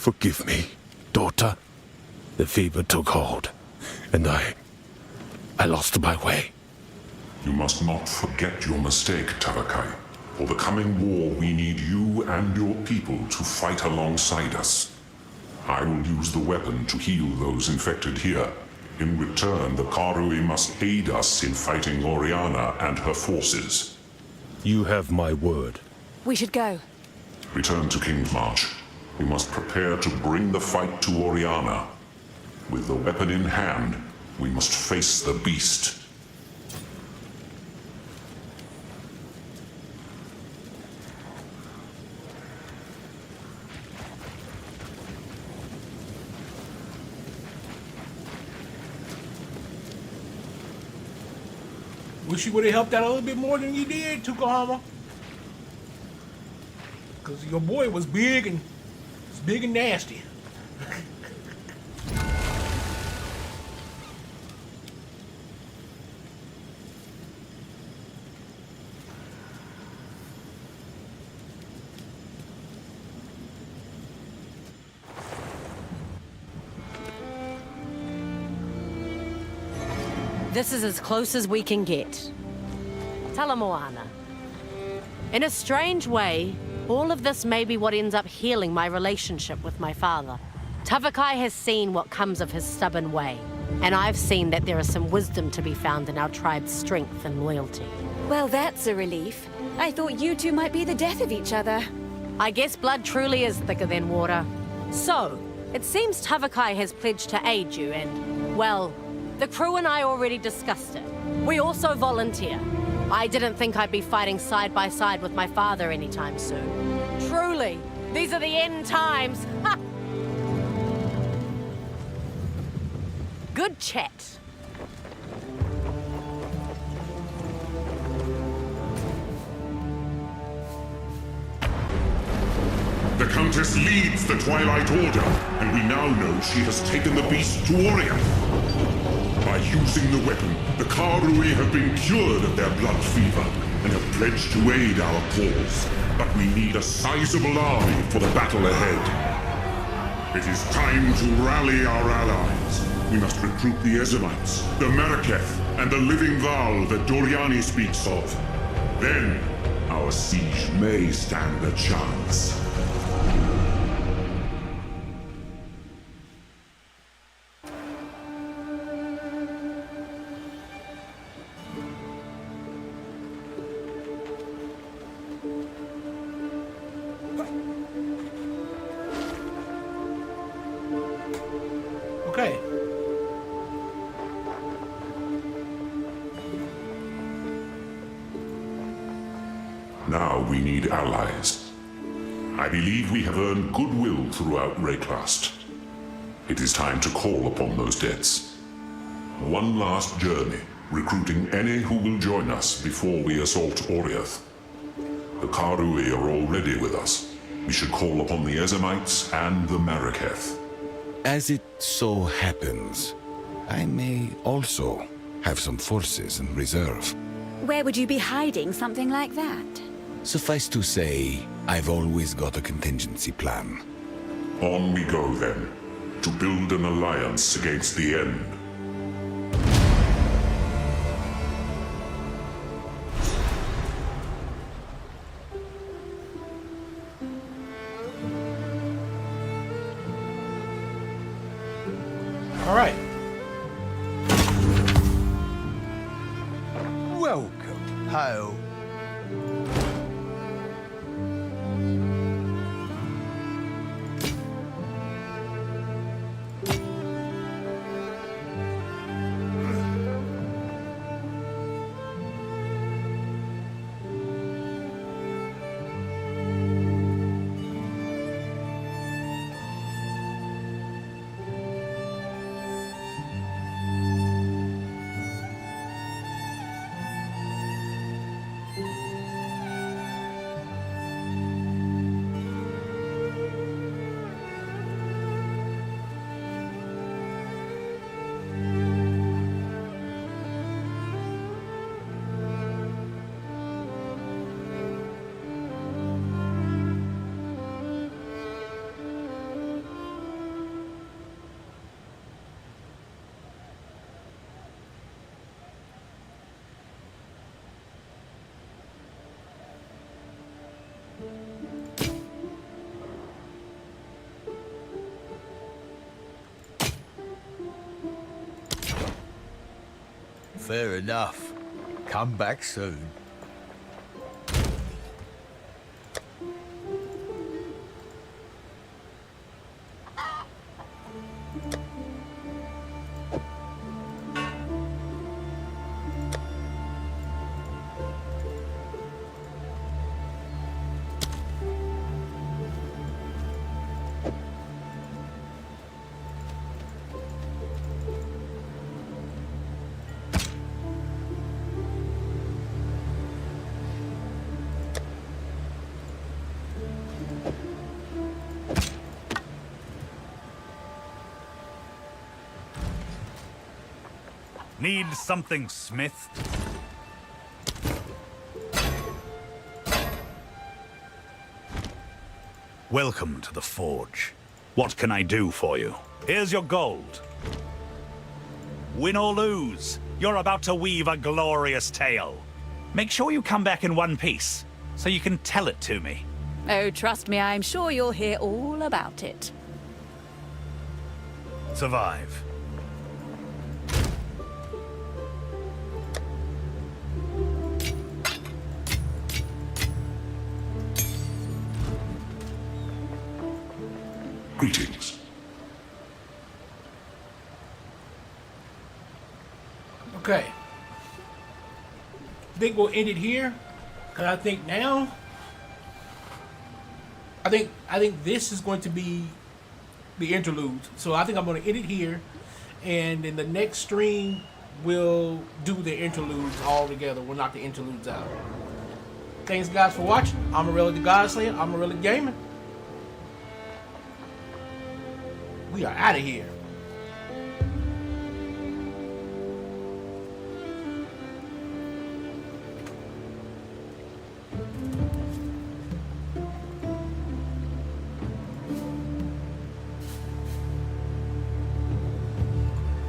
forgive me, daughter. The fever took hold, and I lost my way. You must not forget your mistake, Tavakai. For the coming war, we need you and your people to fight alongside us. I will use the weapon to heal those infected here. In return, the Karui must aid us in fighting Oriana and her forces. You have my word. We should go. Return to King's March. We must prepare to bring the fight to Oriana. With the weapon in hand, we must face the beast. Wish you would have helped out a little bit more than you did, Tukahama. Because your boy was big and nasty. This is as close as we can get. Talamoana. In a strange way, all of this may be what ends up healing my relationship with my father. Tavakai has seen what comes of his stubborn way, and I've seen that there is some wisdom to be found in our tribe's strength and loyalty. Well, that's a relief. I thought you two might be the death of each other. I guess blood truly is thicker than water. So, it seems Tavakai has pledged to aid you and, well, the crew and I already discussed it. We also volunteer. I didn't think I'd be fighting side by side with my father anytime soon. Truly, these are the end times. Ha! Good chat. The Countess leads the Twilight Order, and we now know she has taken the beast to Oriana. By using the weapon, the Karui have been cured of their blood fever and have pledged to aid our cause. But we need a sizable army for the battle ahead. It is time to rally our allies. We must recruit the Ezemites, the Meraketh, and the living Val that Doriani speaks of. Then, our siege may stand a chance. Okay. Now we need allies. I believe we have earned goodwill throughout Rayclast. It is time to call upon those debts. One last journey, recruiting any who will join us before we assault Oriath. The Karui are already with us. We should call upon the Ezemites and the Meraketh. As it so happens, I may also have some forces in reserve. Where would you be hiding something like that? Suffice to say, I've always got a contingency plan. On we go then, to build an alliance against the end. All right. Welcome, Ho. Fair enough. Come back soon. Need something, Smith? Welcome to the Forge. What can I do for you? Here's your gold. Win or lose, you're about to weave a glorious tale. Make sure you come back in one piece, so you can tell it to me. Oh, trust me, I'm sure you'll hear all about it. Survive. Greetings. Okay. I think we'll end it here. Cause I think now I think this is going to be the interlude. So I think I'm gonna end it here, and in the next stream we'll do the interludes all together. We'll knock the interludes out. Thanks guys for watching. Amon-Rellik the Godslayer, Amon-Rellik Gaming. We are out of here.